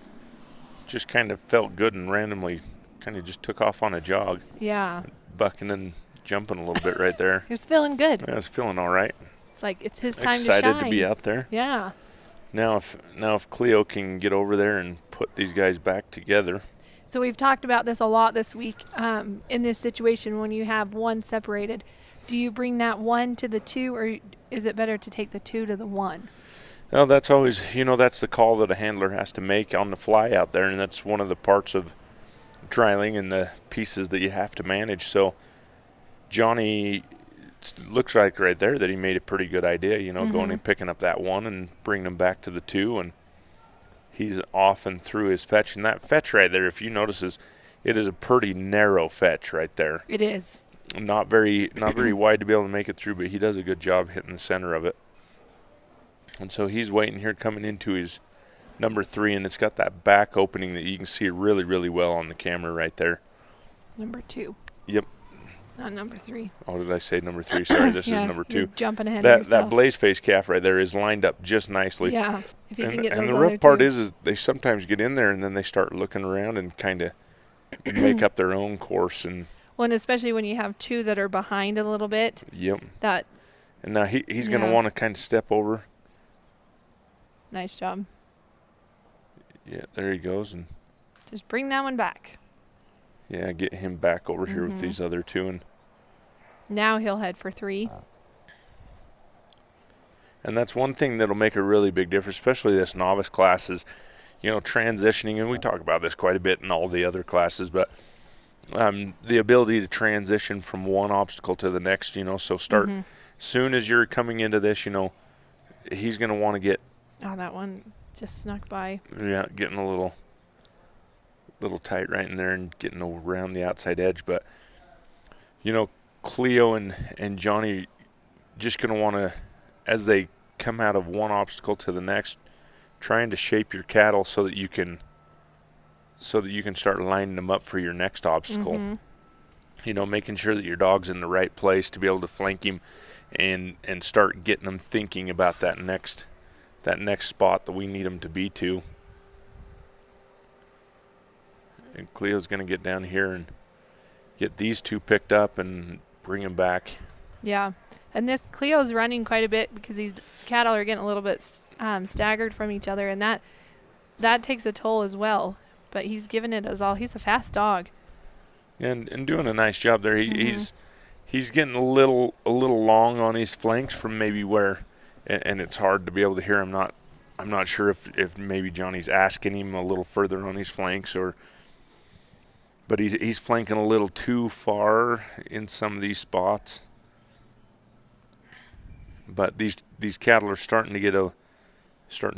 kind of felt good and randomly kind of just took off on a jog. Yeah. Bucking and jumping a little bit right there. He was feeling good. Yeah, I was feeling all right. It's like it's his time to shine. Excited to be out there. Yeah. Now if Cleo can get over there and put these guys back together. So we've talked about this a lot this week. In this situation, when you have one separated, do you bring that one to the two, or is it better to take the two to the one? Well, that's always, that's the call that a handler has to make on the fly out there, and that's one of the parts of trialing and the pieces that you have to manage. So Johnny looks like right there that he made a pretty good idea, going and picking up that one and bringing them back to the two, and he's off and through his fetch. And that fetch right there, if you notice, it is a pretty narrow fetch right there. It is. Not very wide to be able to make it through, but he does a good job hitting the center of it. And so he's waiting here coming into his number 3, and it's got that back opening that you can see really, really well on the camera right there. Number 2. Yep. Not number 3. Oh, did I say number 3? Sorry, this Yeah, is number 2. you're jumping ahead of That yourself. blaze face calf right there is lined up just nicely. Yeah, if you can get And those the other rough part two. is they sometimes get in there and then they start looking around and kind of make up their own course. And Well, and especially when you have 2 that are behind a little bit. yep. That. And now he's going to Yeah. want to kind of step over. Nice job. Yeah, there he goes. And Just bring that one back. yeah, get him back over here with these other 2. And Now he'll head for 3. And that's one thing that'll make a really big difference, especially this novice class is, transitioning. And we talk about this quite a bit in all the other classes, but the ability to transition from one obstacle to the next, so start soon as you're coming into this, he's going to want to get, Oh, that one just snuck by. yeah, getting a little tight right in there and getting around the outside edge. But, Cleo and Johnny just going to want to, as they come out of one obstacle to the next, trying to shape your cattle so that you can start lining them up for your next obstacle. Making sure that your dog's in the right place to be able to flank him and start getting them thinking about that next spot that we need them to be to. And Cleo's going to get down here and get these 2 picked up and bring them back. Yeah. And this Cleo's running quite a bit because these cattle are getting a little bit staggered from each other, and that takes a toll as well. But he's giving it his all. He's a fast dog. And doing a nice job there. He's getting a little long on his flanks from maybe where, and it's hard to be able to hear him. I'm not sure if maybe Johnny's asking him a little further on his flanks, but he's flanking a little too far in some of these spots. But these cattle are starting to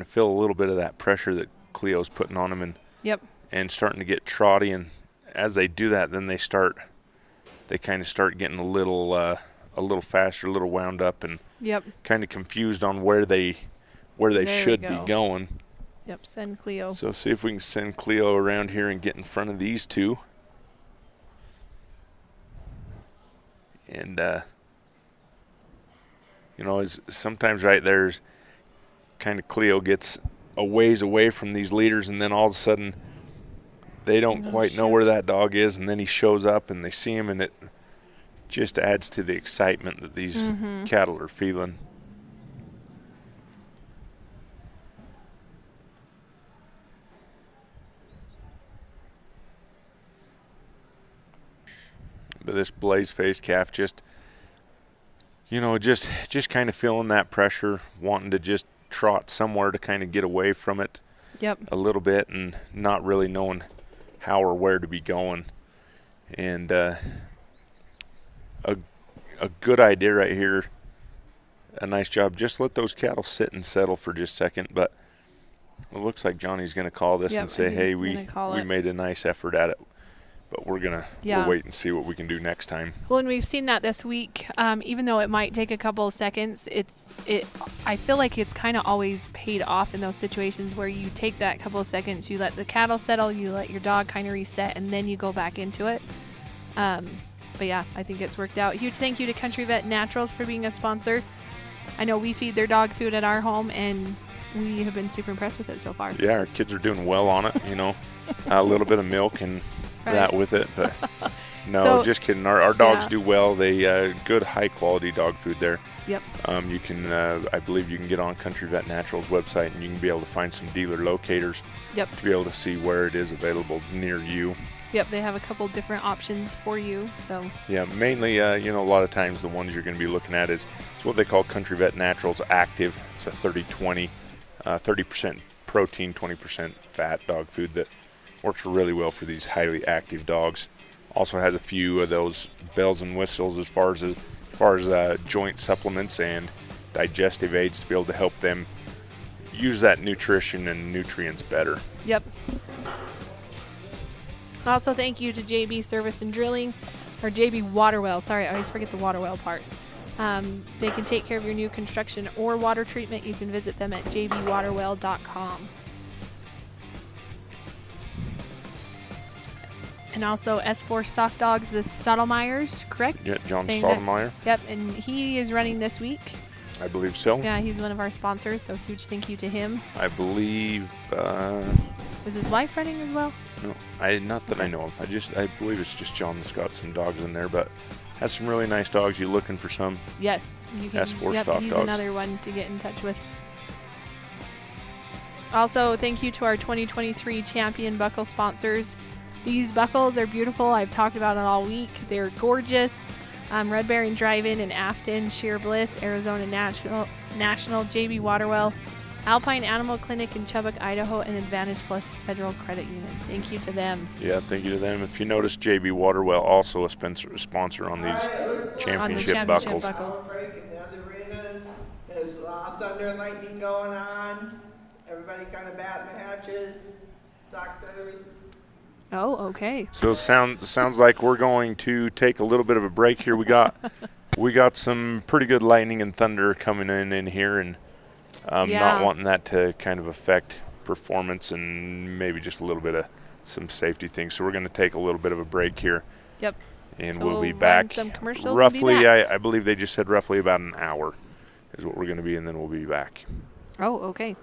feel a little bit of that pressure that Cleo's putting on them, and starting to get trotty. And as they do that, then they kind of start getting a little faster, a little wound up, and kind of confused on where they should be going. Yep, send Cleo. So see if we can send Cleo around here and get in front of these 2. And is sometimes right there's kind of Cleo gets a ways away from these leaders, and then all of a sudden they don't quite know where that dog is, and then he shows up and they see him, and it just adds to the excitement that these cattle are feeling. But this blaze face calf just kind of feeling that pressure, wanting to just trot somewhere to kind of get away from it a little bit, and not really knowing how or where to be going. And a good idea right here, a nice job. Just let those cattle sit and settle for just a second. But it looks like Johnny's going to call this and say, hey, we made a nice effort at it. But we're going to we'll wait and see what we can do next time. Well, and we've seen that this week. Even though it might take a couple of seconds, I feel like it's kind of always paid off in those situations where you take that couple of seconds, you let the cattle settle, you let your dog kind of reset, and then you go back into it. But yeah, I think it's worked out. Huge thank you to Country Vet Naturals for being a sponsor. I know we feed their dog food at our home, and we have been super impressed with it so far. Yeah, our kids are doing well on it, a little bit of milk and that with it, but no, just kidding. Our dogs do well. They good high quality dog food there. Yep. You can, I believe you can get on Country Vet Naturals website, and you can be able to find some dealer locators to be able to see where it is available near you. Yep, they have a couple different options for you. So yeah, mainly, a lot of times the ones you're going to be looking at is what they call Country Vet Naturals Active. It's a 30-20, 30% protein, 20% fat dog food that works really well for these highly active dogs. Also has a few of those bells and whistles as far as joint supplements and digestive aids to be able to help them use that nutrition and nutrients better. Yep. Also, thank you to JB Service and Drilling, or JB Waterwell. Sorry, I always forget the Waterwell part. They can take care of your new construction or water treatment. You can visit them at jbwaterwell.com. And also S4 Stock Dogs, the Stottlemeyers, correct? Yeah, John Saying that- Stottlemeyer. Yep, and he is running this week. I believe so. Yeah, he's one of our sponsors, so huge thank you to him. I believe. Was his wife running as well? No, not that I know of. I believe it's just John that's got some dogs in there, but has some really nice dogs. You looking for some? Yes. You can, S4 yep, Stock he's Dogs. another one to get in touch with. Also, thank you to our 2023 champion buckle sponsors. These buckles are beautiful. I've talked about it all week. They're gorgeous. Red Baron Drive-In in Afton, Sheer Bliss, Arizona National, JB Waterwell, Alpine Animal Clinic in Chubbuck, Idaho, and Advantage Plus Federal Credit Union. Thank you to them. Yeah, thank you to them. If you notice, JB Waterwell also a sponsor on these championship buckles. Breaking the other arenas. There's a lot of thunder and lightning going on. Everybody kind of batting the hatches. Stock centers. Oh, okay. So it sounds like we're going to take a little bit of a break here. We got some pretty good lightning and thunder coming in here, and not wanting that to kind of affect performance and maybe just a little bit of some safety things. So we're going to take a little bit of a break here. Yep. And so we'll be back. Some commercials roughly, and be back. I believe they just said roughly about an hour is what we're going to be, and then we'll be back. Oh, okay.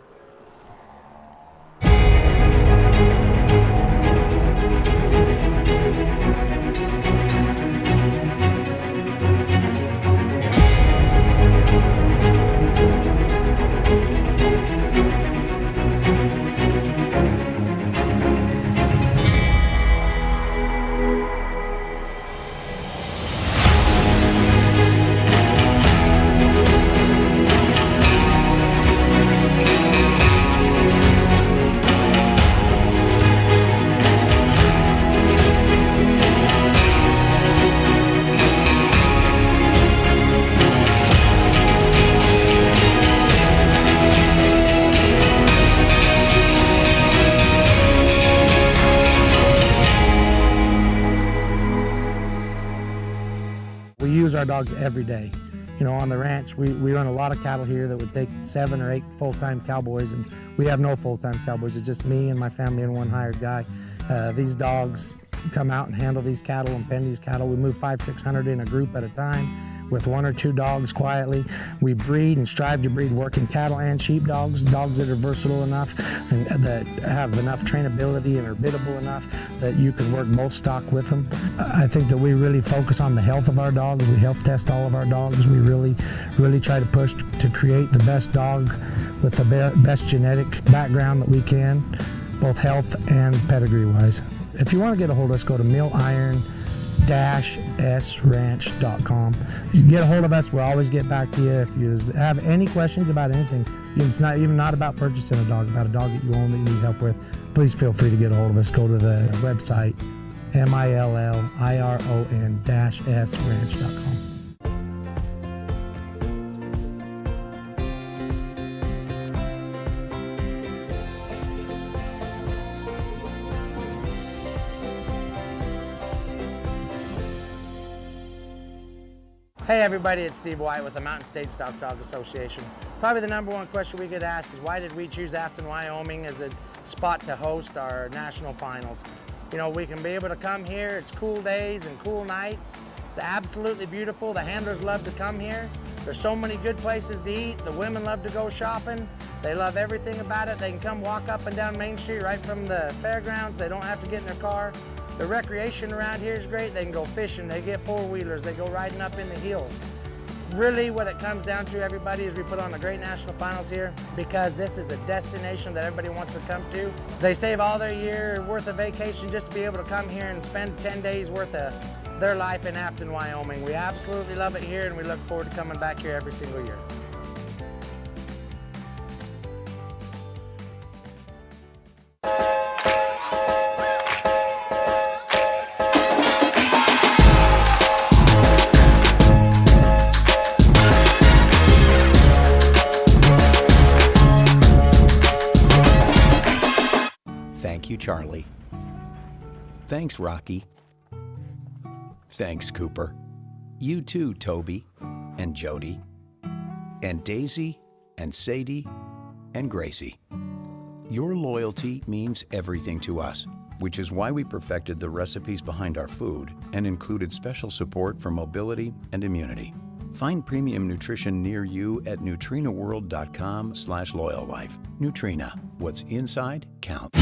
We use our dogs every day. You know, on the ranch, we run a lot of cattle here that would take 7 or 8 full-time cowboys, and we have no full-time cowboys. It's just me and my family and one hired guy. These dogs come out and handle these cattle and pen these cattle. We move 500-600 in a group at a time with 1 or 2 dogs quietly. We breed and strive to breed working cattle and sheep dogs that are versatile enough and that have enough trainability and are biddable enough that you can work both stock with them. I think that we really focus on the health of our dogs. We health test all of our dogs. We really try to push to create the best dog with the best genetic background that we can, both health and pedigree wise. If you want to get a hold of us, go to milliron-sranch.com. You can get a hold of us. We'll always get back to you. If you have any questions about anything, it's not even about purchasing a dog, about a dog that you own that you need help with, please feel free to get a hold of us. Go to the website, milliron-sranch.com. Hey everybody, it's Steve White with the Mountain State Stock Dog Association. Probably the number one question we get asked is why did we choose Afton, Wyoming as a spot to host our national finals? You know, we can be able to come here, it's cool days and cool nights. It's absolutely beautiful. The handlers love to come here. There's so many good places to eat. The women love to go shopping. They love everything about it. They can come walk up and down Main Street right from the fairgrounds. They don't have to get in their car. The recreation around here is great. They can go fishing, they get four-wheelers, they go riding up in the hills. Really what it comes down to, everybody, is we put on a great national finals here because this is a destination that everybody wants to come to. They save all their year worth of vacation just to be able to come here and spend 10 days worth of their life in Afton, Wyoming. We absolutely love it here and we look forward to coming back here every single year. Thank you, Charlie. Thanks, Rocky. Thanks, Cooper. You too, Toby and Jody and Daisy and Sadie and Gracie. Your loyalty means everything to us. which is why we perfected the recipes behind our food and included special support for mobility and immunity. Find premium nutrition near you at neutrinaworld.com/loyallife. Neutrina, what's inside counts.